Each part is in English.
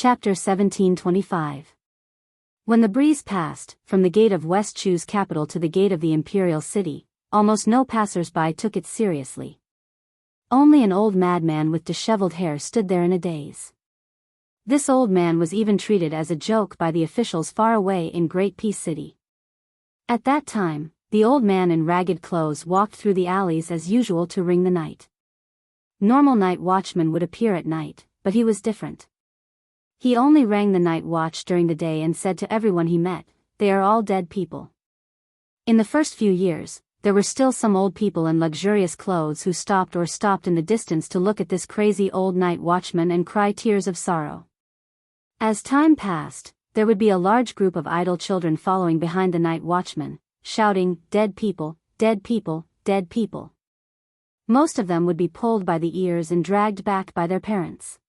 Chapter 1725. When the breeze passed, from the gate of West Chu's capital to the gate of the imperial city, almost no passers-by took it seriously. Only an old madman with disheveled hair stood there in a daze. This old man was even treated as a joke by the officials far away in Great Peace City. At that time, the old man in ragged clothes walked through the alleys as usual to ring the night. Normal night watchmen would appear at night, but he was different. He only rang the night watch during the day and said to everyone he met, "They are all dead people." In the first few years, there were still some old people in luxurious clothes who stopped in the distance to look at this crazy old night watchman and cry tears of sorrow. As time passed, there would be a large group of idle children following behind the night watchman, shouting, "Dead people, dead people, dead people." Most of them would be pulled by the ears and dragged back by their parents.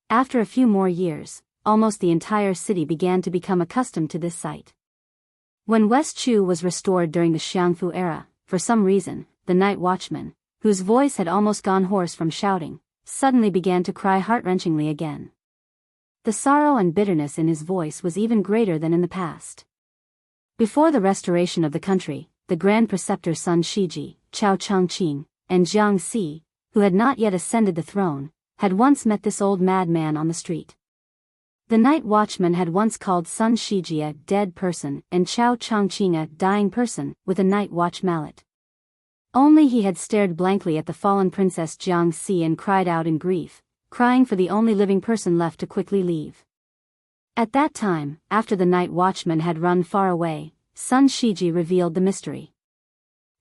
After a few more years, almost the entire city began to become accustomed to this sight. When West Chu was restored during the Xiangfu era, for some reason, the night watchman, whose voice had almost gone hoarse from shouting, suddenly began to cry heart-wrenchingly again. The sorrow and bitterness in his voice was even greater than in the past. Before the restoration of the country, the Grand Preceptor's son Shiji, Chao Changqing, and Jiang Si, who had not yet ascended the throne, had once met this old madman on the street. The night watchman had once called Sun Shiji a dead person and Chao Changqing a dying person with a night watch mallet. Only he had stared blankly at the fallen Princess Jiang Si and cried out in grief, crying for the only living person left to quickly leave. At that time, after the night watchman had run far away, Sun Shiji revealed the mystery.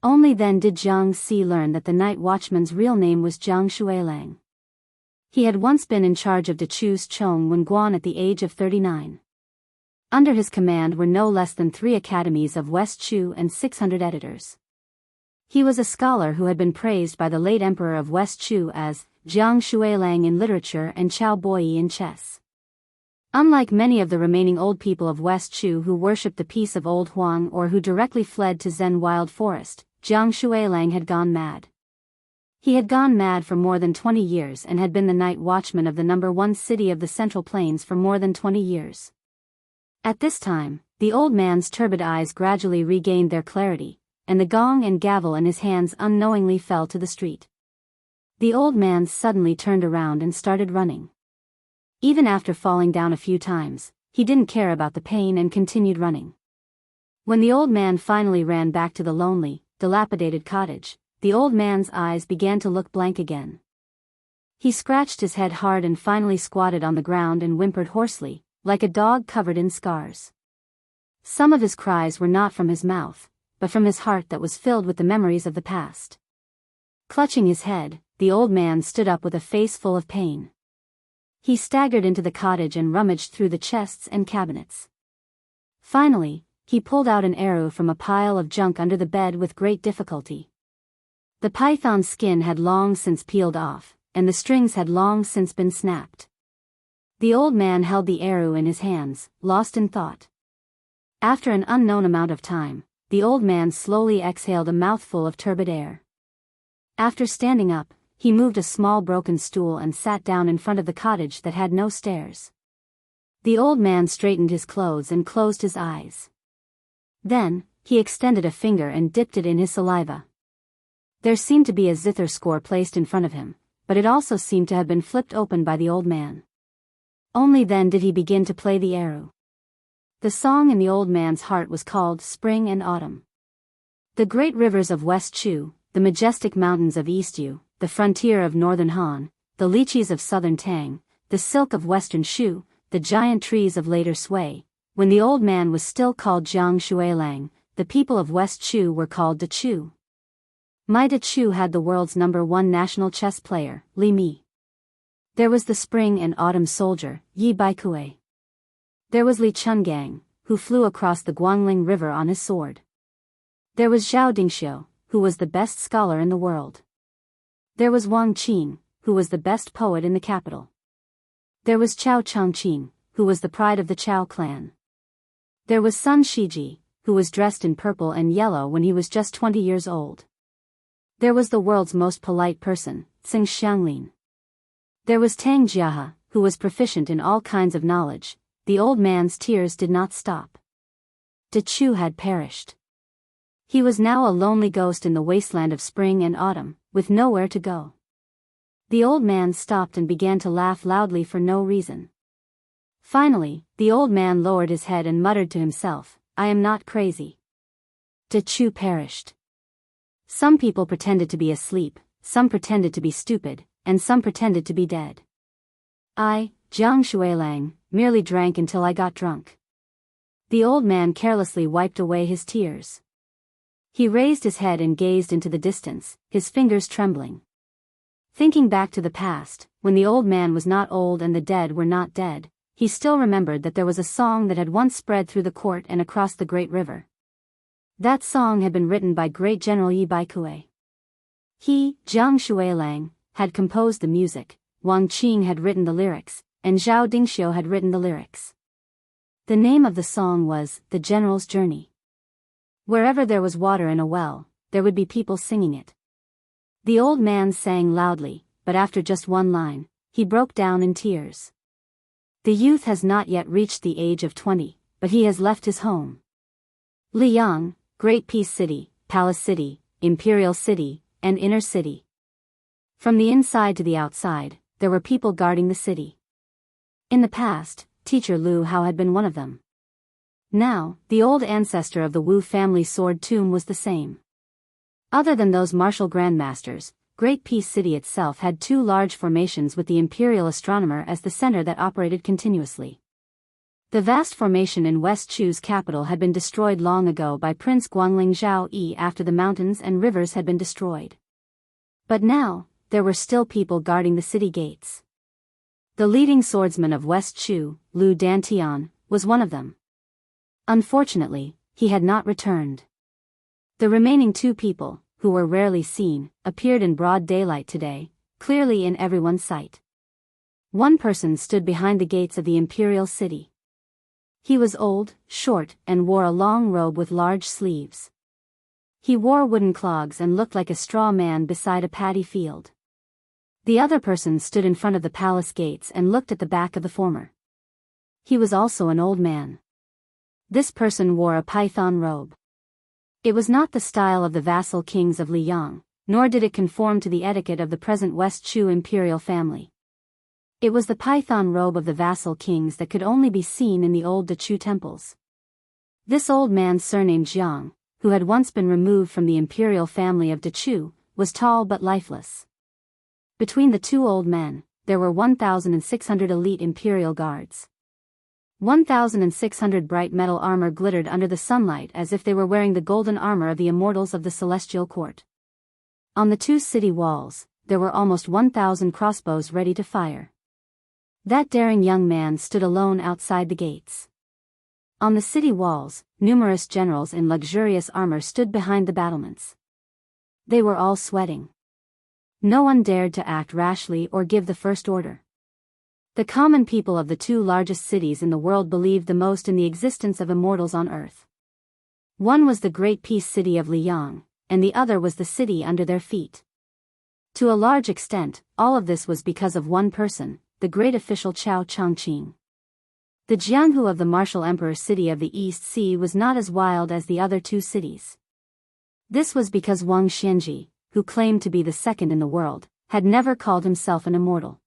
Only then did Jiang Si learn that the night watchman's real name was Jiang Shuilang. He had once been in charge of Dechu's Chong Wenguan at the age of 39. Under his command were no less than 3 academies of West Chu and 600 editors. He was a scholar who had been praised by the late emperor of West Chu as Jiang Shuilang in literature and Chao Boyi in chess. Unlike many of the remaining old people of West Chu who worshipped the peace of Old Huang or who directly fled to Zen Wild Forest, Jiang Shuilang had gone mad. He had gone mad for more than 20 years and had been the night watchman of the #1 city of the Central Plains for more than 20 years. At this time, the old man's turbid eyes gradually regained their clarity, and the gong and gavel in his hands unknowingly fell to the street. The old man suddenly turned around and started running. Even after falling down a few times, he didn't care about the pain and continued running. When the old man finally ran back to the lonely, dilapidated cottage, the old man's eyes began to look blank again. He scratched his head hard and finally squatted on the ground and whimpered hoarsely, like a dog covered in scars. Some of his cries were not from his mouth, but from his heart that was filled with the memories of the past. Clutching his head, the old man stood up with a face full of pain. He staggered into the cottage and rummaged through the chests and cabinets. Finally, he pulled out an arrow from a pile of junk under the bed with great difficulty. The python's skin had long since peeled off, and the strings had long since been snapped. The old man held the arrow in his hands, lost in thought. After an unknown amount of time, the old man slowly exhaled a mouthful of turbid air. After standing up, he moved a small broken stool and sat down in front of the cottage that had no stairs. The old man straightened his clothes and closed his eyes. Then, he extended a finger and dipped it in his saliva. There seemed to be a zither score placed in front of him, but it also seemed to have been flipped open by the old man. Only then did he begin to play the arrow. The song in the old man's heart was called Spring and Autumn. The great rivers of West Chu, the majestic mountains of East Yu, the frontier of northern Han, the lychees of southern Tang, the silk of western Shu, the giant trees of later Sui. When the old man was still called Jiang Shuilang, the people of West Chu were called Dechu. My Dechu had the world's #1 national chess player, Li Mi. There was the spring and autumn soldier, Yi Baikue. There was Li Chungang, who flew across the Guangling River on his sword. There was Zhao Dingxiu, who was the best scholar in the world. There was Wang Qin, who was the best poet in the capital. There was Chao Changqing, who was the pride of the Chao clan. There was Sun Shiji, who was dressed in purple and yellow when he was just 20 years old. There was the world's most polite person, Tsing Xianglin. There was Tang Jiahe, who was proficient in all kinds of knowledge, the old man's tears did not stop. Dechu had perished. He was now a lonely ghost in the wasteland of spring and autumn, with nowhere to go. The old man stopped and began to laugh loudly for no reason. Finally, the old man lowered his head and muttered to himself, "I am not crazy." Dechu perished. Some people pretended to be asleep, some pretended to be stupid, and some pretended to be dead. I, Jiang Shuilang, merely drank until I got drunk. The old man carelessly wiped away his tears. He raised his head and gazed into the distance, his fingers trembling. Thinking back to the past, when the old man was not old and the dead were not dead, he still remembered that there was a song that had once spread through the court and across the great river. That song had been written by great General Yi Baikue. He, Jiang Shuilang, had composed the music, Wang Qing had written the lyrics, and Zhao Dingxiu had written the lyrics. The name of the song was The General's Journey. Wherever there was water in a well, there would be people singing it. The old man sang loudly, but after just one line, he broke down in tears. The youth has not yet reached the age of 20, but he has left his home. Liyang, Great Peace City, Palace City, Imperial City, and Inner City. From the inside to the outside, there were people guarding the city. In the past, Teacher Lu Hao had been one of them. Now, the old ancestor of the Wu family sword tomb was the same. Other than those martial grandmasters, Great Peace City itself had two large formations with the imperial astronomer as the center that operated continuously. The vast formation in West Chu's capital had been destroyed long ago by Prince Guangling Zhao Yi after the mountains and rivers had been destroyed. But now, there were still people guarding the city gates. The leading swordsman of West Chu, Lu Dantian, was one of them. Unfortunately, he had not returned. The remaining two people, who were rarely seen, appeared in broad daylight today, clearly in everyone's sight. One person stood behind the gates of the imperial city. He was old, short, and wore a long robe with large sleeves. He wore wooden clogs and looked like a straw man beside a paddy field. The other person stood in front of the palace gates and looked at the back of the former. He was also an old man. This person wore a python robe. It was not the style of the vassal kings of Liyang, nor did it conform to the etiquette of the present West Chu imperial family. It was the python robe of the vassal kings that could only be seen in the old Dechu temples. This old man surnamed Jiang, who had once been removed from the imperial family of Dechu, was tall but lifeless. Between the two old men, there were 1,600 elite imperial guards. 1,600 bright metal armor glittered under the sunlight as if they were wearing the golden armor of the immortals of the celestial court. On the two city walls, there were almost 1,000 crossbows ready to fire. That daring young man stood alone outside the gates. On the city walls, numerous generals in luxurious armor stood behind the battlements. They were all sweating. No one dared to act rashly or give the first order. The common people of the two largest cities in the world believed the most in the existence of immortals on earth. One was the Great Peace City of Liyang, and the other was the city under their feet. To a large extent, all of this was because of one person, the great official Chao Changqing. The Jianghu of the martial emperor city of the East Sea was not as wild as the other two cities. This was because Wang Xianji, who claimed to be the second in the world, had never called himself an immortal.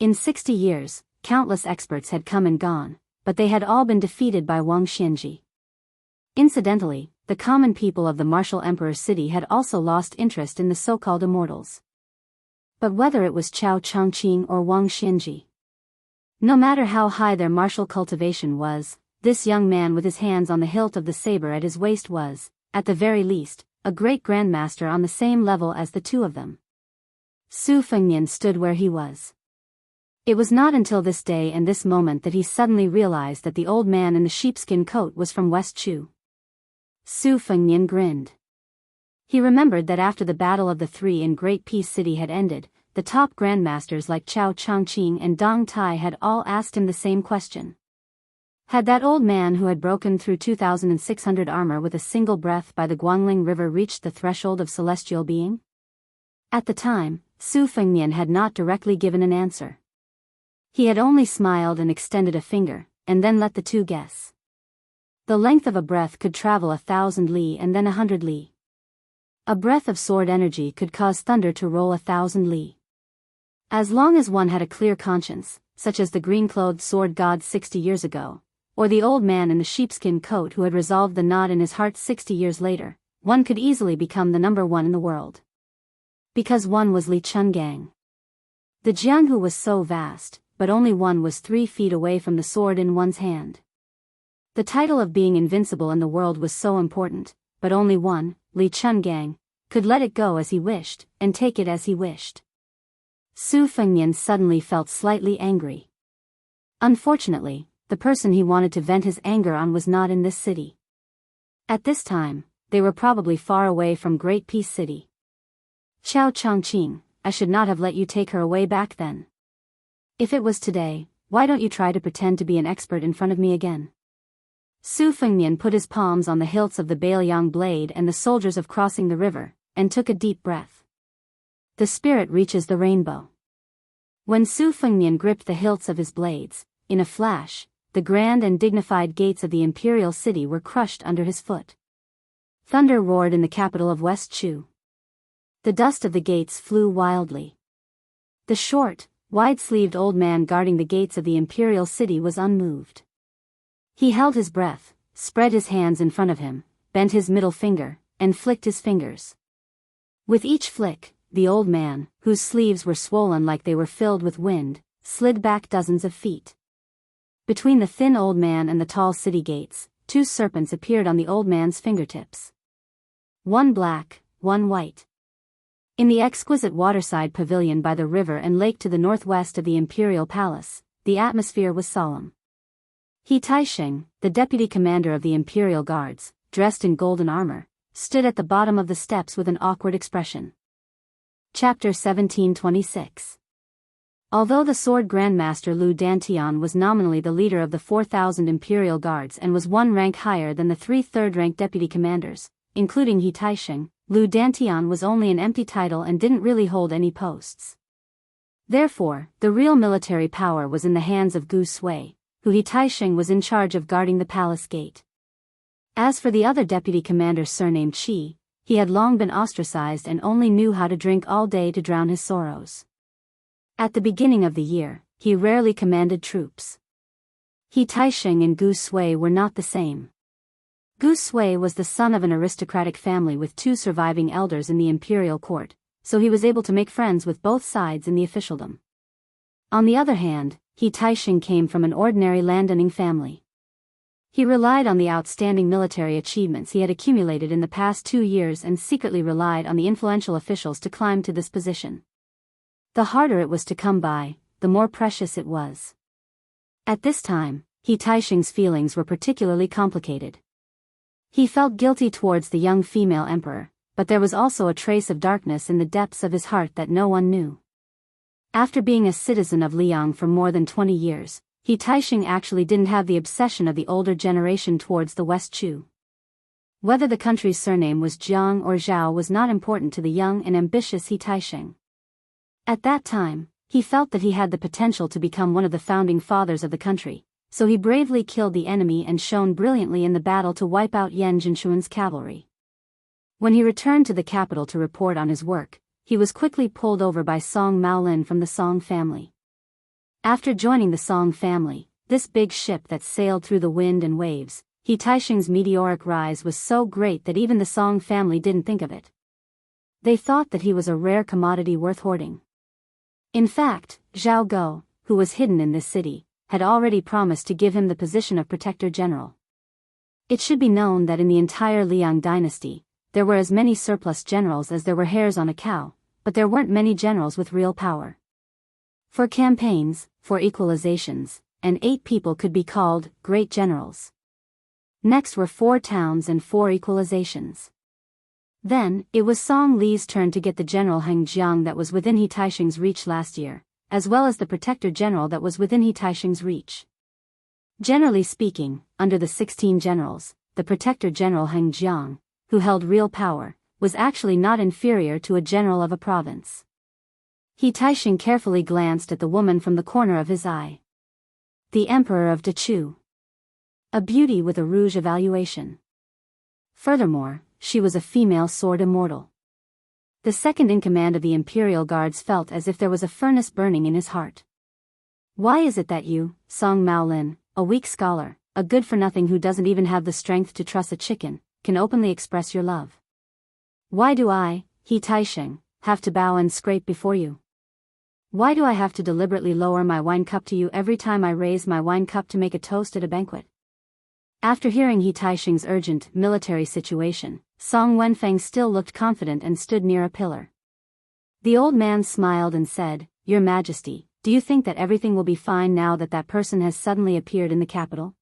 In 60 years, countless experts had come and gone, but they had all been defeated by Wang Xianji. Incidentally, the common people of the martial emperor city had also lost interest in the so-called immortals. But whether it was Chao Changqing or Wang Xianji, no matter how high their martial cultivation was, this young man with his hands on the hilt of the saber at his waist was, at the very least, a great grandmaster on the same level as the two of them. Su Fengnian stood where he was. It was not until this day and this moment that he suddenly realized that the old man in the sheepskin coat was from West Chu. Su Fengnian grinned. He remembered that after the Battle of the Three in Great Peace City had ended, the top grandmasters like Chao Changqing and Dong Tai had all asked him the same question. Had that old man who had broken through 2,600 armor with a single breath by the Guangling River reached the threshold of celestial being? At the time, Su Fengnian had not directly given an answer. He had only smiled and extended a finger, and then let the two guess. The length of a breath could travel 1,000 li and then 100 li. A breath of sword energy could cause thunder to roll 1,000 li. As long as one had a clear conscience, such as the green-clothed sword god 60 years ago, or the old man in the sheepskin coat who had resolved the knot in his heart 60 years later, one could easily become the number one in the world. Because one was Li Chungang. The Jianghu was so vast, but only one was 3 feet away from the sword in one's hand. The title of being invincible in the world was so important, but only one, Li Chungang, could let it go as he wished, and take it as he wished. Su Fengnian suddenly felt slightly angry. Unfortunately, the person he wanted to vent his anger on was not in this city. At this time, they were probably far away from Great Peace City. Qiao Chongqing, I should not have let you take her away back then. If it was today, why don't you try to pretend to be an expert in front of me again? Su Fengnian put his palms on the hilts of the Bailiang blade and the soldiers of crossing the river, and took a deep breath. The spirit reaches the rainbow. When Su Fengnian gripped the hilts of his blades, in a flash, the grand and dignified gates of the imperial city were crushed under his foot. Thunder roared in the capital of West Chu. The dust of the gates flew wildly. The short, wide-sleeved old man guarding the gates of the imperial city was unmoved. He held his breath, spread his hands in front of him, bent his middle finger, and flicked his fingers. With each flick, the old man, whose sleeves were swollen like they were filled with wind, slid back dozens of feet. Between the thin old man and the tall city gates, 2 serpents appeared on the old man's fingertips. One black, one white. In the exquisite waterside pavilion by the river and lake to the northwest of the imperial palace, the atmosphere was solemn. He Taisheng, the deputy commander of the imperial guards, dressed in golden armor, stood at the bottom of the steps with an awkward expression. Chapter 1726. Although the sword grandmaster Lu Dantian was nominally the leader of the 4,000 imperial guards and was 1 rank higher than the 3 third-rank deputy commanders, including He Taisheng, Lu Dantian was only an empty title and didn't really hold any posts. Therefore, the real military power was in the hands of Gu Sui, who He Taisheng was in charge of guarding the palace gate. As for the other deputy commander surnamed Qi, he had long been ostracized and only knew how to drink all day to drown his sorrows. At the beginning of the year, he rarely commanded troops. He Taisheng and Gu Sui were not the same. Gu Sui was the son of an aristocratic family with 2 surviving elders in the imperial court, so he was able to make friends with both sides in the officialdom. On the other hand, He Taisheng came from an ordinary landowning family. He relied on the outstanding military achievements he had accumulated in the past 2 years and secretly relied on the influential officials to climb to this position. The harder it was to come by, the more precious it was. At this time, He Taisheng's feelings were particularly complicated. He felt guilty towards the young female emperor, but there was also a trace of darkness in the depths of his heart that no one knew. After being a citizen of Liang for more than 20 years, He Taisheng actually didn't have the obsession of the older generation towards the West Chu. Whether the country's surname was Jiang or Zhao was not important to the young and ambitious He Taisheng. At that time, he felt that he had the potential to become one of the founding fathers of the country, so he bravely killed the enemy and shone brilliantly in the battle to wipe out Yan Jinshuan's cavalry. When he returned to the capital to report on his work, he was quickly pulled over by Song Maolin from the Song family. After joining the Song family, this big ship that sailed through the wind and waves, He Taisheng's meteoric rise was so great that even the Song family didn't think of it. They thought that he was a rare commodity worth hoarding. In fact, Zhao Go, who was hidden in this city, had already promised to give him the position of Protector General. It should be known that in the entire Liang dynasty, there were as many surplus generals as there were hairs on a cow, but there weren't many generals with real power. For campaigns, for equalizations, and 8 people could be called great generals. Next were 4 towns and 4 equalizations. Then, it was Song Li's turn to get the General Heng Jiang that was within He Taisheng's reach last year, as well as the Protector General that was within He Taisheng's reach. Generally speaking, under the 16 generals, the Protector General Heng Jiang, who held real power, was actually not inferior to a general of a province. He Taisheng carefully glanced at the woman from the corner of his eye. The Emperor of Dechu. A beauty with a rouge evaluation. Furthermore, she was a female sword immortal. The second in command of the Imperial Guards felt as if there was a furnace burning in his heart. Why is it that you, Song Maolin, a weak scholar, a good-for-nothing who doesn't even have the strength to truss a chicken, can openly express your love? Why do I, He Taisheng, have to bow and scrape before you? Why do I have to deliberately lower my wine cup to you every time I raise my wine cup to make a toast at a banquet? After hearing He Taisheng's urgent military situation, Song Wenfeng still looked confident and stood near a pillar. The old man smiled and said, Your Majesty, do you think that everything will be fine now that that person has suddenly appeared in the capital?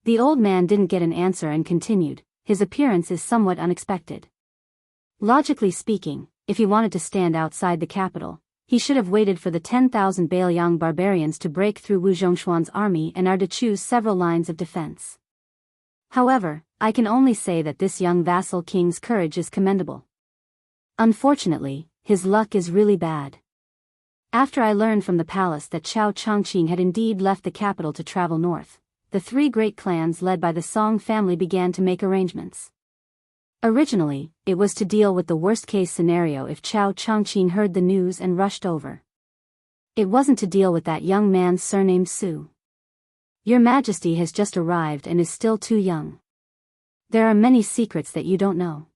The old man didn't get an answer and continued, His appearance is somewhat unexpected. Logically speaking, if he wanted to stand outside the capital, he should have waited for the 10,000 Bailiang barbarians to break through Wu Zhongshuan's army and are to choose several lines of defense. However, I can only say that this young vassal king's courage is commendable. Unfortunately, his luck is really bad. After I learned from the palace that Chao Chongqing had indeed left the capital to travel north, the three great clans led by the Song family began to make arrangements. Originally, it was to deal with the worst-case scenario if Chao Chongqing heard the news and rushed over. It wasn't to deal with that young man's surname Su. Your Majesty has just arrived and is still too young. There are many secrets that you don't know.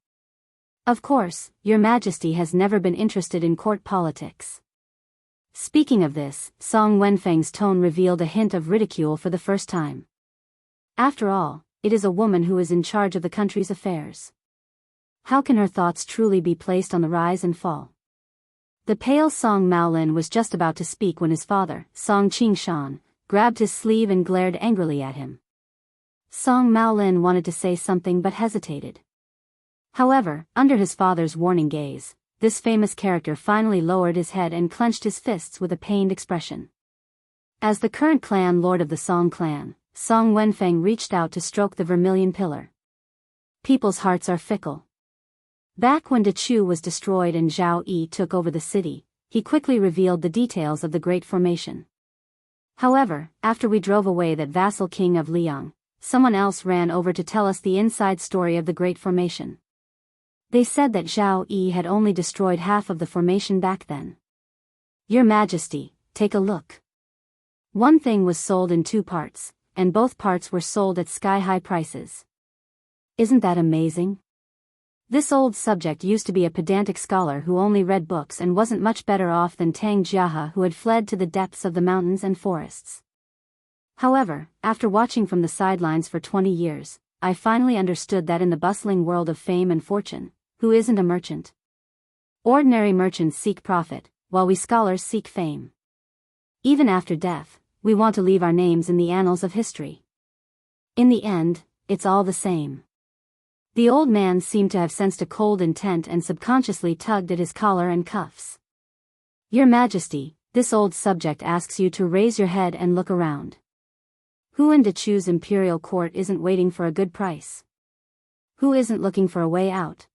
Of course, Your Majesty has never been interested in court politics. Speaking of this, Song Wenfeng's tone revealed a hint of ridicule for the first time. After all, it is a woman who is in charge of the country's affairs. How can her thoughts truly be placed on the rise and fall? The pale Song Maolin was just about to speak when his father, Song Qingshan, grabbed his sleeve and glared angrily at him. Song Maolin wanted to say something but hesitated. However, under his father's warning gaze, this famous character finally lowered his head and clenched his fists with a pained expression. As the current clan lord of the Song clan, Song Wenfeng reached out to stroke the vermilion pillar. People's hearts are fickle. Back when Dechu was destroyed and Zhao Yi took over the city, he quickly revealed the details of the Great Formation. However, after we drove away that vassal king of Liang, someone else ran over to tell us the inside story of the Great Formation. They said that Zhao Yi had only destroyed half of the formation back then. Your Majesty, take a look. One thing was sold in two parts, and both parts were sold at sky-high prices. Isn't that amazing? This old subject used to be a pedantic scholar who only read books and wasn't much better off than Tang Jiahe, who had fled to the depths of the mountains and forests. However, after watching from the sidelines for 20 years, I finally understood that in the bustling world of fame and fortune, who isn't a merchant? Ordinary merchants seek profit, while we scholars seek fame. Even after death, we want to leave our names in the annals of history. In the end, it's all the same. The old man seemed to have sensed a cold intent and subconsciously tugged at his collar and cuffs. Your Majesty, this old subject asks you to raise your head and look around. Who in Dechu's imperial court isn't waiting for a good price? Who isn't looking for a way out?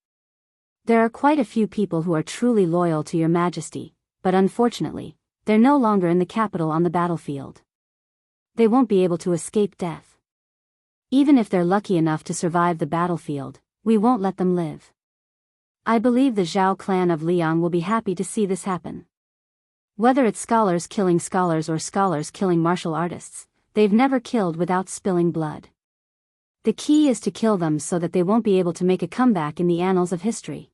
There are quite a few people who are truly loyal to Your Majesty, but unfortunately, they're no longer in the capital on the battlefield. They won't be able to escape death. Even if they're lucky enough to survive the battlefield, we won't let them live. I believe the Zhao clan of Liang will be happy to see this happen. Whether it's scholars killing scholars or scholars killing martial artists, they've never killed without spilling blood. The key is to kill them so that they won't be able to make a comeback in the annals of history.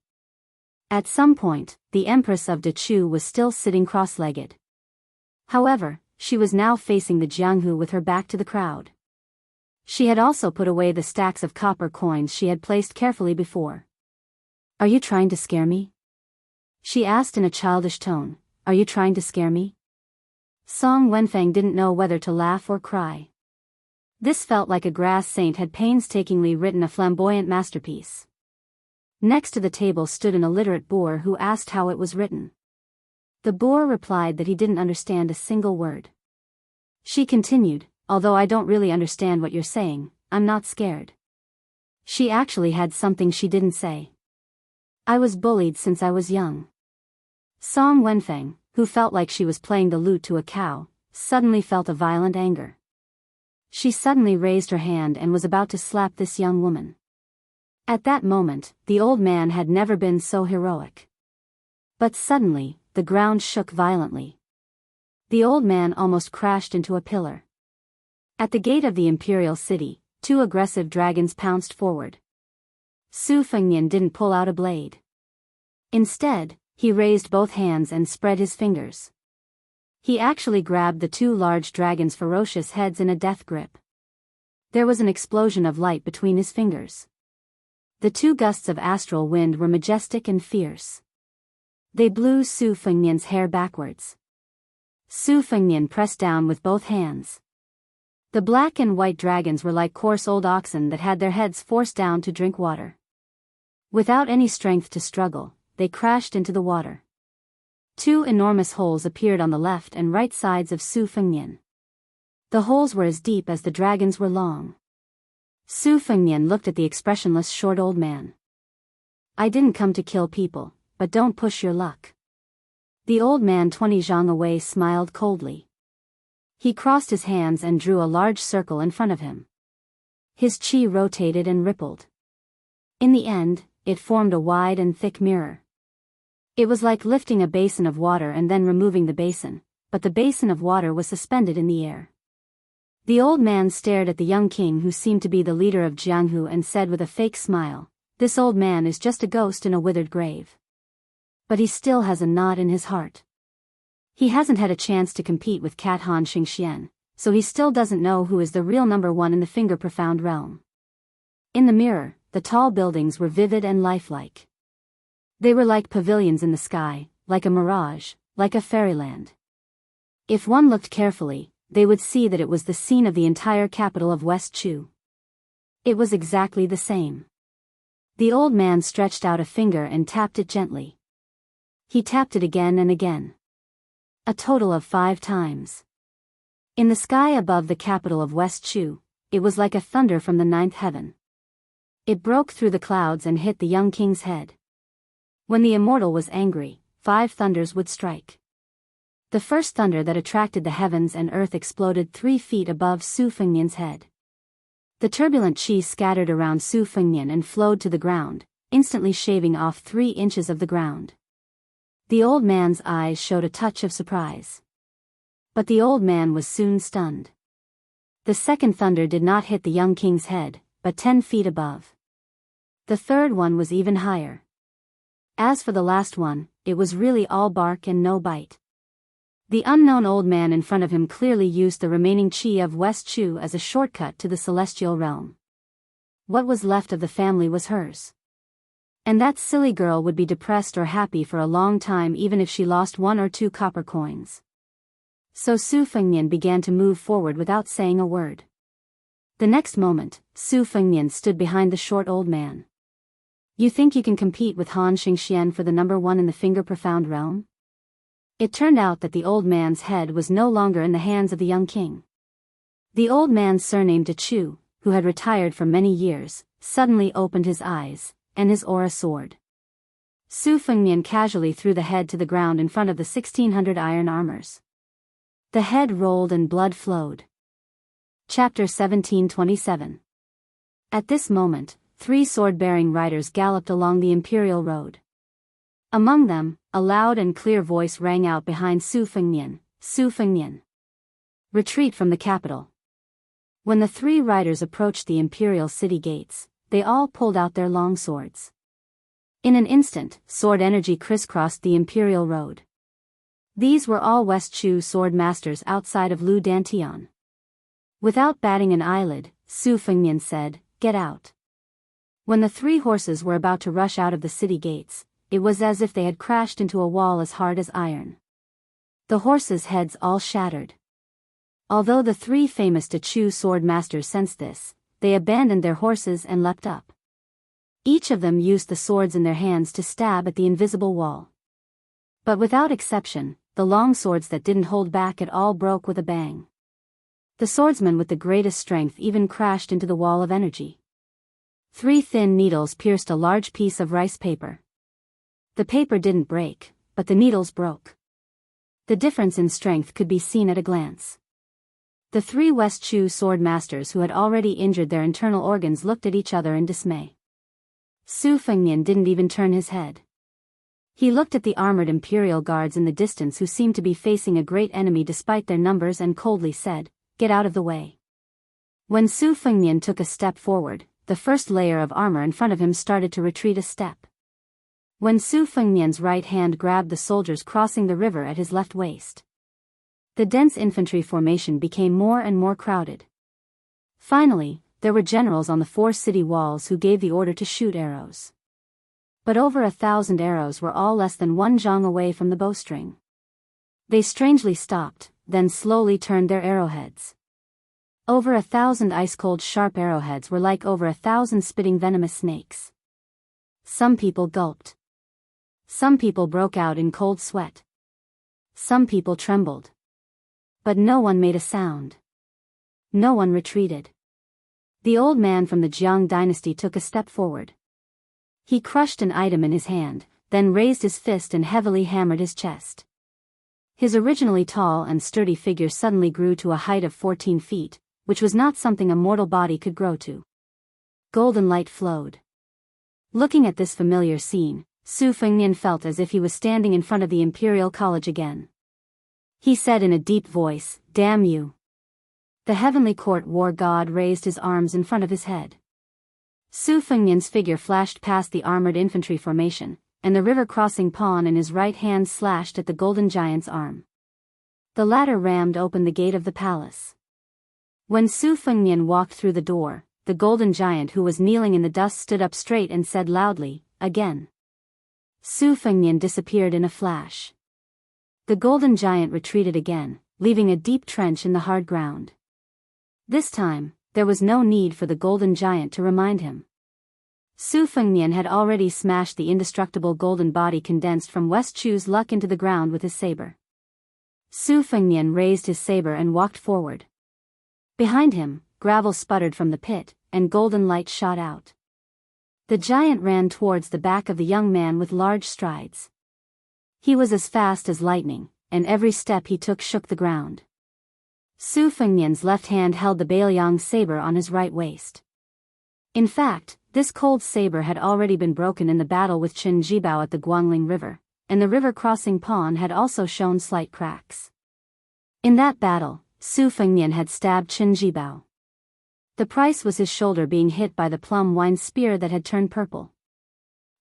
At some point, the Empress of Dechu was still sitting cross-legged. However, she was now facing the Jianghu with her back to the crowd. She had also put away the stacks of copper coins she had placed carefully before. Are you trying to scare me? She asked in a childish tone, Are you trying to scare me? Song Wenfeng didn't know whether to laugh or cry. This felt like a grass saint had painstakingly written a flamboyant masterpiece. Next to the table stood an illiterate boor who asked how it was written. The boor replied that he didn't understand a single word. She continued, Although I don't really understand what you're saying, I'm not scared. She actually had something she didn't say. I was bullied since I was young. Song Wenfeng, who felt like she was playing the lute to a cow, suddenly felt a violent anger. She suddenly raised her hand and was about to slap this young woman. At that moment, the old man had never been so heroic. But suddenly, the ground shook violently. The old man almost crashed into a pillar. At the gate of the imperial city, two aggressive dragons pounced forward. Su Fengnian didn't pull out a blade. Instead, he raised both hands and spread his fingers. He actually grabbed the two large dragons' ferocious heads in a death grip. There was an explosion of light between his fingers. The two gusts of astral wind were majestic and fierce. They blew Su Fengnian's hair backwards. Su Fengnian pressed down with both hands. The black and white dragons were like coarse old oxen that had their heads forced down to drink water. Without any strength to struggle, they crashed into the water. Two enormous holes appeared on the left and right sides of Su Fengnian. The holes were as deep as the dragons were long. Su Fengnian looked at the expressionless short old man. "I didn't come to kill people, but don't push your luck." The old man 20 zhang away smiled coldly. He crossed his hands and drew a large circle in front of him. His chi rotated and rippled. In the end, it formed a wide and thick mirror. It was like lifting a basin of water and then removing the basin, but the basin of water was suspended in the air. The old man stared at the young king who seemed to be the leader of Jianghu and said with a fake smile, "This old man is just a ghost in a withered grave. But he still has a knot in his heart. He hasn't had a chance to compete with Cat Han Xingxian, so he still doesn't know who is the real number one in the finger profound realm." In the mirror, the tall buildings were vivid and lifelike. They were like pavilions in the sky, like a mirage, like a fairyland. If one looked carefully, they would see that it was the scene of the entire capital of West Chu. It was exactly the same. The old man stretched out a finger and tapped it gently. He tapped it again and again. A total of 5 times. In the sky above the capital of West Chu, it was like a thunder from the 9th heaven. It broke through the clouds and hit the young king's head. When the immortal was angry, 5 thunders would strike. The first thunder that attracted the heavens and earth exploded 3 feet above Su Fengnian's head. The turbulent chi scattered around Su Fengnian and flowed to the ground, instantly shaving off 3 inches of the ground. The old man's eyes showed a touch of surprise. But the old man was soon stunned. The second thunder did not hit the young king's head, but 10 feet above. The third one was even higher. As for the last one, it was really all bark and no bite. The unknown old man in front of him clearly used the remaining chi of West Chu as a shortcut to the celestial realm. What was left of the family was hers. And that silly girl would be depressed or happy for a long time even if she lost 1 or 2 copper coins. So Su Fengnian began to move forward without saying a word. The next moment, Su Fengnian stood behind the short old man. "You think you can compete with Han Xingxian for the number 1 in the finger profound realm?" It turned out that the old man's head was no longer in the hands of the young king. The old man surnamed Chu, who had retired for many years, suddenly opened his eyes, and his aura soared. Su Fengnian casually threw the head to the ground in front of the 1600 iron armors. The head rolled and blood flowed. Chapter 1727. At this moment, 3 sword-bearing riders galloped along the imperial road. Among them, a loud and clear voice rang out behind Su Fengnian, "Su Fengnian! Retreat from the capital." When the 3 riders approached the imperial city gates, they all pulled out their long swords. In an instant, sword energy crisscrossed the imperial road. These were all West Chu sword masters outside of Lu Dantian. Without batting an eyelid, Su Fengnian said, "Get out." When the 3 horses were about to rush out of the city gates, it was as if they had crashed into a wall as hard as iron. The horses' heads all shattered. Although the 3 famous Chu sword masters sensed this, they abandoned their horses and leapt up. Each of them used the swords in their hands to stab at the invisible wall. But without exception, the long swords that didn't hold back at all broke with a bang. The swordsman with the greatest strength even crashed into the wall of energy. 3 thin needles pierced a large piece of rice paper. The paper didn't break, but the needles broke. The difference in strength could be seen at a glance. The three West Chu sword masters who had already injured their internal organs looked at each other in dismay. Su Fengnian didn't even turn his head. He looked at the armored imperial guards in the distance who seemed to be facing a great enemy despite their numbers and coldly said, "Get out of the way." When Su Fengnian took a step forward, the first layer of armor in front of him started to retreat a step. When Su Fengnian's right hand grabbed the soldiers crossing the river at his left waist, the dense infantry formation became more and more crowded. Finally, there were generals on the 4 city walls who gave the order to shoot arrows. But over 1,000 arrows were all less than 1 zhang away from the bowstring. They strangely stopped, then slowly turned their arrowheads. Over 1,000 ice-cold sharp arrowheads were like over 1,000 spitting venomous snakes. Some people gulped. Some people broke out in cold sweat. Some people trembled. But no one made a sound. No one retreated. The old man from the Jiang dynasty took a step forward. He crushed an item in his hand, then raised his fist and heavily hammered his chest. His originally tall and sturdy figure suddenly grew to a height of 14 feet, which was not something a mortal body could grow to. Golden light flowed. Looking at this familiar scene, Su Fengnian felt as if he was standing in front of the Imperial College again. He said in a deep voice, "Damn you." The heavenly court war god raised his arms in front of his head. Su Fengnian's figure flashed past the armored infantry formation, and the river-crossing pawn in his right hand slashed at the golden giant's arm. The latter rammed open the gate of the palace. When Su Fengnian walked through the door, the golden giant who was kneeling in the dust stood up straight and said loudly, "Again." Su Fengnian disappeared in a flash. The golden giant retreated again, leaving a deep trench in the hard ground. This time, there was no need for the golden giant to remind him. Su Fengnian had already smashed the indestructible golden body condensed from West Chu's luck into the ground with his saber. Su Fengnian raised his saber and walked forward. Behind him, gravel sputtered from the pit, and golden light shot out. The giant ran towards the back of the young man with large strides. He was as fast as lightning, and every step he took shook the ground. Su Fengnian's left hand held the Bailiang saber on his right waist. In fact, this cold saber had already been broken in the battle with Chen Jibao at the Guangling River, and the river-crossing pawn had also shown slight cracks. In that battle, Su Fengnian had stabbed Chen Jibao. The price was his shoulder being hit by the plum wine spear that had turned purple.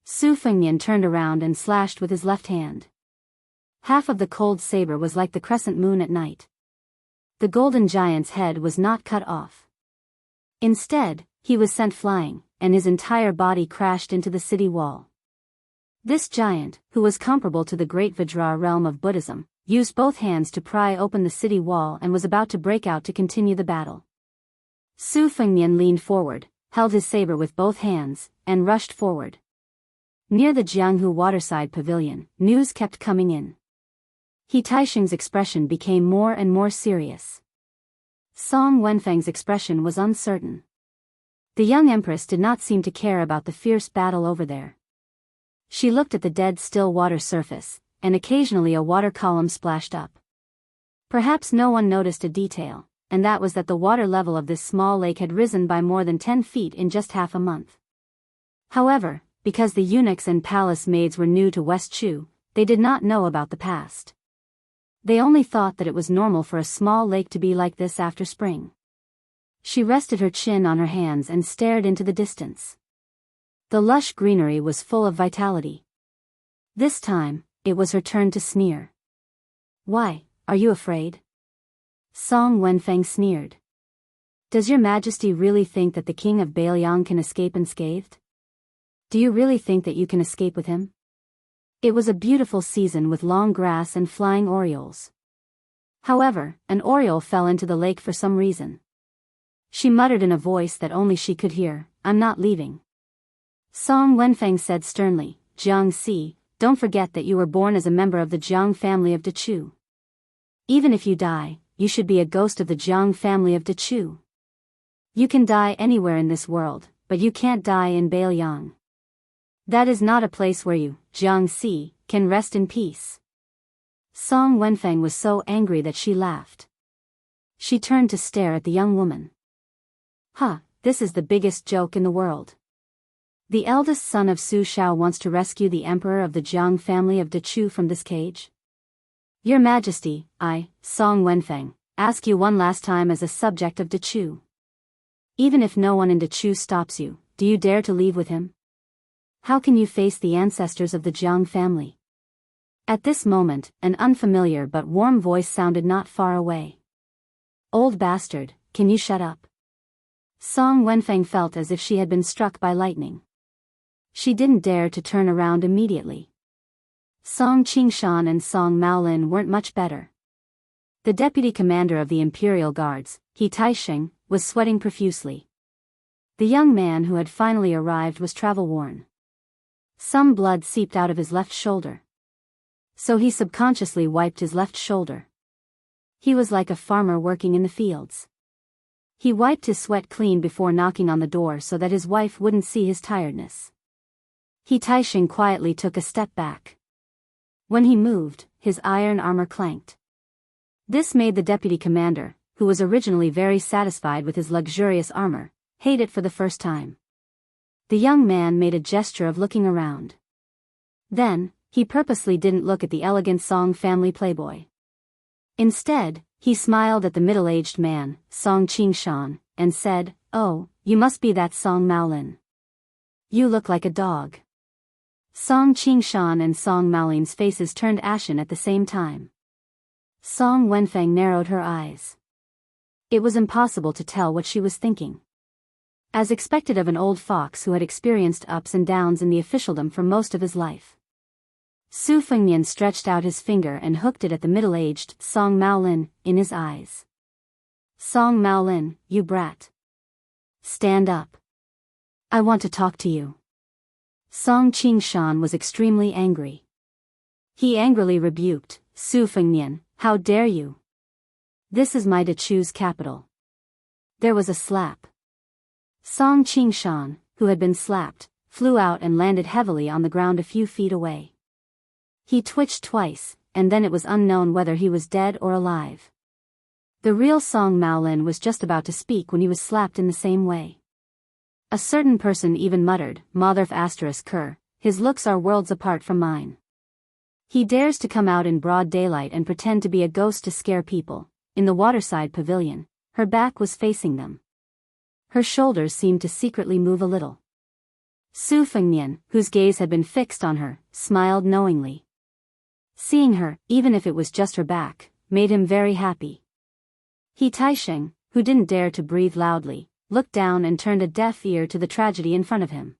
Su Fengnian turned around and slashed with his left hand. Half of the cold saber was like the crescent moon at night. The golden giant's head was not cut off. Instead, he was sent flying, and his entire body crashed into the city wall. This giant, who was comparable to the great Vajra realm of Buddhism, used both hands to pry open the city wall and was about to break out to continue the battle. Su Fengnian leaned forward, held his saber with both hands, and rushed forward. Near the Jianghu waterside pavilion, news kept coming in. He Taixing's expression became more and more serious. Song Wenfeng's expression was uncertain. The young empress did not seem to care about the fierce battle over there. She looked at the dead still water surface, and occasionally a water column splashed up. Perhaps no one noticed a detail, and that was that the water level of this small lake had risen by more than 10 feet in just half a month. However, because the eunuchs and palace maids were new to West Chu, they did not know about the past. They only thought that it was normal for a small lake to be like this after spring. She rested her chin on her hands and stared into the distance. The lush greenery was full of vitality. This time, it was her turn to sneer. "Why, are you afraid?" Song Wenfeng sneered. "Does your majesty really think that the king of Bailiang can escape unscathed? Do you really think that you can escape with him?" It was a beautiful season with long grass and flying orioles. However, an oriole fell into the lake for some reason. She muttered in a voice that only she could hear, "I'm not leaving." Song Wenfeng said sternly, "Jiang Si, don't forget that you were born as a member of the Jiang family of Dechu. Even if you die, you should be a ghost of the Jiang family of Dechu. You can die anywhere in this world, but you can't die in Bailiang. That is not a place where you, Jiang Si, can rest in peace. Song Wenfeng was so angry that she laughed. She turned to stare at the young woman. Huh, this is the biggest joke in the world. The eldest son of Su Shao wants to rescue the emperor of the Jiang family of Dechu from this cage? Your Majesty, I, Song Wenfeng, ask you one last time as a subject of Dechu. Even if no one in Dechu stops you, do you dare to leave with him? How can you face the ancestors of the Jiang family? At this moment, an unfamiliar but warm voice sounded not far away. Old bastard, can you shut up? Song Wenfeng felt as if she had been struck by lightning. She didn't dare to turn around immediately. Song Qingshan and Song Maolin weren't much better. The deputy commander of the Imperial Guards, He Taisheng, was sweating profusely. The young man who had finally arrived was travel-worn. Some blood seeped out of his left shoulder. So he subconsciously wiped his left shoulder. He was like a farmer working in the fields. He wiped his sweat clean before knocking on the door so that his wife wouldn't see his tiredness. He Taisheng quietly took a step back. When he moved, his iron armor clanked. This made the deputy commander, who was originally very satisfied with his luxurious armor, hate it for the first time. The young man made a gesture of looking around. Then, he purposely didn't look at the elegant Song family playboy. Instead, he smiled at the middle-aged man, Song Qingshan, and said, "Oh, you must be that Song Maolin. You look like a dog." Song Qingshan and Song Maolin's faces turned ashen at the same time. Song Wenfeng narrowed her eyes. It was impossible to tell what she was thinking. As expected of an old fox who had experienced ups and downs in the officialdom for most of his life. Su Fengnian stretched out his finger and hooked it at the middle-aged Song Maolin in his eyes. Song Maolin, you brat. Stand up. I want to talk to you. Song Qingshan was extremely angry. He angrily rebuked, Su Fengnian, how dare you? This is my Dechu's capital. There was a slap. Song Qingshan, who had been slapped, flew out and landed heavily on the ground a few feet away. He twitched twice, and then it was unknown whether he was dead or alive. The real Song Maolin was just about to speak when he was slapped in the same way. A certain person even muttered, Motherf *Ker, his looks are worlds apart from mine. He dares to come out in broad daylight and pretend to be a ghost to scare people. In the waterside pavilion, her back was facing them. Her shoulders seemed to secretly move a little. Su Fengnian, whose gaze had been fixed on her, smiled knowingly. Seeing her, even if it was just her back, made him very happy. He Taisheng, who didn't dare to breathe loudly, looked down and turned a deaf ear to the tragedy in front of him.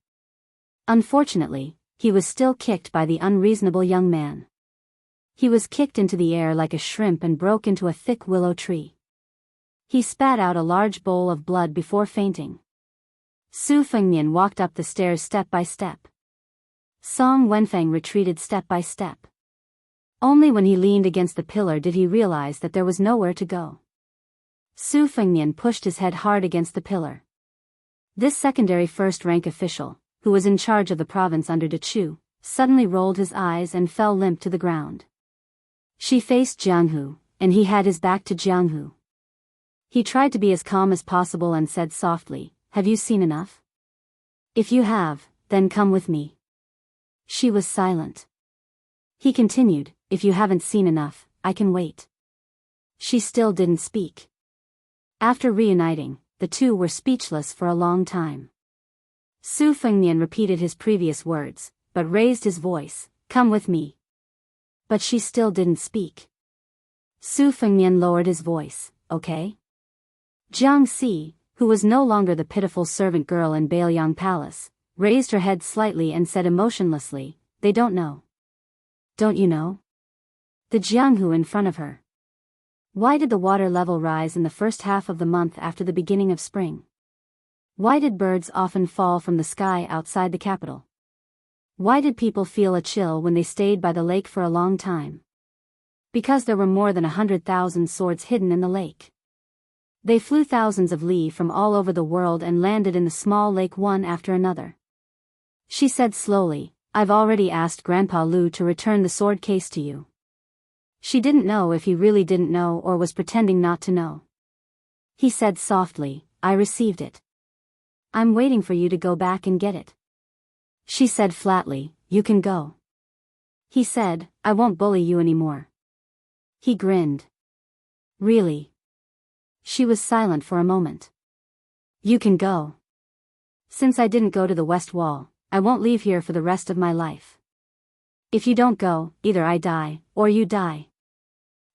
Unfortunately, he was still kicked by the unreasonable young man. He was kicked into the air like a shrimp and broke into a thick willow tree. He spat out a large bowl of blood before fainting. Su Fengnian walked up the stairs step by step. Song Wenfeng retreated step by step. Only when he leaned against the pillar did he realize that there was nowhere to go. Su Fengnian pushed his head hard against the pillar. This secondary first-rank official, who was in charge of the province under Dechu, suddenly rolled his eyes and fell limp to the ground. She faced Jianghu, and he had his back to Jianghu. He tried to be as calm as possible and said softly, "Have you seen enough? If you have, then come with me." She was silent. He continued, "If you haven't seen enough, I can wait." She still didn't speak. After reuniting, the two were speechless for a long time. Su Fengnian repeated his previous words, but raised his voice, "Come with me." But she still didn't speak. Su Fengnian lowered his voice, "Okay?" Jiang Si, who was no longer the pitiful servant girl in Bailiang Palace, raised her head slightly and said emotionlessly, "They don't know." "Don't you know?" The Jianghu in front of her. Why did the water level rise in the first half of the month after the beginning of spring? Why did birds often fall from the sky outside the capital? Why did people feel a chill when they stayed by the lake for a long time? Because there were more than 100,000 swords hidden in the lake. They flew thousands of li from all over the world and landed in the small lake one after another. She said slowly, I've already asked Grandpa Lu to return the sword case to you. She didn't know if he really didn't know or was pretending not to know. He said softly, I received it. I'm waiting for you to go back and get it. She said flatly, you can go. He said, I won't bully you anymore. He grinned. Really? She was silent for a moment. You can go. Since I didn't go to the West Wall, I won't leave here for the rest of my life. If you don't go, either I die, or you die.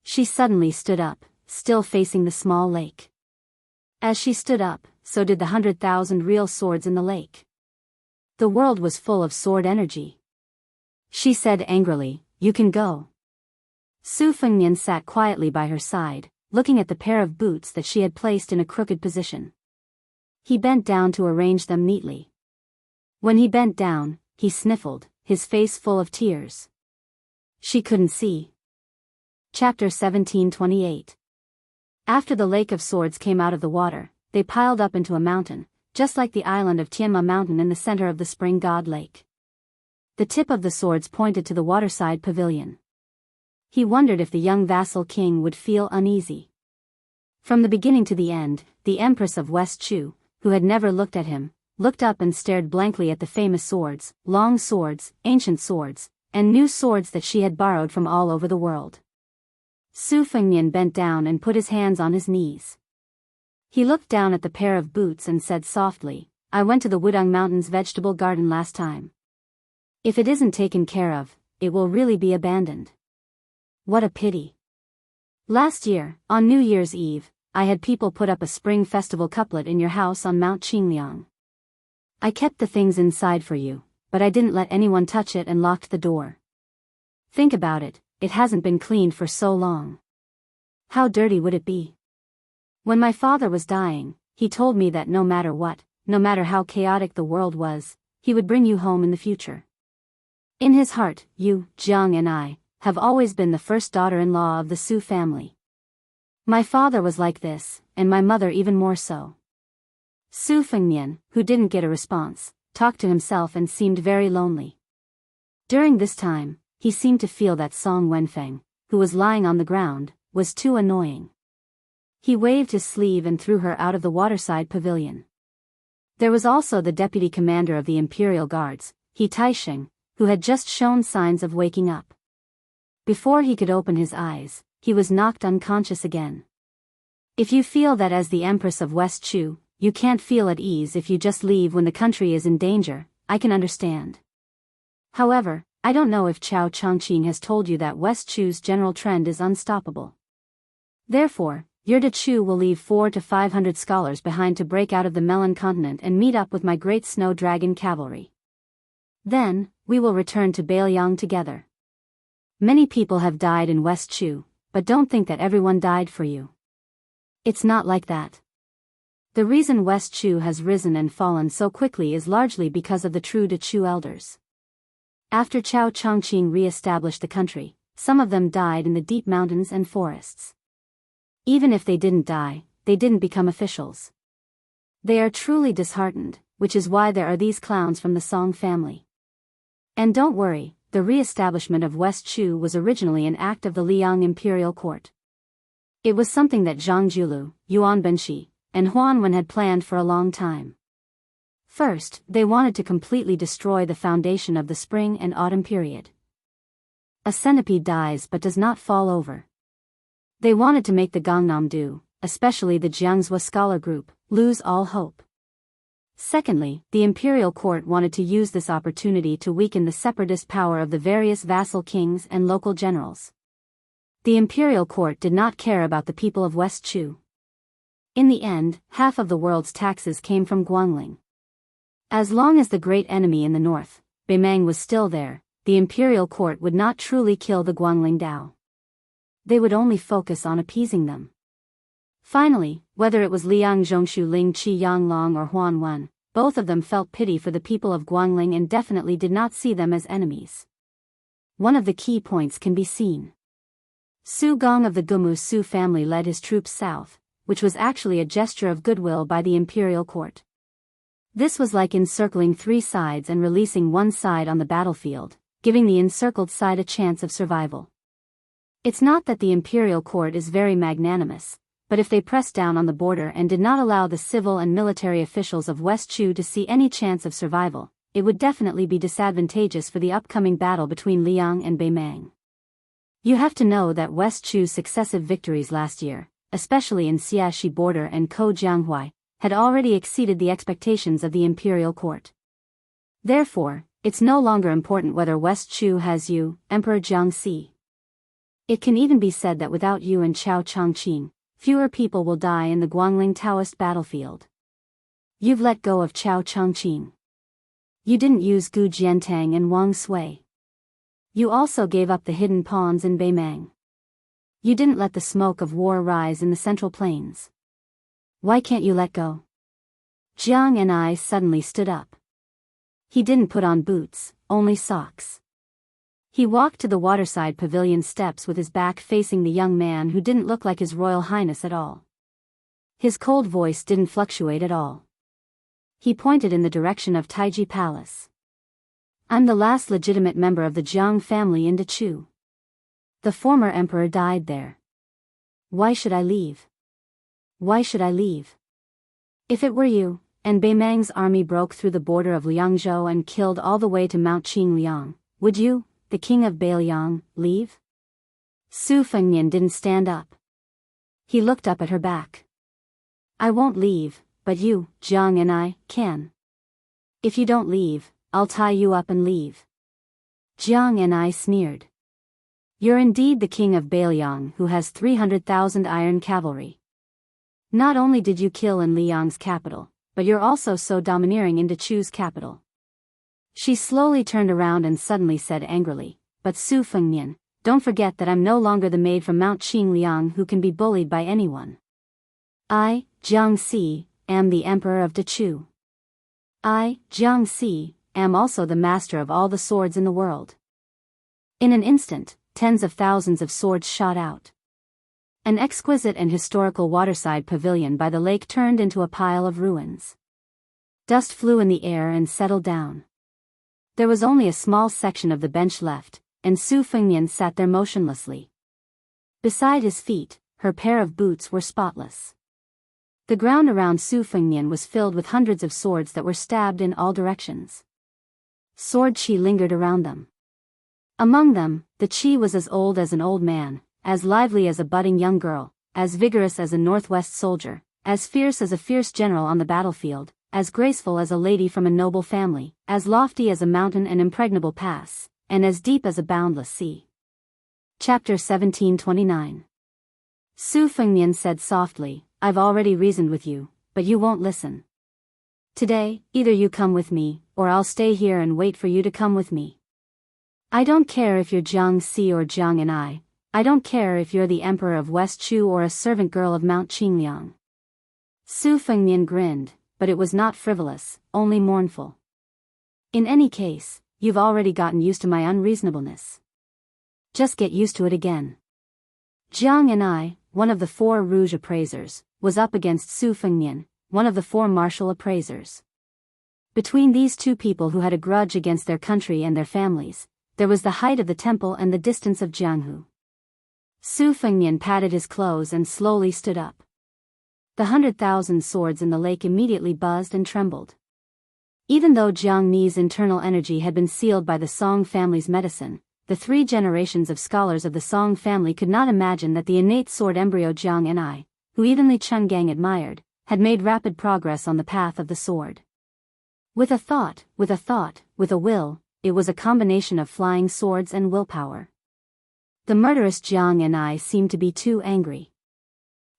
She suddenly stood up, still facing the small lake. As she stood up, so did the 100,000 real swords in the lake. The world was full of sword energy. She said angrily, you can go. Su Fengnian sat quietly by her side, looking at the pair of boots that she had placed in a crooked position. He bent down to arrange them neatly. When he bent down, he sniffled, his face full of tears. She couldn't see. Chapter 17:28. After the Lake of Swords came out of the water, they piled up into a mountain, just like the island of Tianma Mountain in the center of the Spring God Lake. The tip of the swords pointed to the waterside pavilion. He wondered if the young vassal king would feel uneasy. From the beginning to the end, the Empress of West Chu, who had never looked at him, looked up and stared blankly at the famous swords, long swords, ancient swords, and new swords that she had borrowed from all over the world. Su Fengnian bent down and put his hands on his knees. He looked down at the pair of boots and said softly, I went to the Wudong Mountains vegetable garden last time. If it isn't taken care of, it will really be abandoned. What a pity. Last year, on New Year's Eve, I had people put up a spring festival couplet in your house on Mount Qingliang. I kept the things inside for you, but I didn't let anyone touch it and locked the door. Think about it, it hasn't been cleaned for so long. How dirty would it be? When my father was dying, he told me that no matter what, no matter how chaotic the world was, he would bring you home in the future. In his heart, you, Jiang and I, have always been the first daughter-in-law of the Su family. My father was like this, and my mother even more so. Su Fengnian, who didn't get a response, talked to himself and seemed very lonely. During this time, he seemed to feel that Song Wenfeng, who was lying on the ground, was too annoying. He waved his sleeve and threw her out of the waterside pavilion. There was also the deputy commander of the Imperial Guards, He Taisheng, who had just shown signs of waking up. Before he could open his eyes, he was knocked unconscious again. If you feel that as the Empress of West Chu, you can't feel at ease if you just leave when the country is in danger, I can understand. However, I don't know if Chao Chongqing has told you that West Chu's general trend is unstoppable. Therefore, Yurda Chu will leave 400 to 500 scholars behind to break out of the Melon continent and meet up with my great snow dragon cavalry. Then, we will return to Bailiang together. Many people have died in West Chu, but don't think that everyone died for you. It's not like that. The reason West Chu has risen and fallen so quickly is largely because of the true De Chu elders. After Chao Chongqing re-established the country, some of them died in the deep mountains and forests. Even if they didn't die, they didn't become officials. They are truly disheartened, which is why there are these clowns from the Song family. And don't worry, the re-establishment of West Chu was originally an act of the Liang imperial court. It was something that Zhang Julu, Yuan Benshi, and Huan Wen had planned for a long time. First, they wanted to completely destroy the foundation of the spring and autumn period. A centipede dies but does not fall over. They wanted to make the Gangnam-do, especially the Jiangzhou scholar group, lose all hope. Secondly, the imperial court wanted to use this opportunity to weaken the separatist power of the various vassal kings and local generals. The imperial court did not care about the people of West Chu. In the end, half of the world's taxes came from Guangling. As long as the great enemy in the north, Beimang, was still there, the imperial court would not truly kill the Guangling Dao. They would only focus on appeasing them. Finally, whether it was Liang Zhongshu Ling Qi Yanglong or Huan Wen, both of them felt pity for the people of Guangling and definitely did not see them as enemies. One of the key points can be seen. Su Gong of the Gumu Su family led his troops south, which was actually a gesture of goodwill by the imperial court. This was like encircling 3 sides and releasing one side on the battlefield, giving the encircled side a chance of survival. It's not that the imperial court is very magnanimous, but if they pressed down on the border and did not allow the civil and military officials of West Chu to see any chance of survival, it would definitely be disadvantageous for the upcoming battle between Liang and Beimang. You have to know that West Chu's successive victories last year, especially in Xiaxi border and Kojianghuai, had already exceeded the expectations of the imperial court. Therefore, it's no longer important whether West Chu has you, Emperor Jiangxi. It can even be said that without you and Chao Chongqing, fewer people will die in the Guangling Taoist battlefield. You've let go of Chao Chongqing. You didn't use Gu Jiantang and Wang Sui. You also gave up the hidden pawns in Beimang. You didn't let the smoke of war rise in the Central Plains. Why can't you let go? Jiang and I suddenly stood up. He didn't put on boots, only socks. He walked to the waterside pavilion steps with his back facing the young man who didn't look like His Royal Highness at all. His cold voice didn't fluctuate at all. He pointed in the direction of Taiji Palace. I'm the last legitimate member of the Jiang family in Dechu. The former emperor died there. Why should I leave? Why should I leave? If it were you, and Beimang's army broke through the border of Liangzhou and killed all the way to Mount Qingliang, would you, the king of Beiliang, leave? Su Fengnian didn't stand up. He looked up at her back. I won't leave, but you, Jiang and I, can. If you don't leave, I'll tie you up and leave. Jiang and I sneered. You're indeed the king of Beiliang who has 300,000 iron cavalry. Not only did you kill in Liang's capital, but you're also so domineering in Dechu's capital. She slowly turned around and suddenly said angrily, but Su Fengnian, don't forget that I'm no longer the maid from Mount Qingliang who can be bullied by anyone. I, Jiangxi, am the emperor of Dechu. I, Jiangxi, am also the master of all the swords in the world. In an instant, tens of thousands of swords shot out. An exquisite and historical waterside pavilion by the lake turned into a pile of ruins. Dust flew in the air and settled down. There was only a small section of the bench left, and Su Fengnian sat there motionlessly. Beside his feet, her pair of boots were spotless. The ground around Su Fengnian was filled with hundreds of swords that were stabbed in all directions. Sword chi lingered around them. Among them, the chi was as old as an old man, as lively as a budding young girl, as vigorous as a northwest soldier, as fierce as a fierce general on the battlefield, as graceful as a lady from a noble family, as lofty as a mountain and impregnable pass, and as deep as a boundless sea. Chapter 1729. Su Fengnian said softly, I've already reasoned with you, but you won't listen. Today, either you come with me, or I'll stay here and wait for you to come with me. I don't care if you're Jiangxi or Jiang and I don't care if you're the emperor of West Chu or a servant girl of Mount Qingliang. Su Fengnian grinned, but it was not frivolous, only mournful. In any case, you've already gotten used to my unreasonableness. Just get used to it again. Jiang and I, one of the 4 Rouge appraisers, was up against Su Fengnian, one of the 4 martial appraisers. Between these 2 people who had a grudge against their country and their families, there was the height of the temple and the distance of Jianghu. Su Fengnian patted his clothes and slowly stood up. The 100,000 swords in the lake immediately buzzed and trembled. Even though Jiang Ni's internal energy had been sealed by the Song family's medicine, the 3 generations of scholars of the Song family could not imagine that the innate sword embryo Jiang and I, who evenly Chun Gang admired, had made rapid progress on the path of the sword. With a thought, with a will, it was a combination of flying swords and willpower. The murderous Jiang and I seemed to be too angry.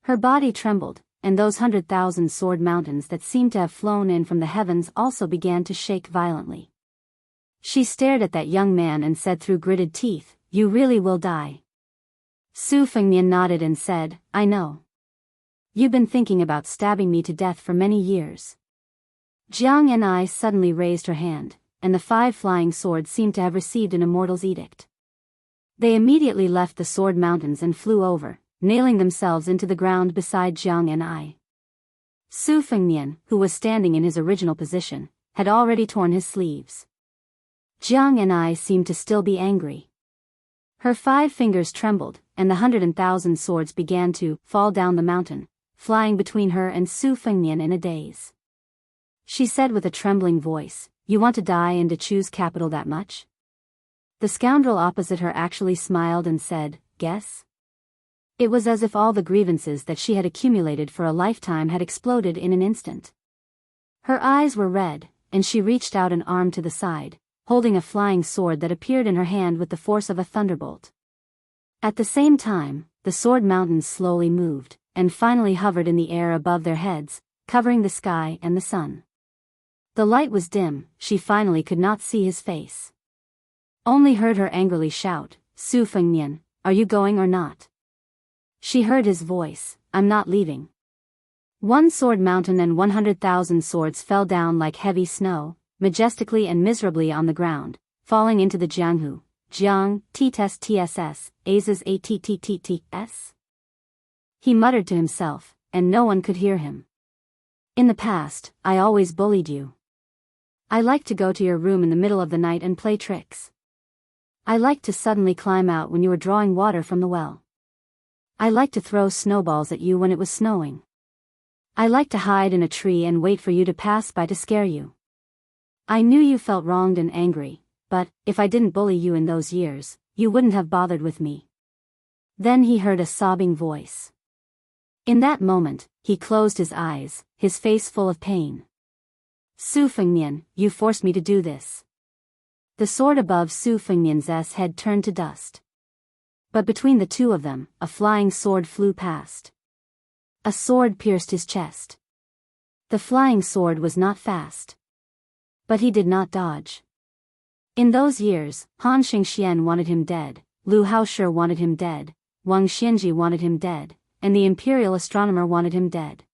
Her body trembled, and those 100,000 sword mountains that seemed to have flown in from the heavens also began to shake violently. She stared at that young man and said through gritted teeth, You really will die. Su Fengnian nodded and said, I know. You've been thinking about stabbing me to death for many years. Jiang and I suddenly raised her hand, and the 5 flying swords seemed to have received an immortal's edict. They immediately left the sword mountains and flew over, nailing themselves into the ground beside Jiang and I. Su Fengnian, who was standing in his original position, had already torn his sleeves. Jiang and I seemed to still be angry. Her 5 fingers trembled, and the 100,000 swords began to fall down the mountain, flying between her and Su Fengnian in a daze. She said with a trembling voice, "You want to die and to choose capital that much?" The scoundrel opposite her actually smiled and said, "Guess?" It was as if all the grievances that she had accumulated for a lifetime had exploded in an instant. Her eyes were red, and she reached out an arm to the side, holding a flying sword that appeared in her hand with the force of a thunderbolt. At the same time, the sword mountains slowly moved, and finally hovered in the air above their heads, covering the sky and the sun. The light was dim, she finally could not see his face. Only heard her angrily shout, "Su Fengnian, are you going or not?" She heard his voice, "I'm not leaving." One sword mountain and 100,000 swords fell down like heavy snow, majestically and miserably on the ground, falling into the Jianghu. Jiang, TSS, Azes ATTTTS. He muttered to himself, and no one could hear him. "In the past, I always bullied you. I liked to go to your room in the middle of the night and play tricks. I liked to suddenly climb out when you were drawing water from the well. I liked to throw snowballs at you when it was snowing. I liked to hide in a tree and wait for you to pass by to scare you. I knew you felt wronged and angry, but, if I didn't bully you in those years, you wouldn't have bothered with me." Then he heard a sobbing voice. In that moment, he closed his eyes, his face full of pain. "Su Fengnian, you forced me to do this." The sword above Su Fengnian's head turned to dust. But between the two of them, a flying sword flew past. A sword pierced his chest. The flying sword was not fast. But he did not dodge. In those years, Han Xingxian wanted him dead, Lu Haoshi wanted him dead, Wang Xianji wanted him dead, and the imperial astronomer wanted him dead.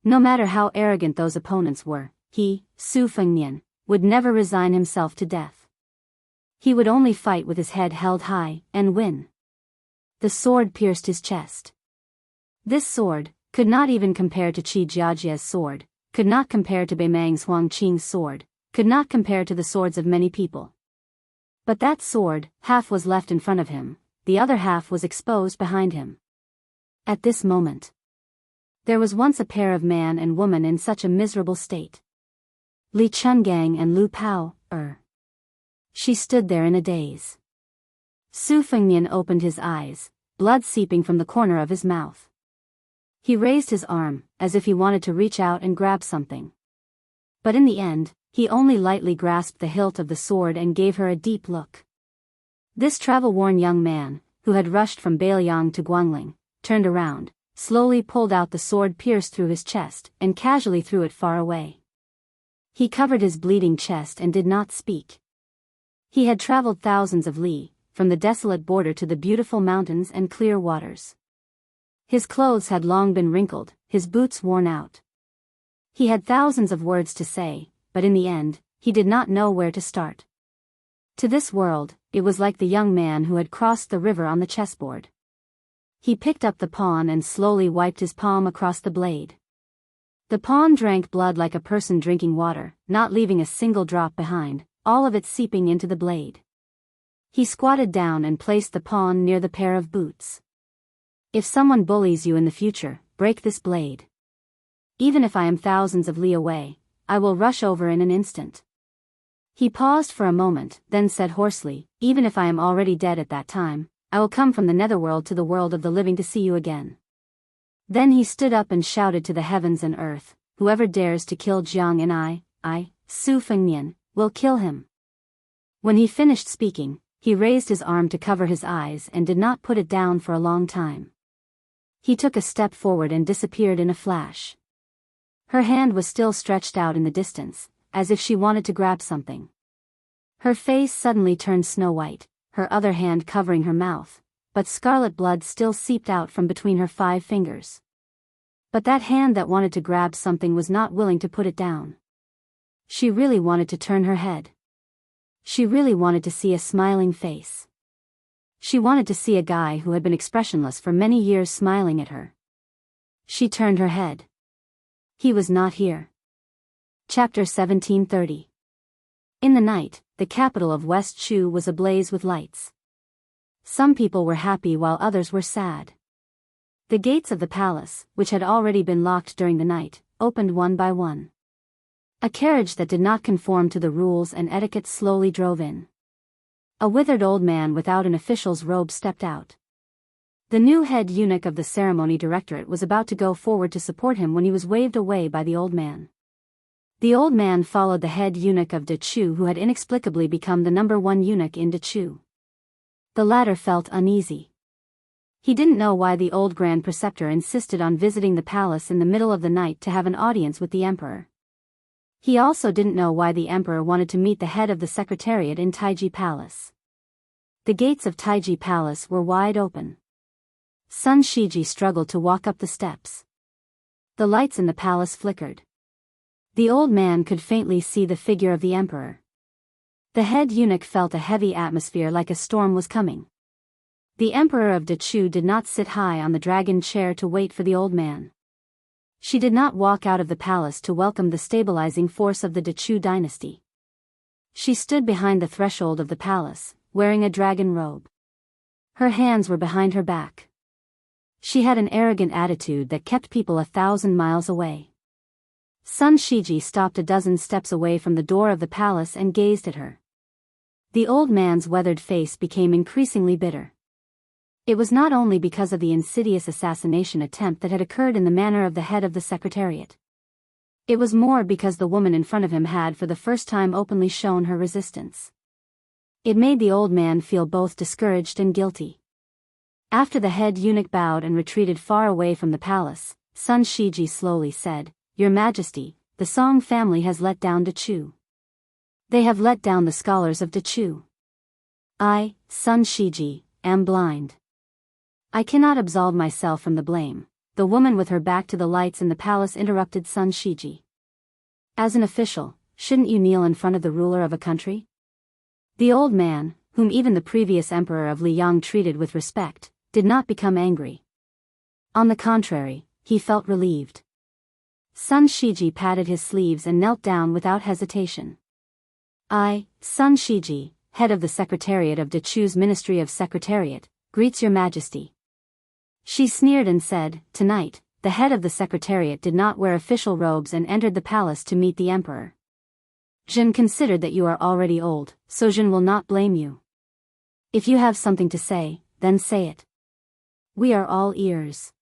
No matter how arrogant those opponents were, he, Su Fengnian, would never resign himself to death. He would only fight with his head held high, and win. The sword pierced his chest. This sword could not even compare to Qi Jiajie's sword, could not compare to Beimang's Huang Qing's sword, could not compare to the swords of many people. But that sword, half was left in front of him, the other half was exposed behind him. At this moment, there was once a pair of man and woman in such a miserable state. Li Chungang and Lu Pao. She stood there in a daze. Su Fengnian opened his eyes, blood seeping from the corner of his mouth. He raised his arm, as if he wanted to reach out and grab something. But in the end, he only lightly grasped the hilt of the sword and gave her a deep look. This travel-worn young man, who had rushed from Beiliang to Guangling, turned around, slowly pulled out the sword pierced through his chest, and casually threw it far away. He covered his bleeding chest and did not speak. He had traveled thousands of li, from the desolate border to the beautiful mountains and clear waters. His clothes had long been wrinkled, his boots worn out. He had thousands of words to say, but in the end, he did not know where to start. To this world, it was like the young man who had crossed the river on the chessboard. He picked up the pawn and slowly wiped his palm across the blade. The pawn drank blood like a person drinking water, not leaving a single drop behind, all of it seeping into the blade. He squatted down and placed the pawn near the pair of boots. "If someone bullies you in the future, break this blade. Even if I am thousands of li away, I will rush over in an instant." He paused for a moment, then said hoarsely, "Even if I am already dead at that time, I will come from the netherworld to the world of the living to see you again." Then he stood up and shouted to the heavens and earth, "Whoever dares to kill Jiang and I, Su Fengnian, will kill him." When he finished speaking, he raised his arm to cover his eyes and did not put it down for a long time. He took a step forward and disappeared in a flash. Her hand was still stretched out in the distance, as if she wanted to grab something. Her face suddenly turned snow-white, her other hand covering her mouth, but scarlet blood still seeped out from between her 5 fingers. But that hand that wanted to grab something was not willing to put it down. She really wanted to turn her head. She really wanted to see a smiling face. She wanted to see a guy who had been expressionless for many years smiling at her. She turned her head. He was not here. Chapter 1730. In the night, the capital of West Chu was ablaze with lights. Some people were happy while others were sad. The gates of the palace, which had already been locked during the night, opened one by one. A carriage that did not conform to the rules and etiquette slowly drove in. A withered old man without an official's robe stepped out. The new head eunuch of the ceremony directorate was about to go forward to support him when he was waved away by the old man. The old man followed the head eunuch of Dechu, who had inexplicably become the #1 eunuch in Dechu. The latter felt uneasy. He didn't know why the old grand preceptor insisted on visiting the palace in the middle of the night to have an audience with the emperor. He also didn't know why the emperor wanted to meet the head of the secretariat in Taiji Palace. The gates of Taiji Palace were wide open. Sun Shiji struggled to walk up the steps. The lights in the palace flickered. The old man could faintly see the figure of the emperor. The head eunuch felt a heavy atmosphere like a storm was coming. The emperor of Dechu did not sit high on the dragon chair to wait for the old man. She did not walk out of the palace to welcome the stabilizing force of the Dechu dynasty. She stood behind the threshold of the palace, wearing a dragon robe. Her hands were behind her back. She had an arrogant attitude that kept people 1,000 miles away. Sun Shiji stopped a dozen steps away from the door of the palace and gazed at her. The old man's weathered face became increasingly bitter. It was not only because of the insidious assassination attempt that had occurred in the manner of the head of the secretariat. It was more because the woman in front of him had for the first time openly shown her resistance. It made the old man feel both discouraged and guilty. After the head eunuch bowed and retreated far away from the palace, Sun Shiji slowly said, "Your Majesty, the Song family has let down Dechu. They have let down the scholars of Dechu. I, Sun Shiji, am blind. I cannot absolve myself from the blame." The woman with her back to the lights in the palace interrupted Sun Shiji. "As an official, shouldn't you kneel in front of the ruler of a country?" The old man, whom even the previous emperor of Liang treated with respect, did not become angry. On the contrary, he felt relieved. Sun Shiji patted his sleeves and knelt down without hesitation. "I, Sun Shiji, head of the Secretariat of Dechu's Ministry of Secretariat, greets your Majesty." She sneered and said, "Tonight, the head of the Secretariat did not wear official robes and entered the palace to meet the emperor. Jin considered that you are already old, so Jin will not blame you. If you have something to say, then say it. We are all ears."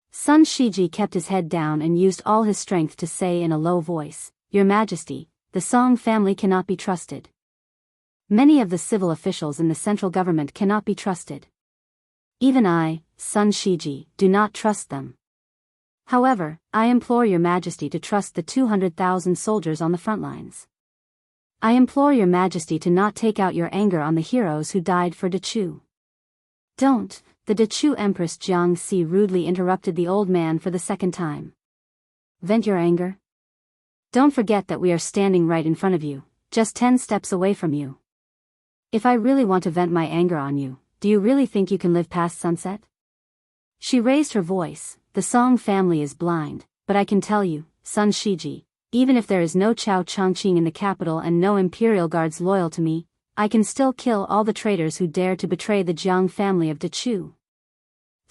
Sun Shiji kept his head down and used all his strength to say in a low voice, "Your Majesty, the Song family cannot be trusted. Many of the civil officials in the central government cannot be trusted. Even I, Sun Shiji, do not trust them. However, I implore your Majesty to trust the 200,000 soldiers on the front lines. I implore your Majesty to not take out your anger on the heroes who died for Dechu." "Don't," the Dechu Empress Jiangxi rudely interrupted the old man for the second time. "Vent your anger? Don't forget that we are standing right in front of you, just 10 steps away from you. If I really want to vent my anger on you, do you really think you can live past sunset?" She raised her voice. "The Song family is blind, but I can tell you, Sun Shiji, even if there is no Chao Chongqing in the capital and no imperial guards loyal to me, I can still kill all the traitors who dare to betray the Jiang family of Dechu."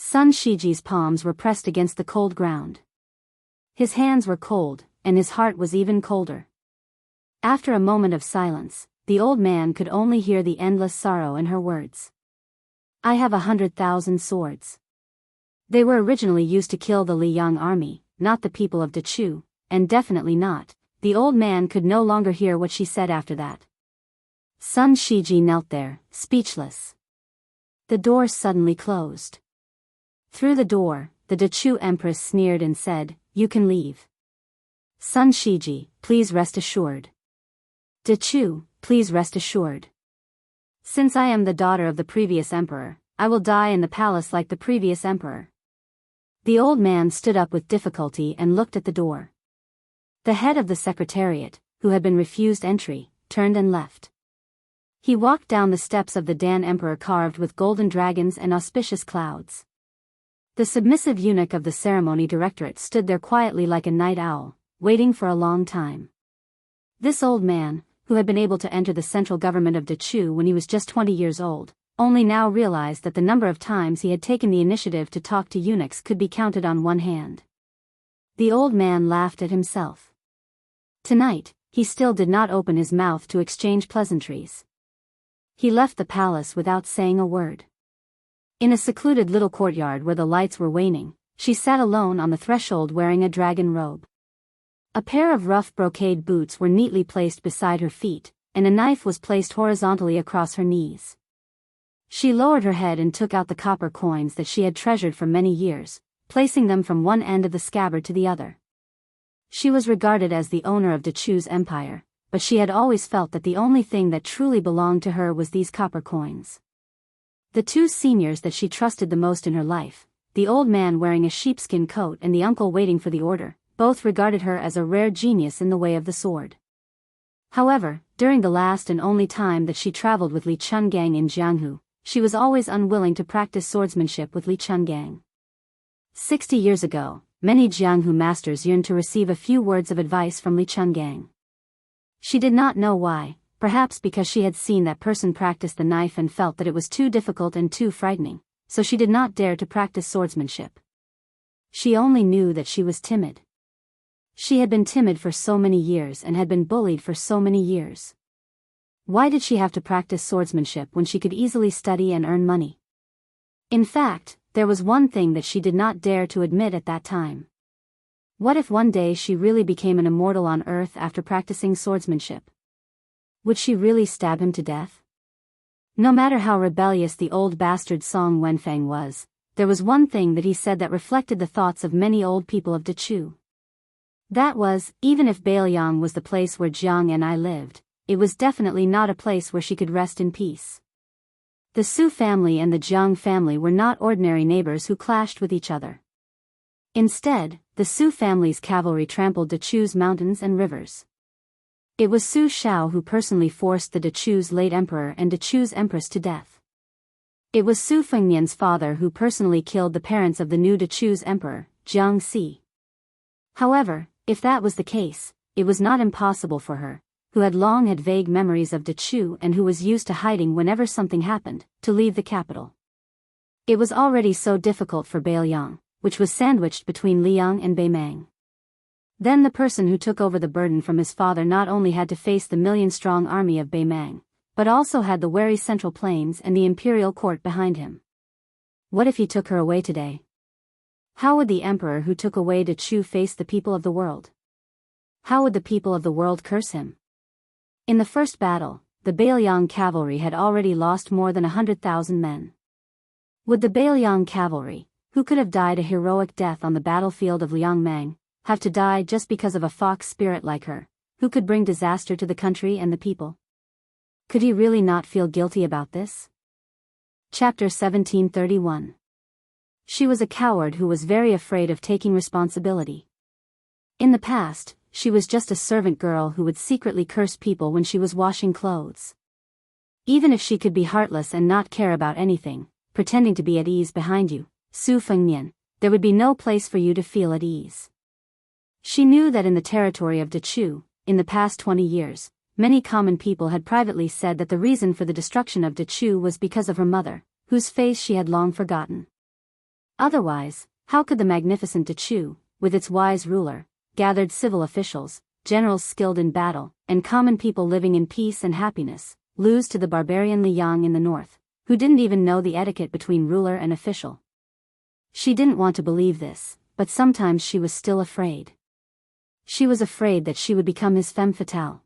Sun Shiji's palms were pressed against the cold ground. His hands were cold, and his heart was even colder. After a moment of silence, the old man could only hear the endless sorrow in her words. "I have 100,000 swords. They were originally used to kill the Liang army, not the people of Dechu, and definitely not." The old man could no longer hear what she said after that. Sun Shiji knelt there, speechless. The door suddenly closed. Through the door, the Dechu Empress sneered and said, "You can leave. Sun Shiji, please rest assured. Dechu, please rest assured. Since I am the daughter of the previous emperor, I will die in the palace like the previous emperor." The old man stood up with difficulty and looked at the door. The head of the secretariat, who had been refused entry, turned and left. He walked down the steps of the Dan Emperor carved with golden dragons and auspicious clouds. The submissive eunuch of the ceremony directorate stood there quietly like a night owl, waiting for a long time. This old man, who had been able to enter the central government of Dachu when he was just 20 years old, only now realized that the number of times he had taken the initiative to talk to eunuchs could be counted on one hand. The old man laughed at himself. Tonight, he still did not open his mouth to exchange pleasantries. He left the palace without saying a word. In a secluded little courtyard where the lights were waning, she sat alone on the threshold wearing a dragon robe. A pair of rough brocade boots were neatly placed beside her feet, and a knife was placed horizontally across her knees. She lowered her head and took out the copper coins that she had treasured for many years, placing them from one end of the scabbard to the other. She was regarded as the owner of Dachu's empire, but she had always felt that the only thing that truly belonged to her was these copper coins. The two seniors that she trusted the most in her life, the old man wearing a sheepskin coat and the uncle waiting for the order, both regarded her as a rare genius in the way of the sword. However, during the last and only time that she traveled with Li Chungang in Jianghu, she was always unwilling to practice swordsmanship with Li Chungang. 60 years ago, many Jianghu masters yearned to receive a few words of advice from Li Chungang. She did not know why, perhaps because she had seen that person practice the knife and felt that it was too difficult and too frightening, so she did not dare to practice swordsmanship. She only knew that she was timid. She had been timid for so many years and had been bullied for so many years. Why did she have to practice swordsmanship when she could easily study and earn money? In fact, there was one thing that she did not dare to admit at that time. What if one day she really became an immortal on Earth after practicing swordsmanship? Would she really stab him to death? No matter how rebellious the old bastard Song Wenfang was, there was one thing that he said that reflected the thoughts of many old people of Dachu. That was, even if Bailiang was the place where Jiang and I lived, it was definitely not a place where she could rest in peace. The Su family and the Jiang family were not ordinary neighbors who clashed with each other. Instead, the Su family's cavalry trampled Dachu's mountains and rivers. It was Su Shao who personally forced the Dachu's late emperor and Dachu's empress to death. It was Su Fengnian's father who personally killed the parents of the new Dachu's emperor, Jiang Si. However, if that was the case, it was not impossible for her, who had long had vague memories of Dachu and who was used to hiding whenever something happened, to leave the capital. It was already so difficult for Bailiang, which was sandwiched between Liang and Beimang. Then the person who took over the burden from his father not only had to face the million-strong army of Beimang, but also had the wary Central Plains and the imperial court behind him. What if he took her away today? How would the emperor who took away Dachu face the people of the world? How would the people of the world curse him? In the first battle, the Bailiang cavalry had already lost more than 100,000 men. Would the Bailiang cavalry, who could have died a heroic death on the battlefield of Liangmang, have to die just because of a fox spirit like her, who could bring disaster to the country and the people? Could he really not feel guilty about this? Chapter 1731. She was a coward who was very afraid of taking responsibility. In the past, she was just a servant girl who would secretly curse people when she was washing clothes. Even if she could be heartless and not care about anything, pretending to be at ease behind you, Su Fengnian, there would be no place for you to feel at ease. She knew that in the territory of Dachu, in the past 20 years, many common people had privately said that the reason for the destruction of Dachu was because of her mother, whose face she had long forgotten. Otherwise, how could the magnificent Dachu, with its wise ruler, gathered civil officials, generals skilled in battle, and common people living in peace and happiness, lose to the barbarian Liang in the north, who didn't even know the etiquette between ruler and official? She didn't want to believe this, but sometimes she was still afraid. She was afraid that she would become his femme fatale.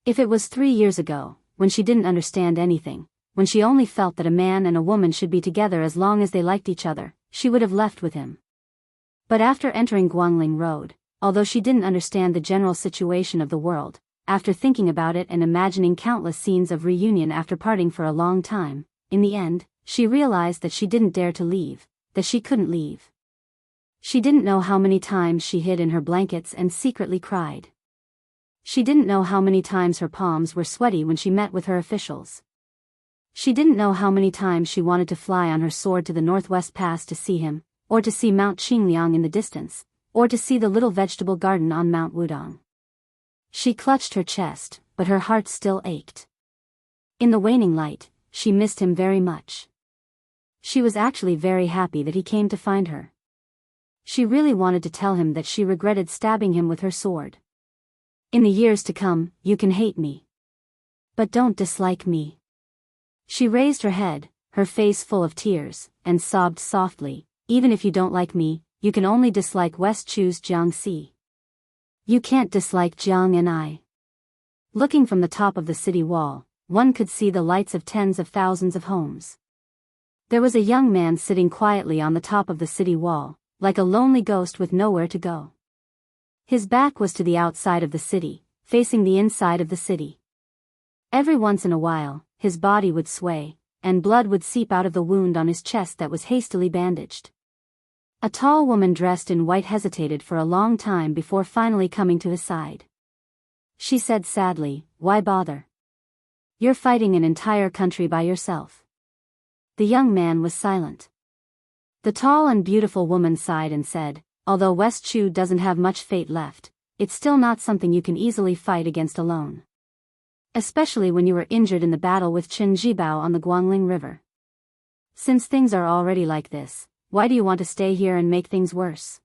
If it was 3 years ago, when she didn't understand anything, when she only felt that a man and a woman should be together as long as they liked each other, she would have left with him. But after entering Guangling Road, although she didn't understand the general situation of the world, after thinking about it and imagining countless scenes of reunion after parting for a long time, in the end, she realized that she didn't dare to leave, that she couldn't leave. She didn't know how many times she hid in her blankets and secretly cried. She didn't know how many times her palms were sweaty when she met with her officials. She didn't know how many times she wanted to fly on her sword to the Northwest Pass to see him, or to see Mount Qingliang in the distance, or to see the little vegetable garden on Mount Wudong. She clutched her chest, but her heart still ached. In the waning light, she missed him very much. She was actually very happy that he came to find her. She really wanted to tell him that she regretted stabbing him with her sword. In the years to come, you can hate me. But don't dislike me. She raised her head, her face full of tears, and sobbed softly. Even if you don't like me, you can only dislike West Chu's Jiangxi. You can't dislike Jiang and I. Looking from the top of the city wall, one could see the lights of tens of thousands of homes. There was a young man sitting quietly on the top of the city wall, like a lonely ghost with nowhere to go. His back was to the outside of the city, facing the inside of the city. Every once in a while, his body would sway, and blood would seep out of the wound on his chest that was hastily bandaged. A tall woman dressed in white hesitated for a long time before finally coming to his side. She said sadly, "Why bother? You're fighting an entire country by yourself." The young man was silent. The tall and beautiful woman sighed and said, "Although West Chu doesn't have much fate left, it's still not something you can easily fight against alone. Especially when you were injured in the battle with Qin Jibao on the Guangling River. Since things are already like this, why do you want to stay here and make things worse?"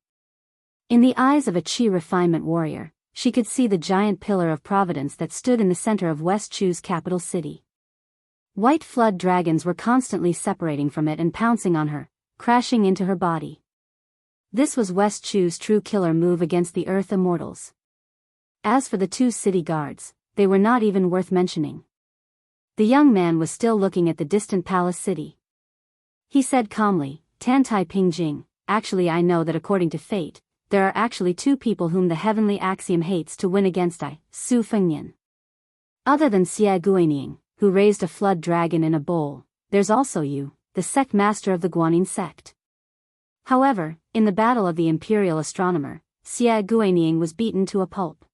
In the eyes of a Qi refinement warrior, she could see the giant pillar of providence that stood in the center of West Chu's capital city. White flood dragons were constantly separating from it and pouncing on her, crashing into her body. This was West Chu's true killer move against the Earth Immortals. As for the two city guards, they were not even worth mentioning. The young man was still looking at the distant palace city. He said calmly, "Tantai Pingjing, actually I know that according to fate, there are actually two people whom the heavenly axiom hates to win against Su Fengnian. Other than Xie Guinying, who raised a flood dragon in a bowl, there's also you, the sect master of the Guanyin sect." However, in the battle of the imperial astronomer, Xie Guinying was beaten to a pulp.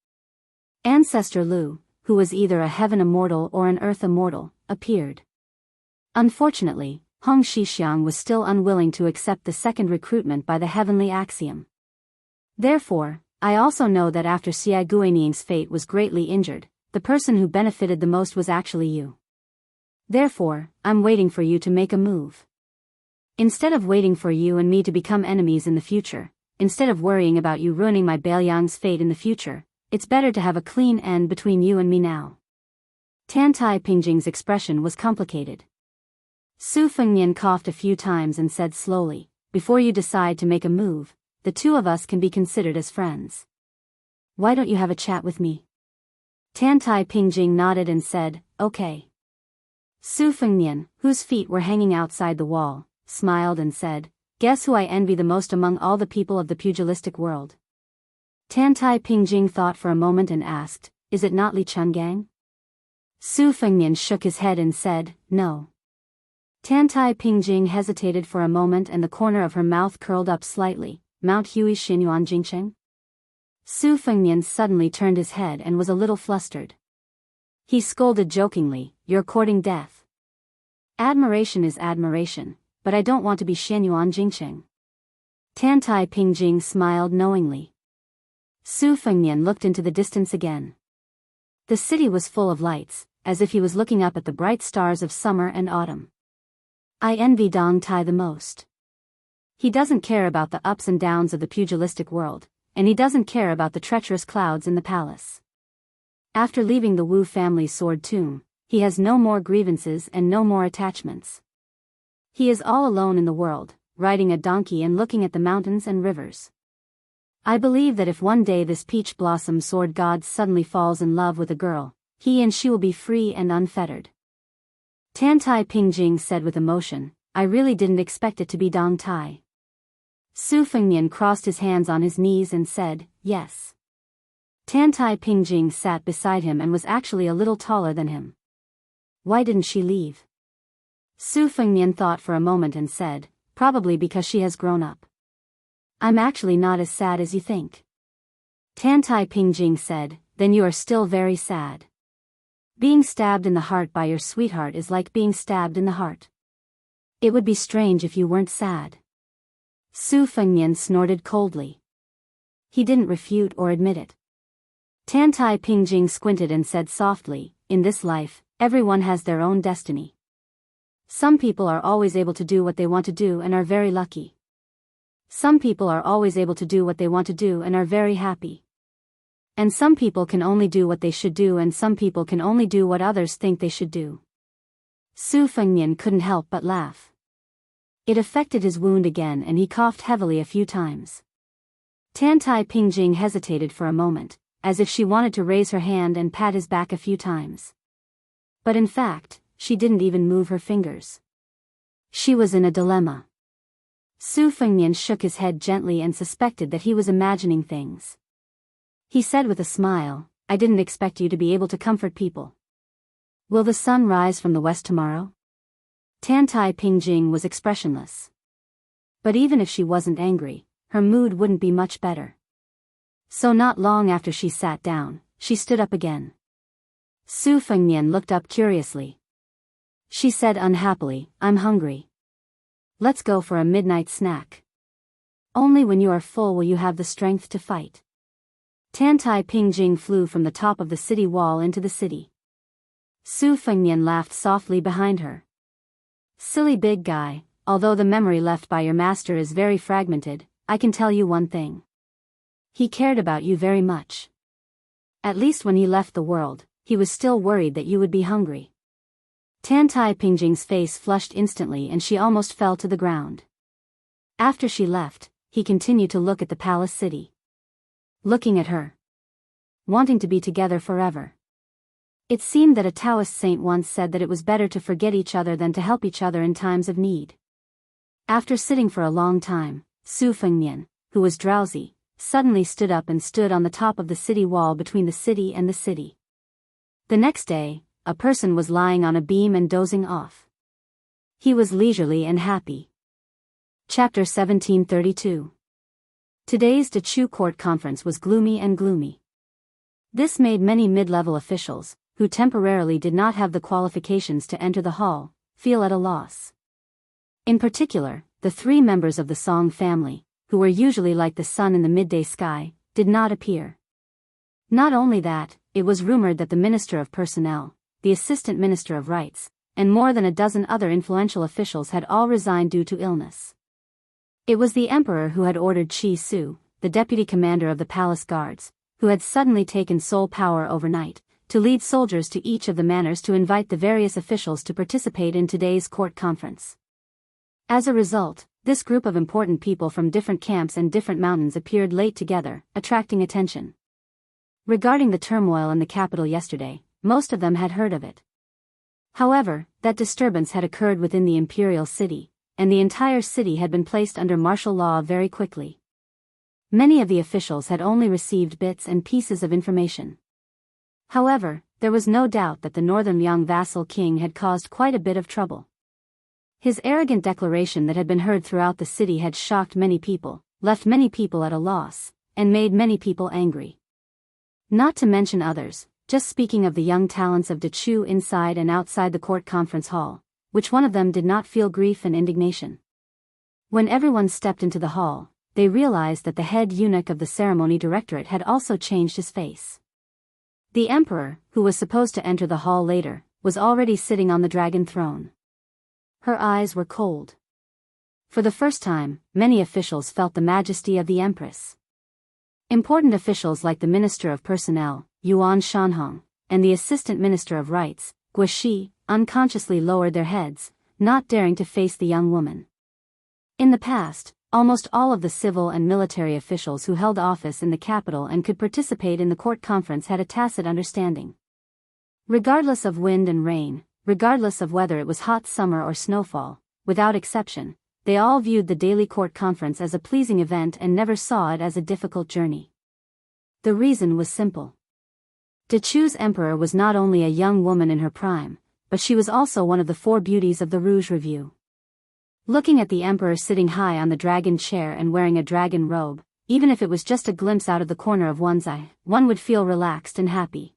Ancestor Lu, who was either a heaven immortal or an earth immortal, appeared. Unfortunately, Hong Shixiang was still unwilling to accept the second recruitment by the heavenly axiom. Therefore, I also know that after Xie Guinying's fate was greatly injured, the person who benefited the most was actually you. Therefore, I'm waiting for you to make a move. Instead of waiting for you and me to become enemies in the future, instead of worrying about you ruining my Bailiang's fate in the future, it's better to have a clean end between you and me now. Tantai Pingjing's expression was complicated. Su Fengnian coughed a few times and said slowly, "Before you decide to make a move, the two of us can be considered as friends. Why don't you have a chat with me?" Tantai Pingjing nodded and said, "Okay." Su Fengnian, whose feet were hanging outside the wall, smiled and said, "Guess who I envy the most among all the people of the pugilistic world?" Tantai Pingjing thought for a moment and asked, "Is it not Li Chungang?" Su Fengnian shook his head and said, "No." Tantai Pingjing hesitated for a moment and the corner of her mouth curled up slightly. "Mount Hui Xinyuan Jingcheng?" Su Fengnian suddenly turned his head and was a little flustered. He scolded jokingly, "You're courting death. Admiration is admiration, but I don't want to be Xinyuan Jingcheng." Tantai Pingjing smiled knowingly. Su Fengnian looked into the distance again. The city was full of lights, as if he was looking up at the bright stars of summer and autumn. "I envy Dong Tai the most. He doesn't care about the ups and downs of the pugilistic world, and he doesn't care about the treacherous clouds in the palace. After leaving the Wu family sword tomb, he has no more grievances and no more attachments. He is all alone in the world, riding a donkey and looking at the mountains and rivers. I believe that if one day this peach blossom sword god suddenly falls in love with a girl, he and she will be free and unfettered." Tantai Pingjing said with emotion, "I really didn't expect it to be Dong Tai." Su Fengnian crossed his hands on his knees and said, "Yes." Tantai Pingjing sat beside him and was actually a little taller than him. "Why didn't she leave?" Su Fengnian thought for a moment and said, "Probably because she has grown up." "I'm actually not as sad as you think." Tantai Pingjing said, "Then you are still very sad. Being stabbed in the heart by your sweetheart is like being stabbed in the heart. It would be strange if you weren't sad." Su Fengnian snorted coldly. He didn't refute or admit it. Tantai Pingjing squinted and said softly, in this life, everyone has their own destiny. Some people are always able to do what they want to do and are very lucky. Some people are always able to do what they want to do and are very happy. And some people can only do what they should do, and some people can only do what others think they should do. Su Fengnian couldn't help but laugh. It affected his wound again and he coughed heavily a few times. Tantai Pingjing hesitated for a moment, as if she wanted to raise her hand and pat his back a few times. But in fact, she didn't even move her fingers. She was in a dilemma. Su Fengnian shook his head gently and suspected that he was imagining things. He said with a smile, I didn't expect you to be able to comfort people. Will the sun rise from the west tomorrow? Tantai Pingjing was expressionless. But even if she wasn't angry, her mood wouldn't be much better. So not long after she sat down, she stood up again. Su Fengnian looked up curiously. She said unhappily, I'm hungry. Let's go for a midnight snack. Only when you are full will you have the strength to fight. Tantai Pingjing flew from the top of the city wall into the city. Su Fengnian laughed softly behind her. Silly big guy, although the memory left by your master is very fragmented, I can tell you one thing. He cared about you very much. At least when he left the world, he was still worried that you would be hungry. Tantai Pingjing's face flushed instantly and she almost fell to the ground. After she left, he continued to look at the palace city. Looking at her. Wanting to be together forever. It seemed that a Taoist saint once said that it was better to forget each other than to help each other in times of need. After sitting for a long time, Su Fengnian, who was drowsy, suddenly stood up and stood on the top of the city wall between the city and the city. The next day, a person was lying on a beam and dozing off. He was leisurely and happy. Chapter 1732. Today's Dechu court conference was gloomy and gloomy. This made many mid-level officials, who temporarily did not have the qualifications to enter the hall, feel at a loss. In particular, the three members of the Song family, who were usually like the sun in the midday sky, did not appear. Not only that, it was rumored that the Minister of Personnel, the Assistant Minister of Rights, and more than a dozen other influential officials had all resigned due to illness. It was the Emperor who had ordered Chi Su, the Deputy Commander of the Palace Guards, who had suddenly taken sole power overnight, to lead soldiers to each of the manors to invite the various officials to participate in today's court conference. As a result, this group of important people from different camps and different mountains appeared late together, attracting attention. Regarding the turmoil in the capital yesterday, most of them had heard of it. However, that disturbance had occurred within the imperial city, and the entire city had been placed under martial law very quickly. Many of the officials had only received bits and pieces of information. However, there was no doubt that the northern young vassal king had caused quite a bit of trouble. His arrogant declaration that had been heard throughout the city had shocked many people, left many people at a loss, and made many people angry. Not to mention others, just speaking of the young talents of Dechu inside and outside the court conference hall, which one of them did not feel grief and indignation. When everyone stepped into the hall, they realized that the head eunuch of the ceremony directorate had also changed his face. The emperor, who was supposed to enter the hall later, was already sitting on the dragon throne. Her eyes were cold. For the first time, many officials felt the majesty of the empress. Important officials like the Minister of Personnel, Yuan Shanhong, and the Assistant Minister of Rights, Guoshi, unconsciously lowered their heads, not daring to face the young woman. In the past, almost all of the civil and military officials who held office in the capital and could participate in the court conference had a tacit understanding. Regardless of wind and rain, regardless of whether it was hot summer or snowfall, without exception, they all viewed the daily court conference as a pleasing event and never saw it as a difficult journey. The reason was simple. Dechu's emperor was not only a young woman in her prime, but she was also one of the four beauties of the Rouge Review. Looking at the emperor sitting high on the dragon chair and wearing a dragon robe, even if it was just a glimpse out of the corner of one's eye, one would feel relaxed and happy.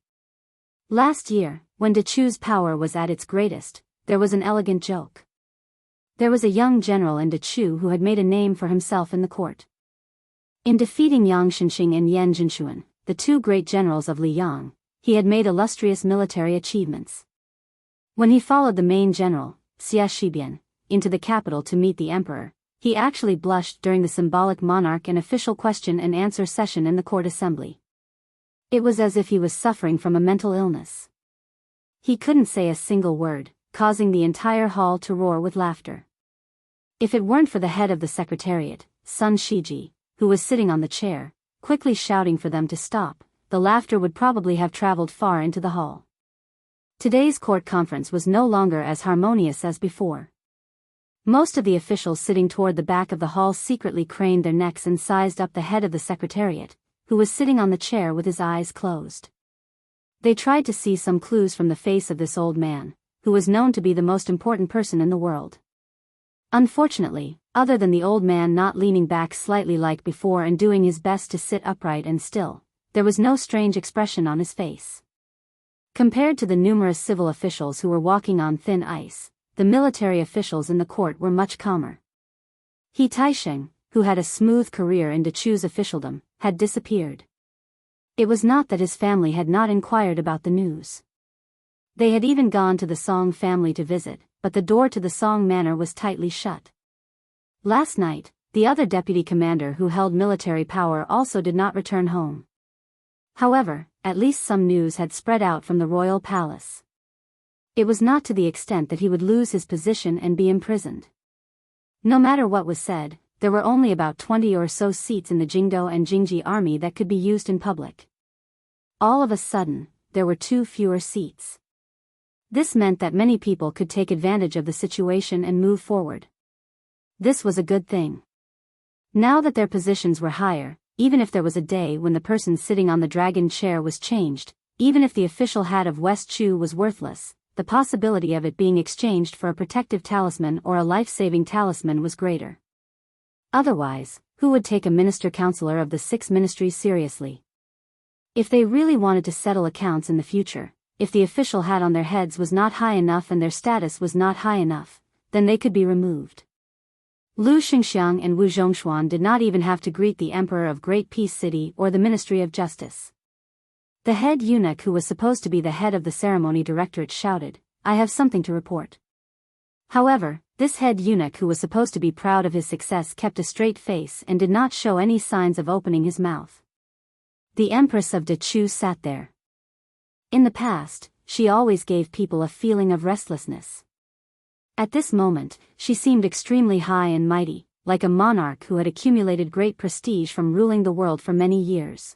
Last year, when Dechu's power was at its greatest, there was an elegant joke. There was a young general in Dechu who had made a name for himself in the court. In defeating Yang Shenxing and Yan Jinshuan, the two great generals of Liang, he had made illustrious military achievements. When he followed the main general, Xia Shibian, into the capital to meet the emperor, he actually blushed during the symbolic monarch and official question and answer session in the court assembly. It was as if he was suffering from a mental illness. He couldn't say a single word, causing the entire hall to roar with laughter. If it weren't for the head of the secretariat, Sun Shiji, who was sitting on the chair, quickly shouting for them to stop, the laughter would probably have traveled far into the hall. Today's court conference was no longer as harmonious as before. Most of the officials sitting toward the back of the hall secretly craned their necks and sized up the head of the secretariat, who was sitting on the chair with his eyes closed. They tried to see some clues from the face of this old man, who was known to be the most important person in the world. Unfortunately, other than the old man not leaning back slightly like before and doing his best to sit upright and still, there was no strange expression on his face. Compared to the numerous civil officials who were walking on thin ice, the military officials in the court were much calmer. He Taisheng, who had a smooth career in Dechu's officialdom, had disappeared. It was not that his family had not inquired about the news. They had even gone to the Song family to visit, but the door to the Song manor was tightly shut. Last night, the other deputy commander who held military power also did not return home. However, at least some news had spread out from the royal palace. It was not to the extent that he would lose his position and be imprisoned. No matter what was said, there were only about 20 or so seats in the Jingdo and Jingji army that could be used in public. All of a sudden, there were 2 fewer seats. This meant that many people could take advantage of the situation and move forward. This was a good thing. Now that their positions were higher, even if there was a day when the person sitting on the dragon chair was changed, even if the official hat of West Chu was worthless, the possibility of it being exchanged for a protective talisman or a life-saving talisman was greater. Otherwise, who would take a minister-counselor of the 6 ministries seriously? If they really wanted to settle accounts in the future, if the official hat on their heads was not high enough and their status was not high enough, then they could be removed. Lu Xingxiang and Wu Zhongshuan did not even have to greet the Emperor of Great Peace City or the Ministry of Justice. The head eunuch who was supposed to be the head of the ceremony directorate shouted, "I have something to report." However, this head eunuch who was supposed to be proud of his success kept a straight face and did not show any signs of opening his mouth. The Empress of Dechu sat there. In the past, she always gave people a feeling of restlessness. At this moment, she seemed extremely high and mighty, like a monarch who had accumulated great prestige from ruling the world for many years.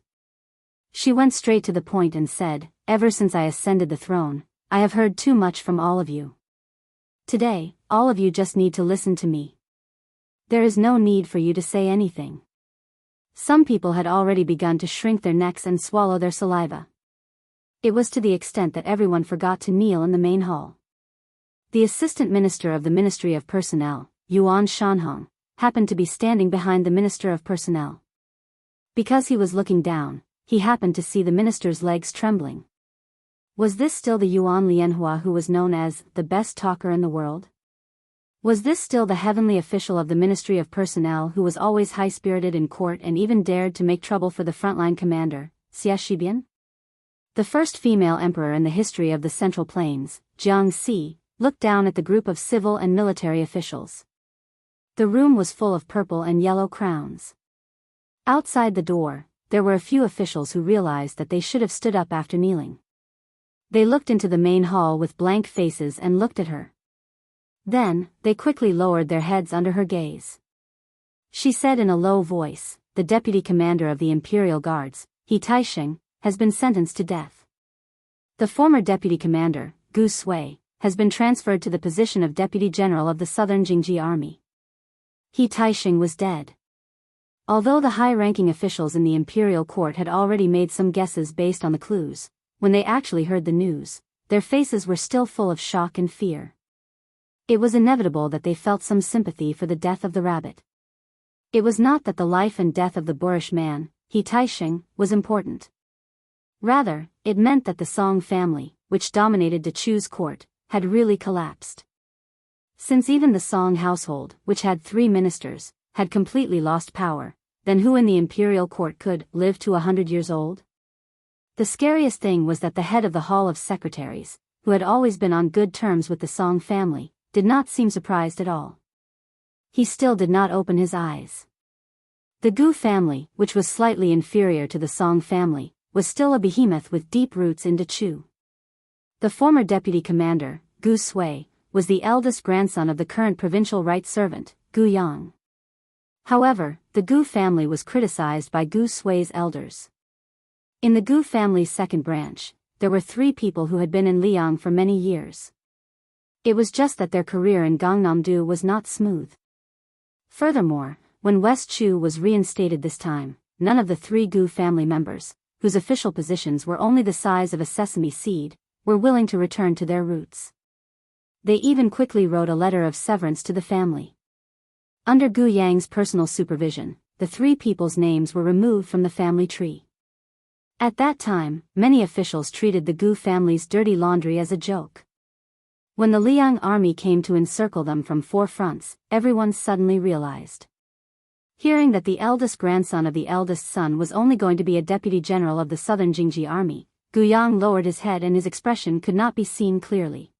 She went straight to the point and said, "Ever since I ascended the throne, I have heard too much from all of you. Today, all of you just need to listen to me. There is no need for you to say anything." Some people had already begun to shrink their necks and swallow their saliva. It was to the extent that everyone forgot to kneel in the main hall. The assistant minister of the Ministry of Personnel, Yuan Shanhong, happened to be standing behind the Minister of Personnel. Because he was looking down, he happened to see the minister's legs trembling. Was this still the Yuan Lianhua who was known as the best talker in the world? Was this still the heavenly official of the Ministry of Personnel who was always high-spirited in court and even dared to make trouble for the frontline commander, Xia Shibian? The first female emperor in the history of the Central Plains, Jiang Si, looked down at the group of civil and military officials. The room was full of purple and yellow crowns. Outside the door, there were a few officials who realized that they should have stood up after kneeling. They looked into the main hall with blank faces and looked at her. Then, they quickly lowered their heads under her gaze. She said in a low voice, "The deputy commander of the Imperial Guards, He Taisheng, has been sentenced to death. The former deputy commander, Gu Sui, has been transferred to the position of deputy general of the Southern Jingji Army." He Taisheng was dead. Although the high-ranking officials in the imperial court had already made some guesses based on the clues, when they actually heard the news, their faces were still full of shock and fear. It was inevitable that they felt some sympathy for the death of the rabbit. It was not that the life and death of the boorish man, He Taisheng, was important. Rather, it meant that the Song family, which dominated Dechu's court, had really collapsed. Since even the Song household, which had 3 ministers, had completely lost power, then who in the imperial court could live to 100 years old? The scariest thing was that the head of the Hall of Secretaries, who had always been on good terms with the Song family, did not seem surprised at all. He still did not open his eyes. The Gu family, which was slightly inferior to the Song family, was still a behemoth with deep roots in Dechu. The former deputy commander, Gu Sui, was the eldest grandson of the current provincial right servant, Gu Yang. However, the Gu family was criticized by Gu Sui's elders. In the Gu family's second branch, there were 3 people who had been in Liang for many years. It was just that their career in Gangnam-do was not smooth. Furthermore, when West Chu was reinstated this time, none of the 3 Gu family members, whose official positions were only the size of a sesame seed, were willing to return to their roots. They even quickly wrote a letter of severance to the family. Under Gu Yang's personal supervision, the 3 people's names were removed from the family tree. At that time, many officials treated the Gu family's dirty laundry as a joke. When the Liang army came to encircle them from 4 fronts, everyone suddenly realized. Hearing that the eldest grandson of the eldest son was only going to be a deputy general of the southern Jingji army, Gu Yang lowered his head and his expression could not be seen clearly.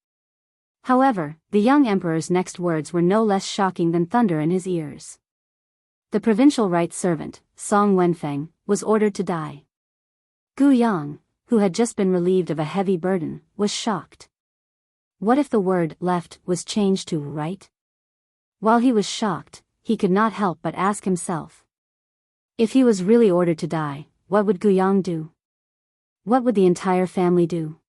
However, the young emperor's next words were no less shocking than thunder in his ears. The provincial right servant, Song Wenfeng, was ordered to die. Gu Yang, who had just been relieved of a heavy burden, was shocked. What if the word left was changed to right? While he was shocked, he could not help but ask himself. If he was really ordered to die, what would Gu Yang do? What would the entire family do?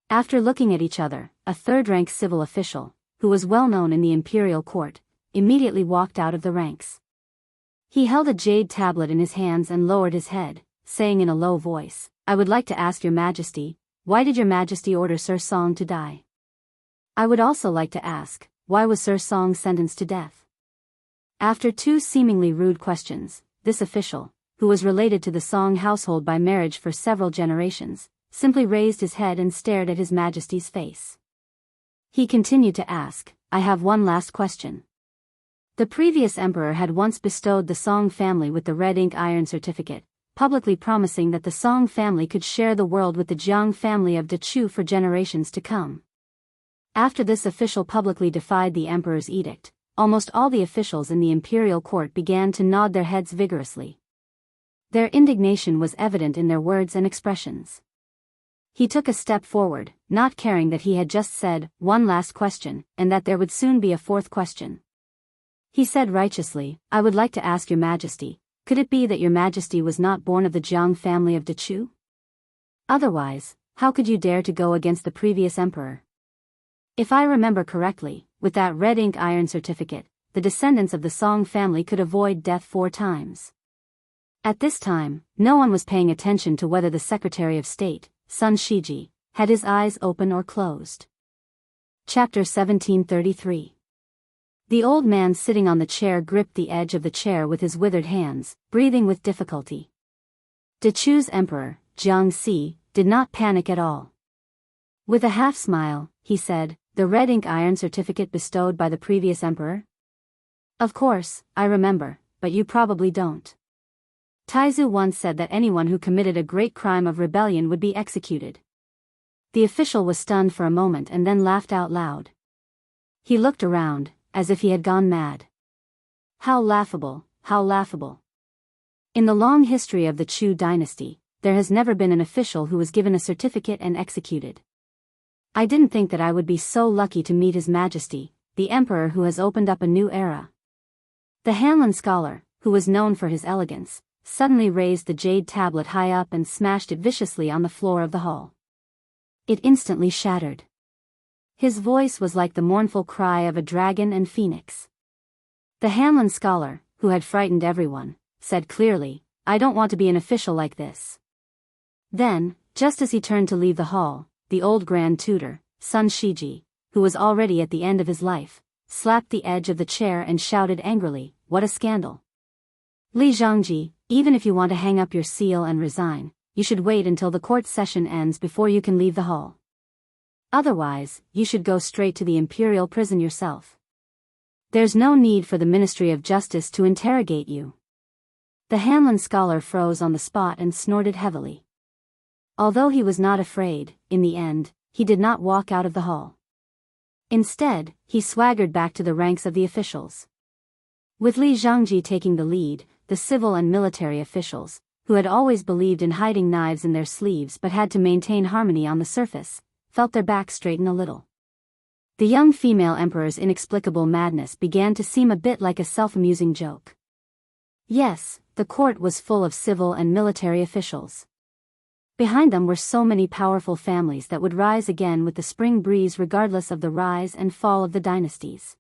After looking at each other, a third-rank civil official, who was well known in the imperial court, immediately walked out of the ranks. He held a jade tablet in his hands and lowered his head, saying in a low voice, "I would like to ask your majesty, why did your majesty order Sir Song to die? I would also like to ask, why was Sir Song sentenced to death?" After 2 seemingly rude questions, this official, who was related to the Song household by marriage for several generations, simply raised his head and stared at His Majesty's face. He continued to ask, "I have one last question." The previous emperor had once bestowed the Song family with the red ink iron certificate, publicly promising that the Song family could share the world with the Jiang family of Dechu for generations to come. After this official publicly defied the emperor's edict, almost all the officials in the imperial court began to nod their heads vigorously. Their indignation was evident in their words and expressions. He took a step forward, not caring that he had just said, "One last question," and that there would soon be a 4th question. He said righteously, "I would like to ask your majesty, could it be that your majesty was not born of the Jiang family of Dechu? Otherwise, how could you dare to go against the previous emperor? If I remember correctly, with that red ink iron certificate, the descendants of the Song family could avoid death 4 times. At this time, no one was paying attention to whether the Secretary of State, Sun Shiji, had his eyes open or closed. Chapter 1733. The old man sitting on the chair gripped the edge of the chair with his withered hands, breathing with difficulty. Dechu's emperor, Jiang Si, did not panic at all. With a half-smile, he said, "The red ink iron certificate bestowed by the previous emperor? Of course, I remember, but you probably don't. Taizu once said that anyone who committed a great crime of rebellion would be executed." The official was stunned for a moment and then laughed out loud. He looked around, as if he had gone mad. How laughable, how laughable. In the long history of the Chu dynasty, there has never been an official who was given a certificate and executed. I didn't think that I would be so lucky to meet His Majesty, the Emperor who has opened up a new era. The Hanlon scholar, who was known for his elegance, suddenly raised the jade tablet high up and smashed it viciously on the floor of the hall. It instantly shattered. His voice was like the mournful cry of a dragon and phoenix. The Hanlon scholar, who had frightened everyone, said clearly, "I don't want to be an official like this." Then, just as he turned to leave the hall, the old Grand Tutor, Sun Shiji, who was already at the end of his life, slapped the edge of the chair and shouted angrily, "What a scandal! Li Zhangji, even if you want to hang up your seal and resign, you should wait until the court session ends before you can leave the hall." Otherwise, you should go straight to the imperial prison yourself. There's no need for the Ministry of Justice to interrogate you." The Hanlon scholar froze on the spot and snorted heavily. Although he was not afraid, in the end, he did not walk out of the hall. Instead, he swaggered back to the ranks of the officials. With Li Zhangji taking the lead, the civil and military officials, who had always believed in hiding knives in their sleeves but had to maintain harmony on the surface, felt their backs straighten a little. The young female emperor's inexplicable madness began to seem a bit like a self-amusing joke. Yes, the court was full of civil and military officials. Behind them were so many powerful families that would rise again with the spring breeze regardless of the rise and fall of the dynasties.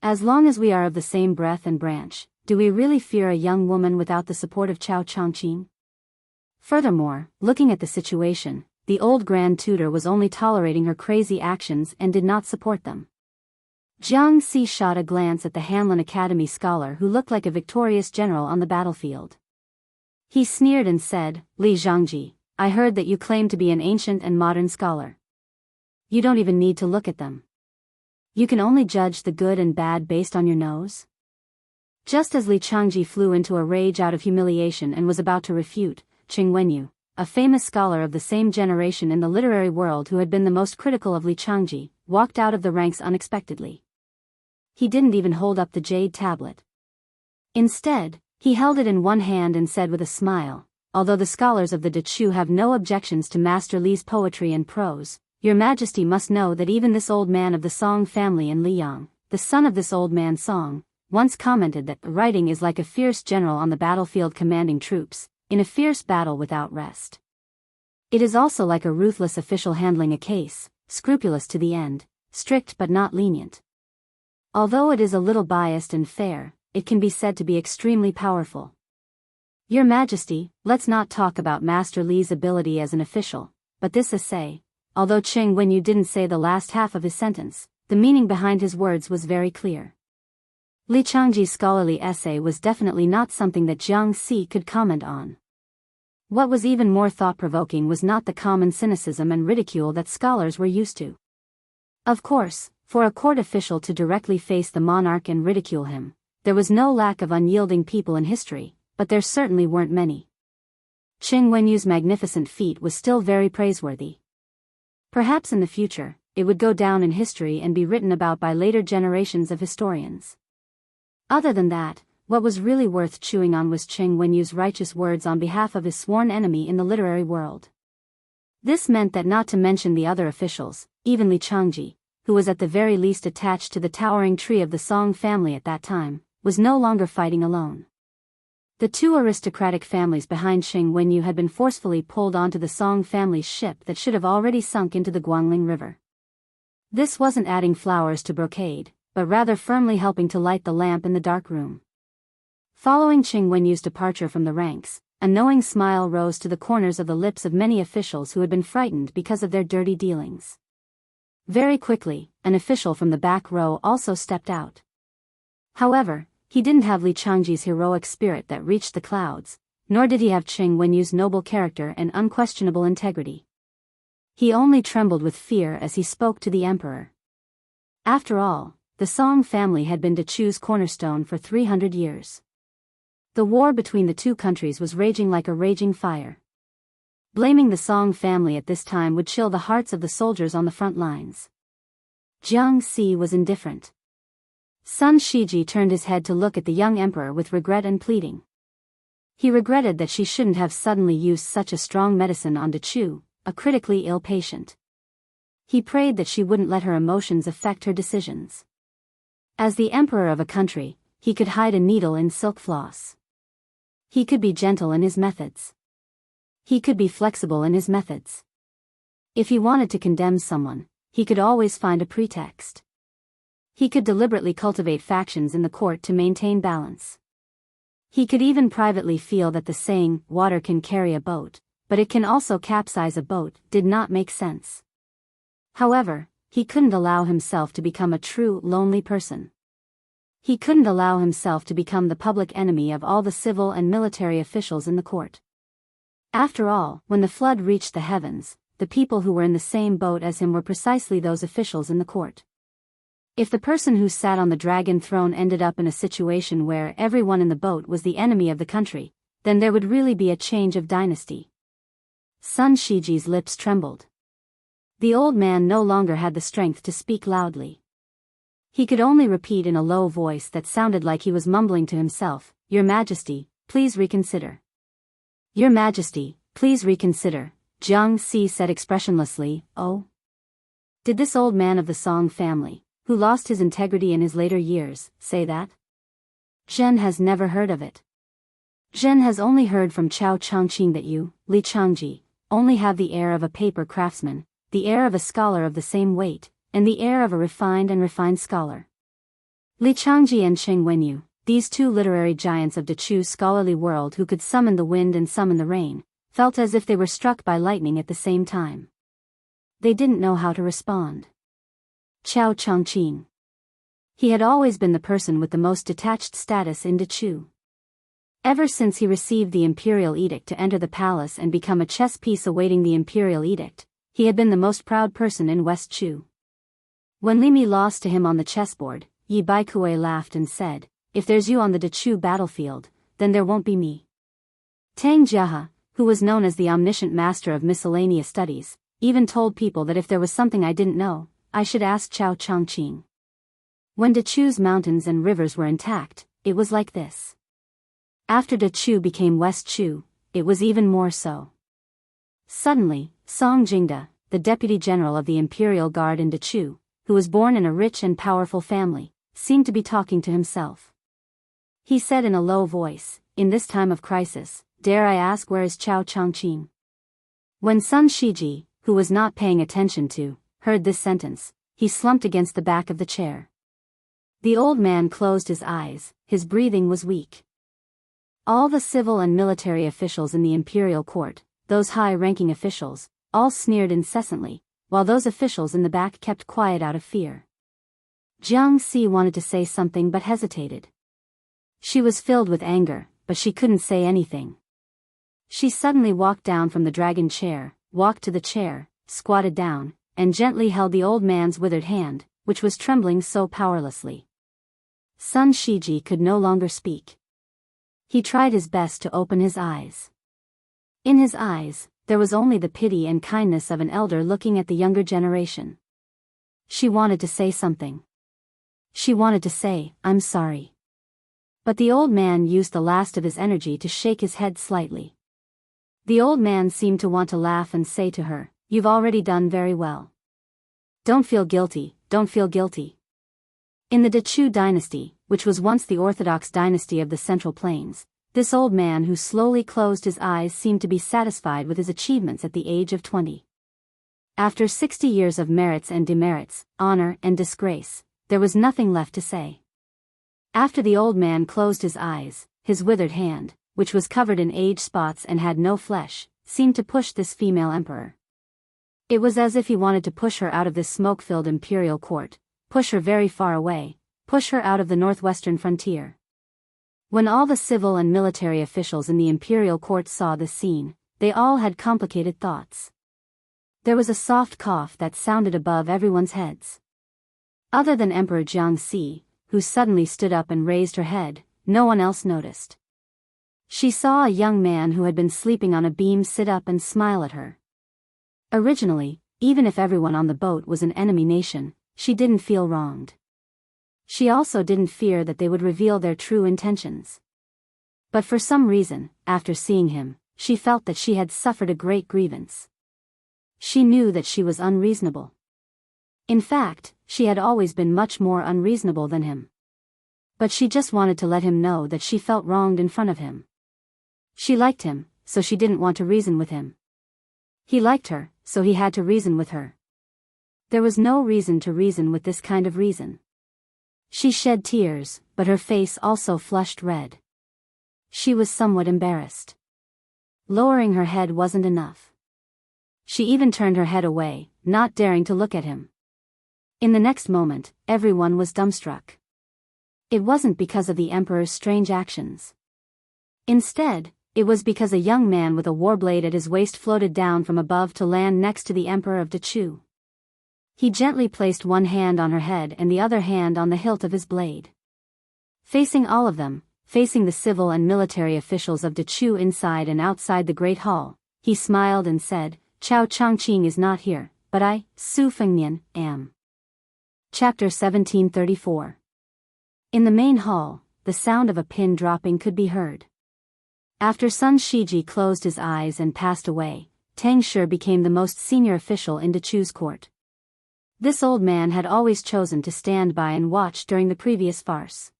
As long as we are of the same breath and branch, do we really fear a young woman without the support of Chao Changqing? Furthermore, looking at the situation, the old Grand Tutor was only tolerating her crazy actions and did not support them. Jiang Si shot a glance at the Hanlon Academy scholar who looked like a victorious general on the battlefield. He sneered and said, "Li Zhangji, I heard that you claim to be an ancient and modern scholar. You don't even need to look at them. You can only judge the good and bad based on your nose?" Just as Li Changji flew into a rage out of humiliation and was about to refute, Qing Wenyu, a famous scholar of the same generation in the literary world who had been the most critical of Li Changji, walked out of the ranks unexpectedly. He didn't even hold up the jade tablet. Instead, he held it in one hand and said with a smile, "Although the scholars of the Dechu have no objections to Master Li's poetry and prose, Your Majesty must know that even this old man of the Song family in Liyang, the son of this old man Song, once commented that writing is like a fierce general on the battlefield commanding troops, in a fierce battle without rest. It is also like a ruthless official handling a case, scrupulous to the end, strict but not lenient. Although it is a little biased and fair, it can be said to be extremely powerful. Your Majesty, let's not talk about Master Li's ability as an official, but this essay, although Qing Wenyu didn't say the last half of his sentence, the meaning behind his words was very clear. Li Changji's scholarly essay was definitely not something that Jiang Si could comment on. What was even more thought-provoking was not the common cynicism and ridicule that scholars were used to. Of course, for a court official to directly face the monarch and ridicule him, there was no lack of unyielding people in history, but there certainly weren't many. Qing Wenyu's magnificent feat was still very praiseworthy. Perhaps in the future, it would go down in history and be written about by later generations of historians. Other than that, what was really worth chewing on was Qing Wenyu's righteous words on behalf of his sworn enemy in the literary world. This meant that not to mention the other officials, even Li Changji, who was at the very least attached to the towering tree of the Song family at that time, was no longer fighting alone. The two aristocratic families behind Qing Wenyu had been forcefully pulled onto the Song family's ship that should have already sunk into the Guangling River. This wasn't adding flowers to brocade, but rather firmly helping to light the lamp in the dark room. Following Qing Wenyu's departure from the ranks, a knowing smile rose to the corners of the lips of many officials who had been frightened because of their dirty dealings. Very quickly, an official from the back row also stepped out. However, he didn't have Li Changji's heroic spirit that reached the clouds, nor did he have Qing Wenyu's noble character and unquestionable integrity. He only trembled with fear as he spoke to the emperor. After all, the Song family had been Dechu's cornerstone for 300 years. The war between the two countries was raging like a raging fire. Blaming the Song family at this time would chill the hearts of the soldiers on the front lines. Jiang Si was indifferent. Sun Shiji turned his head to look at the young emperor with regret and pleading. He regretted that she shouldn't have suddenly used such a strong medicine on Dechu, a critically ill patient. He prayed that she wouldn't let her emotions affect her decisions. As the emperor of a country, he could hide a needle in silk floss. He could be gentle in his methods. He could be flexible in his methods. If he wanted to condemn someone, he could always find a pretext. He could deliberately cultivate factions in the court to maintain balance. He could even privately feel that the saying, "water can carry a boat, but it can also capsize a boat," did not make sense. However, he couldn't allow himself to become a true, lonely person. He couldn't allow himself to become the public enemy of all the civil and military officials in the court. After all, when the flood reached the heavens, the people who were in the same boat as him were precisely those officials in the court. If the person who sat on the dragon throne ended up in a situation where everyone in the boat was the enemy of the country, then there would really be a change of dynasty. Sun Shiji's lips trembled. The old man no longer had the strength to speak loudly. He could only repeat in a low voice that sounded like he was mumbling to himself, "Your Majesty, please reconsider. Your Majesty, please reconsider," Jiang Si said expressionlessly. "Oh? Did this old man of the Song family, who lost his integrity in his later years, say that? Zhen has never heard of it. Zhen has only heard from Chao Changqing that you, Li Changji, only have the air of a paper craftsman, the air of a scholar of the same weight, and the air of a refined scholar. Li Changji and Cheng Wenyu, these two literary giants of Dechu's scholarly world who could summon the wind and summon the rain, felt as if they were struck by lightning at the same time. They didn't know how to respond. Chao Changqing. He had always been the person with the most detached status in Dechu. Ever since he received the imperial edict to enter the palace and become a chess piece awaiting the imperial edict, he had been the most proud person in West Chu. When Li Mi lost to him on the chessboard, Yi Baikue laughed and said, "If there's you on the Dechu battlefield, then there won't be me." Tang Jiahe, who was known as the omniscient master of miscellaneous studies, even told people that if there was something I didn't know, I should ask Chao Changqing. When Dechu's mountains and rivers were intact, it was like this. After Dechu became West Chu, it was even more so. Suddenly, Song Jingde, the deputy general of the Imperial Guard in Dechu, who was born in a rich and powerful family, seemed to be talking to himself. He said in a low voice, "In this time of crisis, dare I ask where is Chao Changqing?" When Sun Shiji, who was not paying attention to, heard this sentence, he slumped against the back of the chair. The old man closed his eyes, his breathing was weak. All the civil and military officials in the imperial court, those high-ranking officials, all sneered incessantly, while those officials in the back kept quiet out of fear. Jiang Si wanted to say something but hesitated. She was filled with anger, but she couldn't say anything. She suddenly walked down from the dragon chair, walked to the chair, squatted down, and gently held the old man's withered hand, which was trembling so powerlessly. Sun Shiji could no longer speak. He tried his best to open his eyes. In his eyes, there was only the pity and kindness of an elder looking at the younger generation. She wanted to say something. She wanted to say, "I'm sorry." But the old man used the last of his energy to shake his head slightly. The old man seemed to want to laugh and say to her, "You've already done very well. Don't feel guilty, don't feel guilty." In the Dechu dynasty, which was once the orthodox dynasty of the Central Plains, this old man who slowly closed his eyes seemed to be satisfied with his achievements at the age of 20. After 60 years of merits and demerits, honor and disgrace, there was nothing left to say. After the old man closed his eyes, his withered hand, which was covered in age spots and had no flesh, seemed to push this female emperor. It was as if he wanted to push her out of this smoke-filled imperial court, push her very far away, push her out of the northwestern frontier. When all the civil and military officials in the imperial court saw this scene, they all had complicated thoughts. There was a soft cough that sounded above everyone's heads. Other than Emperor Jiang Si, who suddenly stood up and raised her head, no one else noticed. She saw a young man who had been sleeping on a beam sit up and smile at her. Originally, even if everyone on the boat was an enemy nation, she didn't feel wronged. She also didn't fear that they would reveal their true intentions. But for some reason, after seeing him, she felt that she had suffered a great grievance. She knew that she was unreasonable. In fact, she had always been much more unreasonable than him. But she just wanted to let him know that she felt wronged in front of him. She liked him, so she didn't want to reason with him. He liked her, so he had to reason with her. There was no reason to reason with this kind of reason. She shed tears, but her face also flushed red. She was somewhat embarrassed. Lowering her head wasn't enough. She even turned her head away, not daring to look at him. In the next moment, everyone was dumbstruck. It wasn't because of the emperor's strange actions. Instead, it was because a young man with a warblade at his waist floated down from above to land next to the Emperor of Dechu. He gently placed one hand on her head and the other hand on the hilt of his blade. Facing all of them, facing the civil and military officials of Dechu inside and outside the Great Hall, he smiled and said, "Chao Changqing is not here, but I, Su Fengnian, am." Chapter 1734. In the main hall, the sound of a pin dropping could be heard. After Sun Shiji closed his eyes and passed away, Tang Shi became the most senior official in Dechu's court. This old man had always chosen to stand by and watch during the previous farce.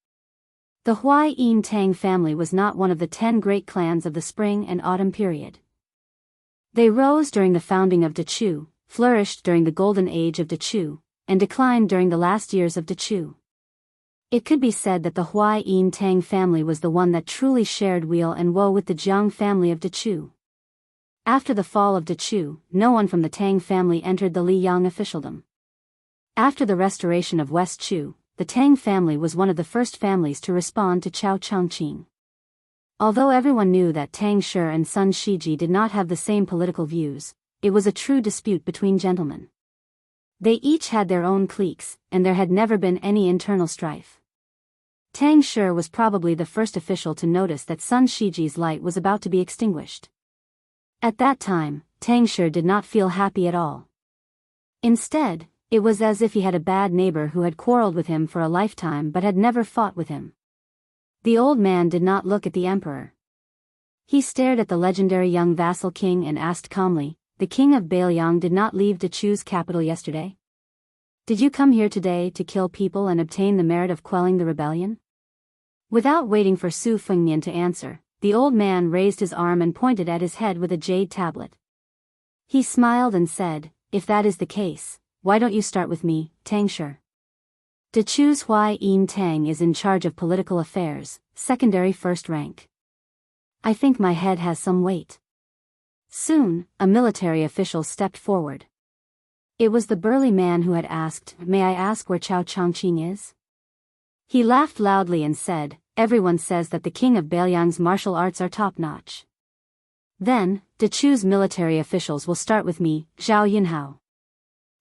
The Huai Yin Tang family was not one of the 10 great clans of the spring and autumn period. They rose during the founding of Dechu, flourished during the golden age of Dechu, and declined during the last years of Dechu. It could be said that the Huai Yin Tang family was the one that truly shared weal and woe with the Jiang family of Dechu. After the fall of Dechu, no one from the Tang family entered the Liyang officialdom. After the restoration of West Chu, the Tang family was one of the first families to respond to Chao Changqing. Although everyone knew that Tang Shi and Sun Shiji did not have the same political views, it was a true dispute between gentlemen. They each had their own cliques, and there had never been any internal strife. Tang Shi was probably the first official to notice that Sun Shiji's light was about to be extinguished. At that time, Tang Shi did not feel happy at all. Instead, it was as if he had a bad neighbor who had quarreled with him for a lifetime but had never fought with him. The old man did not look at the emperor. He stared at the legendary young vassal king and asked calmly, "The king of Bailiang did not leave Dechu's capital yesterday? Did you come here today to kill people and obtain the merit of quelling the rebellion?" Without waiting for Su Fengnian to answer, the old man raised his arm and pointed at his head with a jade tablet. He smiled and said, "If that is the case, why don't you start with me, Tang Shi? Dechu's Huai Yin Tang is in charge of political affairs, secondary first rank. I think my head has some weight." Soon, a military official stepped forward. It was the burly man who had asked, "May I ask where Chao Changqing is?" He laughed loudly and said, "Everyone says that the king of Bailiang's martial arts are top-notch. Then, Dechu's military officials will start with me, Zhao Yunhao.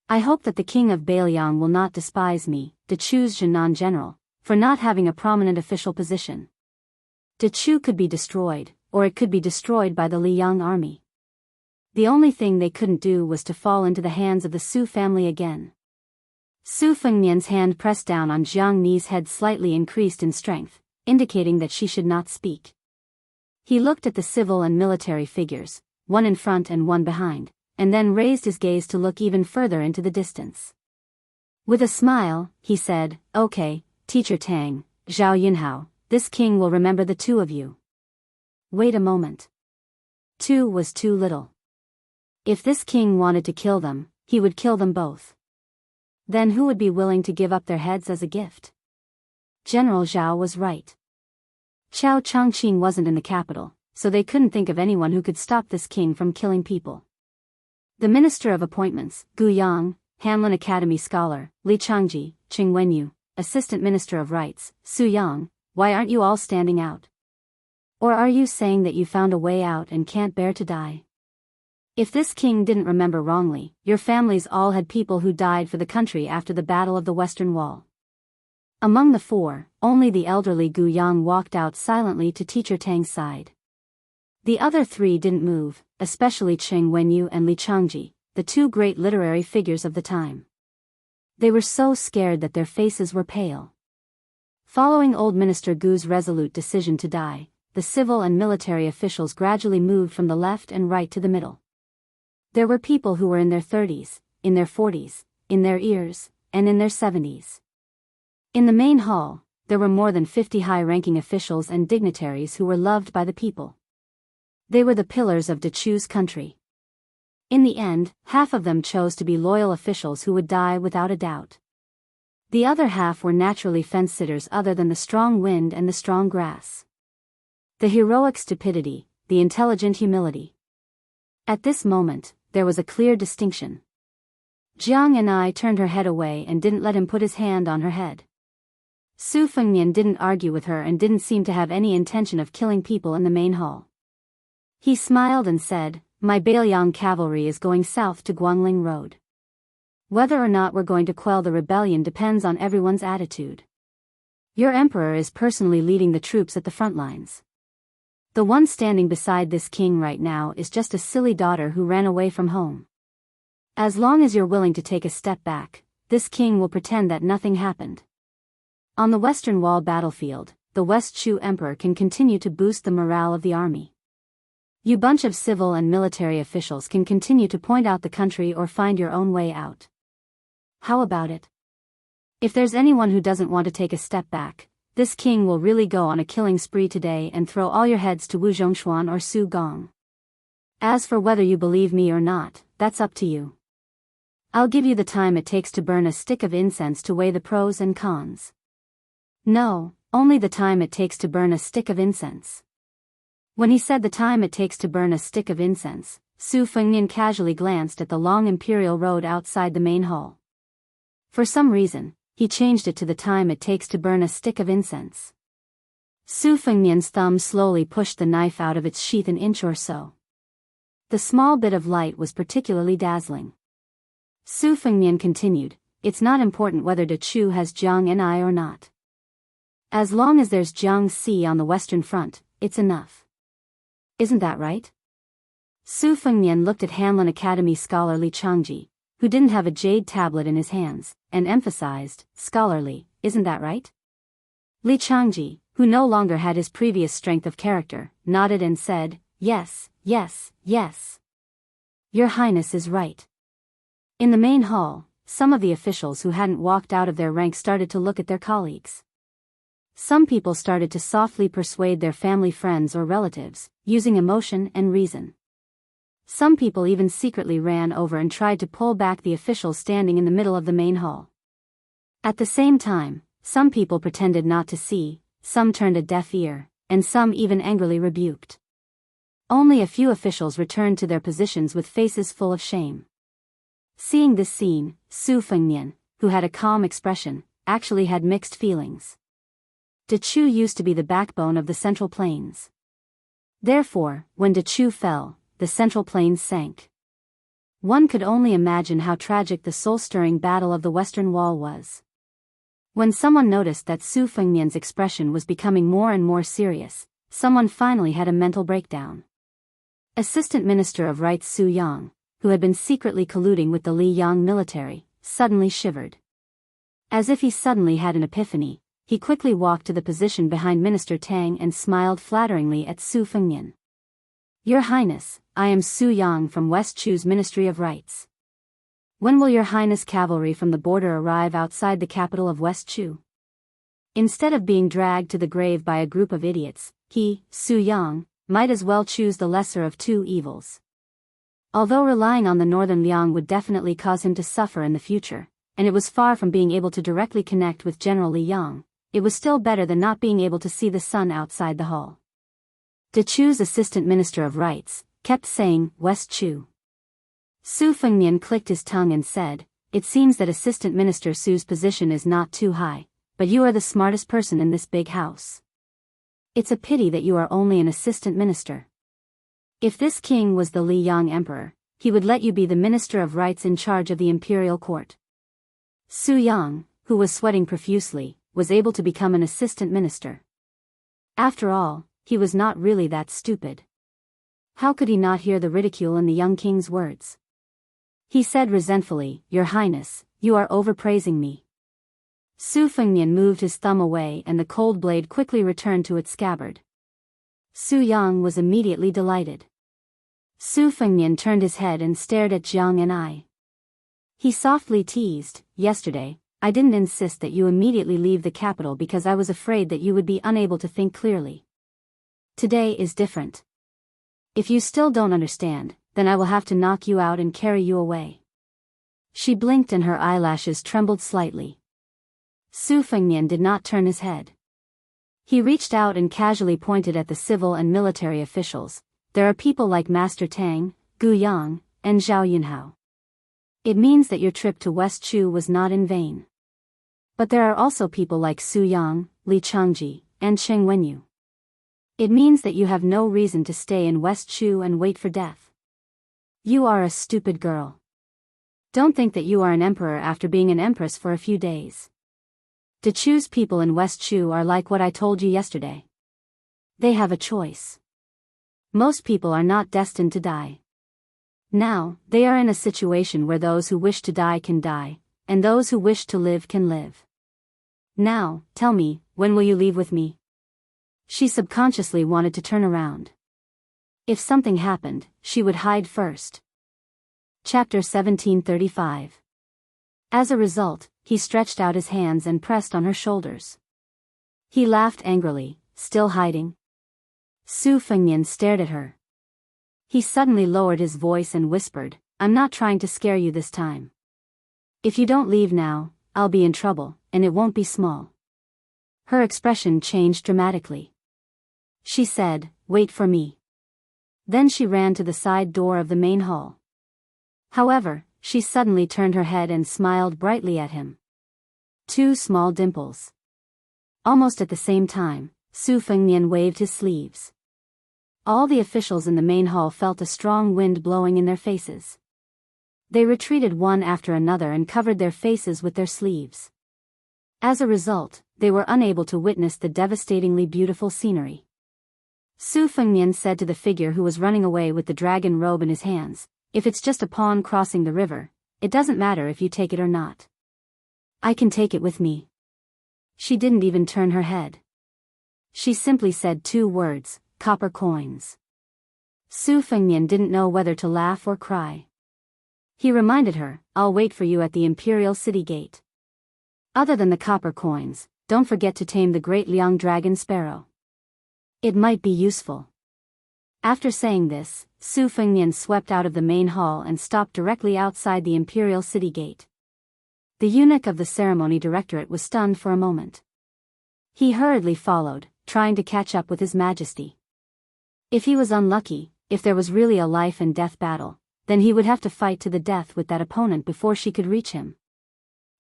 I hope that the king of Bailiang will not despise me, Dechu's Jinan general, for not having a prominent official position. Dechu could be destroyed, or it could be destroyed by the Liyang army. The only thing they couldn't do was to fall into the hands of the Su family again." Su Fengnian's hand pressed down on Jiang Ni's head slightly increased in strength, indicating that she should not speak. He looked at the civil and military figures, one in front and one behind, and then raised his gaze to look even further into the distance. With a smile, he said, "Okay, Teacher Tang, Zhao Yunhao, this king will remember the two of you." Wait a moment. 2 was too little. If this king wanted to kill them, he would kill them both. Then who would be willing to give up their heads as a gift? General Zhao was right. Chao Changqing wasn't in the capital, so they couldn't think of anyone who could stop this king from killing people. The Minister of Appointments, Gu Yang, Hanlin Academy scholar, Li Changji, Qing Wenyu, Assistant Minister of Rights, Su Yang, why aren't you all standing out? Or are you saying that you found a way out and can't bear to die? If this king didn't remember wrongly, your families all had people who died for the country after the Battle of the Western Wall. Among the 4, only the elderly Gu Yang walked out silently to Teacher Tang's side. The other 3 didn't move, especially Qing Wenyu and Li Changji, the 2 great literary figures of the time. They were so scared that their faces were pale. Following old Minister Gu's resolute decision to die, the civil and military officials gradually moved from the left and right to the middle. There were people who were in their 30s, in their 40s, in their ears, and in their 70s. In the main hall, there were more than 50 high-ranking officials and dignitaries who were loved by the people. They were the pillars of Dechu's country. In the end, half of them chose to be loyal officials who would die without a doubt. The other half were naturally fence-sitters other than the strong wind and the strong grass. The heroic stupidity, the intelligent humility. At this moment, there was a clear distinction. Jiang and I turned her head away and didn't let him put his hand on her head. Su Fengnian didn't argue with her and didn't seem to have any intention of killing people in the main hall. He smiled and said, "My Bailiang cavalry is going south to Guangling Road. Whether or not we're going to quell the rebellion depends on everyone's attitude. Your emperor is personally leading the troops at the front lines. The one standing beside this king right now is just a silly daughter who ran away from home. As long as you're willing to take a step back, this king will pretend that nothing happened. On the Western Wall battlefield, the West Chu emperor can continue to boost the morale of the army. You bunch of civil and military officials can continue to point out the country or find your own way out. How about it? If there's anyone who doesn't want to take a step back, this king will really go on a killing spree today and throw all your heads to Wu Zhongshuan or Su Gong. As for whether you believe me or not, that's up to you. I'll give you the time it takes to burn a stick of incense to weigh the pros and cons." "No, only the time it takes to burn a stick of incense." When he said the time it takes to burn a stick of incense, Su Fengnian casually glanced at the long imperial road outside the main hall. For some reason, he changed it to the time it takes to burn a stick of incense. Su Fengnian's thumb slowly pushed the knife out of its sheath an inch or so. The small bit of light was particularly dazzling. Su Fengnian continued, "It's not important whether De Chu has Jiang and I or not. As long as there's Jiang Si on the Western Front, it's enough. Isn't that right?" Su Fengnian looked at Hanlin Academy scholar Li Changji, who didn't have a jade tablet in his hands, and emphasized, "Scholarly, isn't that right?" Li Changji, who no longer had his previous strength of character, nodded and said, "Yes, yes, yes. Your Highness is right." In the main hall, some of the officials who hadn't walked out of their rank started to look at their colleagues. Some people started to softly persuade their family friends or relatives, using emotion and reason. Some people even secretly ran over and tried to pull back the officials standing in the middle of the main hall. At the same time, some people pretended not to see, some turned a deaf ear, and some even angrily rebuked. Only a few officials returned to their positions with faces full of shame. Seeing this scene, Su Fengnian, who had a calm expression, actually had mixed feelings. De Chu used to be the backbone of the Central Plains. Therefore, when De Chu fell, the Central Plains sank. One could only imagine how tragic the soul-stirring battle of the Western Wall was. When someone noticed that Su Fengnian's expression was becoming more and more serious, someone finally had a mental breakdown. Assistant Minister of Rights Su Yang, who had been secretly colluding with the Li Yang military, suddenly shivered. As if he suddenly had an epiphany, he quickly walked to the position behind Minister Tang and smiled flatteringly at Su Fengnian. "Your Highness, I am Su Yang from West Chu's Ministry of Rights. When will Your Highness cavalry from the border arrive outside the capital of West Chu?" Instead of being dragged to the grave by a group of idiots, he, Su Yang, might as well choose the lesser of two evils. Although relying on the northern Liang would definitely cause him to suffer in the future, and it was far from being able to directly connect with General Li Yang, it was still better than not being able to see the sun outside the hall. De Chu's Assistant Minister of Rights kept saying, "West Chu." Su Fengnian clicked his tongue and said, "It seems that Assistant Minister Su's position is not too high, but you are the smartest person in this big house. It's a pity that you are only an assistant minister. If this king was the Li Yang emperor, he would let you be the Minister of Rights in charge of the imperial court." Su Yang, who was sweating profusely, was able to become an assistant minister. After all, he was not really that stupid. How could he not hear the ridicule in the young king's words? He said resentfully, "Your Highness, you are overpraising me." Su Fengnian moved his thumb away and the cold blade quickly returned to its scabbard. Su Yang was immediately delighted. Su Fengnian turned his head and stared at Jiang and I. He softly teased, "Yesterday, I didn't insist that you immediately leave the capital because I was afraid that you would be unable to think clearly. Today is different. If you still don't understand, then I will have to knock you out and carry you away." She blinked and her eyelashes trembled slightly. Su Fengnian did not turn his head. He reached out and casually pointed at the civil and military officials. "There are people like Master Tang, Gu Yang, and Zhao Yunhao. It means that your trip to West Chu was not in vain. But there are also people like Su Yang, Li Changji, and Cheng Wenyu. It means that you have no reason to stay in West Chu and wait for death. You are a stupid girl. Don't think that you are an emperor after being an empress for a few days. To choose people in West Chu are like what I told you yesterday. They have a choice. Most people are not destined to die. Now, they are in a situation where those who wish to die can die, and those who wish to live can live. Now, tell me, when will you leave with me? She subconsciously wanted to turn around. If something happened, she would hide first. Chapter 1735. As a result, he stretched out his hands and pressed on her shoulders. He laughed angrily, still hiding. Su Fengnian stared at her. He suddenly lowered his voice and whispered, "I'm not trying to scare you this time. If you don't leave now, I'll be in trouble, and it won't be small." Her expression changed dramatically. She said, "Wait for me." Then she ran to the side door of the main hall. However, she suddenly turned her head and smiled brightly at him. Two small dimples. Almost at the same time, Su Fengnian waved his sleeves. All the officials in the main hall felt a strong wind blowing in their faces. They retreated one after another and covered their faces with their sleeves. As a result, they were unable to witness the devastatingly beautiful scenery. Su Fengnian said to the figure who was running away with the dragon robe in his hands, "If it's just a pawn crossing the river, it doesn't matter if you take it or not. I can take it with me." She didn't even turn her head. She simply said two words, "Copper coins." Su Fengnian didn't know whether to laugh or cry. He reminded her, "I'll wait for you at the Imperial City Gate. Other than the copper coins, don't forget to tame the great Liang dragon sparrow. It might be useful." After saying this, Su Fengnian swept out of the main hall and stopped directly outside the Imperial City Gate. The eunuch of the ceremony directorate was stunned for a moment. He hurriedly followed, trying to catch up with His Majesty. If he was unlucky, if there was really a life and death battle, then he would have to fight to the death with that opponent before she could reach him.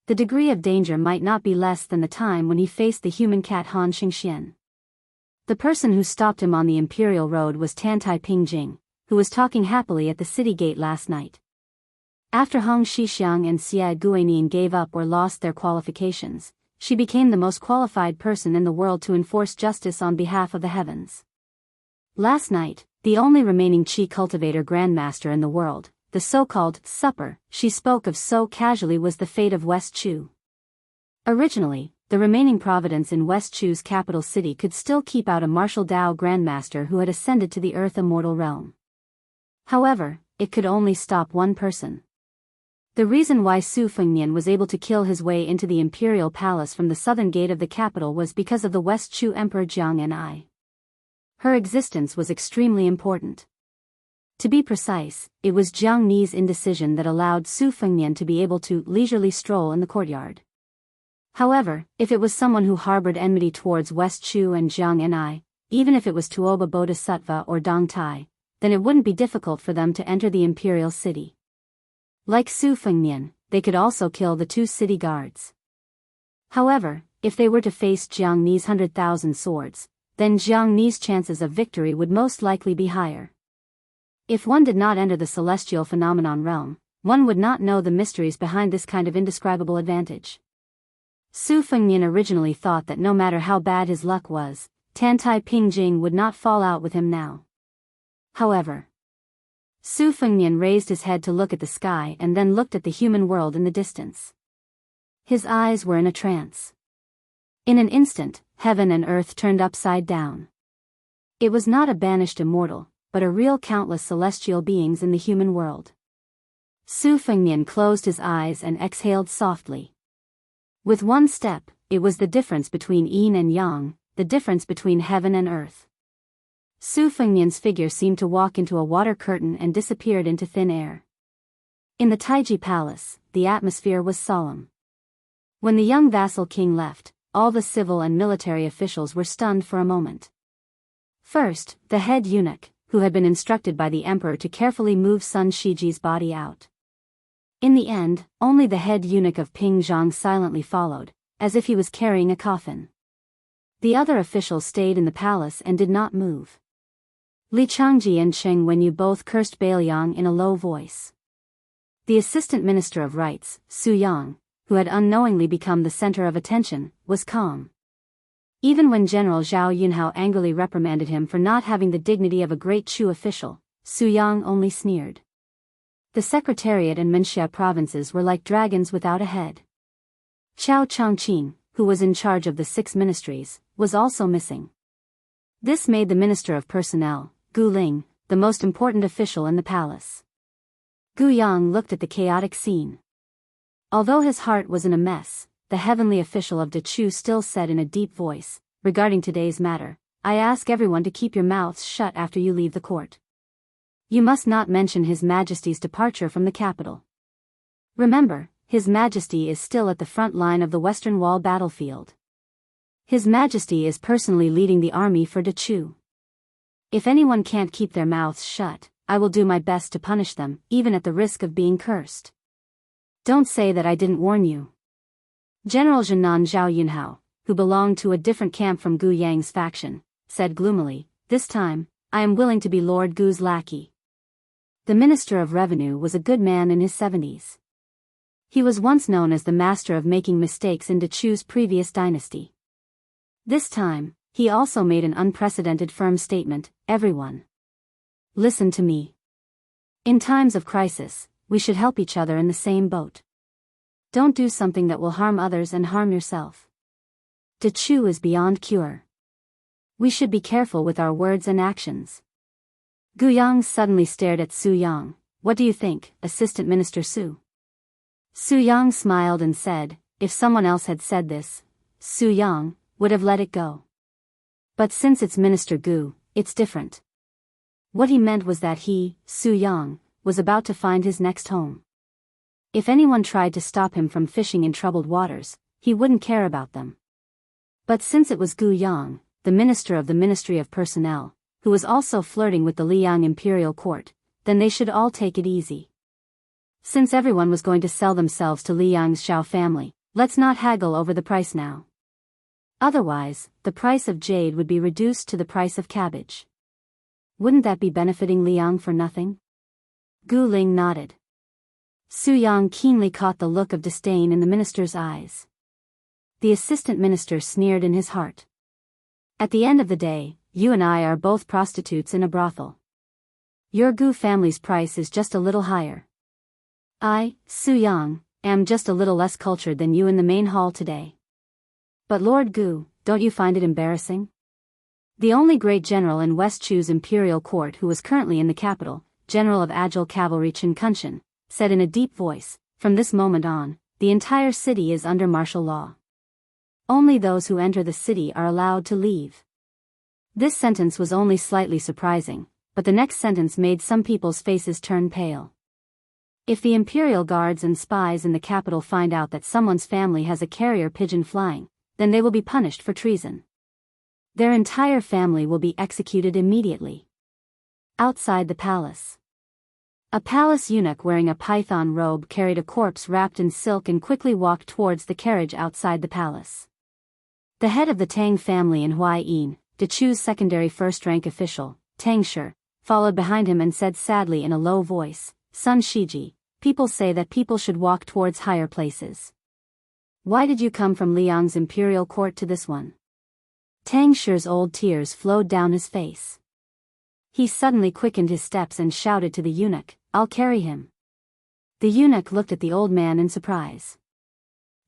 The degree of danger might not be less than the time when he faced the human cat Han Xingxian. The person who stopped him on the Imperial Road was Tantai Pingjing, who was talking happily at the city gate last night. After Hong Shixiang and Xia Guanyin gave up or lost their qualifications, she became the most qualified person in the world to enforce justice on behalf of the heavens. Last night, the only remaining Qi cultivator grandmaster in the world, the so-called supper she spoke of so casually, was the fate of West Chu. Originally, the remaining providence in West Chu's capital city could still keep out a martial Dao grandmaster who had ascended to the earth immortal realm. However, it could only stop one person. The reason why Su Fengnian was able to kill his way into the imperial palace from the southern gate of the capital was because of the West Chu Emperor Jiang and I. Her existence was extremely important. To be precise, it was Jiang Ni's indecision that allowed Su Fengnian to be able to leisurely stroll in the courtyard. However, if it was someone who harbored enmity towards West Chu and Jiang and I, even if it was Tuoba Bodhisattva or Dong Tai, then it wouldn't be difficult for them to enter the imperial city. Like Su Fengnian, they could also kill the two city guards. However, if they were to face Jiang Ni's 100,000 swords, then Jiang Ni's chances of victory would most likely be higher. If one did not enter the celestial phenomenon realm, one would not know the mysteries behind this kind of indescribable advantage. Su Fengnian originally thought that no matter how bad his luck was, Tantai Pingjing would not fall out with him now. However, Su Fengnian raised his head to look at the sky and then looked at the human world in the distance. His eyes were in a trance. In an instant, heaven and earth turned upside down. It was not a banished immortal, but a real countless celestial beings in the human world. Su Fengnian closed his eyes and exhaled softly. With one step, it was the difference between yin and yang, the difference between heaven and earth. Su Fengnian's figure seemed to walk into a water curtain and disappeared into thin air. In the Taiji Palace, the atmosphere was solemn. When the young vassal king left, all the civil and military officials were stunned for a moment. First, the head eunuch, who had been instructed by the emperor to carefully move Sun Shiji's body out. In the end, only the head eunuch of Ping Zhang silently followed, as if he was carrying a coffin. The other officials stayed in the palace and did not move. Li Changji and Cheng Wenyu both cursed Bailiang in a low voice. The assistant minister of rights, Su Yang, who had unknowingly become the center of attention, was calm. Even when General Zhao Yunhao angrily reprimanded him for not having the dignity of a great Chu official, Su Yang only sneered. The Secretariat and Menxia provinces were like dragons without a head. Qiao Changqing, who was in charge of the 6 ministries, was also missing. This made the Minister of Personnel, Gu Ling, the most important official in the palace. Gu Yang looked at the chaotic scene. Although his heart was in a mess, the heavenly official of Dechu still said in a deep voice, "Regarding today's matter, I ask everyone to keep your mouths shut after you leave the court. You must not mention His Majesty's departure from the capital. Remember, His Majesty is still at the front line of the Western Wall battlefield. His Majesty is personally leading the army for Dechu. If anyone can't keep their mouths shut, I will do my best to punish them, even at the risk of being cursed. Don't say that I didn't warn you." General Zhenan Zhao Yunhao, who belonged to a different camp from Gu Yang's faction, said gloomily, "This time, I am willing to be Lord Gu's lackey." The Minister of Revenue was a good man in his 70s. He was once known as the master of making mistakes in Dechu's previous dynasty. This time, he also made an unprecedented firm statement: "Everyone, listen to me. In times of crisis, we should help each other in the same boat. Don't do something that will harm others and harm yourself. Dechu is beyond cure. We should be careful with our words and actions." Gu Yang suddenly stared at Su Yang. "What do you think, Assistant Minister Su?" Su Yang smiled and said, "If someone else had said this, Su Yang would have let it go. But since it's Minister Gu, it's different." What he meant was that he, Su Yang, was about to find his next home. If anyone tried to stop him from fishing in troubled waters, he wouldn't care about them. But since it was Gu Yang, the minister of the Ministry of Personnel, who was also flirting with the Liang Imperial Court, then they should all take it easy. Since everyone was going to sell themselves to Liang's Zhao family, let's not haggle over the price now. Otherwise, the price of jade would be reduced to the price of cabbage. Wouldn't that be benefiting Liang for nothing? Gu Ling nodded. Su Yang keenly caught the look of disdain in the minister's eyes. The assistant minister sneered in his heart. "At the end of the day, you and I are both prostitutes in a brothel. Your Gu family's price is just a little higher. I, Su Yang, am just a little less cultured than you in the main hall today. But Lord Gu, don't you find it embarrassing?" The only great general in West Chu's imperial court who was currently in the capital, General of Agile Cavalry Chen Kunshan, said in a deep voice, "From this moment on, the entire city is under martial law. Only those who enter the city are allowed to leave." This sentence was only slightly surprising, but the next sentence made some people's faces turn pale. If the imperial guards and spies in the capital find out that someone's family has a carrier pigeon flying, then they will be punished for treason. Their entire family will be executed immediately. Outside the palace, a palace eunuch wearing a python robe carried a corpse wrapped in silk and quickly walked towards the carriage outside the palace. The head of the Tang family in Huaiyin, Dechu's secondary first-rank official, Tang Shi, followed behind him and said sadly in a low voice, "Sun Shiji, people say that people should walk towards higher places. Why did you come from Liang's imperial court to this one?" Tang Shi's old tears flowed down his face. He suddenly quickened his steps and shouted to the eunuch, "I'll carry him." The eunuch looked at the old man in surprise.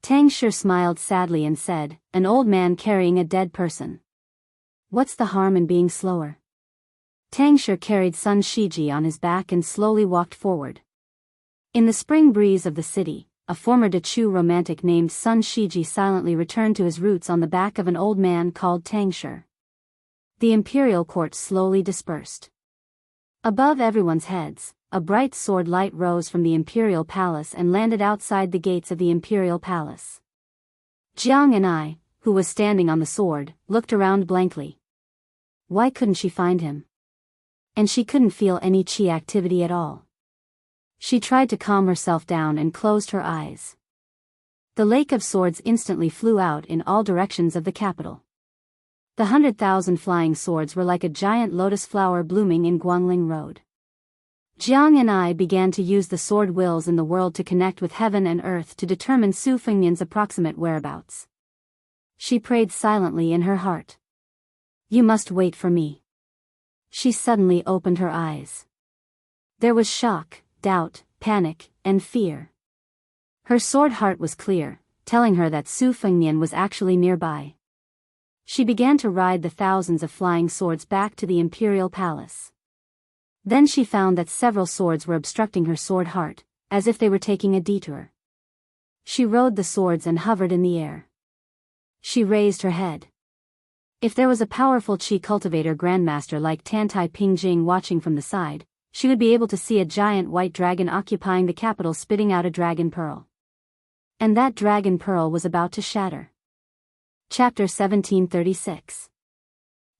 Tang Shi smiled sadly and said, "An old man carrying a dead person. What's the harm in being slower?" Tang Shi carried Sun Shiji on his back and slowly walked forward. In the spring breeze of the city, a former Dechu romantic named Sun Shiji silently returned to his roots on the back of an old man called Tang Shi. The imperial court slowly dispersed. Above everyone's heads, a bright sword light rose from the imperial palace and landed outside the gates of the imperial palace. Jiang and I, who was standing on the sword, looked around blankly. Why couldn't she find him? And she couldn't feel any chi activity at all. She tried to calm herself down and closed her eyes. The lake of swords instantly flew out in all directions of the capital. The 100,000 flying swords were like a giant lotus flower blooming in Guangling Road. Jiang and I began to use the sword wills in the world to connect with heaven and earth to determine Su Fengnian's approximate whereabouts. She prayed silently in her heart. You must wait for me. She suddenly opened her eyes. There was shock, doubt, panic, and fear. Her sword heart was clear, telling her that Su Fengnian was actually nearby. She began to ride the thousands of flying swords back to the imperial palace. Then she found that several swords were obstructing her sword heart, as if they were taking a detour. She rode the swords and hovered in the air. She raised her head. If there was a powerful Qi cultivator grandmaster like Tantai Pingjing watching from the side, she would be able to see a giant white dragon occupying the capital spitting out a dragon pearl. And that dragon pearl was about to shatter. Chapter 1736.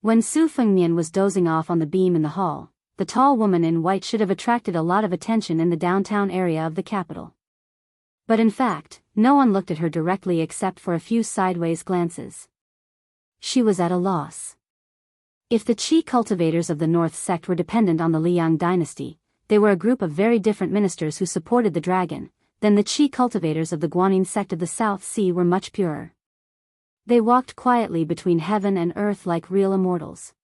When Su Fengnian was dozing off on the beam in the hall, the tall woman in white should have attracted a lot of attention in the downtown area of the capital. But in fact, no one looked at her directly except for a few sideways glances. She was at a loss. If the Qi cultivators of the North sect were dependent on the Liang dynasty, they were a group of very different ministers who supported the dragon, then the Qi cultivators of the Guanyin sect of the South Sea were much purer. They walked quietly between heaven and earth like real immortals.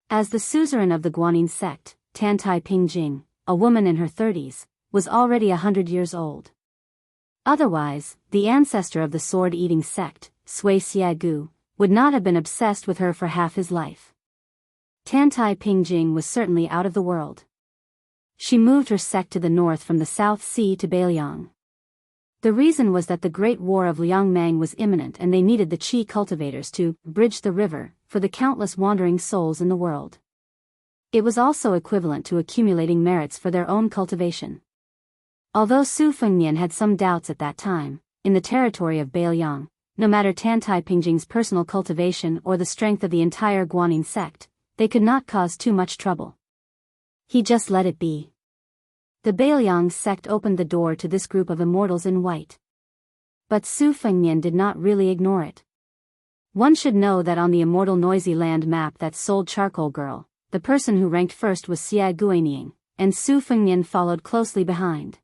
As the suzerain of the Guanyin sect, Tantai Pingjing, a woman in her 30s, was already 100 years old. Otherwise, the ancestor of the sword-eating sect, Sui Xiagu, would not have been obsessed with her for half his life. Tantai Pingjing was certainly out of the world. She moved her sect to the north from the South Sea to Beiliang. The reason was that the Great War of Liangmang was imminent and they needed the Qi cultivators to bridge the river for the countless wandering souls in the world. It was also equivalent to accumulating merits for their own cultivation. Although Su Fengnian had some doubts at that time, in the territory of Beiliang, no matter Tantai Pingjing's personal cultivation or the strength of the entire Guanyin sect, they could not cause too much trouble. He just let it be. The Beiliang sect opened the door to this group of immortals in white. But Su Fengnian did not really ignore it. One should know that on the immortal noisy land map that sold Charcoal Girl, the person who ranked first was Xia Guining, and Su Fengnian followed closely behind.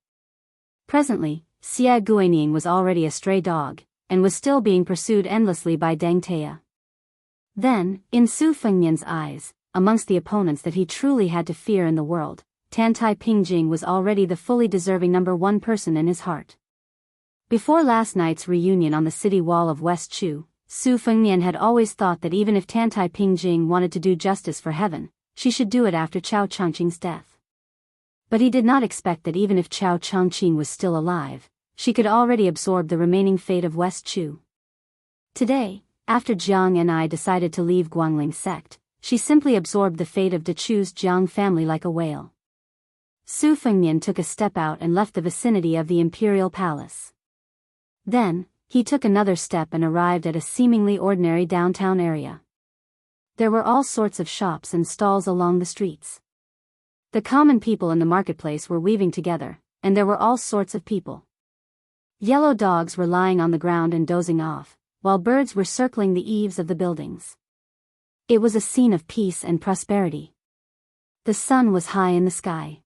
Presently, Xia Guining was already a stray dog, and was still being pursued endlessly by Deng Tea. Then, in Su Fengnian's eyes, amongst the opponents that he truly had to fear in the world, Tantai Pingjing was already the fully deserving number one person in his heart. Before last night's reunion on the city wall of West Chu, Su Fengnian had always thought that even if Tantai Pingjing wanted to do justice for heaven, she should do it after Chao Changqing's death. But he did not expect that even if Chao Changqing was still alive, she could already absorb the remaining fate of West Chu. Today, after Jiang and I decided to leave Guangling sect, she simply absorbed the fate of Dechu's Jiang family like a whale. Su Fengnian took a step out and left the vicinity of the imperial palace. Then, he took another step and arrived at a seemingly ordinary downtown area. There were all sorts of shops and stalls along the streets. The common people in the marketplace were weaving together, and there were all sorts of people. Yellow dogs were lying on the ground and dozing off, while birds were circling the eaves of the buildings. It was a scene of peace and prosperity. The sun was high in the sky.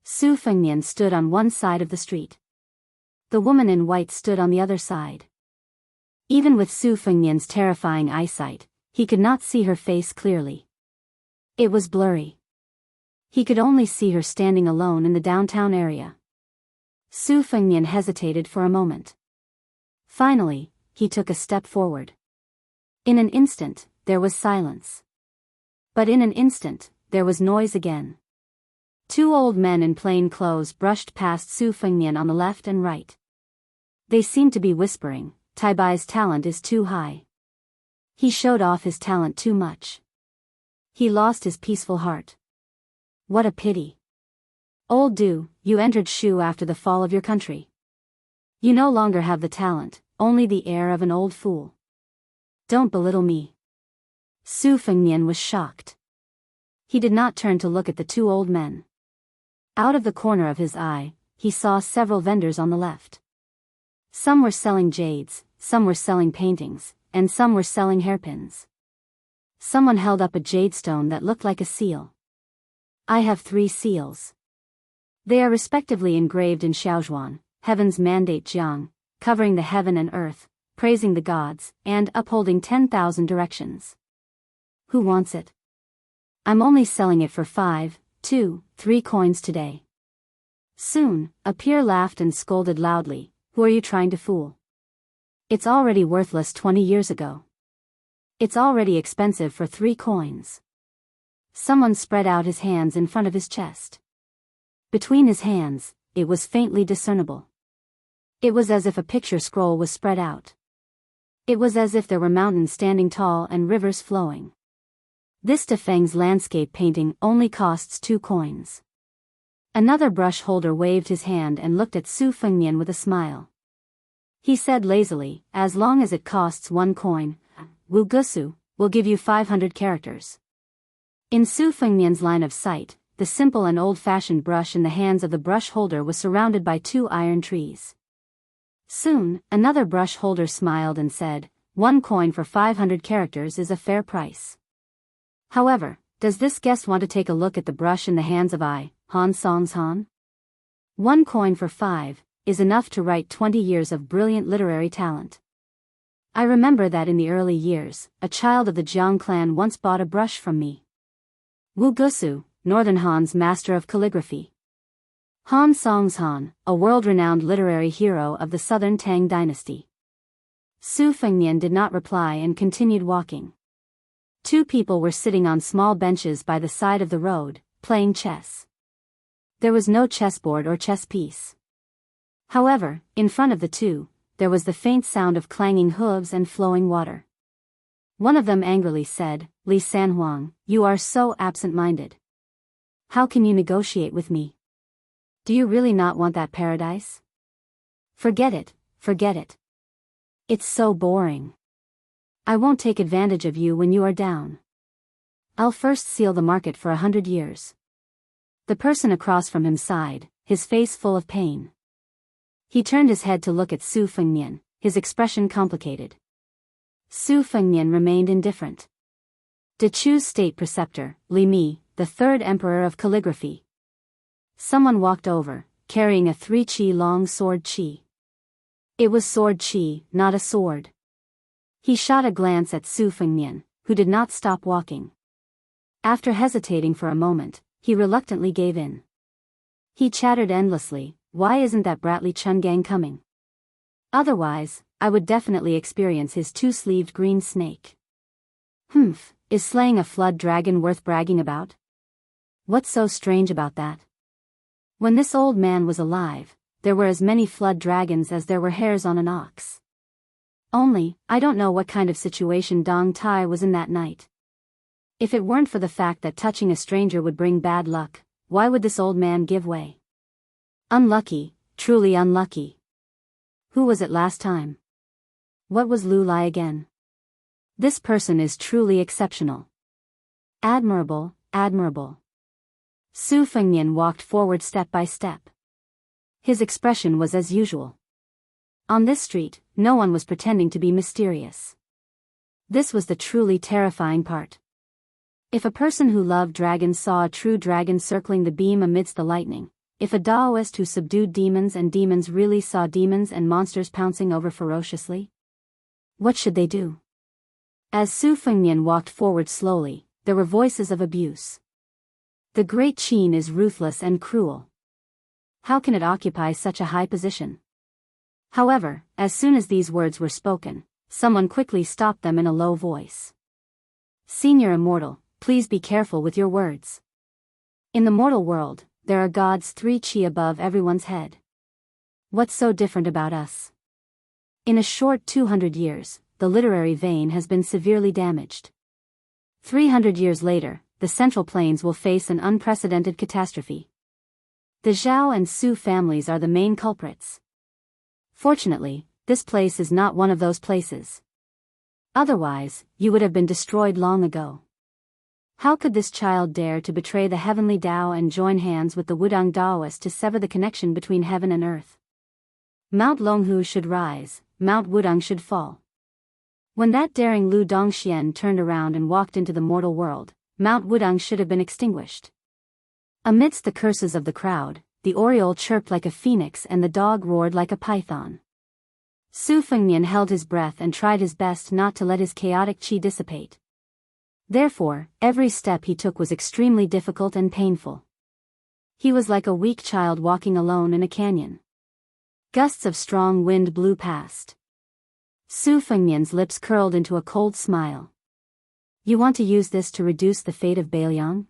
Su Fengnian stood on one side of the street. The woman in white stood on the other side. Even with Su Fengnian's terrifying eyesight, he could not see her face clearly. It was blurry. He could only see her standing alone in the downtown area. Su Fengnian hesitated for a moment. Finally, he took a step forward. In an instant, there was silence. But in an instant, there was noise again. Two old men in plain clothes brushed past Su Fengnian on the left and right. They seemed to be whispering, "Taibai's talent is too high. He showed off his talent too much. He lost his peaceful heart. What a pity. Old Du, you entered Shu after the fall of your country. You no longer have the talent, only the air of an old fool. Don't belittle me." Su Fengnian was shocked. He did not turn to look at the two old men. Out of the corner of his eye, he saw several vendors on the left. Some were selling jades, some were selling paintings, and some were selling hairpins. Someone held up a jade stone that looked like a seal. I have 3 seals. They are respectively engraved in Xiaozhuan, heaven's mandate Jiang, covering the heaven and earth, praising the gods, and upholding 10,000 directions. Who wants it? I'm only selling it for 5, 2, 3 coins today. Soon, a peer laughed and scolded loudly, who are you trying to fool? It's already worthless 20 years ago. It's already expensive for 3 coins. Someone spread out his hands in front of his chest. Between his hands, it was faintly discernible. It was as if a picture scroll was spread out. It was as if there were mountains standing tall and rivers flowing. This Defeng's landscape painting only costs 2 coins. Another brush holder waved his hand and looked at Su Fengnian with a smile. He said lazily, as long as it costs 1 coin, Wu Gusu will give you 500 characters. In Su Fengnian's line of sight, the simple and old-fashioned brush in the hands of the brush holder was surrounded by 2 iron trees. Soon, another brush holder smiled and said, 1 coin for 500 characters is a fair price. However, does this guest want to take a look at the brush in the hands of Han Songs Han? 1 coin for 5 is enough to write 20 years of brilliant literary talent. I remember that in the early years, a child of the Jiang clan once bought a brush from me. Wu Gusu, Northern Han's master of calligraphy. Han Songs Han, a world-renowned literary hero of the Southern Tang dynasty. Su Fengnian did not reply and continued walking. 2 people were sitting on small benches by the side of the road, playing chess. There was no chessboard or chess piece. However, in front of the 2, there was the faint sound of clanging hooves and flowing water. One of them angrily said, Li Sanhuang, you are so absent-minded. How can you negotiate with me? Do you really not want that paradise? Forget it, forget it. It's so boring. I won't take advantage of you when you are down. I'll first seal the market for 100 years. The person across from him sighed, his face full of pain. He turned his head to look at Su Fengnian, his expression complicated. Su Fengnian remained indifferent. De Chu's state preceptor, Li Mi, the 3rd emperor of calligraphy. Someone walked over, carrying a 3 qi long sword qi. It was sword qi, not a sword. He shot a glance at Su Fengnian, who did not stop walking. After hesitating for a moment, he reluctantly gave in. He chattered endlessly, why isn't that Bratly Chungang coming? Otherwise, I would definitely experience his 2-sleeved green snake. Humph, is slaying a flood dragon worth bragging about? What's so strange about that? When this old man was alive, there were as many flood dragons as there were hairs on an ox. Only, I don't know what kind of situation Dong Tai was in that night. If it weren't for the fact that touching a stranger would bring bad luck, why would this old man give way? Unlucky, truly unlucky. Who was it last time? What was Lu Lai again? This person is truly exceptional. Admirable, admirable. Su Fengnian walked forward step by step. His expression was as usual. On this street, no one was pretending to be mysterious. This was the truly terrifying part. If a person who loved dragons saw a true dragon circling the beam amidst the lightning, if a Taoist who subdued demons and demons really saw demons and monsters pouncing over ferociously, what should they do? As Su Fengnian walked forward slowly, there were voices of abuse. The Great Qin is ruthless and cruel. How can it occupy such a high position? However, as soon as these words were spoken, someone quickly stopped them in a low voice. Senior Immortal, please be careful with your words. In the mortal world, there are gods 3 qi above everyone's head. What's so different about us? In a short 200 years, the literary vein has been severely damaged. 300 years later, the Central Plains will face an unprecedented catastrophe. The Zhao and Su families are the main culprits. Fortunately, this place is not one of those places. Otherwise, you would have been destroyed long ago. How could this child dare to betray the heavenly Tao and join hands with the Wudang Daoist to sever the connection between heaven and earth? Mount Longhu should rise, Mount Wudang should fall. When that daring Lu Dongxian turned around and walked into the mortal world, Mount Wudang should have been extinguished. Amidst the curses of the crowd, the oriole chirped like a phoenix and the dog roared like a python. Su Fengnian held his breath and tried his best not to let his chaotic qi dissipate. Therefore, every step he took was extremely difficult and painful. He was like a weak child walking alone in a canyon. Gusts of strong wind blew past. Su Fengnian's lips curled into a cold smile. You want to use this to reduce the fate of Bailiang?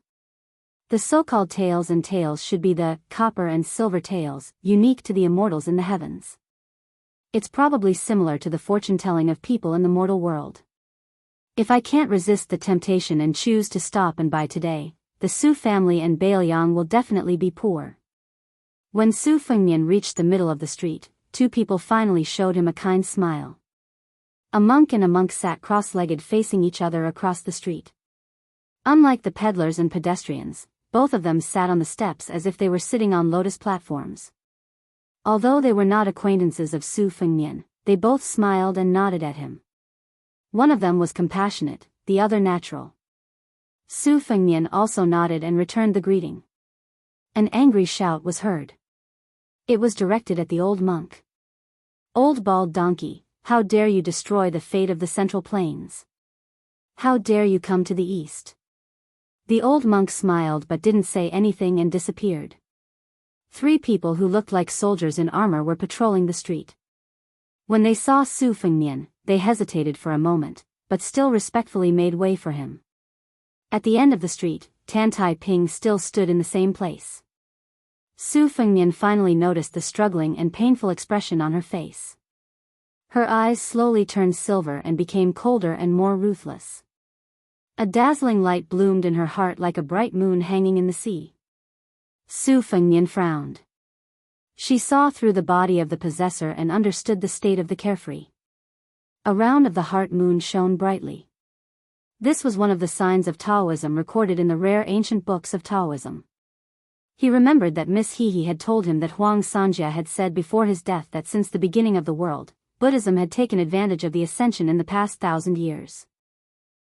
The so-called tails and tails should be the copper and silver tails, unique to the immortals in the heavens. It's probably similar to the fortune-telling of people in the mortal world. If I can't resist the temptation and choose to stop and buy today, the Su family and Bailiang will definitely be poor. When Su Fengnian reached the middle of the street, two people finally showed him a kind smile. A monk and a monk sat cross-legged facing each other across the street. Unlike the peddlers and pedestrians, both of them sat on the steps as if they were sitting on lotus platforms. Although they were not acquaintances of Su Fengnian, they both smiled and nodded at him. One of them was compassionate, the other natural. Su Fengnian also nodded and returned the greeting. An angry shout was heard. It was directed at the old monk. Old bald donkey, how dare you destroy the fate of the Central Plains? How dare you come to the east? The old monk smiled but didn't say anything and disappeared. Three people who looked like soldiers in armor were patrolling the street. When they saw Su Fengnian, they hesitated for a moment, but still respectfully made way for him. At the end of the street, Tan Tai Ping still stood in the same place. Su Fengnian finally noticed the struggling and painful expression on her face. Her eyes slowly turned silver and became colder and more ruthless. A dazzling light bloomed in her heart like a bright moon hanging in the sea. Su Fengnian frowned. She saw through the body of the possessor and understood the state of the carefree. A round of the heart moon shone brightly. This was one of the signs of Taoism recorded in the rare ancient books of Taoism. He remembered that Miss Hehe had told him that Huang Sanjia had said before his death that since the beginning of the world, Buddhism had taken advantage of the ascension in the past 1,000 years.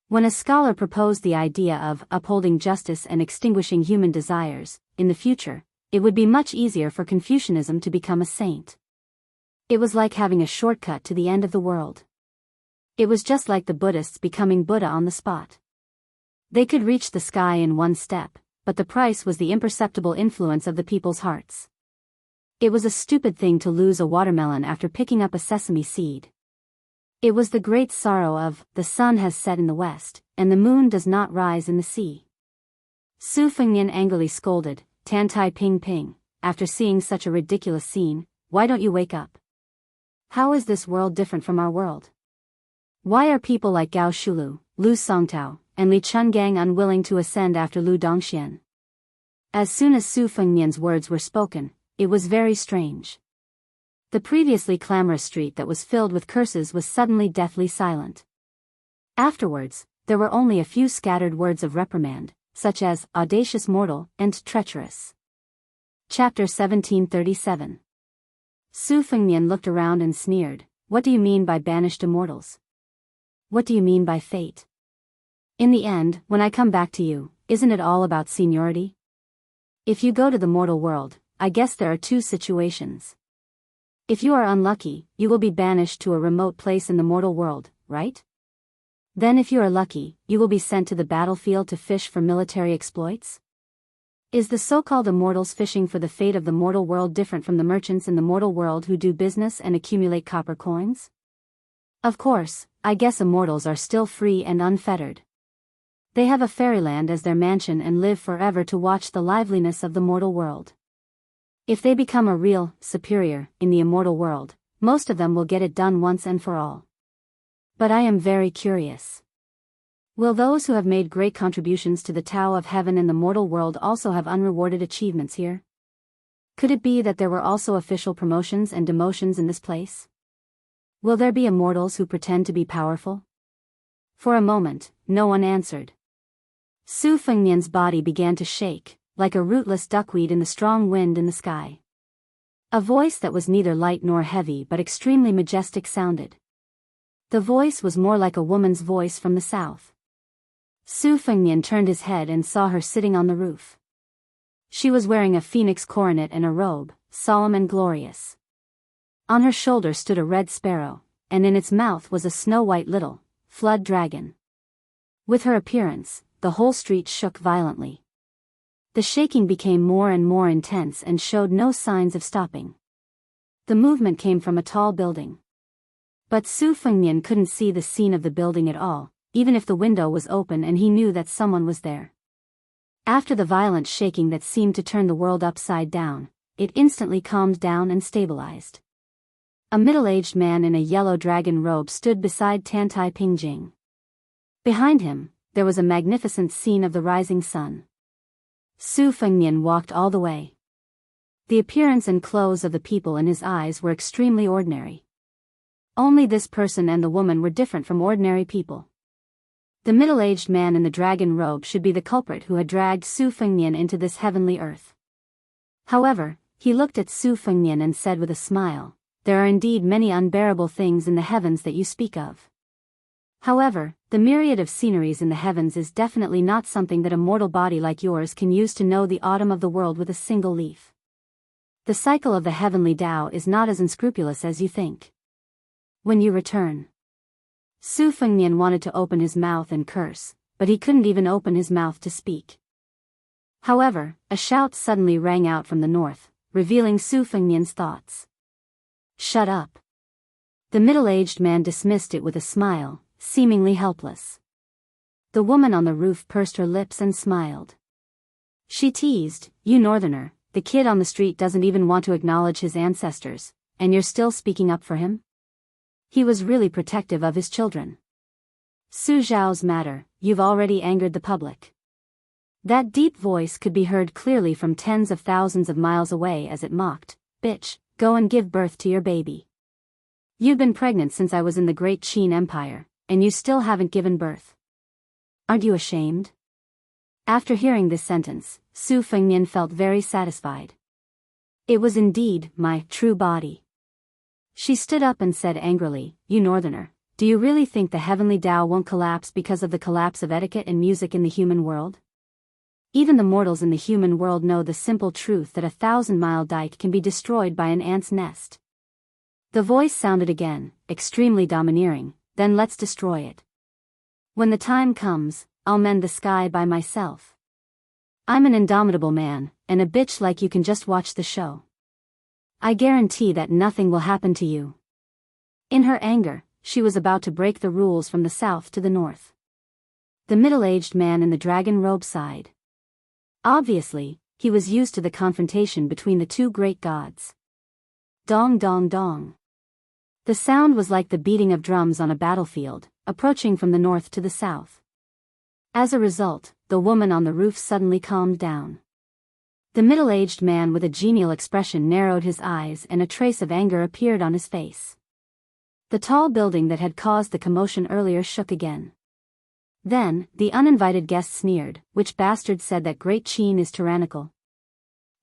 When a scholar proposed the idea of upholding justice and extinguishing human desires, in the future, it would be much easier for Confucianism to become a saint. It was like having a shortcut to the end of the world. It was just like the Buddhists becoming Buddha on the spot. They could reach the sky in one step, but the price was the imperceptible influence of the people's hearts. It was a stupid thing to lose a watermelon after picking up a sesame seed. It was the great sorrow of, the sun has set in the west, and the moon does not rise in the sea. Su Fengnian angrily scolded, Tan Tai Ping, after seeing such a ridiculous scene, why don't you wake up? How is this world different from our world? Why are people like Gao Shulu, Lu Songtao, and Li Chungang unwilling to ascend after Lu Dongxian? As soon as Su Fengnian's words were spoken, it was very strange. The previously clamorous street that was filled with curses was suddenly deathly silent. Afterwards, there were only a few scattered words of reprimand, such as, audacious mortal, and treacherous. Chapter 1737. Su Fengnian looked around and sneered, what do you mean by banished immortals? What do you mean by fate? In the end, when I come back to you, isn't it all about seniority? If you go to the mortal world, I guess there are two situations. If you are unlucky, you will be banished to a remote place in the mortal world, right? Then if you are lucky, you will be sent to the battlefield to fish for military exploits? Is the so-called immortals fishing for the fate of the mortal world different from the merchants in the mortal world who do business and accumulate copper coins? Of course, I guess immortals are still free and unfettered. They have a fairyland as their mansion and live forever to watch the liveliness of the mortal world. If they become a real superior in the immortal world, most of them will get it done once and for all. But I am very curious. Will those who have made great contributions to the Tao of Heaven and the mortal world also have unrewarded achievements here? Could it be that there were also official promotions and demotions in this place? Will there be immortals who pretend to be powerful? For a moment, no one answered. Su Fengnian's body began to shake, like a rootless duckweed in the strong wind in the sky. A voice that was neither light nor heavy but extremely majestic sounded. The voice was more like a woman's voice from the south. Su Fengnian turned his head and saw her sitting on the roof. She was wearing a phoenix coronet and a robe, solemn and glorious. On her shoulder stood a red sparrow, and in its mouth was a snow-white little, flood dragon. With her appearance, the whole street shook violently. The shaking became more and more intense and showed no signs of stopping. The movement came from a tall building. But Su Fengnian couldn't see the scene of the building at all, even if the window was open and he knew that someone was there. After the violent shaking that seemed to turn the world upside down, it instantly calmed down and stabilized. A middle-aged man in a yellow dragon robe stood beside Tantai Pingjing. Behind him, there was a magnificent scene of the rising sun. Su Fengnian walked all the way. The appearance and clothes of the people in his eyes were extremely ordinary. Only this person and the woman were different from ordinary people. The middle-aged man in the dragon robe should be the culprit who had dragged Su Fengnian into this heavenly earth. However, he looked at Su Fengnian and said with a smile, "There are indeed many unbearable things in the heavens that you speak of. However, the myriad of sceneries in the heavens is definitely not something that a mortal body like yours can use to know the autumn of the world with a single leaf. The cycle of the heavenly Tao is not as unscrupulous as you think. When you return." Su Fengnian wanted to open his mouth and curse, but he couldn't even open his mouth to speak. However, a shout suddenly rang out from the north, revealing Su Fengnian's thoughts. "Shut up." The middle-aged man dismissed it with a smile, seemingly helpless. The woman on the roof pursed her lips and smiled. She teased, "You northerner, the kid on the street doesn't even want to acknowledge his ancestors, and you're still speaking up for him? He was really protective of his children. Su Zhao's matter, you've already angered the public." That deep voice could be heard clearly from tens of thousands of miles away as it mocked, "Bitch, go and give birth to your baby. You've been pregnant since I was in the Great Qin Empire, and you still haven't given birth. Aren't you ashamed?" After hearing this sentence, Su Fengnian felt very satisfied. It was indeed my true body. She stood up and said angrily, "You northerner, do you really think the heavenly Tao won't collapse because of the collapse of etiquette and music in the human world? Even the mortals in the human world know the simple truth that a 1,000-mile dike can be destroyed by an ant's nest." The voice sounded again, extremely domineering, "Then let's destroy it. When the time comes, I'll mend the sky by myself. I'm an indomitable man, and a bitch like you can just watch the show. I guarantee that nothing will happen to you." In her anger, she was about to break the rules from the south to the north. The middle-aged man in the dragon robe sighed. Obviously, he was used to the confrontation between the two great gods. Dong dong dong. The sound was like the beating of drums on a battlefield, approaching from the north to the south. As a result, the woman on the roof suddenly calmed down. The middle-aged man with a genial expression narrowed his eyes and a trace of anger appeared on his face. The tall building that had caused the commotion earlier shook again. Then, the uninvited guest sneered, "Which bastard said that Great Qin is tyrannical?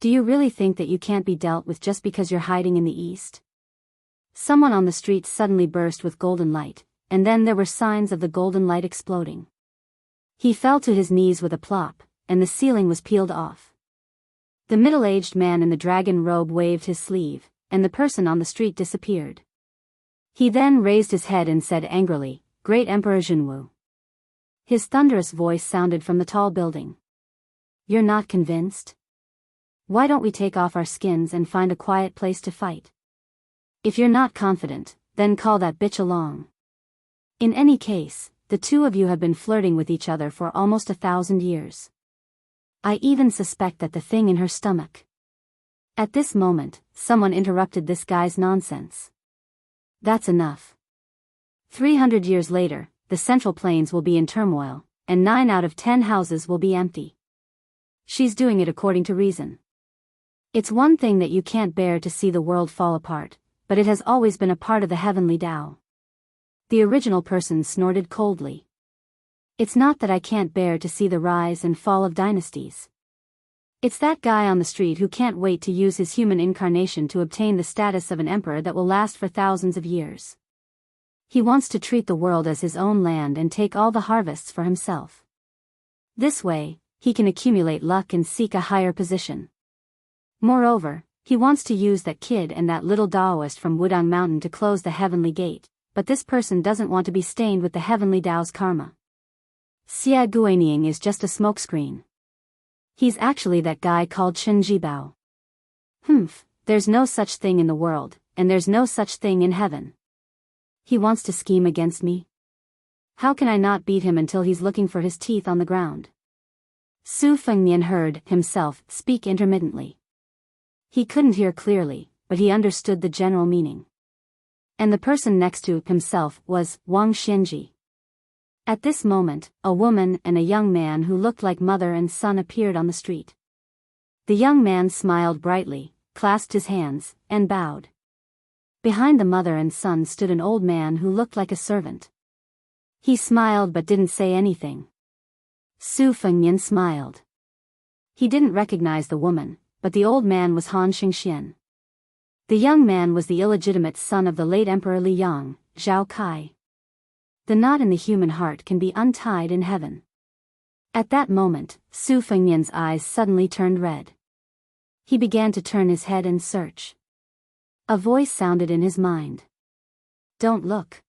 Do you really think that you can't be dealt with just because you're hiding in the east?" Someone on the street suddenly burst with golden light, and then there were signs of the golden light exploding. He fell to his knees with a plop, and the ceiling was peeled off. The middle-aged man in the dragon robe waved his sleeve, and the person on the street disappeared. He then raised his head and said angrily, "Great Emperor Jinwu." His thunderous voice sounded from the tall building. "You're not convinced? Why don't we take off our skins and find a quiet place to fight? If you're not confident, then call that bitch along. In any case, the two of you have been flirting with each other for almost 1,000 years. I even suspect that the thing in her stomach." At this moment, someone interrupted this guy's nonsense. "That's enough. 300 years later, the Central Plains will be in turmoil, and 9 out of 10 houses will be empty. She's doing it according to reason. It's one thing that you can't bear to see the world fall apart, but it has always been a part of the heavenly Tao." The original person snorted coldly. "It's not that I can't bear to see the rise and fall of dynasties. It's that guy on the street who can't wait to use his human incarnation to obtain the status of an emperor that will last for thousands of years. He wants to treat the world as his own land and take all the harvests for himself. This way, he can accumulate luck and seek a higher position. Moreover, he wants to use that kid and that little Taoist from Wudang Mountain to close the heavenly gate, but this person doesn't want to be stained with the heavenly Tao's karma. Xia Guanying is just a smokescreen. He's actually that guy called Chen Jibao. There's no such thing in the world, and there's no such thing in heaven. He wants to scheme against me? How can I not beat him until he's looking for his teeth on the ground? Su Fengnian heard himself speak intermittently. He couldn't hear clearly, but he understood the general meaning. And the person next to himself was Wang Xianji. At this moment, a woman and a young man who looked like mother and son appeared on the street. The young man smiled brightly, clasped his hands, and bowed. Behind the mother and son stood an old man who looked like a servant. He smiled but didn't say anything. Su Fengnian smiled. He didn't recognize the woman, but the old man was Han Xingxian. The young man was the illegitimate son of the late Emperor Li Yang, Zhao Kai. The knot in the human heart can be untied in heaven. At that moment, Su Fengnian's eyes suddenly turned red. He began to turn his head and search. A voice sounded in his mind. Don't look.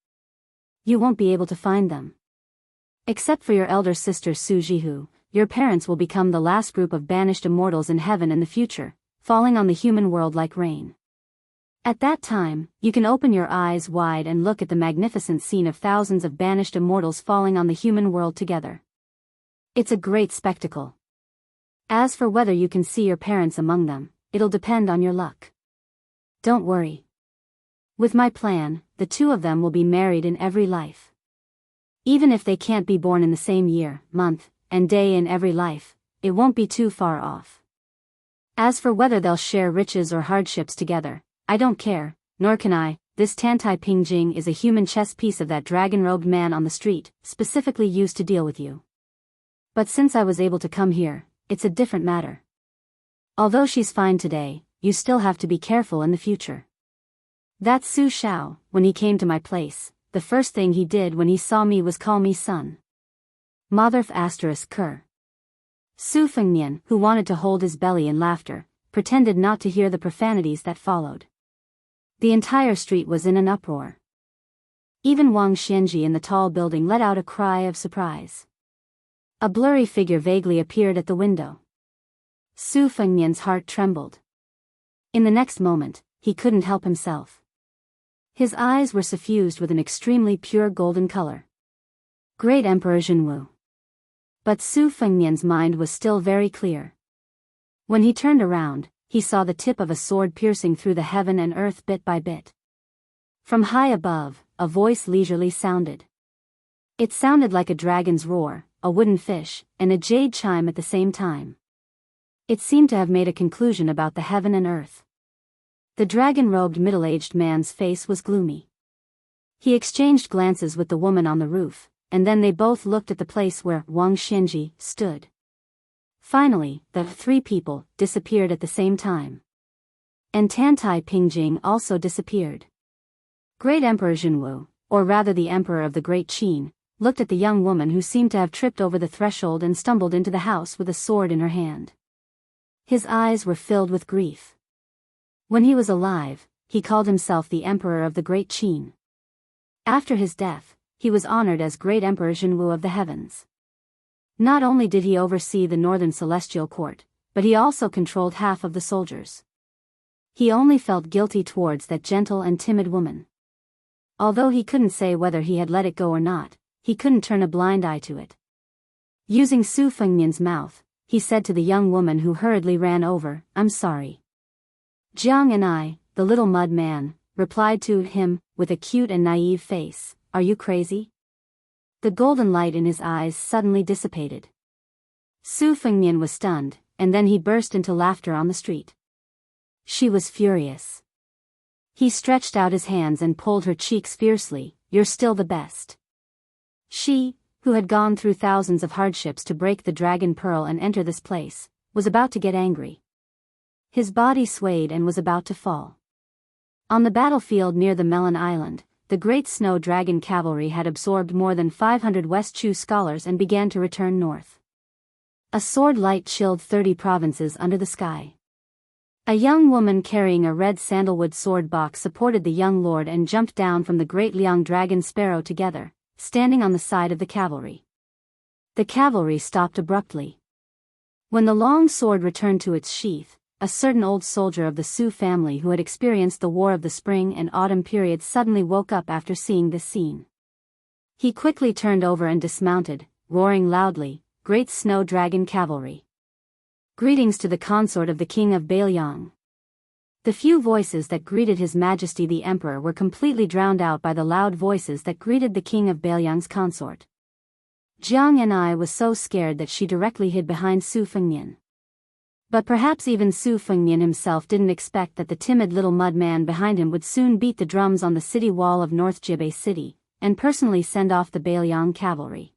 You won't be able to find them. Except for your elder sister Su Jihu, your parents will become the last group of banished immortals in heaven in the future, falling on the human world like rain. At that time, you can open your eyes wide and look at the magnificent scene of thousands of banished immortals falling on the human world together. It's a great spectacle. As for whether you can see your parents among them, it'll depend on your luck. Don't worry. With my plan, the two of them will be married in every life. Even if they can't be born in the same year, month, and day in every life, it won't be too far off. As for whether they'll share riches or hardships together, I don't care, nor can I. This Tantai Pingjing is a human chess piece of that dragon-robed man on the street, specifically used to deal with you. But since I was able to come here, it's a different matter. Although she's fine today, you still have to be careful in the future. That Su Shao, when he came to my place, the first thing he did when he saw me was call me son. Motherf *****. Su Fengnian, who wanted to hold his belly in laughter, pretended not to hear the profanities that followed. The entire street was in an uproar. Even Wang Xianji in the tall building let out a cry of surprise. A blurry figure vaguely appeared at the window. Su Fengnian's heart trembled. In the next moment, he couldn't help himself. His eyes were suffused with an extremely pure golden color. Great Emperor Zhenwu. But Su Fengnian's mind was still very clear. When he turned around, he saw the tip of a sword piercing through the heaven and earth bit by bit. From high above, a voice leisurely sounded. It sounded like a dragon's roar, a wooden fish, and a jade chime at the same time. It seemed to have made a conclusion about the heaven and earth. The dragon-robed middle-aged man's face was gloomy. He exchanged glances with the woman on the roof, and then they both looked at the place where Wang Xianji stood. Finally, the three people disappeared at the same time. And Tantai Pingjing also disappeared. Great Emperor Zhenwu, or rather the Emperor of the Great Qin, looked at the young woman who seemed to have tripped over the threshold and stumbled into the house with a sword in her hand. His eyes were filled with grief. When he was alive, he called himself the Emperor of the Great Qin. After his death, he was honored as Great Emperor Zhenwu of the Heavens. Not only did he oversee the Northern Celestial Court, but he also controlled half of the soldiers. He only felt guilty towards that gentle and timid woman. Although he couldn't say whether he had let it go or not, he couldn't turn a blind eye to it. Using Su Fengnian's mouth, he said to the young woman who hurriedly ran over, "I'm sorry." Jiang and I, the little mud man, replied to him, with a cute and naive face, "Are you crazy?" The golden light in his eyes suddenly dissipated. Su Fengnian was stunned, and then he burst into laughter on the street. She was furious. He stretched out his hands and pulled her cheeks fiercely. "You're still the best." She, who had gone through thousands of hardships to break the dragon pearl and enter this place, was about to get angry. His body swayed and was about to fall. On the battlefield near the Melon Island, the great snow dragon cavalry had absorbed more than 500 West Chu scholars and began to return north. A sword light chilled 30 provinces under the sky. A young woman carrying a red sandalwood sword box supported the young lord and jumped down from the great Liang dragon sparrow together, standing on the side of the cavalry. The cavalry stopped abruptly. When the long sword returned to its sheath, a certain old soldier of the Su family who had experienced the war of the spring and autumn periods suddenly woke up after seeing this scene. He quickly turned over and dismounted, roaring loudly, "Great snow dragon cavalry! Greetings to the consort of the king of Bailiang." The few voices that greeted His Majesty the Emperor were completely drowned out by the loud voices that greeted the king of Bailiang's consort. Jiang Enai was so scared that she directly hid behind Su Fengnian. But perhaps even Su Fengnian himself didn't expect that the timid little mud man behind him would soon beat the drums on the city wall of North Jibei City, and personally send off the Bailiang cavalry.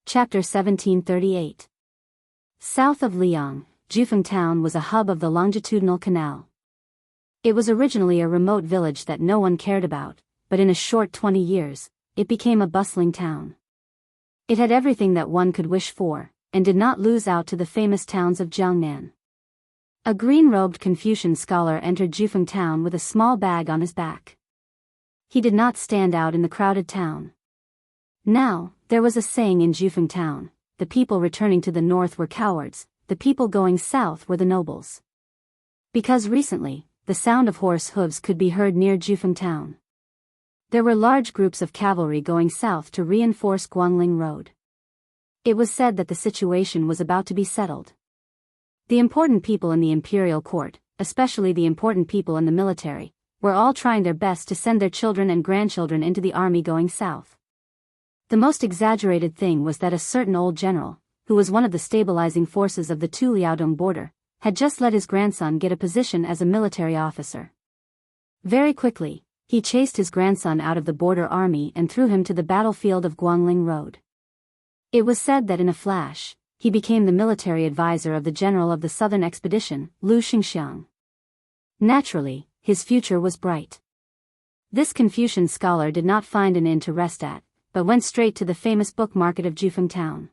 Chapter 1738. South of Liang, Jufeng town was a hub of the longitudinal canal. It was originally a remote village that no one cared about, but in a short 20 years, it became a bustling town. It had everything that one could wish for, and did not lose out to the famous towns of Jiangnan. A green-robed Confucian scholar entered Jufeng town with a small bag on his back. He did not stand out in the crowded town. Now, there was a saying in Jufeng town: the people returning to the north were cowards, the people going south were the nobles. Because recently, the sound of horse hooves could be heard near Jufeng town. There were large groups of cavalry going south to reinforce Guangling Road. It was said that the situation was about to be settled. The important people in the imperial court, especially the important people in the military, were all trying their best to send their children and grandchildren into the army going south. The most exaggerated thing was that a certain old general, who was one of the stabilizing forces of the Tu-Liaodong border, had just let his grandson get a position as a military officer. Very quickly, he chased his grandson out of the border army and threw him to the battlefield of Guangling Road. It was said that in a flash, he became the military advisor of the general of the southern expedition, Lu Xingxiang. Naturally, his future was bright. This Confucian scholar did not find an inn to rest at, but went straight to the famous book market of Jufeng town.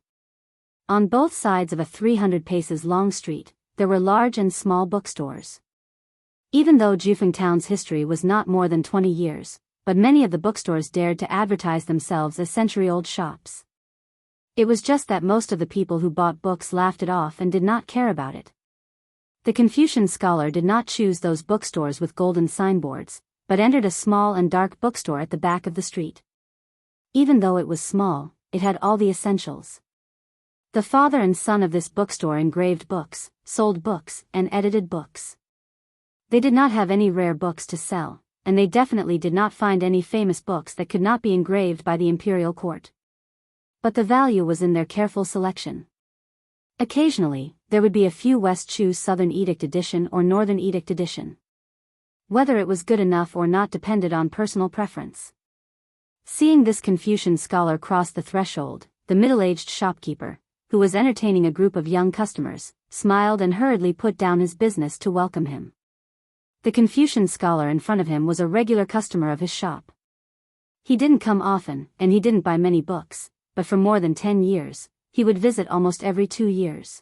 On both sides of a 300 paces long street, there were large and small bookstores. Even though Jufeng town's history was not more than 20 years, but many of the bookstores dared to advertise themselves as century-old shops. It was just that most of the people who bought books laughed it off and did not care about it. The Confucian scholar did not choose those bookstores with golden signboards, but entered a small and dark bookstore at the back of the street. Even though it was small, it had all the essentials. The father and son of this bookstore engraved books, sold books, and edited books. They did not have any rare books to sell, and they definitely did not find any famous books that could not be engraved by the imperial court. But the value was in their careful selection. Occasionally, there would be a few West Chu Southern Edict edition or Northern Edict edition. Whether it was good enough or not depended on personal preference. Seeing this Confucian scholar cross the threshold, the middle-aged shopkeeper, who was entertaining a group of young customers, smiled and hurriedly put down his business to welcome him. The Confucian scholar in front of him was a regular customer of his shop. He didn't come often, and he didn't buy many books, but for more than 10 years, he would visit almost every 2 years.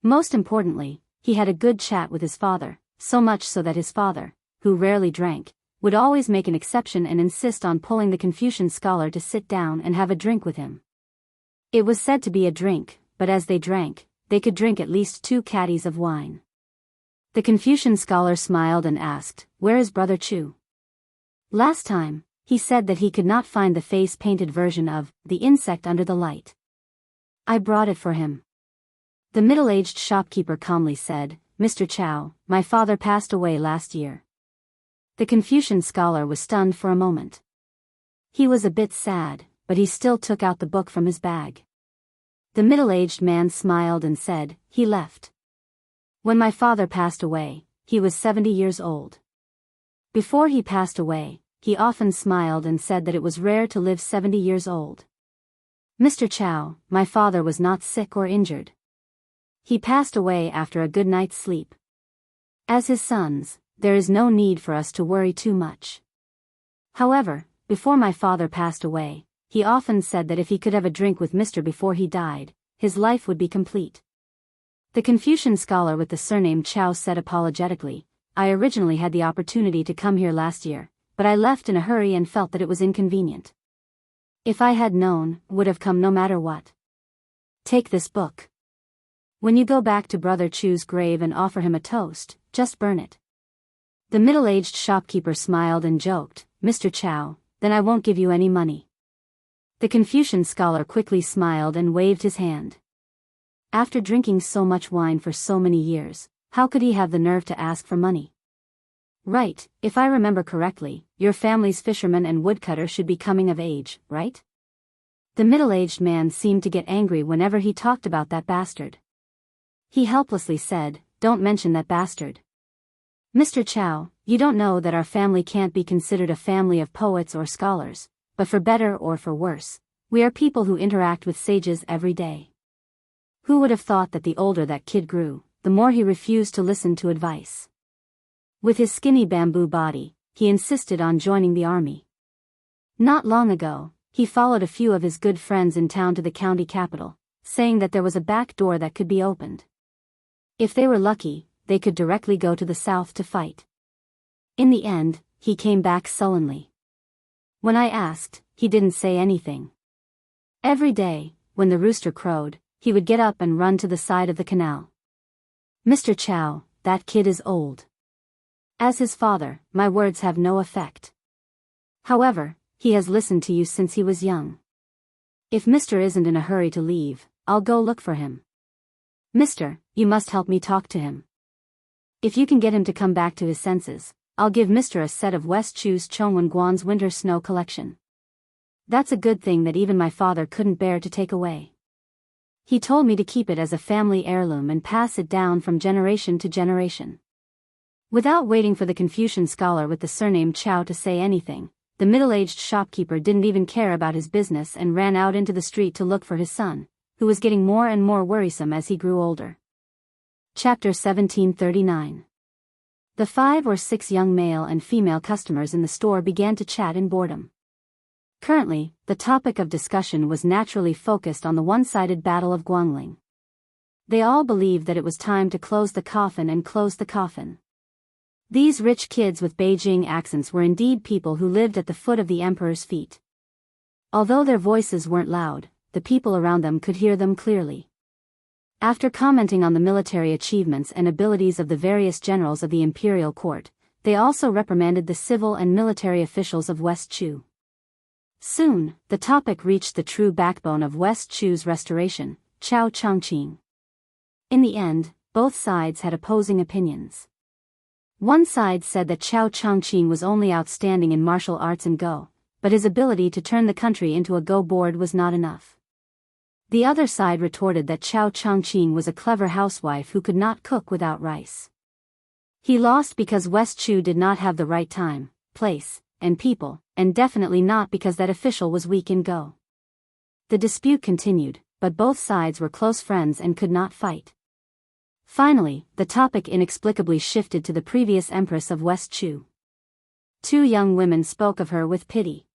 Most importantly, he had a good chat with his father, so much so that his father, who rarely drank, would always make an exception and insist on pulling the Confucian scholar to sit down and have a drink with him. It was said to be a drink, but as they drank, they could drink at least 2 caddies of wine. The Confucian scholar smiled and asked, "Where is Brother Chu?" Last time, he said that he could not find the face-painted version of The Insect Under the Light. "I brought it for him." The middle-aged shopkeeper calmly said, "Mr. Chow, my father passed away last year." The Confucian scholar was stunned for a moment. He was a bit sad, but he still took out the book from his bag. The middle-aged man smiled and said, "He left. When my father passed away, he was 70 years old. Before he passed away, he often smiled and said that it was rare to live 70 years old. Mr. Chow, my father was not sick or injured. He passed away after a good night's sleep. As his sons, there is no need for us to worry too much." However, before my father passed away, he often said that if he could have a drink with Mr. before he died, his life would be complete. The Confucian scholar with the surname Chow said apologetically, I originally had the opportunity to come here last year, but I left in a hurry and felt that it was inconvenient. If I had known, would have come no matter what. Take this book. When you go back to Brother Chu's grave and offer him a toast, just burn it. The middle-aged shopkeeper smiled and joked, Mr. Chow, then I won't give you any money. The Confucian scholar quickly smiled and waved his hand. After drinking so much wine for so many years, how could he have the nerve to ask for money? Right, if I remember correctly, your family's fisherman and woodcutter should be coming of age, right? The middle-aged man seemed to get angry whenever he talked about that bastard. He helplessly said, Don't mention that bastard. Mr. Chow, you don't know that our family can't be considered a family of poets or scholars, but for better or for worse, we are people who interact with sages every day. Who would have thought that the older that kid grew, the more he refused to listen to advice? With his skinny bamboo body, he insisted on joining the army. Not long ago, he followed a few of his good friends in town to the county capital, saying that there was a back door that could be opened. If they were lucky, they could directly go to the south to fight. In the end, he came back sullenly. When I asked, he didn't say anything. Every day, when the rooster crowed, he would get up and run to the side of the canal. Mr. Chow, that kid is old. As his father, my words have no effect. However, he has listened to you since he was young. If Mr. isn't in a hurry to leave, I'll go look for him. Mister, you must help me talk to him. If you can get him to come back to his senses, I'll give Mr. a set of West Chu's Chongwen Guan's winter snow collection. That's a good thing that even my father couldn't bear to take away. He told me to keep it as a family heirloom and pass it down from generation to generation. Without waiting for the Confucian scholar with the surname Chow to say anything, the middle-aged shopkeeper didn't even care about his business and ran out into the street to look for his son, who was getting more and more worrisome as he grew older. Chapter 1739. The 5 or 6 young male and female customers in the store began to chat in boredom. Currently, the topic of discussion was naturally focused on the one-sided Battle of Guangling. They all believed that it was time to close the coffin and close the coffin. These rich kids with Beijing accents were indeed people who lived at the foot of the emperor's feet. Although their voices weren't loud, the people around them could hear them clearly. After commenting on the military achievements and abilities of the various generals of the imperial court, they also reprimanded the civil and military officials of West Chu. Soon, the topic reached the true backbone of West Chu's restoration, Chao Chongqing. In the end, both sides had opposing opinions. One side said that Chao Chongqing was only outstanding in martial arts and Go, but his ability to turn the country into a Go board was not enough. The other side retorted that Chao Chongqing was a clever housewife who could not cook without rice. He lost because West Chu did not have the right time, place, and people, and definitely not because that official was weak in Go. The dispute continued, but both sides were close friends and could not fight. Finally, the topic inexplicably shifted to the previous empress of West Chu. 2 young women spoke of her with pity.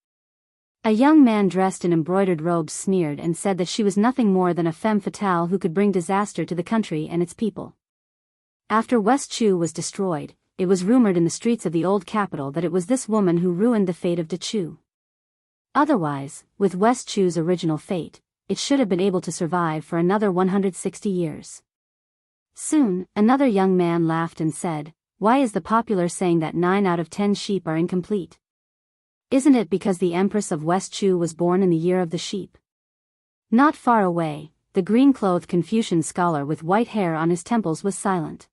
A young man dressed in embroidered robes sneered and said that she was nothing more than a femme fatale who could bring disaster to the country and its people. After West Chu was destroyed, it was rumored in the streets of the old capital that it was this woman who ruined the fate of De Chu. Otherwise, with West Chu's original fate, it should have been able to survive for another 160 years. Soon, another young man laughed and said, "Why is the popular saying that 9 out of 10 sheep are incomplete? Isn't it because the Empress of West Chu was born in the year of the sheep?" Not far away, the green-clothed Confucian scholar with white hair on his temples was silent.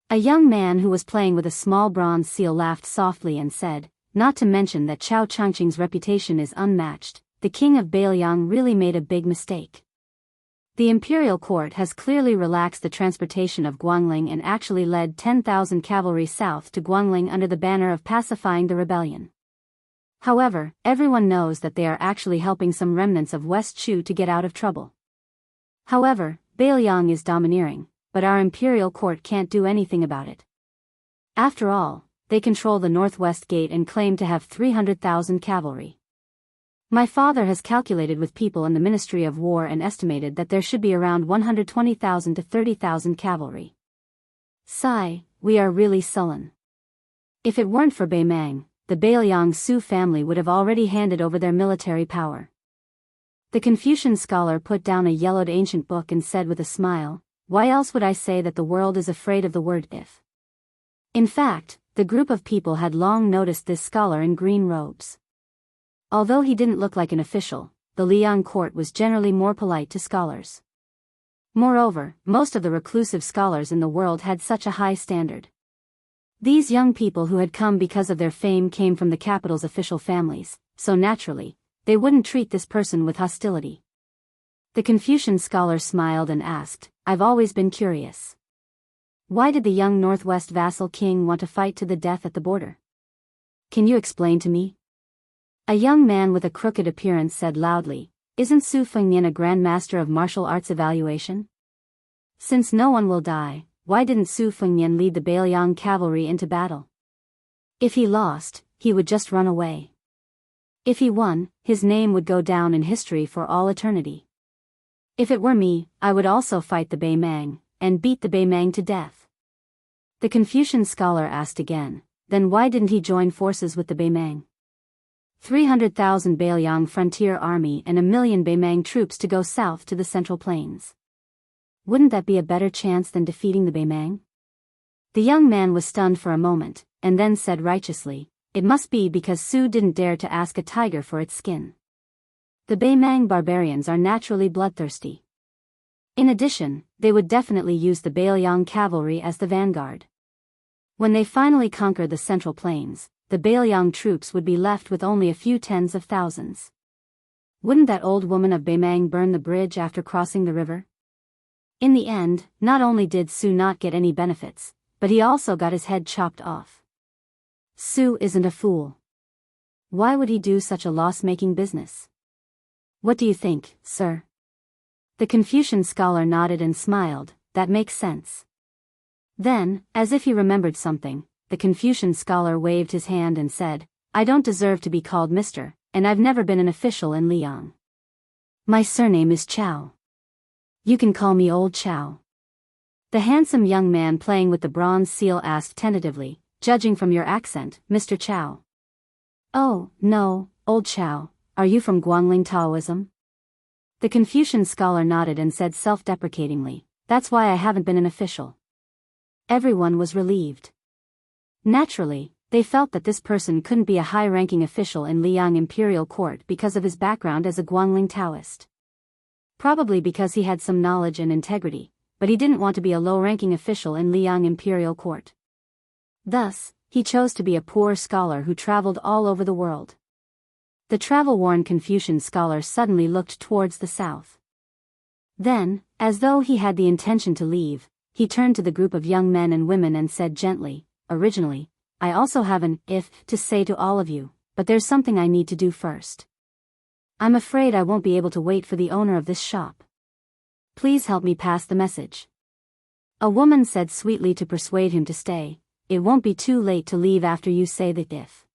A young man who was playing with a small bronze seal laughed softly and said, "Not to mention that Chao Chongqing's reputation is unmatched, the king of Beiliang really made a big mistake. The imperial court has clearly relaxed the transportation of Guangling and actually led 10,000 cavalry south to Guangling under the banner of pacifying the rebellion. However, everyone knows that they are actually helping some remnants of West Chu to get out of trouble. However, Beiliang is domineering, but our imperial court can't do anything about it. After all, they control the northwest gate and claim to have 300,000 cavalry. My father has calculated with people in the Ministry of War and estimated that there should be around 120,000 to 30,000 cavalry. Sigh, we are really sullen. If it weren't for Bei Mang, the Bailiang Su family would have already handed over their military power. The Confucian scholar put down a yellowed ancient book and said with a smile, why else would I say that the world is afraid of the word if? In fact, the group of people had long noticed this scholar in green robes. Although he didn't look like an official, the Liang court was generally more polite to scholars. Moreover, most of the reclusive scholars in the world had such a high standard. These young people who had come because of their fame came from the capital's official families, so naturally, they wouldn't treat this person with hostility. The Confucian scholar smiled and asked, I've always been curious. Why did the young Northwest vassal king want to fight to the death at the border? Can you explain to me? A young man with a crooked appearance said loudly, isn't Su Fengnian a Grand Master of martial arts evaluation? Since no one will die, why didn't Su Fengnian lead the Bailiang cavalry into battle? If he lost, he would just run away. If he won, his name would go down in history for all eternity. If it were me, I would also fight the Bei Mang, and beat the Bei Mang to death. The Confucian scholar asked again, then why didn't he join forces with the Bei Mang? 300,000 Bailiang frontier army and 1,000,000 Bei Mang troops to go south to the Central Plains. Wouldn't that be a better chance than defeating the Bei Mang? The young man was stunned for a moment, and then said righteously, it must be because Su didn't dare to ask a tiger for its skin. The Bei Mang barbarians are naturally bloodthirsty. In addition, they would definitely use the Bailiang cavalry as the vanguard. When they finally conquer the Central Plains, the Bailiang troops would be left with only a few tens of thousands. Wouldn't that old woman of Bei Mang burn the bridge after crossing the river? In the end, not only did Su not get any benefits, but he also got his head chopped off. Su isn't a fool. Why would he do such a loss-making business? What do you think, sir? The Confucian scholar nodded and smiled, that makes sense. Then, as if he remembered something, the Confucian scholar waved his hand and said, I don't deserve to be called Mr., and I've never been an official in Liang. My surname is Chow. You can call me Old Chow. The handsome young man playing with the bronze seal asked tentatively, judging from your accent, Mr. Chow. Oh, no, Old Chow, are you from Guangling Taoism? The Confucian scholar nodded and said self-deprecatingly, that's why I haven't been an official. Everyone was relieved. Naturally, they felt that this person couldn't be a high-ranking official in Liang Imperial Court because of his background as a Guangling Taoist. Probably because he had some knowledge and integrity, but he didn't want to be a low-ranking official in Liang Imperial Court. Thus, he chose to be a poor scholar who traveled all over the world. The travel-worn Confucian scholar suddenly looked towards the south. Then, as though he had the intention to leave, he turned to the group of young men and women and said gently, originally, I also have an if to say to all of you, but there's something I need to do first. I'm afraid I won't be able to wait for the owner of this shop. Please help me pass the message. A woman said sweetly to persuade him to stay, it won't be too late to leave after you say the if.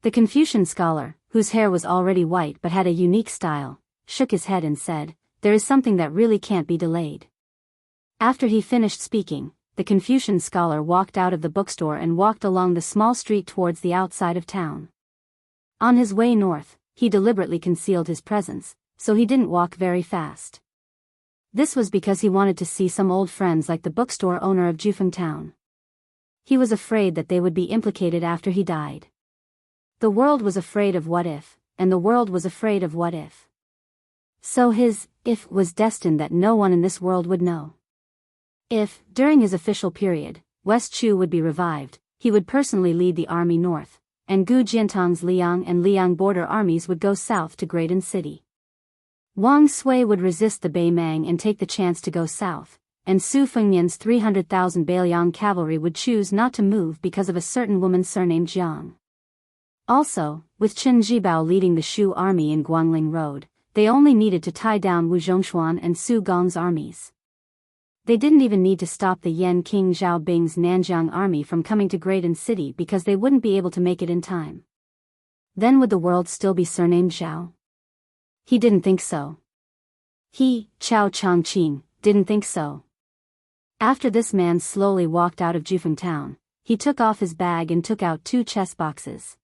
The Confucian scholar, whose hair was already white but had a unique style, shook his head and said, there is something that really can't be delayed. After he finished speaking, the Confucian scholar walked out of the bookstore and walked along the small street towards the outside of town. On his way north, he deliberately concealed his presence, so he didn't walk very fast. This was because he wanted to see some old friends like the bookstore owner of Jufeng Town. He was afraid that they would be implicated after he died. The world was afraid of what if, and the world was afraid of what if. So his if was destined that no one in this world would know. If, during his official period, West Chu would be revived, he would personally lead the army north, and Gu Jiantong's Liang and Liang border armies would go south to Graydon City. Wang Sui would resist the Bei Mang and take the chance to go south, and Su Fengnian's 300,000 Bailiang cavalry would choose not to move because of a certain woman surnamed Jiang. Also, with Qin Jibao leading the Shu army in Guangling Road, they only needed to tie down Wu Zhongshuan and Su Gong's armies. They didn't even need to stop the Yan King Xiaobing's Nanjiang army from coming to Graydon City because they wouldn't be able to make it in time. Then would the world still be surnamed Zhao? He didn't think so. He, Chao Chongqing, didn't think so. After this man slowly walked out of Jufeng town, he took off his bag and took out 2 chess boxes.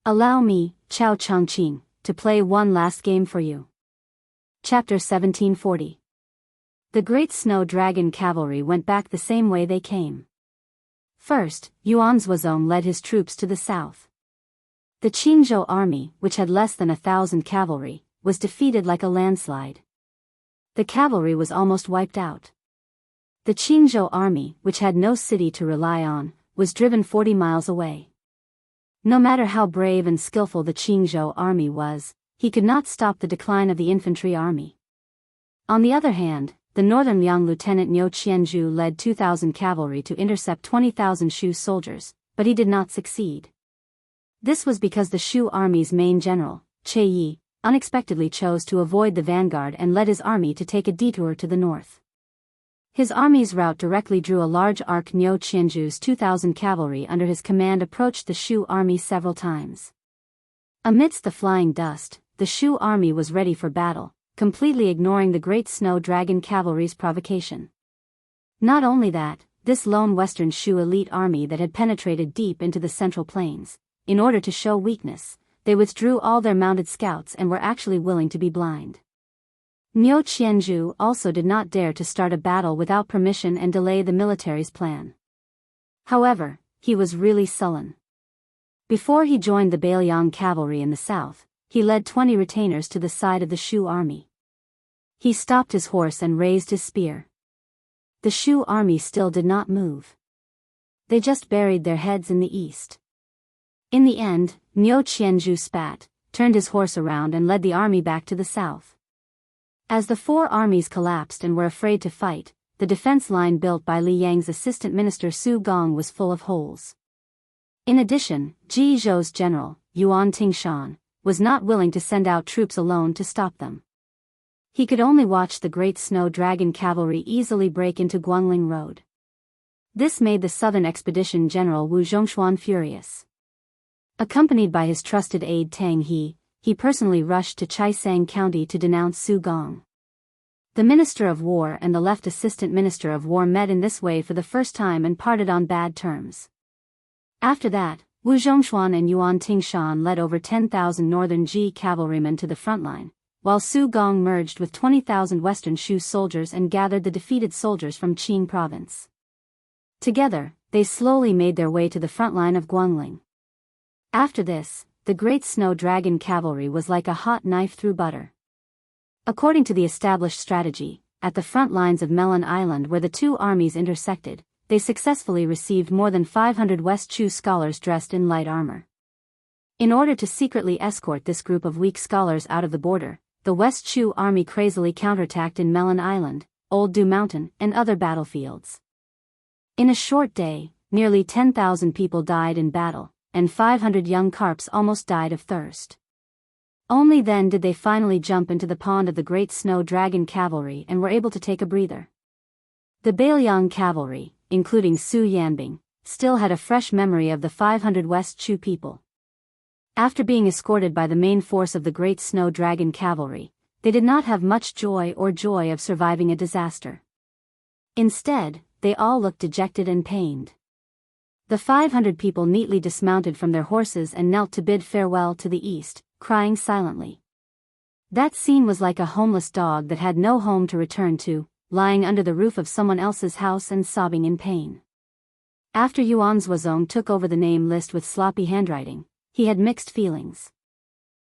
Allow me, Chao Chongqing, to play one last game for you. Chapter 1740. The Great Snow Dragon Cavalry went back the same way they came. First, Yuan Zhuozong led his troops to the south. The Qingzhou army, which had less than 1,000 cavalry, was defeated like a landslide. The cavalry was almost wiped out. The Qingzhou army, which had no city to rely on, was driven 40 miles away. No matter how brave and skillful the Qingzhou army was, he could not stop the decline of the infantry army. On the other hand, the northern Liang Lieutenant Niu Qianzhu led 2,000 cavalry to intercept 20,000 Shu soldiers, but he did not succeed. This was because the Shu army's main general, Che Yi, unexpectedly chose to avoid the vanguard and led his army to take a detour to the north. His army's route directly drew a large arc. Niu Qianzhu's 2,000 cavalry under his command approached the Shu army several times. Amidst the flying dust, the Shu army was ready for battle, completely ignoring the Great Snow Dragon Cavalry's provocation. Not only that, this lone western Shu elite army that had penetrated deep into the Central Plains, in order to show weakness, they withdrew all their mounted scouts and were actually willing to be blind. Niu Qianzhu also did not dare to start a battle without permission and delay the military's plan. However, he was really sullen. Before he joined the Bailiang cavalry in the south, he led 20 retainers to the side of the Shu army. He stopped his horse and raised his spear. The Shu army still did not move. They just buried their heads in the east. In the end, Niu Qianzhu spat, turned his horse around and led the army back to the south. As the 4 armies collapsed and were afraid to fight, the defense line built by Li Yang's assistant minister Su Gong was full of holes. In addition, Ji Zhou's general, Yuan Tingshan, was not willing to send out troops alone to stop them. He could only watch the Great Snow Dragon Cavalry easily break into Guangling Road. This made the southern expedition general Wu Zhongshuan furious. Accompanied by his trusted aide Tang He personally rushed to Chaisang County to denounce Su Gong. The Minister of War and the left Assistant Minister of War met in this way for the first time and parted on bad terms. After that, Wu Zhongshuan and Yuan Tingshan led over 10,000 northern Ji cavalrymen to the front line, while Su Gong merged with 20,000 western Shu soldiers and gathered the defeated soldiers from Qing province. Together, they slowly made their way to the front line of Guangling. After this, the Great Snow Dragon Cavalry was like a hot knife through butter. According to the established strategy, at the front lines of Melon Island where the 2 armies intersected, they successfully received more than 500 West Chu scholars dressed in light armor. In order to secretly escort this group of weak scholars out of the border, the West Chu army crazily counterattacked in Melon Island, Old Du Mountain, and other battlefields. In a short day, nearly 10,000 people died in battle, and 500 young carps almost died of thirst. Only then did they finally jump into the pond of the Great Snow Dragon Cavalry and were able to take a breather. The Bailiang Cavalry, including Su Yanbing, still had a fresh memory of the 500 West Chu people. After being escorted by the main force of the Great Snow Dragon Cavalry, they did not have much joy of surviving a disaster. Instead, they all looked dejected and pained. The 500 people neatly dismounted from their horses and knelt to bid farewell to the east, crying silently. That scene was like a homeless dog that had no home to return to, lying under the roof of someone else's house and sobbing in pain. After Yuan Zhuozong took over the name list with sloppy handwriting, he had mixed feelings.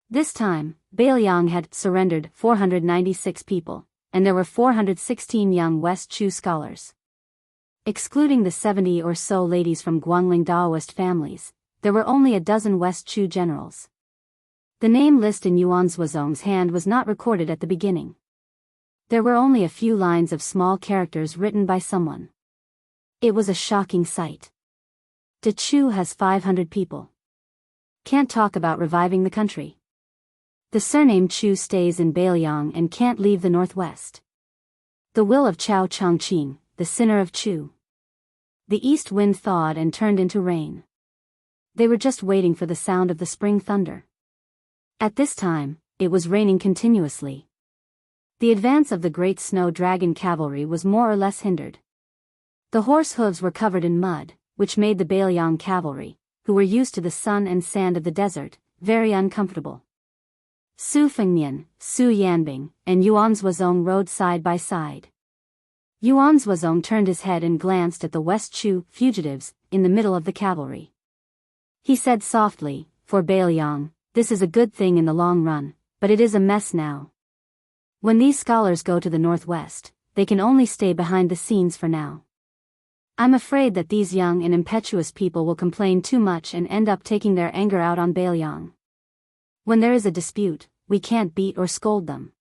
This time, Bailiang had surrendered 496 people, and there were 416 young West Chu scholars. Excluding the 70 or so ladies from Guangling Daoist families, there were only a dozen West Chu generals. The name list in Yuan Zhuozong's hand was not recorded at the beginning. There were only a few lines of small characters written by someone. It was a shocking sight. De Chu has 500 people. Can't talk about reviving the country. The surname Chu stays in Bailiang and can't leave the northwest. The will of Chao Changqing, the sinner of Chu. The east wind thawed and turned into rain. They were just waiting for the sound of the spring thunder. At this time, it was raining continuously. The advance of the great snow dragon cavalry was more or less hindered. The horse hooves were covered in mud, which made the Bailiang cavalry, who were used to the sun and sand of the desert, very uncomfortable. Su Fengnian, Su Yanbing, and Yuan Zuozong rode side by side. Yuan Zuozong turned his head and glanced at the West Chu fugitives in the middle of the cavalry. He said softly, "For Bailiang, this is a good thing in the long run, but it is a mess now. When these scholars go to the northwest, they can only stay behind the scenes for now. I'm afraid that these young and impetuous people will complain too much and end up taking their anger out on Bailiang. When there is a dispute, we can't beat or scold them.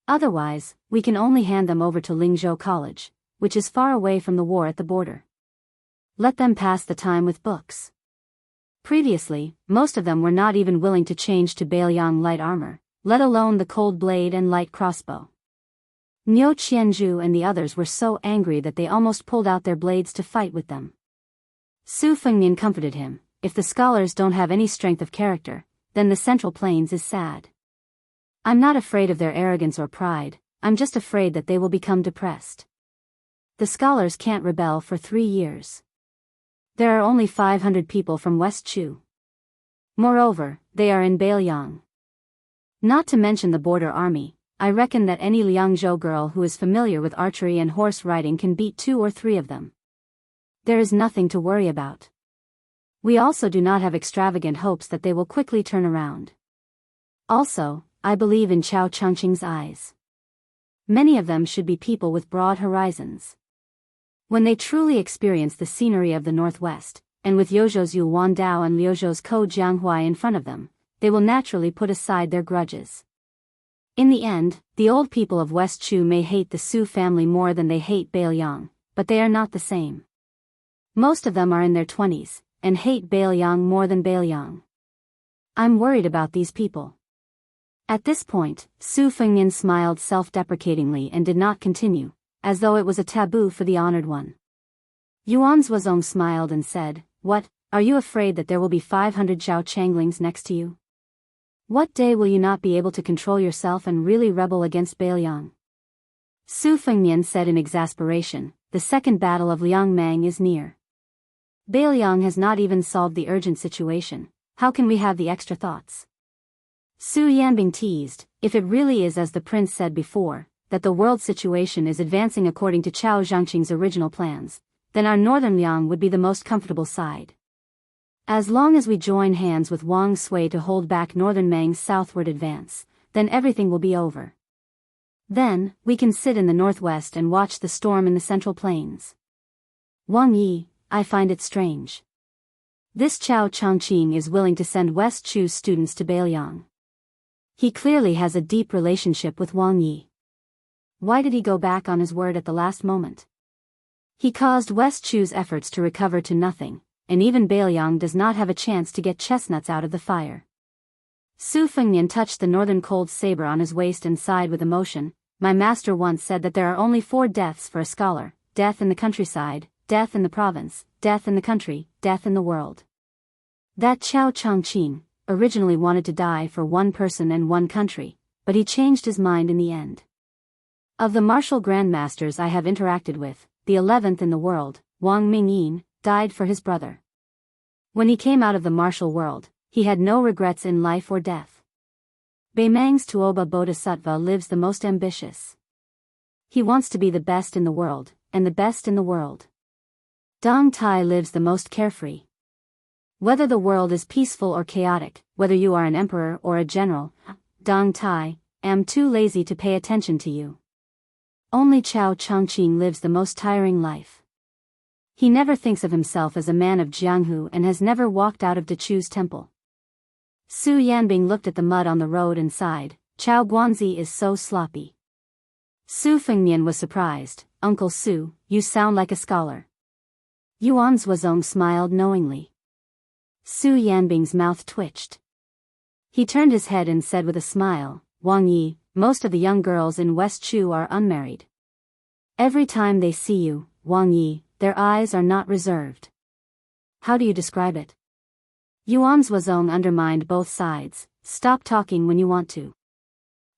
Otherwise, we can only hand them over to Lingzhou College, which is far away from the war at the border. Let them pass the time with books." Previously, most of them were not even willing to change to Bailiang light armor, let alone the cold blade and light crossbow. Niu Qianzhu and the others were so angry that they almost pulled out their blades to fight with them. Su Fengnian comforted him, "If the scholars don't have any strength of character, then the Central Plains is sad. I'm not afraid of their arrogance or pride, I'm just afraid that they will become depressed. The scholars can't rebel for 3 years. There are only 500 people from West Chu. Moreover, they are in Bailiang. Not to mention the border army, I reckon that any Liangzhou girl who is familiar with archery and horse riding can beat 2 or 3 of them. There is nothing to worry about. We also do not have extravagant hopes that they will quickly turn around. Also, I believe in Chao Changqing's eyes. Many of them should be people with broad horizons. When they truly experience the scenery of the Northwest, and with Yozhou's Yu Wandao and Liuzhou's Ko Jianghuai in front of them, they will naturally put aside their grudges. In the end, the old people of West Chu may hate the Su family more than they hate Bailiang, but they are not the same. Most of them are in their 20s, and hate Bailiang more than Bailiang. I'm worried about these people." At this point, Su Fengnian smiled self-deprecatingly and did not continue, as though it was a taboo for the honored one. Yuan Zuozong smiled and said, "What, are you afraid that there will be 500 Zhao Changlings next to you? What day will you not be able to control yourself and really rebel against Bailiang?" Su Fengnian said in exasperation, "The second battle of Liangmang is near. Bailiang has not even solved the urgent situation, how can we have the extra thoughts?" Su Yanbing teased, "If it really is as the prince said before, that the world situation is advancing according to Chao Zhangqing's original plans, then our northern Liang would be the most comfortable side. As long as we join hands with Wang Sui to hold back northern Mang's southward advance, then everything will be over. Then, we can sit in the northwest and watch the storm in the Central Plains. Wang Yi, I find it strange. This Chao Changqing is willing to send West Chu's students to Bailiang. He clearly has a deep relationship with Wang Yi. Why did he go back on his word at the last moment? He caused West Chu's efforts to recover to nothing, and even Bailiang does not have a chance to get chestnuts out of the fire." Su Fengnian touched the northern cold saber on his waist and sighed with emotion. "My master once said that there are only 4 deaths for a scholar: death in the countryside, death in the province, death in the country, death in the world. That Chao Changqing originally wanted to die for 1 person and 1 country, but he changed his mind in the end. Of the martial grandmasters I have interacted with, the 11th in the world, Wang Mingyin, died for his brother. When he came out of the martial world, he had no regrets in life or death. Beimang's Tuoba Bodhisattva lives the most ambitious. He wants to be the best in the world, and the best in the world. Dong Tai lives the most carefree. Whether the world is peaceful or chaotic, whether you are an emperor or a general, Dong Tai, am too lazy to pay attention to you. Only Chao Changqing lives the most tiring life. He never thinks of himself as a man of Jianghu and has never walked out of Dechu's temple." Su Yanbing looked at the mud on the road and sighed, "Chao Guanzi is so sloppy." Su Fengnian was surprised, "Uncle Su, you sound like a scholar." Yuan Zuozong smiled knowingly. Su Yanbing's mouth twitched. He turned his head and said with a smile, "Wang Yi, most of the young girls in West Chu are unmarried. Every time they see you, Wang Yi, their eyes are not reserved. How do you describe it? Yuan Zhuozong undermined both sides. Stop talking when you want to.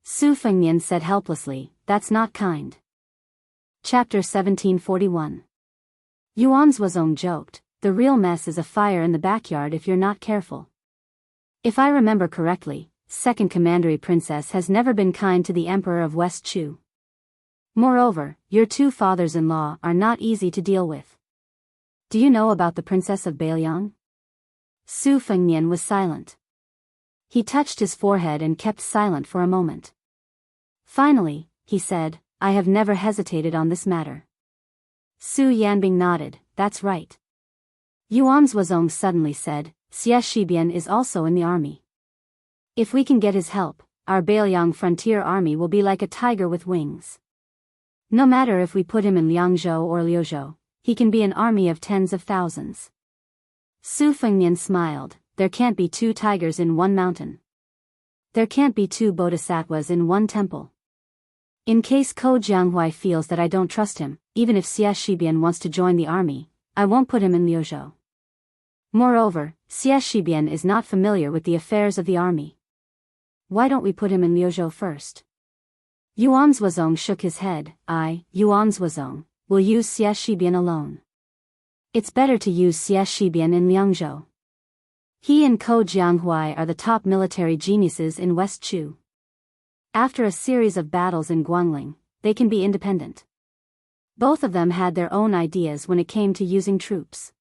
Su Fengnian said helplessly, that's not kind. Chapter 1741. Yuan Zhuozong joked, the real mess is a fire in the backyard if you're not careful. If I remember correctly, Second Commandery Princess has never been kind to the Emperor of West Chu. Moreover, your two fathers-in-law are not easy to deal with. Do you know about the Princess of Bailiang? Su Fengnian was silent. He touched his forehead and kept silent for a moment. Finally, he said, I have never hesitated on this matter. Su Yanbing nodded, that's right. Yuan Zhuozong suddenly said, Xie Shibian is also in the army. If we can get his help, our Bailiang frontier army will be like a tiger with wings. No matter if we put him in Liangzhou or Liuzhou, he can be an army of tens of thousands. Su Fengnian smiled, there can't be two tigers in one mountain. There can't be two bodhisattvas in one temple. In case Ko Jianghuai feels that I don't trust him, even if Xie Shibian wants to join the army, I won't put him in Liuzhou. Moreover, Xie Shibian is not familiar with the affairs of the army. Why don't we put him in Liuzhou first? Yuan Zhuozong shook his head. Yuan Zhuozong, will use Xie Shibian alone. It's better to use Xie Shibian in Liangzhou. He and Ko Jianghuai are the top military geniuses in West Chu. After a series of battles in Guangling, they can be independent. Both of them had their own ideas when it came to using troops.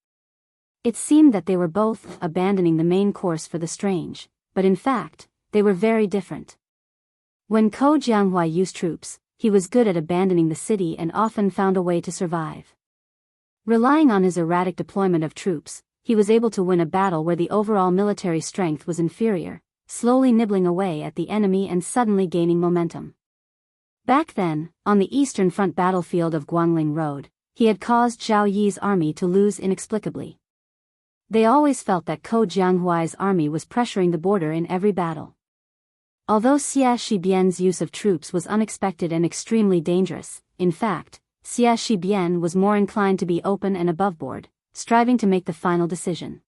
It seemed that they were both abandoning the main course for the strange, but in fact, they were very different. When Ko Jianghuai used troops, he was good at abandoning the city and often found a way to survive. Relying on his erratic deployment of troops, he was able to win a battle where the overall military strength was inferior, slowly nibbling away at the enemy and suddenly gaining momentum. Back then, on the eastern front battlefield of Guangling Road, he had caused Zhao Yi's army to lose inexplicably. They always felt that Ko Jianghuai's army was pressuring the border in every battle. Although Xie Shibian's use of troops was unexpected and extremely dangerous, in fact, Xie Shibian was more inclined to be open and aboveboard, striving to make the final decision.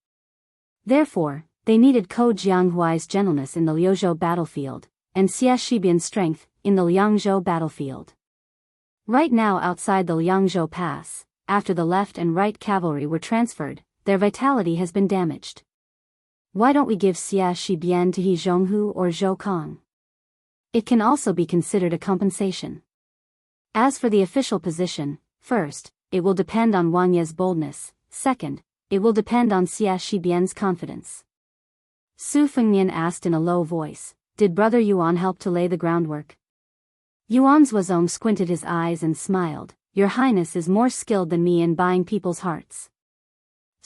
Therefore, they needed Ko Jianghuai's gentleness in the Liuzhou battlefield, and Xie Shibian's strength in the Liangzhou battlefield. Right now outside the Liangzhou Pass, after the left and right cavalry were transferred, their vitality has been damaged. Why don't we give Xie Shibian to He Zhonghu or Zhou Kong? It can also be considered a compensation. As for the official position, first, it will depend on Wang Ye's boldness. Second, it will depend on Xie Shibian's confidence. Su Fengnian asked in a low voice, did Brother Yuan help to lay the groundwork? Yuan Zhuozong squinted his eyes and smiled, Your Highness is more skilled than me in buying people's hearts.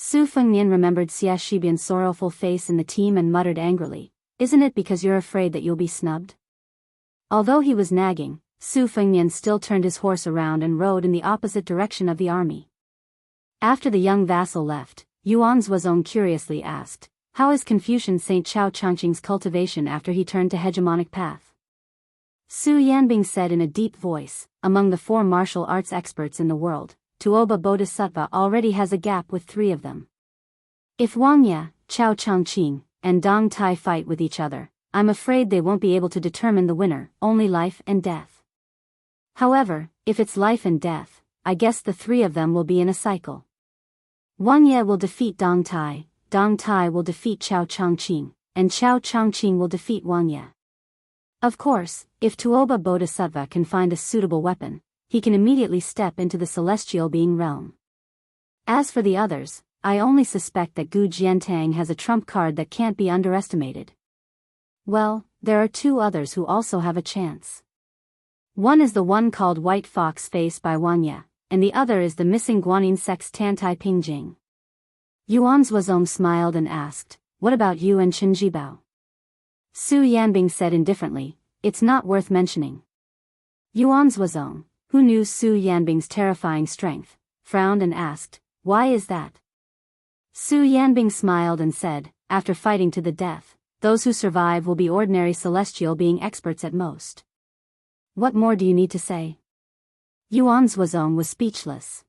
Su Fengnian remembered Xie Shibian's sorrowful face in the team and muttered angrily, isn't it because you're afraid that you'll be snubbed? Although he was nagging, Su Fengnian still turned his horse around and rode in the opposite direction of the army. After the young vassal left, Yuan Zhuozong curiously asked, how is Confucian Saint Chao Changqing's cultivation after he turned to hegemonic path? Su Yanbing said in a deep voice, among the 4 martial arts experts in the world, Tuoba Bodhisattva already has a gap with 3 of them. If Wang Ye, Chao Changqing, and Dong Tai fight with each other, I'm afraid they won't be able to determine the winner, only life and death. However, if it's life and death, I guess the 3 of them will be in a cycle. Wang Ye will defeat Dong Tai will defeat Chao Changqing, and Chao Changqing will defeat Wang Ye. Of course, if Tuoba Bodhisattva can find a suitable weapon, he can immediately step into the celestial being realm. As for the others, I only suspect that Gu Jiantang has a trump card that can't be underestimated. Well, there are 2 others who also have a chance. One is the one called White Fox Face by Wang Ye, and the other is the missing Guanyin Sect's Tantai Pingjing. Yuan Zhuozong smiled and asked, what about you and Chen Jibao? Su Yanbing said indifferently, it's not worth mentioning. Yuan Zhuozong, who knew Su Yanbing's terrifying strength, frowned and asked, why is that? Su Yanbing smiled and said, after fighting to the death, those who survive will be ordinary celestial being experts at most. What more do you need to say? Yuan Zhuozong was speechless.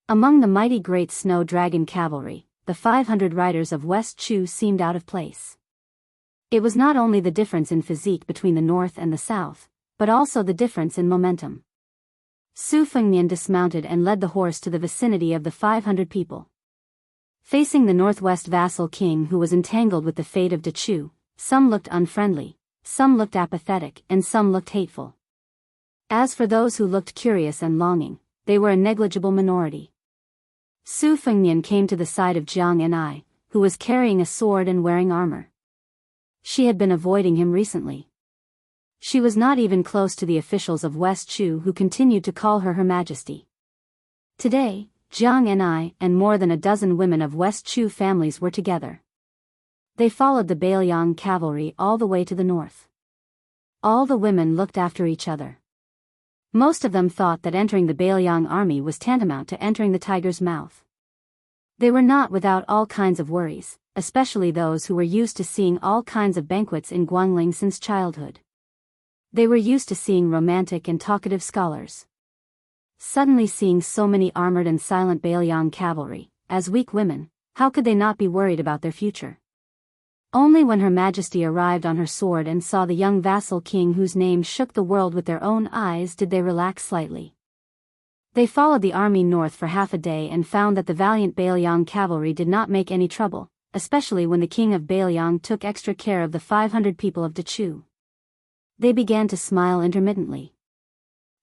Among the mighty great snow dragon cavalry, the 500 riders of West Chu seemed out of place. It was not only the difference in physique between the north and the south, but also the difference in momentum. Su Fengnian dismounted and led the horse to the vicinity of the 500 people. Facing the northwest vassal king who was entangled with the fate of Dechu, some looked unfriendly, some looked apathetic, and some looked hateful. As for those who looked curious and longing, they were a negligible minority. Su Fengnian came to the side of Jiang Enai, who was carrying a sword and wearing armor. She had been avoiding him recently. She was not even close to the officials of West Chu who continued to call her Her Majesty. Today, Jiang Enai and more than a dozen women of West Chu families were together. They followed the Bailiang cavalry all the way to the north. All the women looked after each other. Most of them thought that entering the Bailiang army was tantamount to entering the tiger's mouth. They were not without all kinds of worries, especially those who were used to seeing all kinds of banquets in Guangling since childhood. They were used to seeing romantic and talkative scholars. Suddenly seeing so many armored and silent Bailiang cavalry, as weak women, how could they not be worried about their future? Only when Her Majesty arrived on her sword and saw the young vassal king whose name shook the world with their own eyes did they relax slightly. They followed the army north for half a day and found that the valiant Bailiang cavalry did not make any trouble, especially when the king of Bailiang took extra care of the 500 people of Dechu. They began to smile intermittently.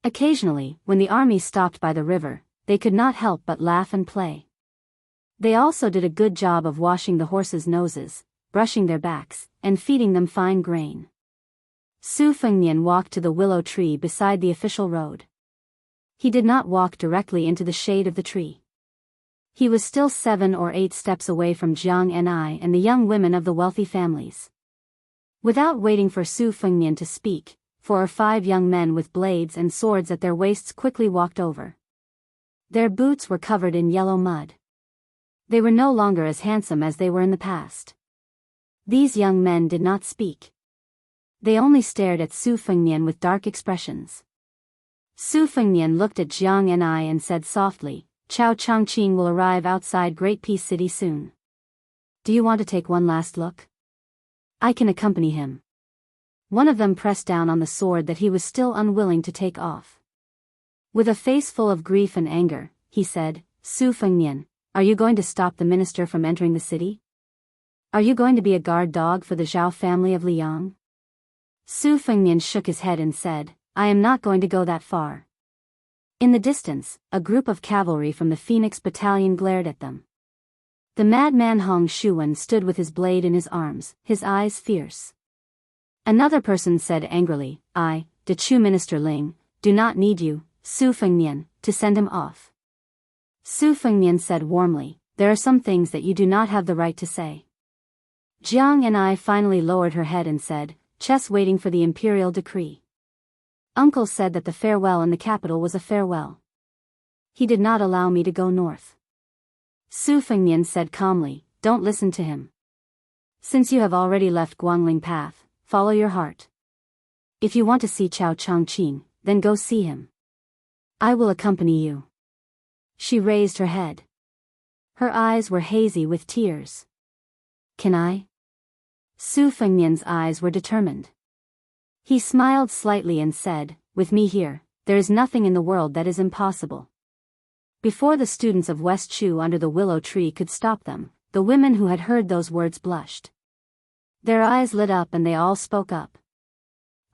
Occasionally, when the army stopped by the river, they could not help but laugh and play. They also did a good job of washing the horses' noses, brushing their backs, and feeding them fine grain. Su Fengnian walked to the willow tree beside the official road. He did not walk directly into the shade of the tree. He was still 7 or 8 steps away from Jiang Enai and the young women of the wealthy families. Without waiting for Su Fengnian to speak, 4 or 5 young men with blades and swords at their waists quickly walked over. Their boots were covered in yellow mud. They were no longer as handsome as they were in the past. These young men did not speak. They only stared at Su Fengnian with dark expressions. Su Fengnian looked at Jiang Enai and said softly, "Chao Changqing will arrive outside Great Peace City soon. Do you want to take one last look? I can accompany him." One of them pressed down on the sword that he was still unwilling to take off. With a face full of grief and anger, he said, "Su Fengnian, are you going to stop the minister from entering the city? Are you going to be a guard dog for the Zhao family of Liang?" Su Fengnian shook his head and said, "I am not going to go that far." In the distance, a group of cavalry from the Phoenix Battalion glared at them. The madman Hong Shuwen stood with his blade in his arms, his eyes fierce. Another person said angrily, "I, Dechu Minister Ling, do not need you, Su Fengnian, to send him off." Su Fengnian said warmly, "There are some things that you do not have the right to say." Jiang Enai finally lowered her head and said, "Chess waiting for the imperial decree. Uncle said that the farewell in the capital was a farewell. He did not allow me to go north." Su Fengnian said calmly, "Don't listen to him. Since you have already left Guangling path, follow your heart. If you want to see Chao Changqing, then go see him. I will accompany you." She raised her head. Her eyes were hazy with tears. "Can I?" Su Fengnian's eyes were determined. He smiled slightly and said, "With me here, there is nothing in the world that is impossible." Before the students of West Chu under the willow tree could stop them, the women who had heard those words blushed. Their eyes lit up and they all spoke up.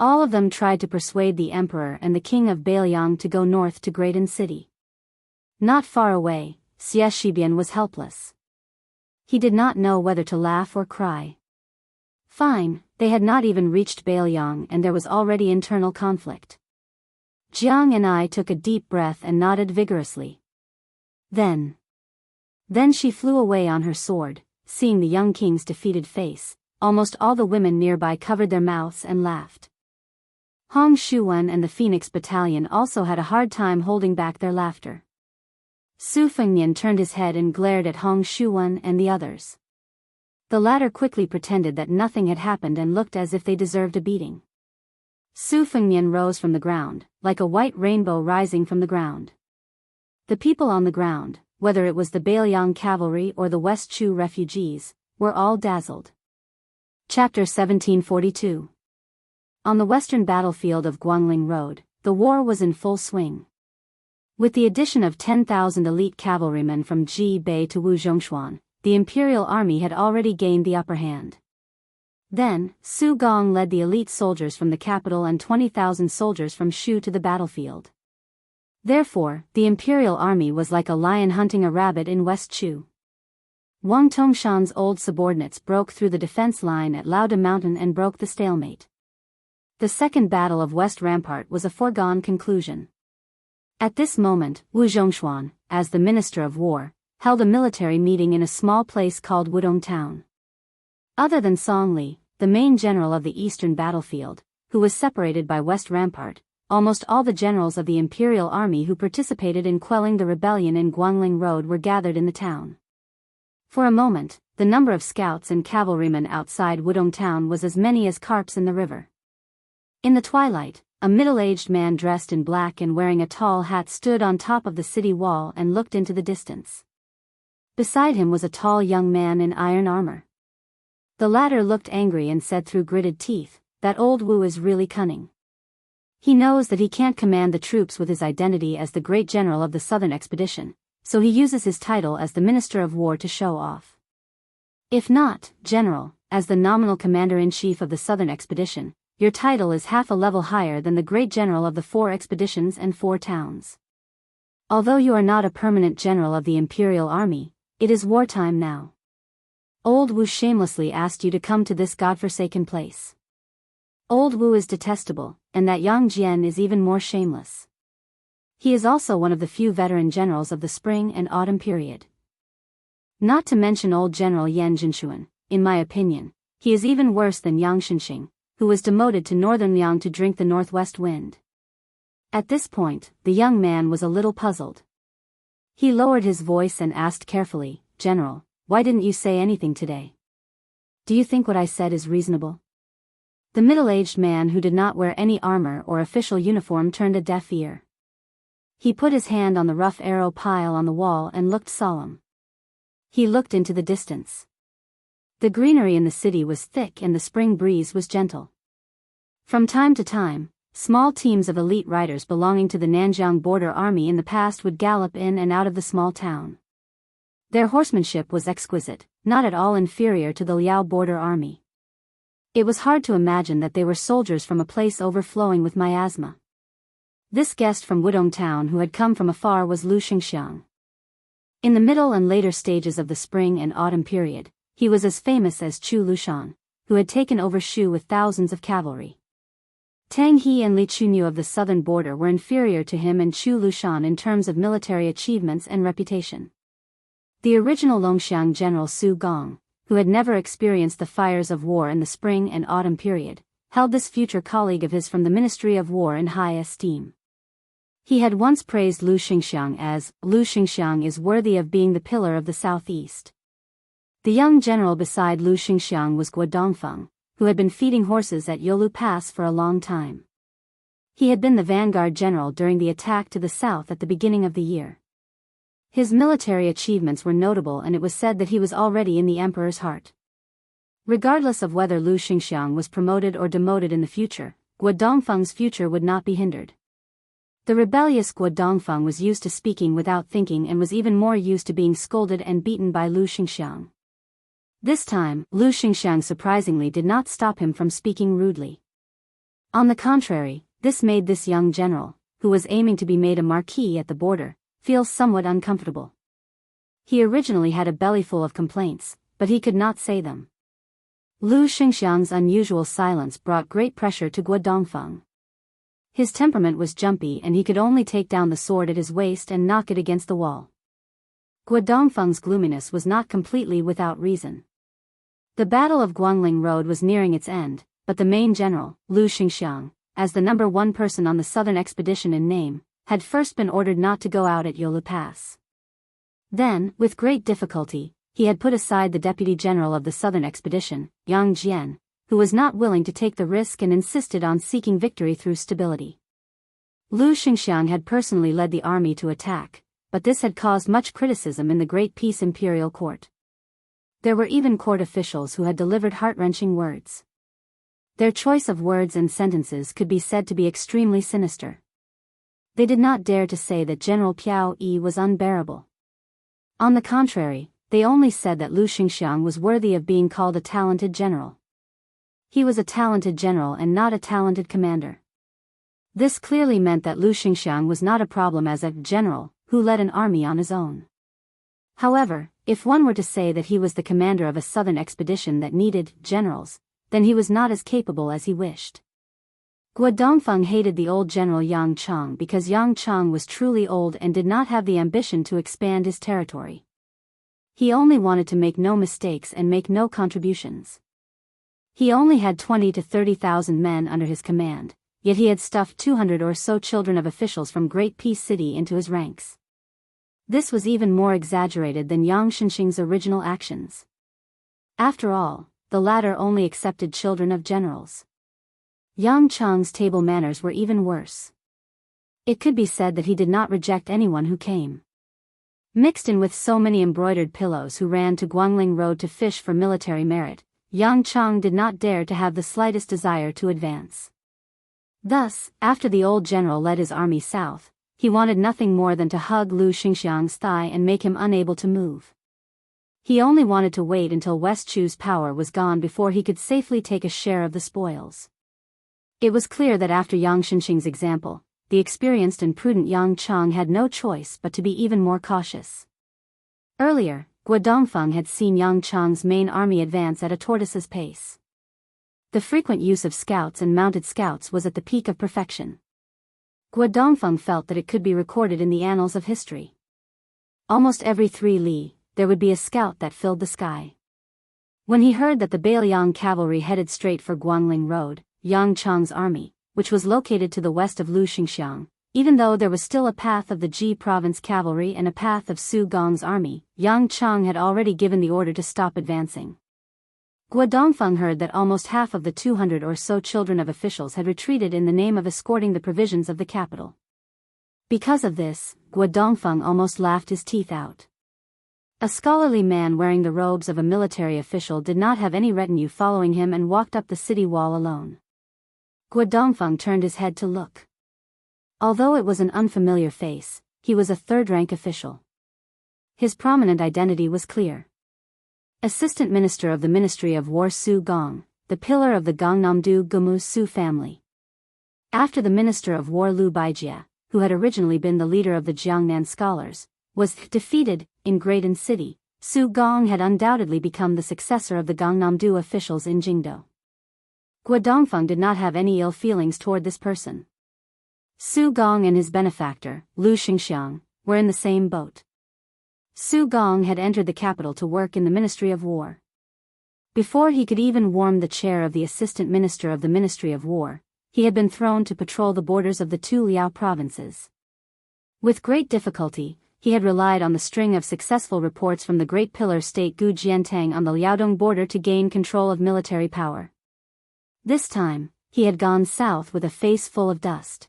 All of them tried to persuade the emperor and the king of Bailiang to go north to Greaton City. Not far away, Xie Shibian was helpless. He did not know whether to laugh or cry. Fine, they had not even reached Bailiang and there was already internal conflict. Jiang Enai took a deep breath and nodded vigorously. Then she flew away on her sword, seeing the young king's defeated face. Almost all the women nearby covered their mouths and laughed. Hong Shuwen and the Phoenix Battalion also had a hard time holding back their laughter. Su Fengnian turned his head and glared at Hong Shuwen and the others. The latter quickly pretended that nothing had happened and looked as if they deserved a beating. Su Fengnian rose from the ground, like a white rainbow rising from the ground. The people on the ground, whether it was the Bailiang cavalry or the West Chu refugees, were all dazzled. Chapter 1742. On the western battlefield of Guangling Road, the war was in full swing. With the addition of 10,000 elite cavalrymen from Ji-Bei to Wuzhongshuan, the imperial army had already gained the upper hand. Then, Su Gong led the elite soldiers from the capital and 20,000 soldiers from Shu to the battlefield. Therefore, the imperial army was like a lion hunting a rabbit in West Chu. Wang Tongshan's old subordinates broke through the defense line at Lauda Mountain and broke the stalemate. The second battle of West Rampart was a foregone conclusion. At this moment, Wu Zhongshuan, as the Minister of War, held a military meeting in a small place called Wudong Town. Other than Song Li, the main general of the eastern battlefield, who was separated by West Rampart, almost all the generals of the imperial army who participated in quelling the rebellion in Guangling Road were gathered in the town. For a moment, the number of scouts and cavalrymen outside Wudong Town was as many as carps in the river. In the twilight, a middle-aged man dressed in black and wearing a tall hat stood on top of the city wall and looked into the distance. Beside him was a tall young man in iron armor. The latter looked angry and said through gritted teeth, "That old Wu is really cunning. He knows that he can't command the troops with his identity as the great general of the southern expedition, so he uses his title as the Minister of War to show off. If not, General, as the nominal commander-in-chief of the southern expedition, your title is half a level higher than the great general of the 4 expeditions and 4 towns. Although you are not a permanent general of the imperial army, it is wartime now. Old Wu shamelessly asked you to come to this godforsaken place. Old Wu is detestable, and that Yang Jian is even more shameless. He is also one of the few veteran generals of the spring and autumn period. Not to mention old General Yan Jinshuan, in my opinion, he is even worse than Yang Shenxing, who was demoted to northern Liang to drink the northwest wind." At this point, the young man was a little puzzled. He lowered his voice and asked carefully, "General, why didn't you say anything today? Do you think what I said is reasonable?" The middle-aged man who did not wear any armor or official uniform turned a deaf ear. He put his hand on the rough arrow pile on the wall and looked solemn. He looked into the distance. The greenery in the city was thick and the spring breeze was gentle. From time to time, small teams of elite riders belonging to the Nanjiang border army in the past would gallop in and out of the small town. Their horsemanship was exquisite, not at all inferior to the Liao border army. It was hard to imagine that they were soldiers from a place overflowing with miasma. This guest from Wudong Town who had come from afar was Lu Xingxiang. In the middle and later stages of the spring and autumn period, he was as famous as Chu Lushan, who had taken over Shu with thousands of cavalry. Tang He and Li Chunyu of the southern border were inferior to him and Chu Lushan in terms of military achievements and reputation. The original Longxiang general Su Gong, who had never experienced the fires of war in the spring and autumn period, held this future colleague of his from the Ministry of War in high esteem. He had once praised Lu Xingxiang as, "Lu Xingxiang is worthy of being the pillar of the southeast." The young general beside Lu Xingxiang was Guo Dongfeng, who had been feeding horses at Yolu Pass for a long time. He had been the vanguard general during the attack to the south at the beginning of the year. His military achievements were notable and it was said that he was already in the emperor's heart. Regardless of whether Lu Xingxiang was promoted or demoted in the future, Guo Dongfeng's future would not be hindered. The rebellious Guo Dongfeng was used to speaking without thinking and was even more used to being scolded and beaten by Lu Xingxiang. This time, Lu Xingxiang surprisingly did not stop him from speaking rudely. On the contrary, this made this young general, who was aiming to be made a marquis at the border, feel somewhat uncomfortable. He originally had a bellyful of complaints, but he could not say them. Lu Xingxiang's unusual silence brought great pressure to Guo Dongfeng. His temperament was jumpy and he could only take down the sword at his waist and knock it against the wall. Guo Dongfeng's gloominess was not completely without reason. The Battle of Guangling Road was nearing its end, but the main general, Lu Xingxiang, as the number 1 person on the southern expedition in name, had first been ordered not to go out at Yolu Pass. Then, with great difficulty, he had put aside the deputy general of the southern expedition, Yang Jian, who was not willing to take the risk and insisted on seeking victory through stability. Lu Xingxiang had personally led the army to attack, but this had caused much criticism in the Great Peace Imperial Court. There were even court officials who had delivered heart-wrenching words. Their choice of words and sentences could be said to be extremely sinister. They did not dare to say that General Piao Yi was unbearable. On the contrary, they only said that Lu Xingxiang was worthy of being called a talented general. He was a talented general and not a talented commander. This clearly meant that Lu Xingxiang was not a problem as a general who led an army on his own. However, if one were to say that he was the commander of a southern expedition that needed generals, then he was not as capable as he wished. Guo Dongfeng hated the old general Yang Cheng because Yang Cheng was truly old and did not have the ambition to expand his territory. He only wanted to make no mistakes and make no contributions. He only had 20 to 30,000 men under his command, yet he had stuffed 200 or so children of officials from Great Peace City into his ranks. This was even more exaggerated than Yang Xinxing's original actions. After all, the latter only accepted children of generals. Yang Cheng's table manners were even worse. It could be said that he did not reject anyone who came. Mixed in with so many embroidered pillows who ran to Guangling Road to fish for military merit, Yang Cheng did not dare to have the slightest desire to advance. Thus, after the old general led his army south, he wanted nothing more than to hug Lu Xingxiang's thigh and make him unable to move. He only wanted to wait until West Chu's power was gone before he could safely take a share of the spoils. It was clear that after Yang Xinxing's example, the experienced and prudent Yang Cheng had no choice but to be even more cautious. Earlier, Guo Dongfeng had seen Yang Cheng's main army advance at a tortoise's pace. The frequent use of scouts and mounted scouts was at the peak of perfection. Guo Dongfeng felt that it could be recorded in the annals of history. Almost every 3 li, there would be a scout that filled the sky. When he heard that the Bailiang cavalry headed straight for Guangling Road, Yang Cheng's army, which was located to the west of Lu Xingxiang, even though there was still a path of the Ji province cavalry and a path of Su Gong's army, Yang Cheng had already given the order to stop advancing. Guo Dongfeng heard that almost half of the 200 or so children of officials had retreated in the name of escorting the provisions of the capital. Because of this, Guo Dongfeng almost laughed his teeth out. A scholarly man wearing the robes of a military official did not have any retinue following him and walked up the city wall alone. Guo Dongfeng turned his head to look. Although it was an unfamiliar face, he was a third-rank official. His prominent identity was clear. Assistant Minister of the Ministry of War Su Gong, the pillar of the Gangnam-do Gumu Su family. After the Minister of War Liu Baijie, who had originally been the leader of the Jiangnan scholars, was defeated in Graydon City, Su Gong had undoubtedly become the successor of the Gangnam-do officials in Jingdo. Guo Dongfeng did not have any ill feelings toward this person. Su Gong and his benefactor, Lu Xingxiang, were in the same boat. Su Gong had entered the capital to work in the Ministry of War. Before he could even warm the chair of the Assistant Minister of the Ministry of War, he had been thrown to patrol the borders of the 2 Liao provinces. With great difficulty, he had relied on the string of successful reports from the Great Pillar State Gu Jiantang on the Liaodong border to gain control of military power. This time, he had gone south with a face full of dust.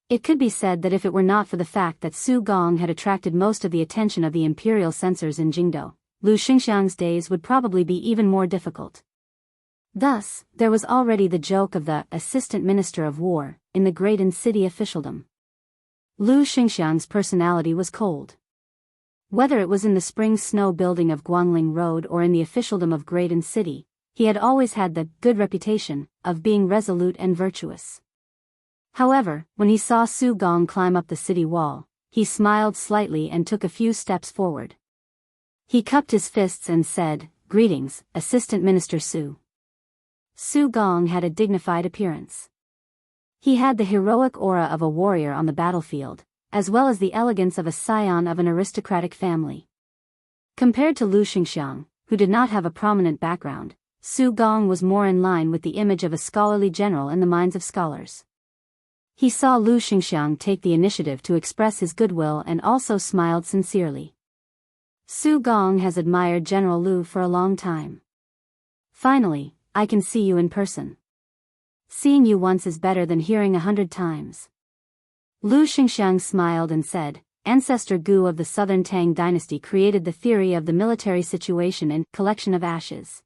It could be said that if it were not for the fact that Su Gong had attracted most of the attention of the imperial censors in Jingdo, Lu Xingxiang's days would probably be even more difficult. Thus, there was already the joke of the Assistant Minister of War in the Graydon City officialdom. Lu Xingxiang's personality was cold. Whether it was in the spring snow building of Guangling Road or in the officialdom of Graydon City, he had always had the good reputation of being resolute and virtuous. However, when he saw Su Gong climb up the city wall, he smiled slightly and took a few steps forward. He cupped his fists and said, "Greetings, Assistant Minister Su." Su Gong had a dignified appearance. He had the heroic aura of a warrior on the battlefield, as well as the elegance of a scion of an aristocratic family. Compared to Lu Xingxiang, who did not have a prominent background, Su Gong was more in line with the image of a scholarly general in the minds of scholars. He saw Lu Xingxiang take the initiative to express his goodwill and also smiled sincerely. Su Gong has admired General Lu for a long time. Finally, I can see you in person. Seeing you once is better than hearing 100 times. Lu Xingxiang smiled and said, Ancestor Gu of the Southern Tang dynasty created the theory of the military situation and collection of ashes.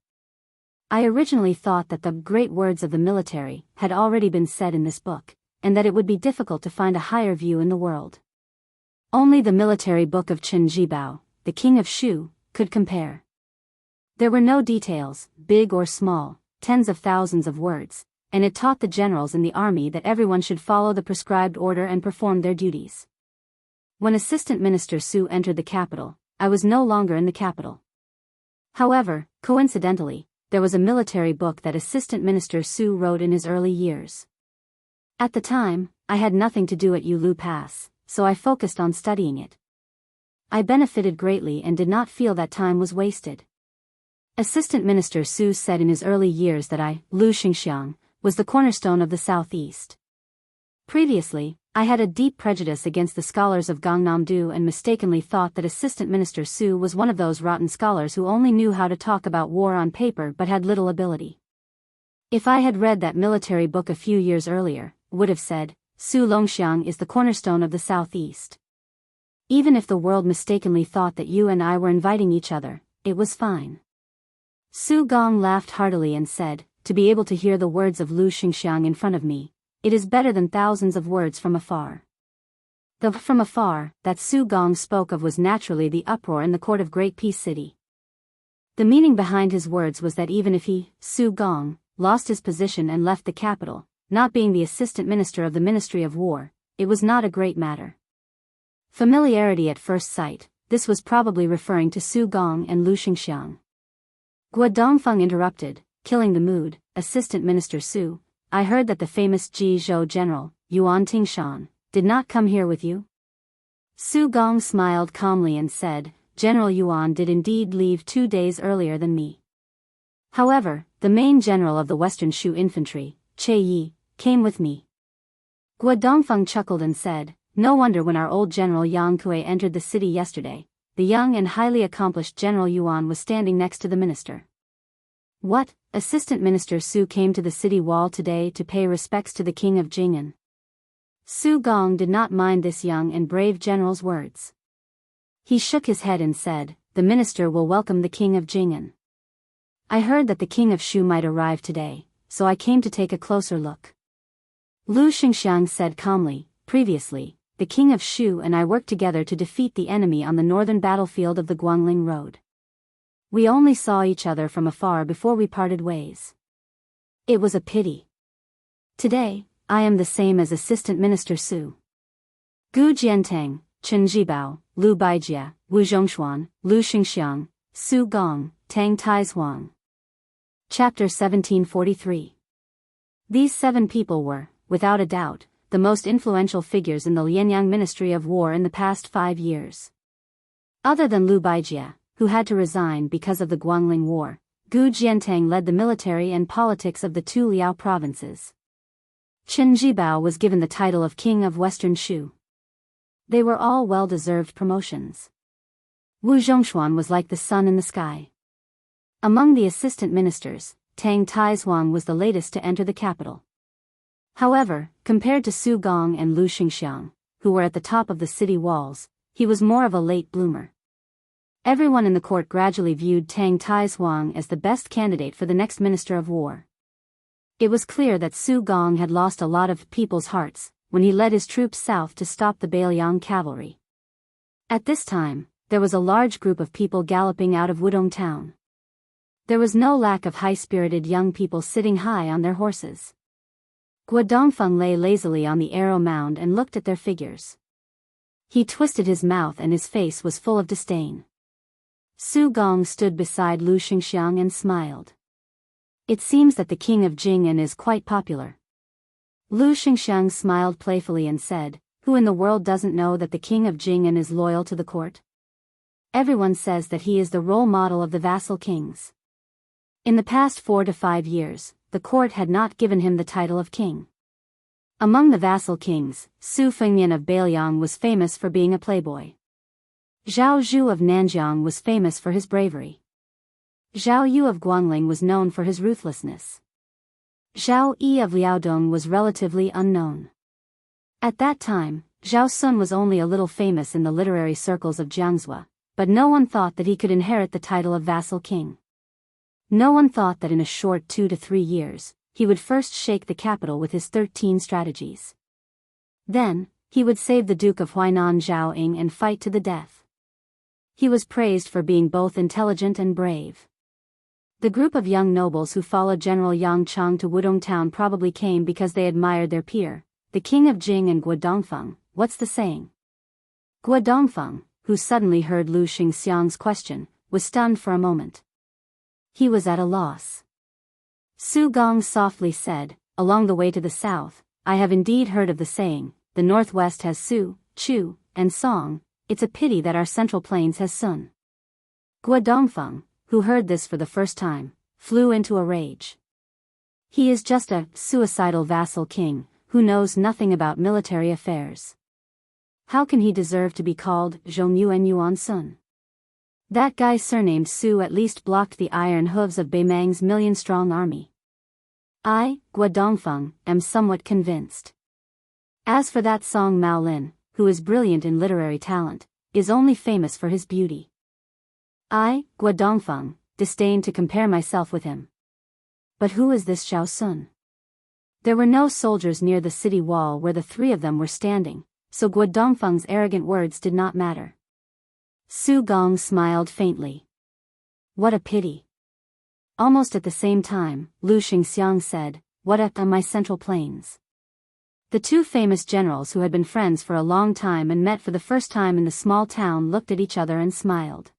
I originally thought that the great words of the military had already been said in this book, and that it would be difficult to find a higher view in the world. Only the military book of Chen Jibao, the king of Shu, could compare. There were no details, big or small, tens of thousands of words, and it taught the generals in the army that everyone should follow the prescribed order and perform their duties. When Assistant Minister Su entered the capital, I was no longer in the capital. However, coincidentally, there was a military book that Assistant Minister Su wrote in his early years. At the time, I had nothing to do at Yulu Pass, so I focused on studying it. I benefited greatly and did not feel that time was wasted. Assistant Minister Su said in his early years that I, Lu Xingxiang, was the cornerstone of the Southeast. Previously, I had a deep prejudice against the scholars of Gangnam-do and mistakenly thought that Assistant Minister Su was one of those rotten scholars who only knew how to talk about war on paper but had little ability. If I had read that military book a few years earlier, I would have said, Su Longxiang is the cornerstone of the Southeast. Even if the world mistakenly thought that you and I were inviting each other, it was fine. Su Gong laughed heartily and said, to be able to hear the words of Lu Xingxiang in front of me, it is better than thousands of words from afar. The from afar that Su Gong spoke of was naturally the uproar in the court of Great Peace City. The meaning behind his words was that even if he, Su Gong, lost his position and left the capital, not being the assistant minister of the Ministry of War, it was not a great matter. Familiarity at first sight, this was probably referring to Su Gong and Lu Xingxiang. Guo Dongfeng interrupted, killing the mood, Assistant Minister Su, I heard that the famous Ji Zhou general, Yuan Tingshan, did not come here with you? Su Gong smiled calmly and said, General Yuan did indeed leave 2 days earlier than me. However, the main general of the Western Shu infantry, Che Yi, came with me. Guo Dongfeng chuckled and said, no wonder when our old general Yang Kuei entered the city yesterday, the young and highly accomplished General Yuan was standing next to the minister. What? Assistant Minister Su came to the city wall today to pay respects to the king of Jing'an. Su Gong did not mind this young and brave general's words. He shook his head and said, the minister will welcome the king of Jing'an. I heard that the king of Shu might arrive today, so I came to take a closer look. Lu Xingxiang said calmly, previously, the king of Shu and I worked together to defeat the enemy on the northern battlefield of the Guangling Road. We only saw each other from afar before we parted ways. It was a pity. Today, I am the same as Assistant Minister Su. Gu Jiantang, Chen Jibao, Lu Baijia, Wu Zhongshuan, Lu Xingxiang, Su Gong, Tang Taizuang. Chapter 1743. These 7 people were, without a doubt, the most influential figures in the Lianyang Ministry of War in the past 5 years. Other than Lu Baijia, who had to resign because of the Guangling War, Gu Jiantang led the military and politics of the 2 Liao provinces. Chen Jibao was given the title of King of Western Shu. They were all well-deserved promotions. Wu Zhongshuan was like the sun in the sky. Among the assistant ministers, Tang Taizuang was the latest to enter the capital. However, compared to Su Gong and Lu Xingxiang, who were at the top of the city walls, he was more of a late bloomer. Everyone in the court gradually viewed Tang Taizuang as the best candidate for the next Minister of War. It was clear that Su Gong had lost a lot of people's hearts when he led his troops south to stop the Bailiang cavalry. At this time, there was a large group of people galloping out of Wudong town. There was no lack of high-spirited young people sitting high on their horses. Guo Dongfeng lay lazily on the arrow mound and looked at their figures. He twisted his mouth and his face was full of disdain. Su Gong stood beside Lu Xingxiang and smiled. It seems that the king of Jing'an is quite popular. Lu Xingxiang smiled playfully and said, who in the world doesn't know that the king of Jing'an is loyal to the court? Everyone says that he is the role model of the vassal kings. In the past 4 to 5 years, the court had not given him the title of king. Among the vassal kings, Su Fengnian of Bailiang was famous for being a playboy. Zhao Zhu of Nanjiang was famous for his bravery. Zhao Yu of Guangling was known for his ruthlessness. Zhao Yi of Liaodong was relatively unknown. At that time, Zhao Sun was only a little famous in the literary circles of Jiangzhou, but no one thought that he could inherit the title of vassal king. No one thought that in a short 2 to 3 years, he would first shake the capital with his 13 strategies. Then, he would save the Duke of Huainan Zhao Ying and fight to the death. He was praised for being both intelligent and brave. The group of young nobles who followed General Yang Chang to Wudong town probably came because they admired their peer, the king of Jing and Guo Dongfeng. What's the saying? Guo Dongfeng, who suddenly heard Lu Xingxiang's question, was stunned for a moment. He was at a loss. Su Gong softly said, along the way to the south, I have indeed heard of the saying, the northwest has Su, Chu, and Song, it's a pity that our central plains has Sun. Guo Dongfeng, who heard this for the first time, flew into a rage. He is just a suicidal vassal king, who knows nothing about military affairs. How can he deserve to be called Zhongyuan Yuan Sun? That guy surnamed Su at least blocked the iron hooves of Beimang's million-strong army. I, Guo Dongfeng, am somewhat convinced. As for that Song Maolin, who is brilliant in literary talent, is only famous for his beauty. I, Guo Dongfeng, disdain to compare myself with him. But who is this Zhao Sun? There were no soldiers near the city wall where the three of them were standing, so Guo Dongfeng's arrogant words did not matter. Su Gong smiled faintly. What a pity. Almost at the same time, Lu Xingxiang said, what are my central plains? The two famous generals who had been friends for a long time and met for the first time in the small town looked at each other and smiled.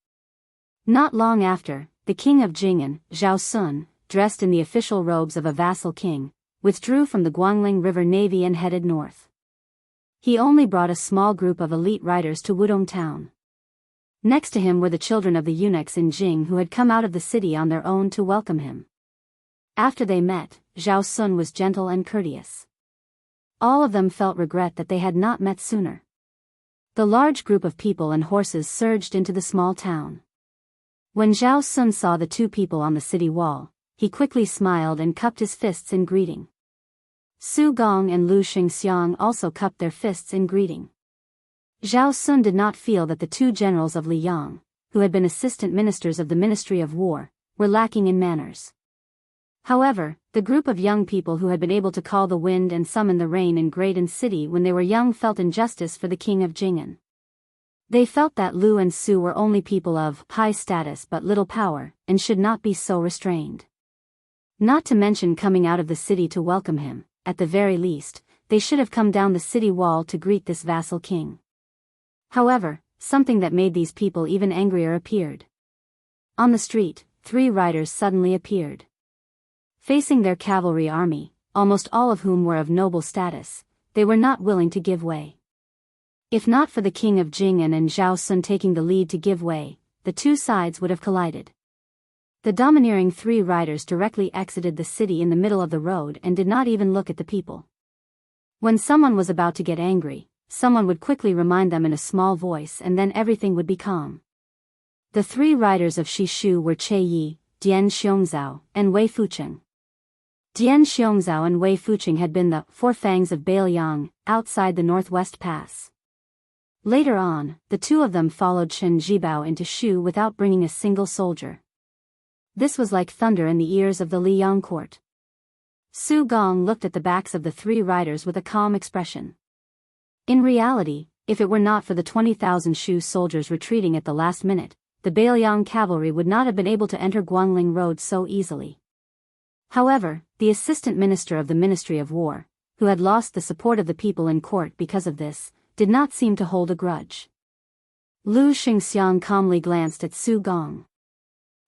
Not long after, the king of Jing'an, Zhao Sun, dressed in the official robes of a vassal king, withdrew from the Guangling River Navy and headed north. He only brought a small group of elite riders to Wudong town. Next to him were the children of the eunuchs in Jing who had come out of the city on their own to welcome him. After they met, Zhao Sun was gentle and courteous. All of them felt regret that they had not met sooner. The large group of people and horses surged into the small town. When Zhao Sun saw the two people on the city wall, he quickly smiled and cupped his fists in greeting. Su Gong and Lu Xingxiang also cupped their fists in greeting. Zhao Sun did not feel that the two generals of Liyang, who had been assistant ministers of the Ministry of War, were lacking in manners. However, the group of young people who had been able to call the wind and summon the rain in Graydon City when they were young felt injustice for the king of Jing'an. They felt that Lu and Su were only people of high status but little power, and should not be so restrained. Not to mention coming out of the city to welcome him, at the very least, they should have come down the city wall to greet this vassal king. However, something that made these people even angrier appeared. On the street, 3 riders suddenly appeared. Facing their cavalry army, almost all of whom were of noble status, they were not willing to give way. If not for the king of Jing'an and Zhao Sun taking the lead to give way, the two sides would have collided. The domineering 3 riders directly exited the city in the middle of the road and did not even look at the people. When someone was about to get angry, someone would quickly remind them in a small voice and then everything would be calm. The 3 riders of Shishu were Che Yi, Dian Xiongzhao, and Wei Fucheng. Dian Xiongzhao and Wei Fucheng had been the 4 fangs of Bailiang, outside the Northwest Pass. Later on, the 2 of them followed Chen Zhibao into Shu without bringing a single soldier. This was like thunder in the ears of the Liyang court. Su Gong looked at the backs of the 3 riders with a calm expression. In reality, if it were not for the 20,000 Shu soldiers retreating at the last minute, the Bailiang cavalry would not have been able to enter Guangling Road so easily. However, the assistant minister of the Ministry of War, who had lost the support of the people in court because of this, did not seem to hold a grudge. Lu Xingxiang calmly glanced at Su Gong.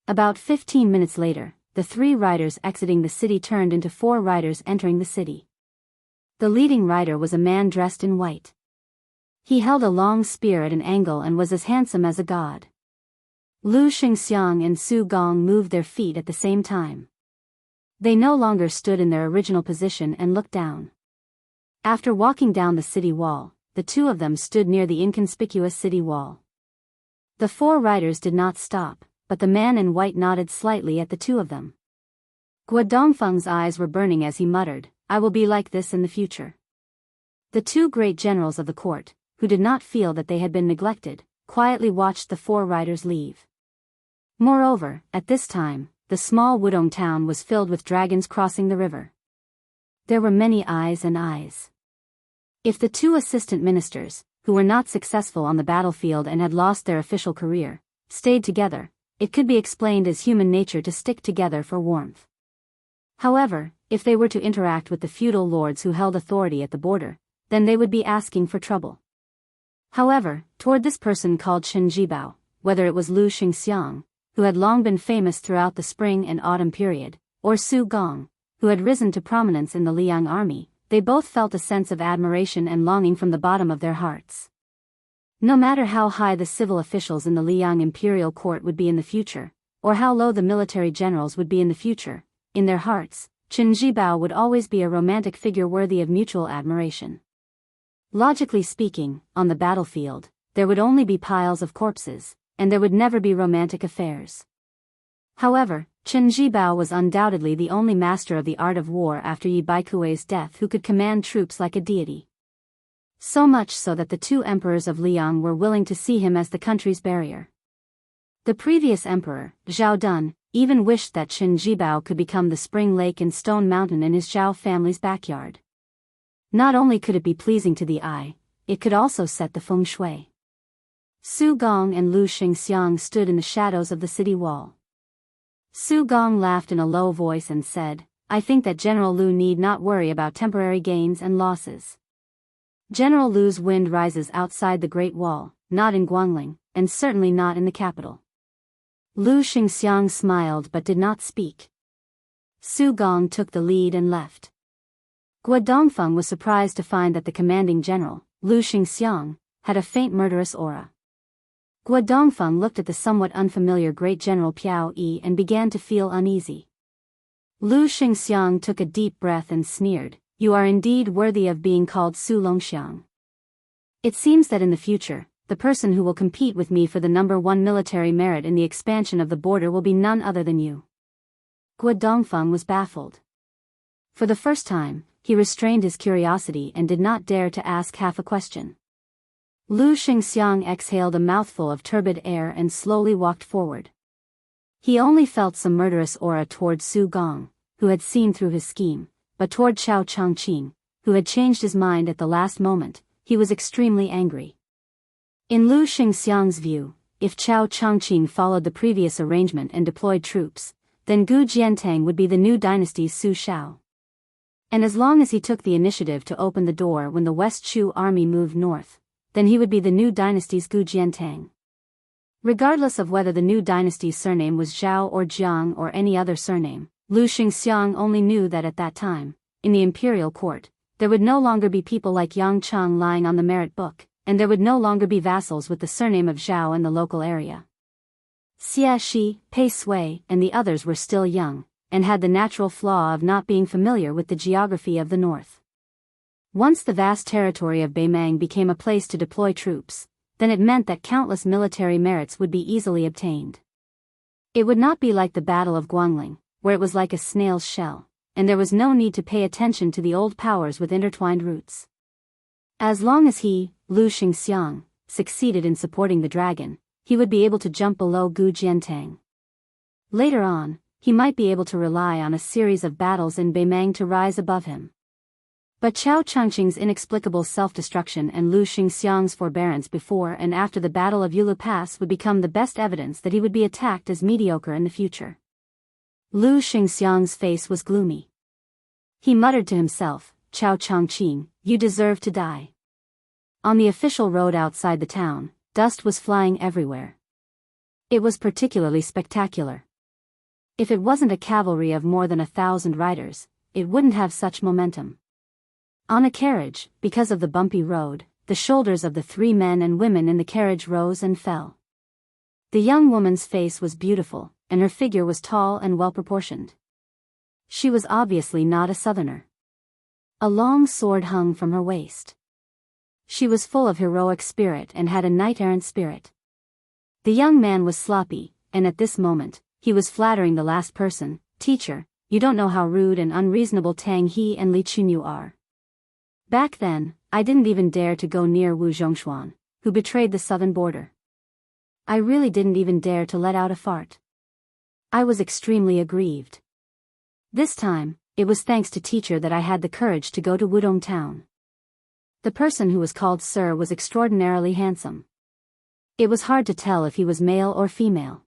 About 15 minutes later, the 3 riders exiting the city turned into 4 riders entering the city. The leading rider was a man dressed in white. He held a long spear at an angle and was as handsome as a god. Lu Xingxiang and Su Gong moved their feet at the same time. They no longer stood in their original position and looked down. After walking down the city wall, the 2 of them stood near the inconspicuous city wall. The 4 riders did not stop, but the man in white nodded slightly at the two of them. Guo Dongfeng's eyes were burning as he muttered, "I will be like this in the future." The two great generals of the court, who did not feel that they had been neglected, quietly watched the four riders leave. Moreover, at this time, the small Wudong town was filled with dragons crossing the river. There were many eyes and eyes. If the two assistant ministers, who were not successful on the battlefield and had lost their official career, stayed together, it could be explained as human nature to stick together for warmth. However, if they were to interact with the feudal lords who held authority at the border, then they would be asking for trouble. However, toward this person called Chen Jibao, whether it was Lu Xingxiang, who had long been famous throughout the spring and autumn period, or Su Gong, who had risen to prominence in the Liang army, they both felt a sense of admiration and longing from the bottom of their hearts. No matter how high the civil officials in the Liang imperial court would be in the future, or how low the military generals would be in the future, in their hearts, Chen Jibao would always be a romantic figure worthy of mutual admiration. Logically speaking, on the battlefield, there would only be piles of corpses, and there would never be romantic affairs. However, Chen Jibao was undoubtedly the only master of the art of war after Yi Baikui's death who could command troops like a deity. So much so that the two emperors of Liang were willing to see him as the country's barrier. The previous emperor, Zhao Dun, even wished that Chen Jibao could become the spring lake and stone mountain in his Zhao family's backyard. Not only could it be pleasing to the eye, it could also set the feng shui. Su Gong and Lu Xingxiang stood in the shadows of the city wall. Su Gong laughed in a low voice and said, "I think that General Lu need not worry about temporary gains and losses. General Lu's wind rises outside the Great Wall, not in Guangling, and certainly not in the capital." Lu Xingxiang smiled but did not speak. Su Gong took the lead and left. Guo Dongfeng was surprised to find that the commanding general, Lu Xingxiang, had a faint murderous aura. Guo Dongfeng looked at the somewhat unfamiliar great general Piao Yi and began to feel uneasy. Lu Xingxiang took a deep breath and sneered, "You are indeed worthy of being called Su Longxiang. It seems that in the future, the person who will compete with me for the #1 military merit in the expansion of the border will be none other than you." Guo Dongfeng was baffled. For the first time, he restrained his curiosity and did not dare to ask half a question. Lu Xingxiang exhaled a mouthful of turbid air and slowly walked forward. He only felt some murderous aura toward Su Gong, who had seen through his scheme, but toward Chao Changqing, who had changed his mind at the last moment, he was extremely angry. In Lu Xingxiang's view, if Chao Changqing followed the previous arrangement and deployed troops, then Gu Jiantang would be the new dynasty's Su Shao. And as long as he took the initiative to open the door when the West Chu army moved north, then he would be the new dynasty's Gu Jiantang. Regardless of whether the new dynasty's surname was Zhao or Jiang or any other surname, Lu Xingxiang only knew that at that time, in the imperial court, there would no longer be people like Yang Cheng lying on the merit book, and there would no longer be vassals with the surname of Zhao in the local area. Xia Shi, Pei Sui, and the others were still young, and had the natural flaw of not being familiar with the geography of the north. Once the vast territory of Beimang became a place to deploy troops, then it meant that countless military merits would be easily obtained. It would not be like the Battle of Guangling, where it was like a snail's shell, and there was no need to pay attention to the old powers with intertwined roots. As long as he, Lu Xingxiang, succeeded in supporting the dragon, he would be able to jump below Gu Jiantang. Later on, he might be able to rely on a series of battles in Beimang to rise above him. But Chao Changqing's inexplicable self-destruction and Lu Xingxiang's forbearance before and after the Battle of Yulu Pass would become the best evidence that he would be attacked as mediocre in the future. Lu Xingxiang's face was gloomy. He muttered to himself, "Chao Changqing, you deserve to die." On the official road outside the town, dust was flying everywhere. It was particularly spectacular. If it wasn't a cavalry of more than 1,000 riders, it wouldn't have such momentum. On a carriage, because of the bumpy road, the shoulders of the 3 men and women in the carriage rose and fell. The young woman's face was beautiful, and her figure was tall and well-proportioned. She was obviously not a southerner. A long sword hung from her waist. She was full of heroic spirit and had a knight-errant spirit. The young man was sloppy, and at this moment, he was flattering the last person. Teacher, you don't know how rude and unreasonable Tang He and Li Chunyu are. Back then, I didn't even dare to go near Wu Zhongshuan, who betrayed the southern border. I really didn't even dare to let out a fart. I was extremely aggrieved. This time, it was thanks to teacher that I had the courage to go to Wudong town. The person who was called Sir was extraordinarily handsome. It was hard to tell if he was male or female.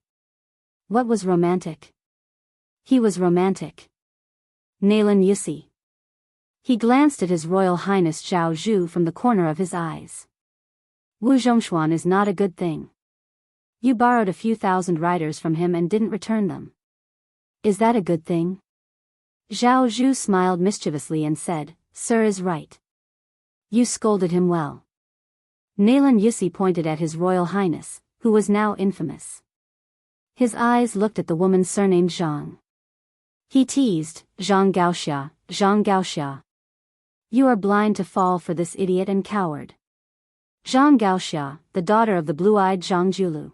What was romantic? He was romantic. Nalan Yusi. He glanced at His Royal Highness Zhao Zhu from the corner of his eyes. Wu Zhongshuan is not a good thing. You borrowed a few thousand riders from him and didn't return them. Is that a good thing? Zhao Zhu smiled mischievously and said, Sir is right. You scolded him well. Nalan Yusi pointed at His Royal Highness, who was now infamous. His eyes looked at the woman surnamed Zhang. He teased, Zhang Gaoxia, Zhang Gaoxia. You are blind to fall for this idiot and coward. Zhang Gaoxia, the daughter of the blue-eyed Zhang Julu.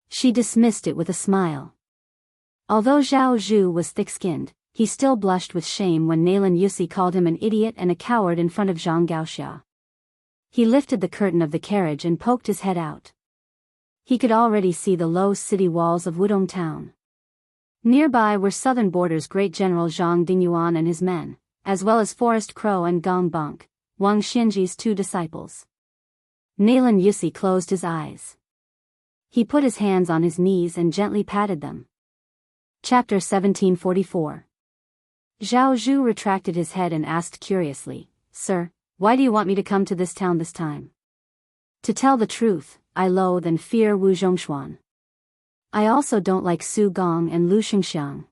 She dismissed it with a smile. Although Zhao Zhu was thick-skinned, he still blushed with shame when Nalan Yusi called him an idiot and a coward in front of Zhang Gaoxia. He lifted the curtain of the carriage and poked his head out. He could already see the low city walls of Wudong town. Nearby were southern borders great General Zhang Dingyuan and his men, as well as Forest Crow and Gong Bunk, Wang Xinji's 2 disciples. Nalan Yusi closed his eyes. He put his hands on his knees and gently patted them. Chapter 1744. Zhao Zhu retracted his head and asked curiously, Sir, why do you want me to come to this town this time? To tell the truth, I loathe and fear Wu Zhongshuan. I also don't like Su Gong and Lu Xingxiang.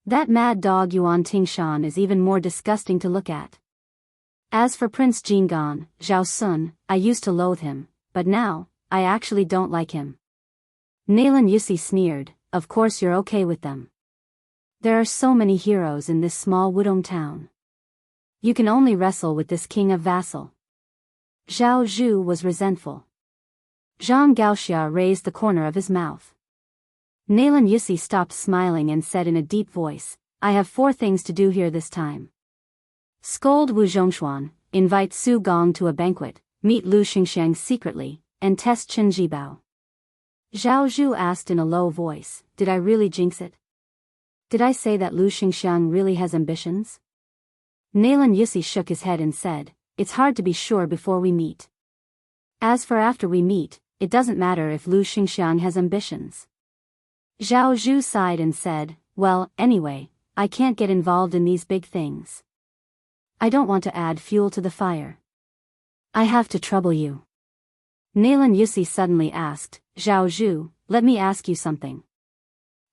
That mad dog Yuan Tingshan is even more disgusting to look at. As for Prince Jingan, Zhao Sun, I used to loathe him, but now, I actually don't like him. Nalan Yusi sneered, Of course you're okay with them. There are so many heroes in this small Wudong town. You can only wrestle with this king of vassal. Zhao Zhu was resentful. Zhang Gaoxia raised the corner of his mouth. Nalan Yusi stopped smiling and said in a deep voice, I have 4 things to do here this time. Scold Wu Zhongshuan, invite Su Gong to a banquet, meet Lu Xingxiang secretly, and test Chen Jibao. Zhao Zhu asked in a low voice, Did I really jinx it? Did I say that Lu Xingxiang really has ambitions? Nalan Yusi shook his head and said, It's hard to be sure before we meet. As for after we meet, it doesn't matter if Lu Xingxiang has ambitions. Zhao Zhu sighed and said, Well, anyway, I can't get involved in these big things. I don't want to add fuel to the fire. I have to trouble you. Nalan Yusi suddenly asked, Zhao Zhu, let me ask you something.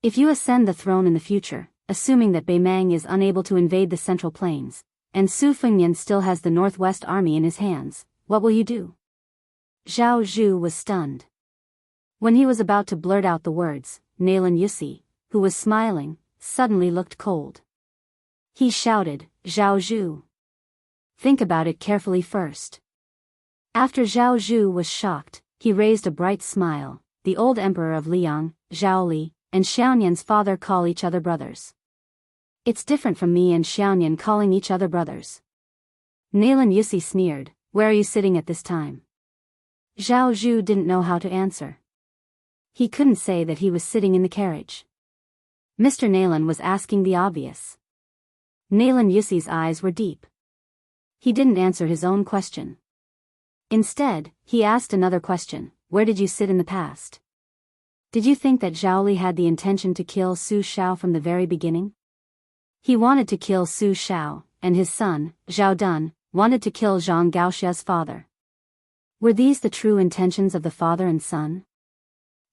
If you ascend the throne in the future, assuming that Beimang is unable to invade the Central Plains, and Su Fengnian still has the Northwest Army in his hands, what will you do? Zhao Zhu was stunned. When he was about to blurt out the words, Nalan Yusi, who was smiling, suddenly looked cold. He shouted, Zhao Zhu. Think about it carefully first. After Zhao Zhu was shocked, he raised a bright smile. The old emperor of Liang, Zhao Li, and Xiaonian's father call each other brothers. It's different from me and Xiaonian calling each other brothers. Nalan Yusi sneered, Where are you sitting at this time? Zhao Zhu didn't know how to answer. He couldn't say that he was sitting in the carriage. Mr. Nalan was asking the obvious. Nalan Yusi's eyes were deep. He didn't answer his own question. Instead, he asked another question, Where did you sit in the past? Did you think that Zhao Li had the intention to kill Su Shao from the very beginning? He wanted to kill Su Shao, and his son, Zhao Dun, wanted to kill Zhang Gaoxia's father. Were these the true intentions of the father and son?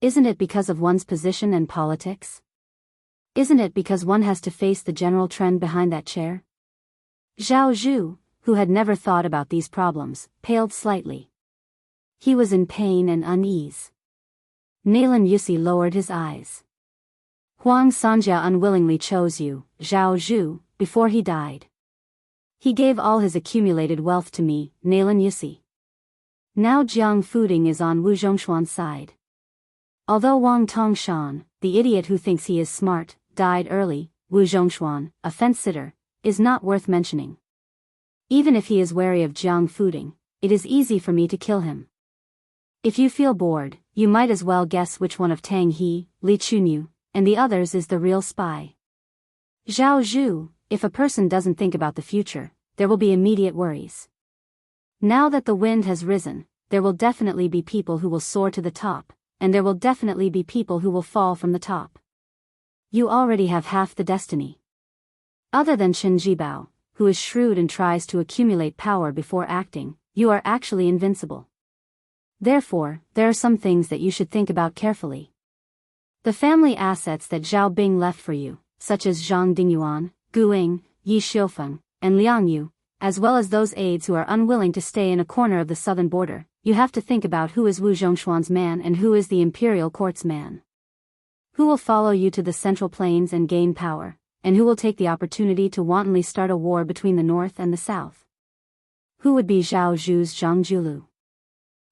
Isn't it because of one's position and politics? Isn't it because one has to face the general trend behind that chair? Zhao Zhu, who had never thought about these problems, paled slightly. He was in pain and unease. Nalan Yusi lowered his eyes. Huang Sanjia unwillingly chose you, Zhao Zhu, before he died. He gave all his accumulated wealth to me, Nalan Yusi. Now Jiang Fuding is on Wu Zhongshuan's side. Although Wang Tongshan, the idiot who thinks he is smart, died early, Wu Zhongshuan, a fence-sitter, is not worth mentioning. Even if he is wary of Jiang Fuding, it is easy for me to kill him. If you feel bored, you might as well guess which one of Tang He, Li Chunyu, and the others is the real spy. Zhao Zhu, if a person doesn't think about the future, there will be immediate worries. Now that the wind has risen, there will definitely be people who will soar to the top, and there will definitely be people who will fall from the top. You already have half the destiny. Other than Chen Jibao, who is shrewd and tries to accumulate power before acting, you are actually invincible. Therefore, there are some things that you should think about carefully. The family assets that Zhao Bing left for you, such as Zhang Dingyuan, Gu Ying, Yi Xiufeng, and Liang Yu, as well as those aides who are unwilling to stay in a corner of the southern border, you have to think about who is Wu Zhongshuan's man and who is the imperial court's man. Who will follow you to the central plains and gain power, and who will take the opportunity to wantonly start a war between the north and the south? Who would be Zhao Zhu's Zhang Julu?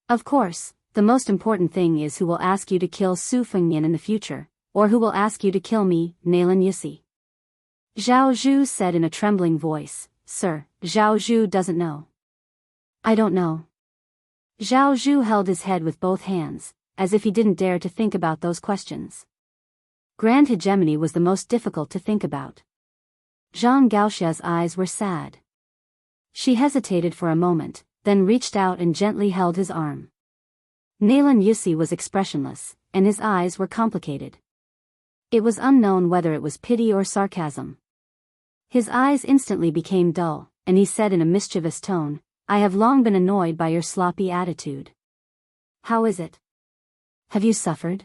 Of course, the most important thing is who will ask you to kill Su Fengnian in the future, or who will ask you to kill me, Nailan Yusi. Zhao Zhu said in a trembling voice, Sir, Zhao Zhu doesn't know. I don't know. Zhao Zhu held his head with both hands, as if he didn't dare to think about those questions. Grand hegemony was the most difficult to think about. Zhang Gaoxia's eyes were sad. She hesitated for a moment, then reached out and gently held his arm. Nailan Yusi was expressionless, and his eyes were complicated. It was unknown whether it was pity or sarcasm. His eyes instantly became dull, and he said in a mischievous tone, I have long been annoyed by your sloppy attitude. How is it? Have you suffered?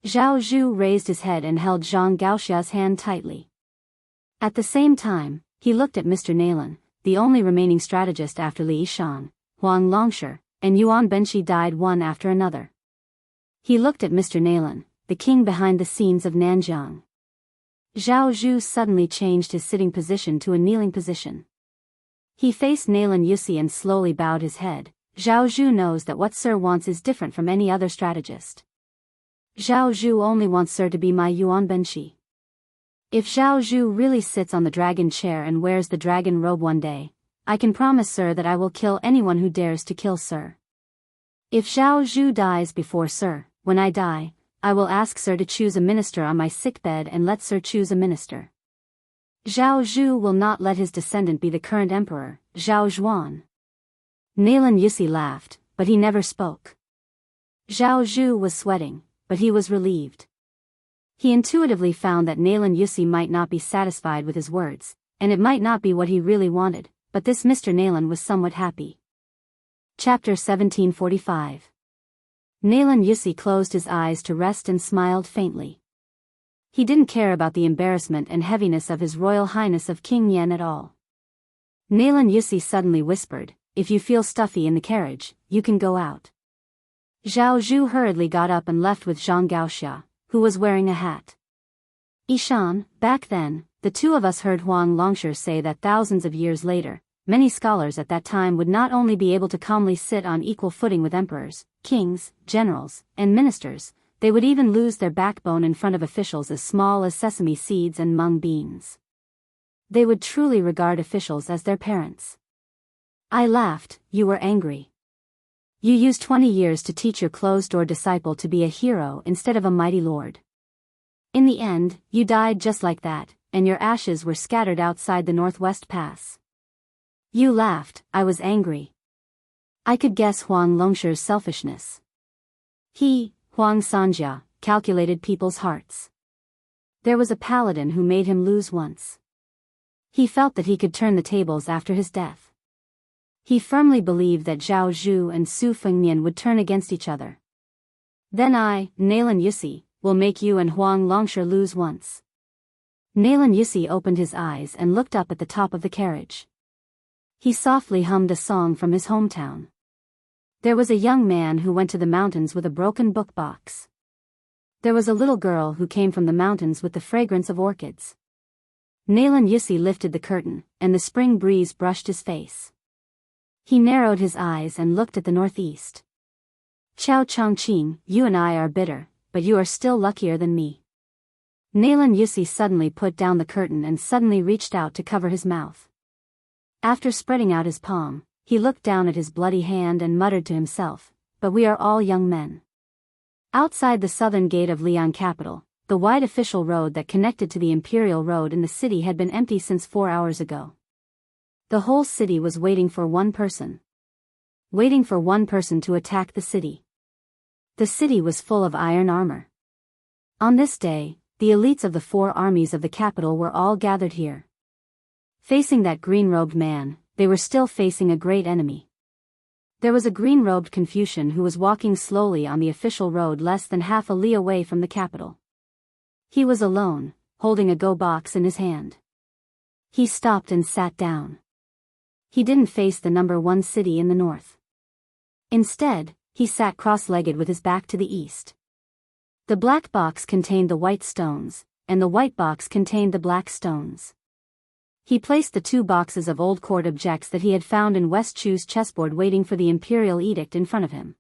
Zhao Zhu raised his head and held Zhang Gaoxia's hand tightly. At the same time, he looked at Mr. Nailan, the only remaining strategist after Li Yishan, Huang Longsher, and Yuan Benshi died one after another. He looked at Mr. Nailan, the king behind the scenes of Nanjiang. Zhao Zhu suddenly changed his sitting position to a kneeling position. He faced Nailan Yusi and slowly bowed his head. Zhao Zhu knows that what Sir wants is different from any other strategist. Zhao Zhu only wants Sir to be my Yuan Benshi. If Zhao Zhu really sits on the dragon chair and wears the dragon robe one day, I can promise Sir that I will kill anyone who dares to kill Sir. If Zhao Zhu dies before Sir, when I die, I will ask Sir to choose a minister on my sickbed and let Sir choose a minister. Zhao Zhu will not let his descendant be the current emperor, Zhao Zhuan. Nailan Yusi laughed, but he never spoke. Zhao Zhu was sweating, but he was relieved. He intuitively found that Nailan Yusi might not be satisfied with his words, and it might not be what he really wanted, but this Mr. Nailan was somewhat happy. Chapter 1745. Nailan Yusi closed his eyes to rest and smiled faintly. He didn't care about the embarrassment and heaviness of His Royal Highness of King Yen at all. Nailan Yusi suddenly whispered, if you feel stuffy in the carriage, you can go out. Zhao Zhu hurriedly got up and left with Zhang Gaoxia, who was wearing a hat. Ishan, back then, the two of us heard Huang Longsher say that thousands of years later, many scholars at that time would not only be able to calmly sit on equal footing with emperors, kings, generals, and ministers, they would even lose their backbone in front of officials as small as sesame seeds and mung beans. They would truly regard officials as their parents. I laughed. You were angry. You used 20 years to teach your closed-door disciple to be a hero instead of a mighty lord. In the end, you died just like that, and your ashes were scattered outside the Northwest Pass. You laughed. I was angry. I could guess Huang Longsher's selfishness. He, Huang Sanjia, calculated people's hearts. There was a paladin who made him lose once. He felt that he could turn the tables after his death. He firmly believed that Zhao Zhu and Su Fengnian would turn against each other. Then I, Nailan Yusi, will make you and Huang Longsher lose once. Nailan Yusi opened his eyes and looked up at the top of the carriage. He softly hummed a song from his hometown. There was a young man who went to the mountains with a broken book box. There was a little girl who came from the mountains with the fragrance of orchids. Nailan Yusi lifted the curtain, and the spring breeze brushed his face. He narrowed his eyes and looked at the northeast. Chao Chongqing, you and I are bitter, but you are still luckier than me. Nalan Yusi suddenly put down the curtain and suddenly reached out to cover his mouth. After spreading out his palm, he looked down at his bloody hand and muttered to himself, but we are all young men. Outside the southern gate of Liang capital, the wide official road that connected to the imperial road in the city had been empty since 4 hours ago. The whole city was waiting for one person. Waiting for one person to attack the city. The city was full of iron armor. On this day, the elites of the 4 armies of the capital were all gathered here. Facing that green-robed man, they were still facing a great enemy. There was a green-robed Confucian who was walking slowly on the official road less than half a li away from the capital. He was alone, holding a go box in his hand. He stopped and sat down. He didn't face the number 1 city in the north. Instead, he sat cross-legged with his back to the east. The black box contained the white stones, and the white box contained the black stones. He placed the 2 boxes of old court objects that he had found in West Chu's chessboard waiting for the imperial edict in front of him.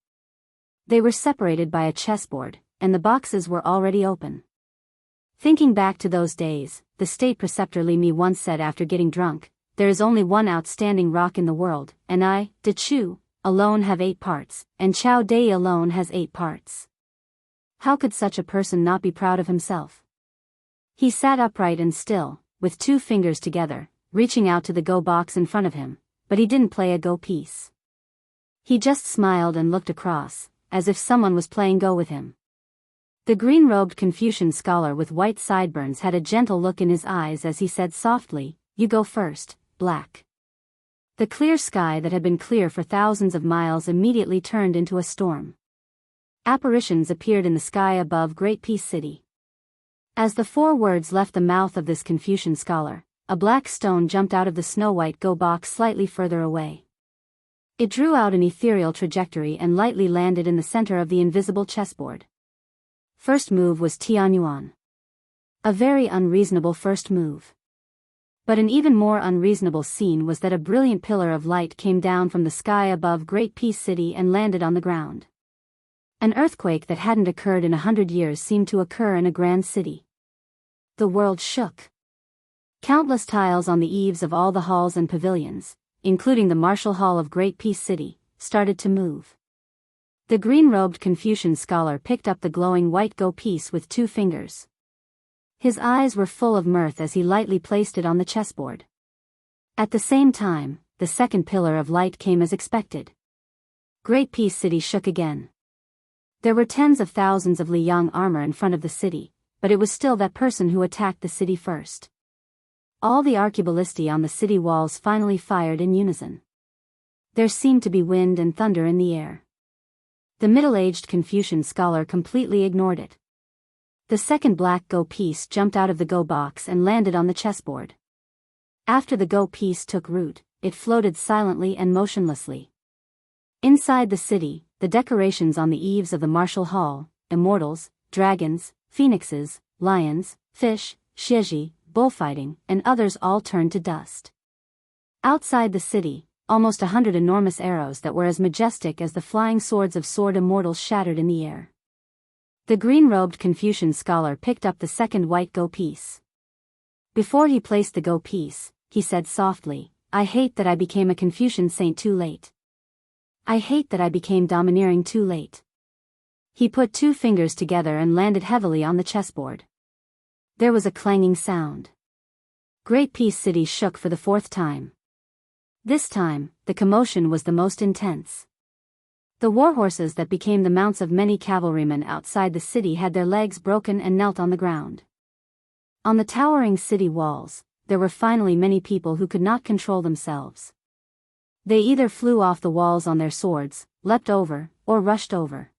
They were separated by a chessboard, and the boxes were already open. Thinking back to those days, the state preceptor Li Mi once said after getting drunk, "There is only one outstanding rock in the world, and I, De Chu, alone have 8 parts, and Chao Dei alone has 8 parts." How could such a person not be proud of himself? He sat upright and still, with 2 fingers together, reaching out to the go box in front of him, but he didn't play a go piece. He just smiled and looked across, as if someone was playing go with him. The green-robed Confucian scholar with white sideburns had a gentle look in his eyes as he said softly, "You go first, Black." The clear sky that had been clear for thousands of miles immediately turned into a storm. Apparitions appeared in the sky above Great Peace City. As the 4 words left the mouth of this Confucian scholar, a black stone jumped out of the snow-white go box slightly further away. It drew out an ethereal trajectory and lightly landed in the center of the invisible chessboard. First move was Tianyuan. A very unreasonable first move. But an even more unreasonable scene was that a brilliant pillar of light came down from the sky above Great Peace City and landed on the ground. An earthquake that hadn't occurred in 100 years seemed to occur in a grand city. The world shook. Countless tiles on the eaves of all the halls and pavilions, including the Martial Hall of Great Peace City, started to move. The green-robed Confucian scholar picked up the glowing white go piece with 2 fingers. His eyes were full of mirth as he lightly placed it on the chessboard. At the same time, the second pillar of light came as expected. Great Peace City shook again. There were tens of thousands of Liang armor in front of the city, but it was still that person who attacked the city first. All the arqueballistae on the city walls finally fired in unison. There seemed to be wind and thunder in the air. The middle-aged Confucian scholar completely ignored it. The second black go piece jumped out of the go box and landed on the chessboard. After the go piece took root, it floated silently and motionlessly. Inside the city, the decorations on the eaves of the Martial Hall, immortals, dragons, phoenixes, lions, fish, shiji, bullfighting, and others all turned to dust. Outside the city, almost 100 enormous arrows that were as majestic as the flying swords of sword immortals shattered in the air. The green-robed Confucian scholar picked up the second white go piece. Before he placed the go piece, he said softly, "I hate that I became a Confucian saint too late. I hate that I became domineering too late." He put 2 fingers together and landed heavily on the chessboard. There was a clanging sound. Great Peace City shook for the 4th time. This time, the commotion was the most intense. The warhorses that became the mounts of many cavalrymen outside the city had their legs broken and knelt on the ground. On the towering city walls, there were finally many people who could not control themselves. They either flew off the walls on their swords, leapt over, or rushed over.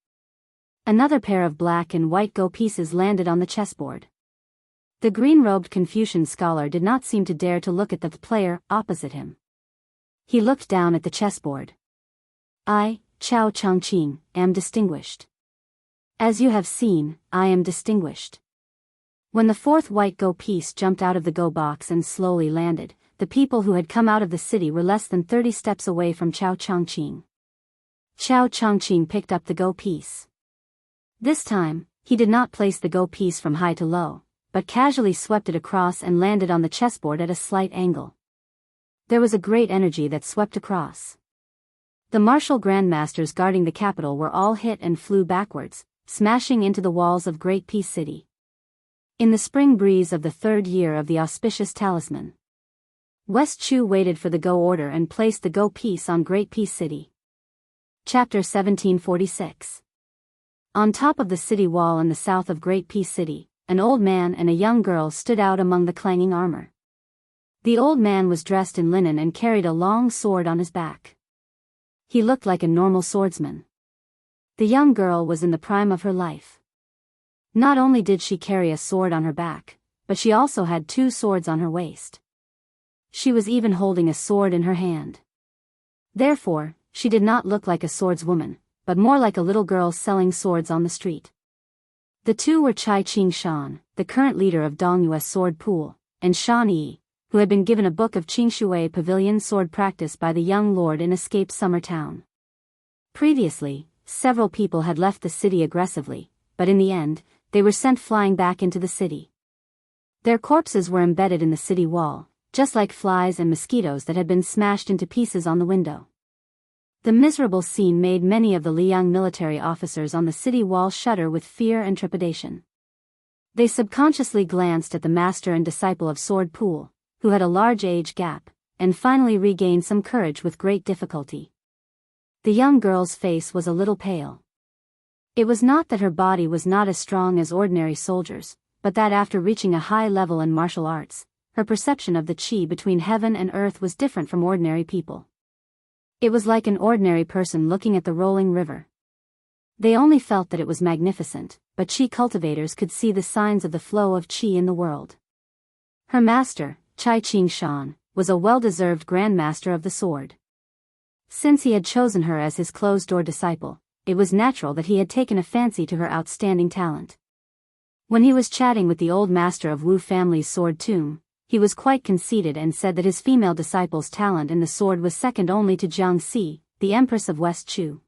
Another pair of black and white go pieces landed on the chessboard. The green-robed Confucian scholar did not seem to dare to look at the player opposite him. He looked down at the chessboard. "I, Chao Chongqing, am distinguished. As you have seen, I am distinguished." When the 4th white go piece jumped out of the go box and slowly landed, the people who had come out of the city were less than 30 steps away from Chao Chongqing. Chao Chongqing picked up the go piece. This time, he did not place the go piece from high to low, but casually swept it across and landed on the chessboard at a slight angle. There was a great energy that swept across. The martial grandmasters guarding the capital were all hit and flew backwards, smashing into the walls of Great Peace City. In the spring breeze of the third year of the auspicious talisman, West Chu waited for the go order and placed the go piece on Great Peace City. Chapter 1746. On top of the city wall in the south of Great Peace City, an old man and a young girl stood out among the clanging armor. The old man was dressed in linen and carried a long sword on his back. He looked like a normal swordsman. The young girl was in the prime of her life. Not only did she carry a sword on her back, but she also had 2 swords on her waist. She was even holding a sword in her hand. Therefore, she did not look like a swordswoman, but more like a little girl selling swords on the street. The two were Chai Qing-shan, the current leader of Dongyue's sword pool, and Shan Yi, who had been given a book of Qingshui Pavilion sword practice by the young lord in escaped summer town. Previously, several people had left the city aggressively, but in the end, they were sent flying back into the city. Their corpses were embedded in the city wall, just like flies and mosquitoes that had been smashed into pieces on the window. The miserable scene made many of the Liang military officers on the city wall shudder with fear and trepidation. They subconsciously glanced at the master and disciple of Sword Pool, who had a large age gap, and finally regained some courage with great difficulty. The young girl's face was a little pale. It was not that her body was not as strong as ordinary soldiers, but that after reaching a high level in martial arts, her perception of the qi between heaven and earth was different from ordinary people. It was like an ordinary person looking at the rolling river. They only felt that it was magnificent, but qi cultivators could see the signs of the flow of qi in the world. Her master, Chai Qing-shan, was a well-deserved grandmaster of the sword. Since he had chosen her as his closed-door disciple, it was natural that he had taken a fancy to her outstanding talent. When he was chatting with the old master of Wu family's sword tomb, he was quite conceited and said that his female disciple's talent in the sword was second only to Jiang Si, the Empress of West Chu.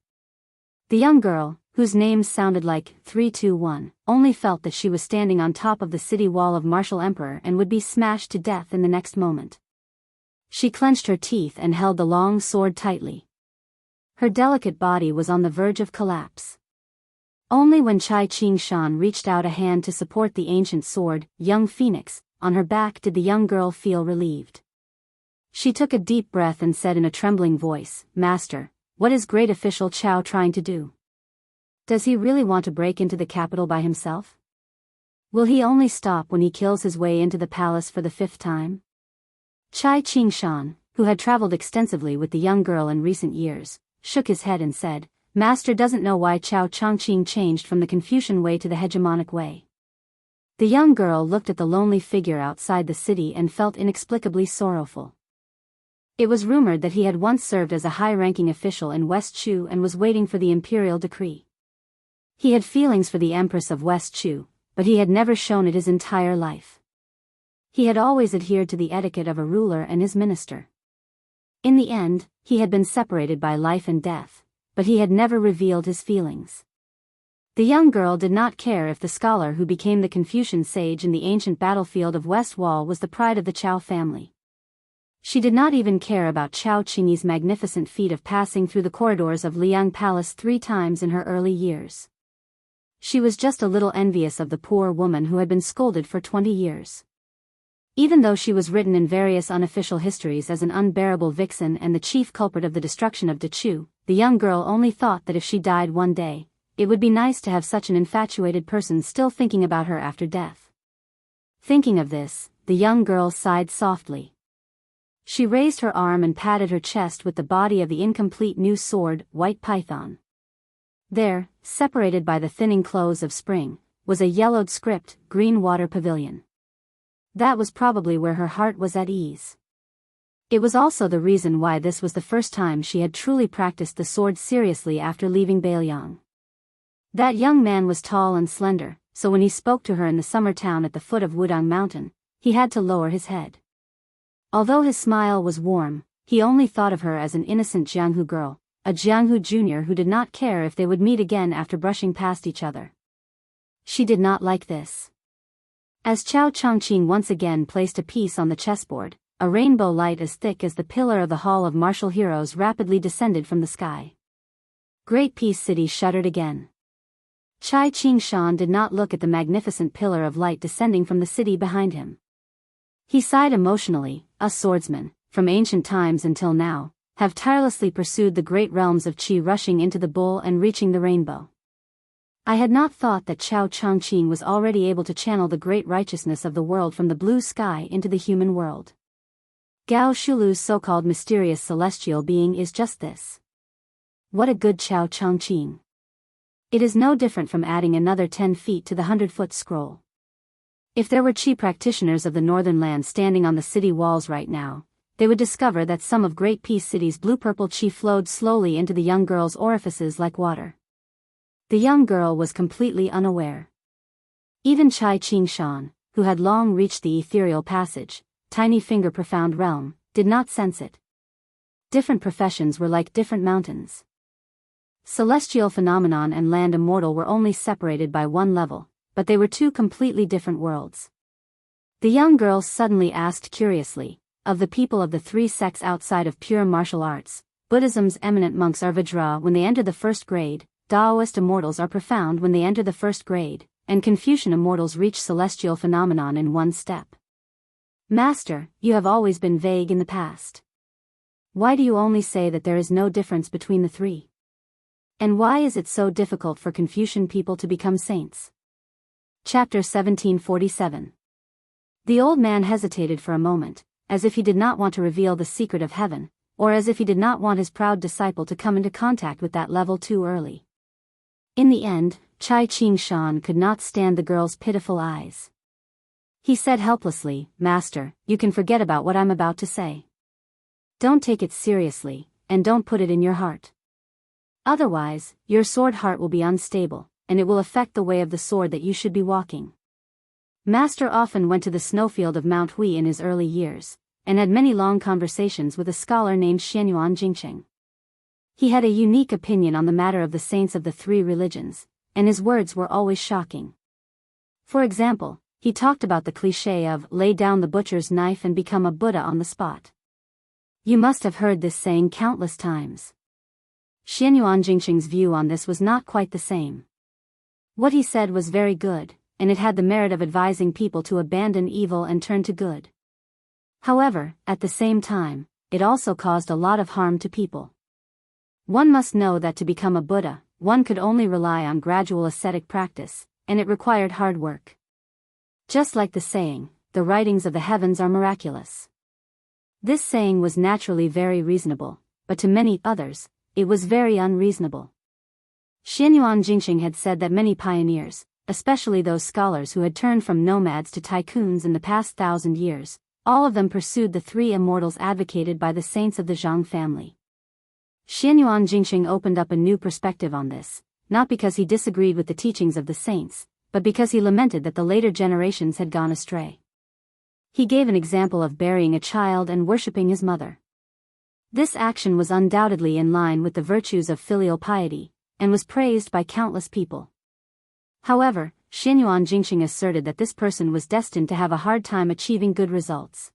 The young girl, whose name sounded like 321, only felt that she was standing on top of the city wall of Martial Emperor and would be smashed to death in the next moment. She clenched her teeth and held the long sword tightly. Her delicate body was on the verge of collapse. Only when Chai Qing-shan reached out a hand to support the ancient sword, Young Phoenix, on her back did the young girl feel relieved. She took a deep breath and said in a trembling voice, "Master, what is great official Chao trying to do? Does he really want to break into the capital by himself? Will he only stop when he kills his way into the palace for the 5th time?" Chai Qing-shan, who had traveled extensively with the young girl in recent years, shook his head and said, "Master doesn't know why Chao Chongqing changed from the Confucian way to the hegemonic way." The young girl looked at the lonely figure outside the city and felt inexplicably sorrowful. It was rumored that he had once served as a high-ranking official in West Chu and was waiting for the imperial decree. He had feelings for the Empress of West Chu, but he had never shown it his entire life. He had always adhered to the etiquette of a ruler and his minister. In the end, he had been separated by life and death, but he had never revealed his feelings. The young girl did not care if the scholar who became the Confucian sage in the ancient battlefield of West Wall was the pride of the Chao family. She did not even care about Chao Qingyi's magnificent feat of passing through the corridors of Liang Palace 3 times in her early years. She was just a little envious of the poor woman who had been scolded for 20 years. Even though she was written in various unofficial histories as an unbearable vixen and the chief culprit of the destruction of Dechu, the young girl only thought that if she died one day, it would be nice to have such an infatuated person still thinking about her after death. Thinking of this, the young girl sighed softly. She raised her arm and patted her chest with the body of the incomplete new sword, White Python. There, separated by the thinning close of spring, was a yellowed script, green water pavilion. That was probably where her heart was at ease. It was also the reason why this was the first time she had truly practiced the sword seriously after leaving Bailiang. That young man was tall and slender, so when he spoke to her in the summer town at the foot of Wudang Mountain, he had to lower his head. Although his smile was warm, he only thought of her as an innocent Jianghu girl, a Jianghu junior who did not care if they would meet again after brushing past each other. She did not like this. As Chao Chongqing once again placed a piece on the chessboard, a rainbow light as thick as the pillar of the Hall of Martial Heroes rapidly descended from the sky. Great Peace City shuddered again. Chai Ching-shan did not look at the magnificent pillar of light descending from the city behind him. He sighed emotionally. Us swordsmen, from ancient times until now, have tirelessly pursued the great realms of Qi, rushing into the bull and reaching the rainbow. I had not thought that Chao Chongqing was already able to channel the great righteousness of the world from the blue sky into the human world. Gao Shulu's so-called mysterious celestial being is just this. What a good Chao Chongqing. It is no different from adding another 10 feet to the 100-foot scroll. If there were Qi practitioners of the northern land standing on the city walls right now, they would discover that some of Great Peace City's blue-purple Qi flowed slowly into the young girl's orifices like water. The young girl was completely unaware. Even Chai Ching-shan, who had long reached the ethereal passage, tiny finger profound realm, did not sense it. Different professions were like different mountains. Celestial phenomenon and land immortal were only separated by one level, but they were two completely different worlds. The young girl suddenly asked curiously, of the people of the three sects outside of pure martial arts, Buddhism's eminent monks are Vajra when they enter the first grade, Taoist immortals are profound when they enter the first grade, and Confucian immortals reach celestial phenomenon in one step. Master, you have always been vague in the past. Why do you only say that there is no difference between the three? And why is it so difficult for Confucian people to become saints? Chapter 1747. The old man hesitated for a moment, as if he did not want to reveal the secret of heaven, or as if he did not want his proud disciple to come into contact with that level too early. In the end, Chai Ching-shan could not stand the girl's pitiful eyes. He said helplessly, Master, you can forget about what I'm about to say. Don't take it seriously, and don't put it in your heart. Otherwise, your sword heart will be unstable, and it will affect the way of the sword that you should be walking. Master often went to the snowfield of Mount Hui in his early years, and had many long conversations with a scholar named Xianyuan Jingqing. He had a unique opinion on the matter of the saints of the three religions, and his words were always shocking. For example, he talked about the cliché of lay down the butcher's knife and become a Buddha on the spot. You must have heard this saying countless times. Xianyuan Jingqing's view on this was not quite the same. What he said was very good, and it had the merit of advising people to abandon evil and turn to good. However, at the same time, it also caused a lot of harm to people. One must know that to become a Buddha, one could only rely on gradual ascetic practice, and it required hard work. Just like the saying, the writings of the heavens are miraculous. This saying was naturally very reasonable, but to many others, it was very unreasonable. Xianyuan Jingqing had said that many pioneers, especially those scholars who had turned from nomads to tycoons in the past 1,000 years, all of them pursued the three immortals advocated by the saints of the Zhang family. Xianyuan Jingqing opened up a new perspective on this, not because he disagreed with the teachings of the saints, but because he lamented that the later generations had gone astray. He gave an example of burying a child and worshipping his mother. This action was undoubtedly in line with the virtues of filial piety, and was praised by countless people. However, Xianyuan Jingqing asserted that this person was destined to have a hard time achieving good results.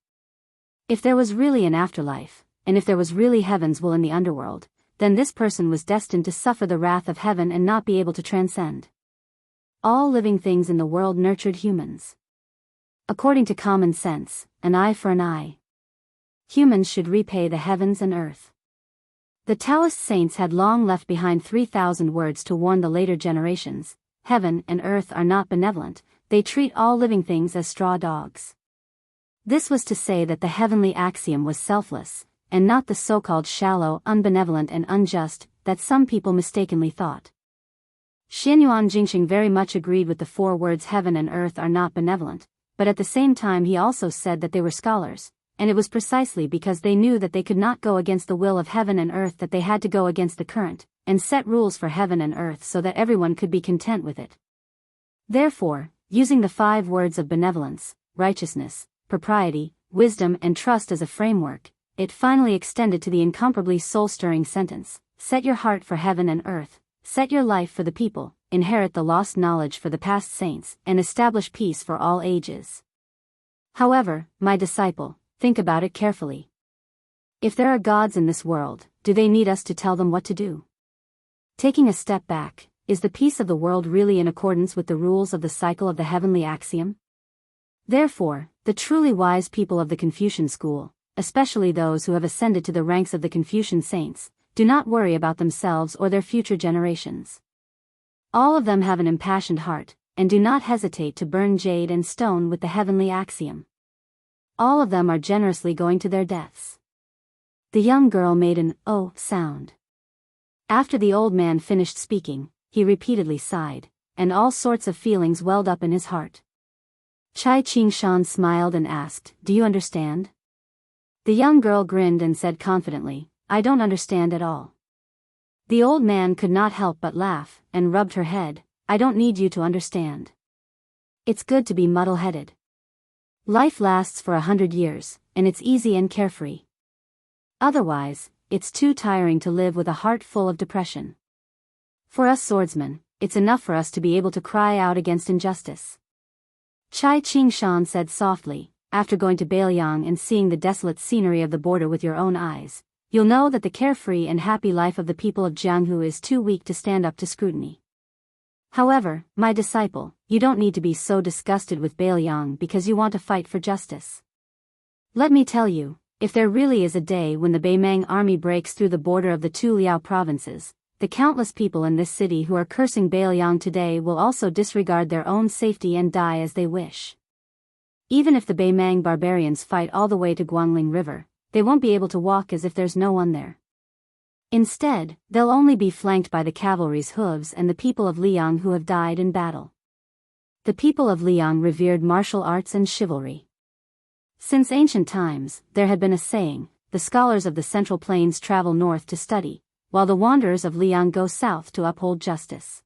If there was really an afterlife, and if there was really heaven's will in the underworld, then this person was destined to suffer the wrath of heaven and not be able to transcend. All living things in the world nurtured humans. According to common sense, an eye for an eye. Humans should repay the heavens and earth. The Taoist saints had long left behind 3,000 words to warn the later generations. Heaven and earth are not benevolent, they treat all living things as straw dogs. This was to say that the heavenly axiom was selfless, and not the so-called shallow, unbenevolent and unjust, that some people mistakenly thought. Xianyuan Jingqing very much agreed with the 4 words heaven and earth are not benevolent, but at the same time he also said that they were scholars, and it was precisely because they knew that they could not go against the will of heaven and earth that they had to go against the current, and set rules for heaven and earth so that everyone could be content with it. Therefore, using the 5 words of benevolence, righteousness, propriety, wisdom and trust as a framework, it finally extended to the incomparably soul-stirring sentence, set your heart for heaven and earth, set your life for the people, inherit the lost knowledge for the past saints, and establish peace for all ages. However, my disciple, think about it carefully. If there are gods in this world, do they need us to tell them what to do? Taking a step back, is the peace of the world really in accordance with the rules of the cycle of the heavenly axiom? Therefore, the truly wise people of the Confucian school, especially those who have ascended to the ranks of the Confucian saints, do not worry about themselves or their future generations. All of them have an impassioned heart, and do not hesitate to burn jade and stone with the heavenly axiom. All of them are generously going to their deaths. The young girl made an "oh" sound. After the old man finished speaking, he repeatedly sighed, and all sorts of feelings welled up in his heart. Chai Ching-shan smiled and asked, "Do you understand?" The young girl grinned and said confidently, "I don't understand at all." The old man could not help but laugh, and rubbed her head. "I don't need you to understand. It's good to be muddle-headed. Life lasts for 100 years, and it's easy and carefree. Otherwise, it's too tiring to live with a heart full of depression. For us swordsmen, it's enough for us to be able to cry out against injustice." Chai Ching-shan said softly, "After going to Bailiang and seeing the desolate scenery of the border with your own eyes, you'll know that the carefree and happy life of the people of Jianghu is too weak to stand up to scrutiny. However, my disciple, you don't need to be so disgusted with Bailiang because you want to fight for justice. Let me tell you, if there really is a day when the Beimang army breaks through the border of the two Liao provinces, the countless people in this city who are cursing Bailiang today will also disregard their own safety and die as they wish. Even if the Beimang barbarians fight all the way to Guangling River, they won't be able to walk as if there's no one there. Instead, they'll only be flanked by the cavalry's hooves and the people of Liang who have died in battle." The people of Liang revered martial arts and chivalry. Since ancient times, there had been a saying, "The scholars of the Central Plains travel north to study, while the wanderers of Liang go south to uphold justice."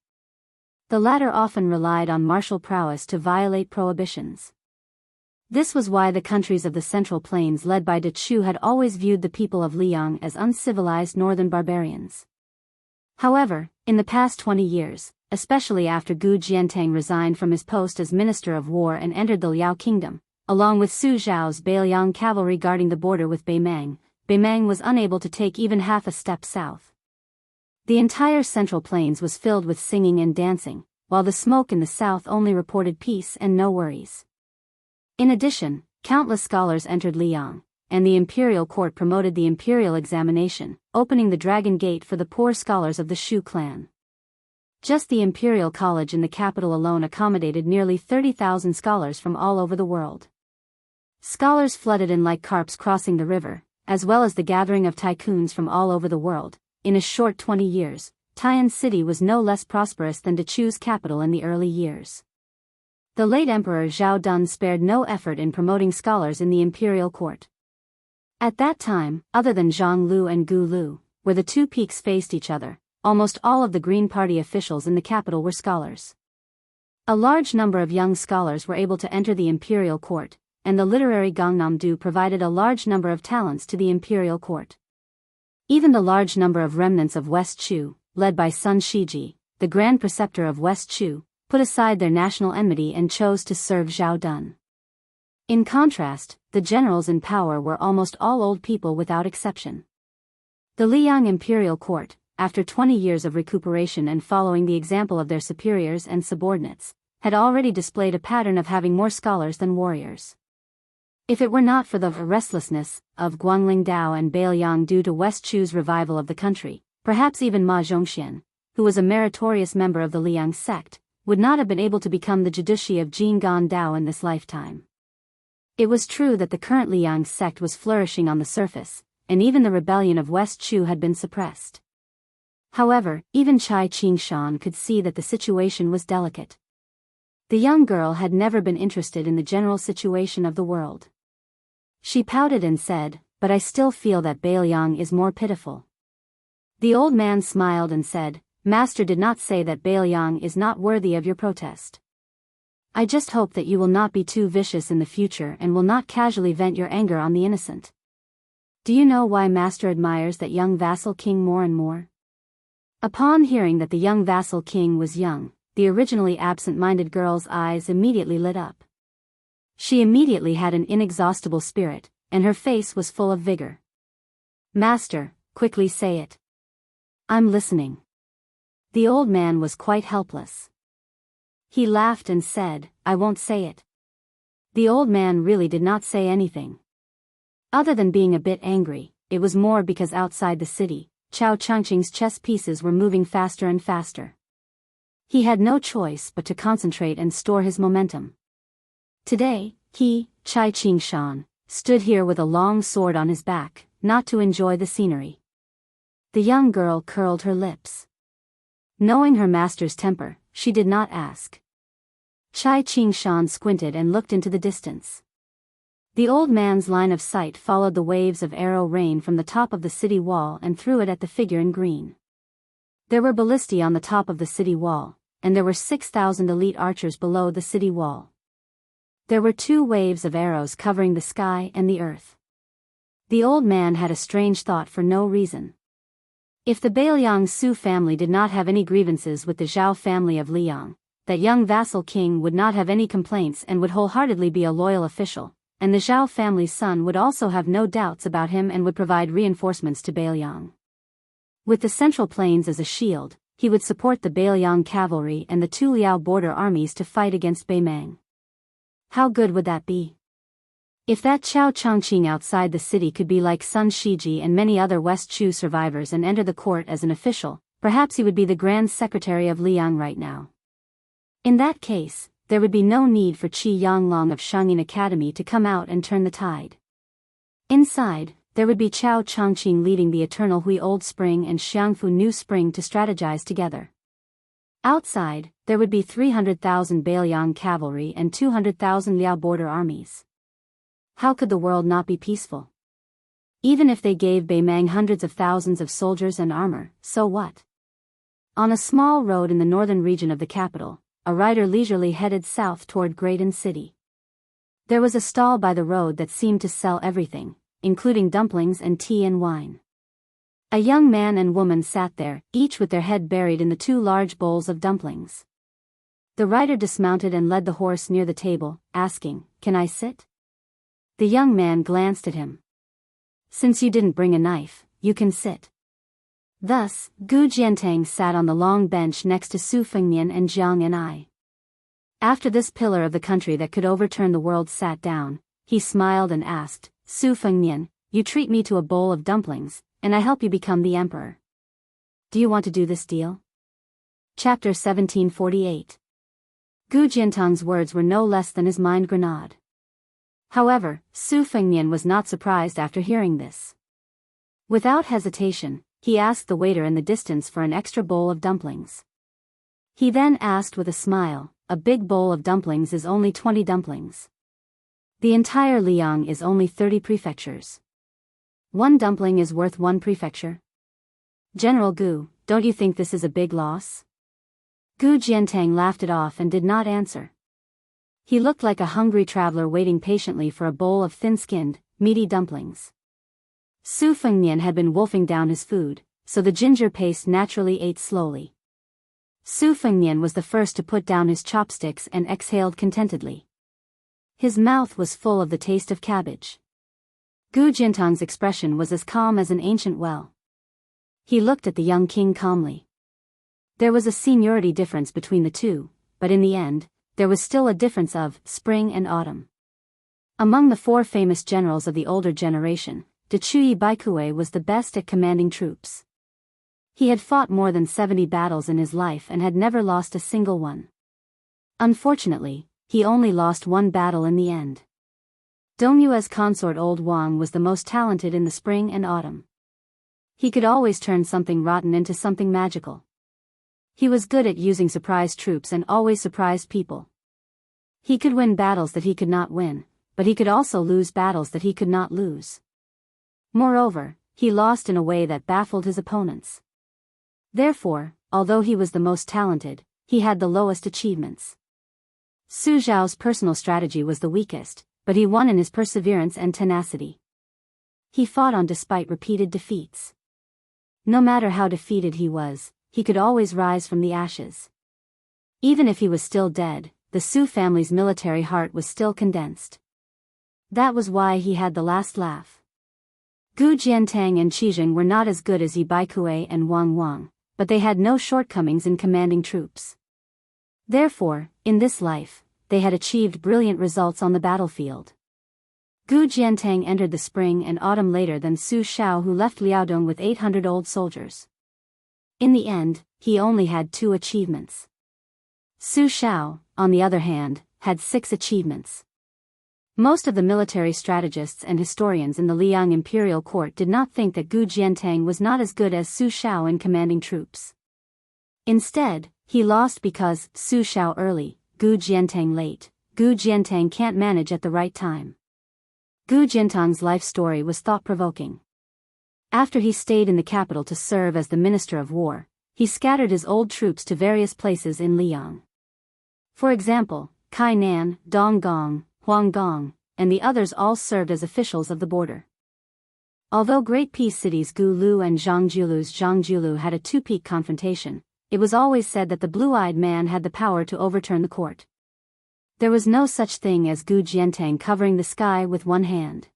The latter often relied on martial prowess to violate prohibitions. This was why the countries of the Central Plains led by De Chu had always viewed the people of Liang as uncivilized northern barbarians. However, in the past 20 years, especially after Gu Jiantang resigned from his post as Minister of War and entered the Liao Kingdom, along with Su Zhao's Bailiang cavalry guarding the border with Beimang, Beimang was unable to take even half a step south. The entire Central Plains was filled with singing and dancing, while the smoke in the south only reported peace and no worries. In addition, countless scholars entered Liang, and the imperial court promoted the imperial examination, opening the Dragon Gate for the poor scholars of the Shu clan. Just the imperial college in the capital alone accommodated nearly 30,000 scholars from all over the world. Scholars flooded in like carps crossing the river, as well as the gathering of tycoons from all over the world. In a short 20 years, Tai'an City was no less prosperous than De Chu's capital in the early years. The late Emperor Zhao Dun spared no effort in promoting scholars in the imperial court. At that time, other than Zhang Lu and Gu Lu, where the two peaks faced each other, almost all of the Green Party officials in the capital were scholars. A large number of young scholars were able to enter the imperial court, and the literary Gangnam-do provided a large number of talents to the imperial court. Even the large number of remnants of West Chu, led by Sun Shiji, the Grand Preceptor of West Chu, put aside their national enmity and chose to serve Zhao Dun. In contrast, the generals in power were almost all old people without exception. The Liang imperial court, after 20 years of recuperation and following the example of their superiors and subordinates, had already displayed a pattern of having more scholars than warriors. If it were not for the restlessness of Guangling Dao and Bailiang due to West Chu's revival of the country, perhaps even Ma Zhongxian, who was a meritorious member of the Liang sect, would not have been able to become the judici of Jinggan Dao in this lifetime. It was true that the current Liang sect was flourishing on the surface, and even the rebellion of West Chu had been suppressed. However, even Chai Ching-shan could see that the situation was delicate. The young girl had never been interested in the general situation of the world. She pouted and said, "But I still feel that Bailiang is more pitiful." The old man smiled and said, "Master did not say that Bailiang is not worthy of your protest. I just hope that you will not be too vicious in the future and will not casually vent your anger on the innocent. Do you know why Master admires that young vassal king more and more?" Upon hearing that the young vassal king was young, the originally absent-minded girl's eyes immediately lit up. She immediately had an inexhaustible spirit, and her face was full of vigor. "Master, quickly say it." "I'm listening." The old man was quite helpless. He laughed and said, "I won't say it." The old man really did not say anything. Other than being a bit angry, it was more because outside the city, Chao Changqing's chess pieces were moving faster and faster. He had no choice but to concentrate and store his momentum. Today, he, Chai Qingshan, stood here with a long sword on his back, not to enjoy the scenery. The young girl curled her lips. Knowing her master's temper, she did not ask. Chai Qingshan squinted and looked into the distance. The old man's line of sight followed the waves of arrow rain from the top of the city wall and threw it at the figure in green. There were ballistae on the top of the city wall, and there were 6,000 elite archers below the city wall. There were 2 waves of arrows covering the sky and the earth. The old man had a strange thought for no reason. If the Bailiang Su family did not have any grievances with the Zhao family of Liang, that young vassal king would not have any complaints and would wholeheartedly be a loyal official, and the Zhao family's son would also have no doubts about him and would provide reinforcements to Bailiang. With the Central Plains as a shield, he would support the Bailiang cavalry and the 2 Liao border armies to fight against Beimang. How good would that be? If that Chao Changqing outside the city could be like Sun Shiji and many other West Chu survivors and enter the court as an official, perhaps he would be the Grand Secretary of Liang right now. In that case, there would be no need for Qi Yanglong of Shangyin Academy to come out and turn the tide. Inside, there would be Chao Changqing leading the Eternal Hui Old Spring and Xiangfu New Spring to strategize together. Outside, there would be 300,000 Bailiang cavalry and 200,000 Liao border armies. How could the world not be peaceful? Even if they gave Beimang hundreds of thousands of soldiers and armor, so what? On a small road in the northern region of the capital, a rider leisurely headed south toward Graydon City. There was a stall by the road that seemed to sell everything, including dumplings and tea and wine. A young man and woman sat there, each with their head buried in the 2 large bowls of dumplings. The rider dismounted and led the horse near the table, asking, "Can I sit?" The young man glanced at him. "Since you didn't bring a knife, you can sit." Thus, Gu Jiantang sat on the long bench next to Su Fengmian and Jiang and I. After this pillar of the country that could overturn the world sat down, he smiled and asked, "Su Fengmian, you treat me to a bowl of dumplings, and I help you become the emperor. Do you want to do this deal?" Chapter 1748. Gu Jiantang's words were no less than his mind grenade. However, Su Fengmian was not surprised after hearing this. Without hesitation, he asked the waiter in the distance for an extra bowl of dumplings. He then asked with a smile, "A big bowl of dumplings is only 20 dumplings. The entire Liang is only 30 prefectures. 1 dumpling is worth 1 prefecture. General Gu, don't you think this is a big loss?" Gu Jiantang laughed it off and did not answer. He looked like a hungry traveler waiting patiently for a bowl of thin-skinned, meaty dumplings. Su Fengmian had been wolfing down his food, so the ginger paste naturally ate slowly. Su Fengmian was the first to put down his chopsticks and exhaled contentedly. His mouth was full of the taste of cabbage. Gu Jiantang's expression was as calm as an ancient well. He looked at the young king calmly. There was a seniority difference between the 2, but in the end, there was still a difference of spring and autumn. Among the 4 famous generals of the older generation, De Chuyi Baikue was the best at commanding troops. He had fought more than 70 battles in his life and had never lost a single one. Unfortunately, he only lost 1 battle in the end. Dong Yue's consort Old Wang was the most talented in the spring and autumn. He could always turn something rotten into something magical. He was good at using surprise troops and always surprised people. He could win battles that he could not win, but he could also lose battles that he could not lose. Moreover, he lost in a way that baffled his opponents. Therefore, although he was the most talented, he had the lowest achievements. Su Zhao's personal strategy was the weakest, but he won in his perseverance and tenacity. He fought on despite repeated defeats. No matter how defeated he was, he could always rise from the ashes. Even if he was still dead, the Su family's military heart was still condensed. That was why he had the last laugh. Gu Jiantang and Qizheng were not as good as Yi Baikue and Wang Wang, but they had no shortcomings in commanding troops. Therefore, in this life, they had achieved brilliant results on the battlefield. Gu Jiantang entered the spring and autumn later than Su Shao, who left Liaodong with 800 old soldiers. In the end, he only had 2 achievements. Su Shao, on the other hand, had 6 achievements. Most of the military strategists and historians in the Liang imperial court did not think that Gu Jiantang was not as good as Su Shao in commanding troops. Instead, he lost because Su Shao early, Gu Jiantang late. Gu Jiantang can't manage at the right time. Gu Jiantang's life story was thought-provoking. After he stayed in the capital to serve as the Minister of War, he scattered his old troops to various places in Liang. For example, Kainan, Donggong, Huanggong, and the others all served as officials of the border. Although great peace cities Gulu and Zhangjiulu had a two-peak confrontation, it was always said that the blue-eyed man had the power to overturn the court. There was no such thing as Gu Jiantang covering the sky with one hand.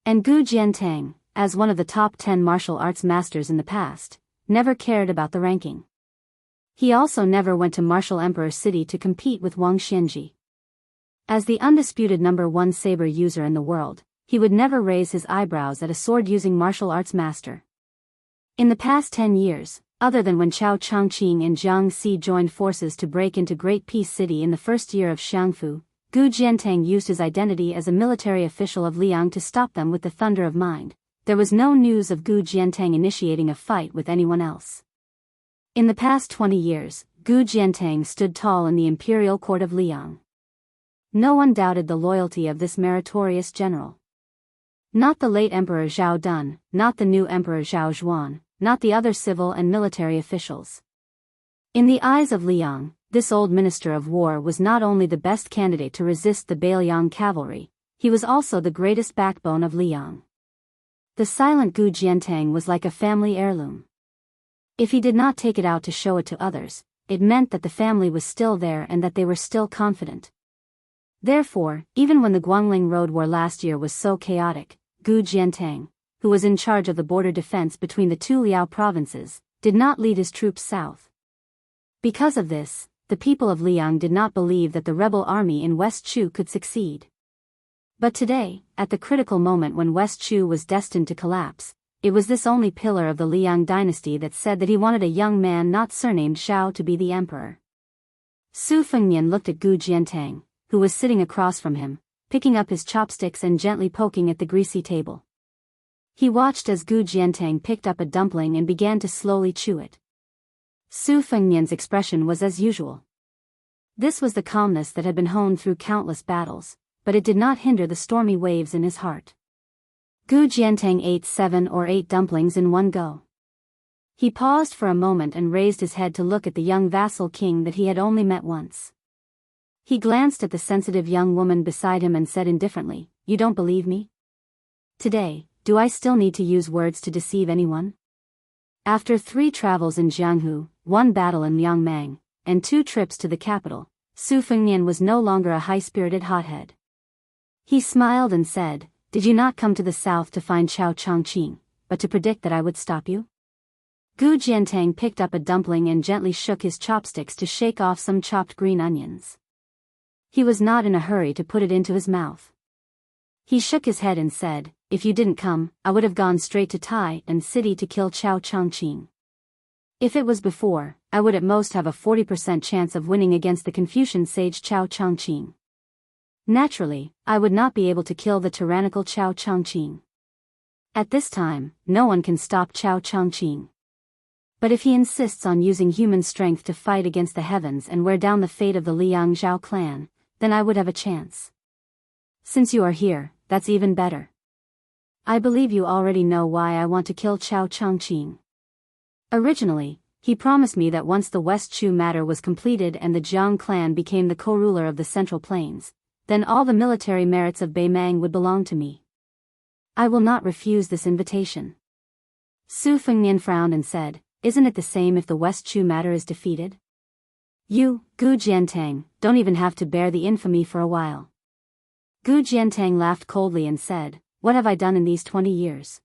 And Gu Jiantang, as one of the top 10 martial arts masters in the past, never cared about the ranking. He also never went to Martial Emperor City to compete with Wang Xianji. As the undisputed number 1 saber user in the world, he would never raise his eyebrows at a sword-using martial arts master. In the past 10 years, other than when Chao Changqing and Jiang Si joined forces to break into Great Peace City in the first year of Xiangfu, Gu Jiantang used his identity as a military official of Liang to stop them with the thunder of mind. There was no news of Gu Jiantang initiating a fight with anyone else. In the past 20 years, Gu Jiantang stood tall in the imperial court of Liang. No one doubted the loyalty of this meritorious general. Not the late Emperor Zhao Dun, not the new Emperor Zhao Zhuan, not the other civil and military officials. In the eyes of Liang, this old minister of war was not only the best candidate to resist the Bailiang cavalry, he was also the greatest backbone of Liang. The silent Gu Jiantang was like a family heirloom. If he did not take it out to show it to others, it meant that the family was still there and that they were still confident. Therefore, even when the Guangling Road War last year was so chaotic, Gu Jiantang, who was in charge of the border defense between the 2 Liao provinces, did not lead his troops south. Because of this, the people of Liang did not believe that the rebel army in West Chu could succeed. But today, at the critical moment when West Chu was destined to collapse, it was this only pillar of the Liang dynasty that said that he wanted a young man not surnamed Zhao to be the emperor. Su Fengnian looked at Gu Jiantang, who was sitting across from him, picking up his chopsticks and gently poking at the greasy table. He watched as Gu Jiantang picked up a dumpling and began to slowly chew it. Su Fengnian's expression was as usual. This was the calmness that had been honed through countless battles, but it did not hinder the stormy waves in his heart. Gu Jiantang ate 7 or 8 dumplings in one go. He paused for a moment and raised his head to look at the young vassal king that he had only met once. He glanced at the sensitive young woman beside him and said indifferently, "You don't believe me? Today, do I still need to use words to deceive anyone?" After 3 travels in Jianghu, 1 battle in Liangmang, and 2 trips to the capital, Su Fengnian was no longer a high-spirited hothead. He smiled and said, "Did you not come to the south to find Chao Changqing, but to predict that I would stop you?" Gu Jiantang picked up a dumpling and gently shook his chopsticks to shake off some chopped green onions. He was not in a hurry to put it into his mouth. He shook his head and said, "If you didn't come, I would have gone straight to Tai and City to kill Chao Changqing. If it was before, I would at most have a 40% chance of winning against the Confucian sage Chao Changqing. Naturally, I would not be able to kill the tyrannical Chao Changqing. At this time, no one can stop Chao Changqing. But if he insists on using human strength to fight against the heavens and wear down the fate of the Liang Zhao clan, then I would have a chance. Since you are here, that's even better. I believe you already know why I want to kill Chao Changqing. Originally, he promised me that once the West Chu matter was completed and the Jiang clan became the co-ruler of the Central Plains, then all the military merits of Beimang would belong to me. I will not refuse this invitation." Su Fengnian frowned and said, isn't it the same if the West Chu matter is defeated? You, Gu Jiantang, don't even have to bear the infamy for a while. Gu Jiantang laughed coldly and said, what have I done in these 20 years?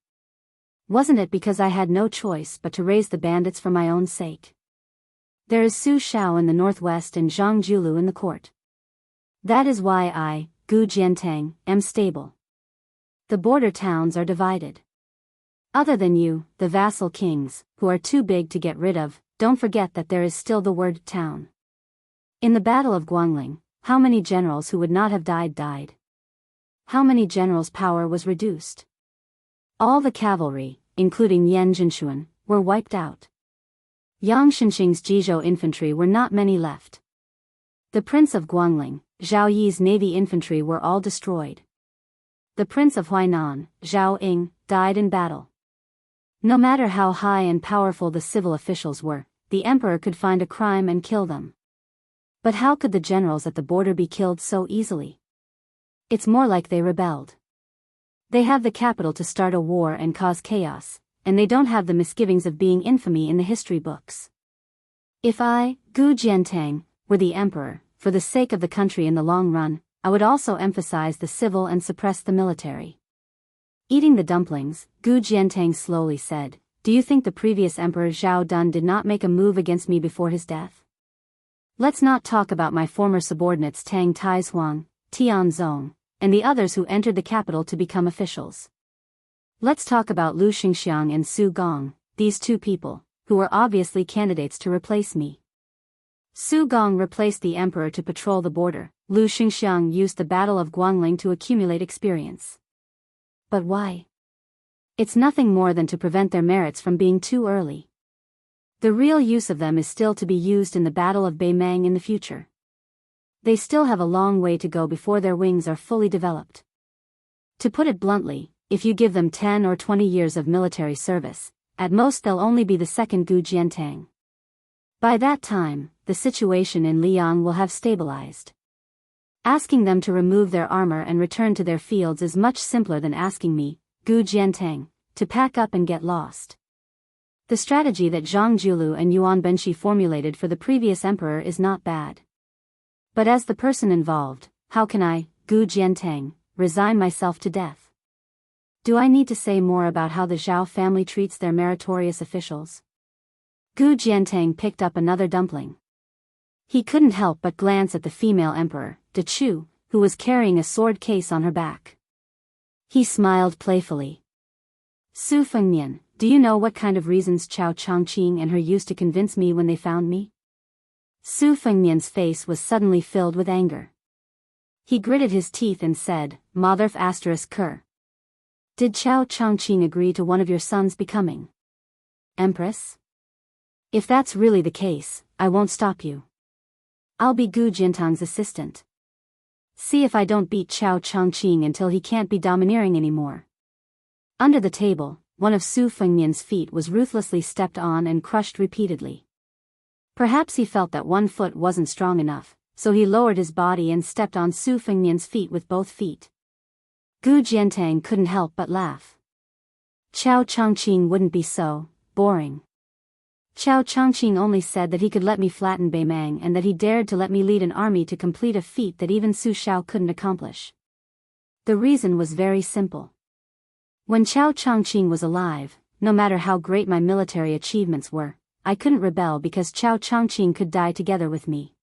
Wasn't it because I had no choice but to raise the bandits for my own sake? There is Su Shao in the northwest and Zhang Julu in the court. That is why I, Gu Jiantang, am stable. The border towns are divided. Other than you, the vassal kings, who are too big to get rid of, don't forget that there is still the word town. In the Battle of Guangling, how many generals who would not have died? How many generals' power was reduced? All the cavalry, including Yan Jinshuan, were wiped out. Yang Shenxing's Jizhou infantry were not many left. The Prince of Guangling, Zhao Yi's navy infantry were all destroyed. The Prince of Huainan, Zhao Ying, died in battle. No matter how high and powerful the civil officials were, the emperor could find a crime and kill them. But how could the generals at the border be killed so easily? It's more like they rebelled. They have the capital to start a war and cause chaos, and they don't have the misgivings of being infamy in the history books. If I, Gu Jiantang, were the emperor, for the sake of the country in the long run, I would also emphasize the civil and suppress the military. Eating the dumplings, Gu Jiantang slowly said, do you think the previous emperor Zhao Dun did not make a move against me before his death? Let's not talk about my former subordinates Tang Taizuang, Tian Zong, and the others who entered the capital to become officials. Let's talk about Lu Xingxiang and Su Gong, these two people, who were obviously candidates to replace me. Su Gong replaced the emperor to patrol the border. Lu Xingxiang used the Battle of Guangling to accumulate experience. But why? It's nothing more than to prevent their merits from being too early. The real use of them is still to be used in the Battle of Beimang in the future. They still have a long way to go before their wings are fully developed. To put it bluntly, if you give them 10 or 20 years of military service, at most they'll only be the second Gu Jiantang. By that time, the situation in Liang will have stabilized. Asking them to remove their armor and return to their fields is much simpler than asking me, Gu Jiantang, to pack up and get lost. The strategy that Zhang Julu and Yuan Benshi formulated for the previous emperor is not bad. But as the person involved, how can I, Gu Jiantang, resign myself to death? Do I need to say more about how the Zhao family treats their meritorious officials? Gu Jiantang picked up another dumpling. He couldn't help but glance at the female emperor, De Chu, who was carrying a sword case on her back. He smiled playfully. Su Fengnian, do you know what kind of reasons Chao Changqing and her used to convince me when they found me? Su Fengnian's face was suddenly filled with anger. He gritted his teeth and said, Motherf *Ker. Did Chao Changqing agree to one of your sons becoming empress? If that's really the case, I won't stop you. I'll be Gu Jiantang's assistant. See if I don't beat Chao Changqing until he can't be domineering anymore. Under the table, one of Su Fengnian's feet was ruthlessly stepped on and crushed repeatedly. Perhaps he felt that one foot wasn't strong enough, so he lowered his body and stepped on Su Fengnian's feet with both feet. Gu Jiantang couldn't help but laugh. Chao Changqing wouldn't be so boring. Chao Changqing only said that he could let me flatten Beimang and that he dared to let me lead an army to complete a feat that even Su Shao couldn't accomplish. The reason was very simple. When Chao Changqing was alive, no matter how great my military achievements were, I couldn't rebel because Chao Changqing could die together with me.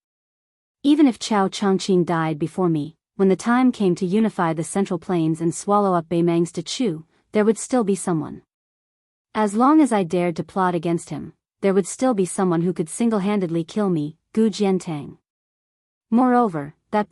Even if Chao Changqing died before me, when the time came to unify the Central Plains and swallow up Beimang's De Chu, there would still be someone. As long as I dared to plot against him, there would still be someone who could single-handedly kill me, Gu Jiantang. Moreover, that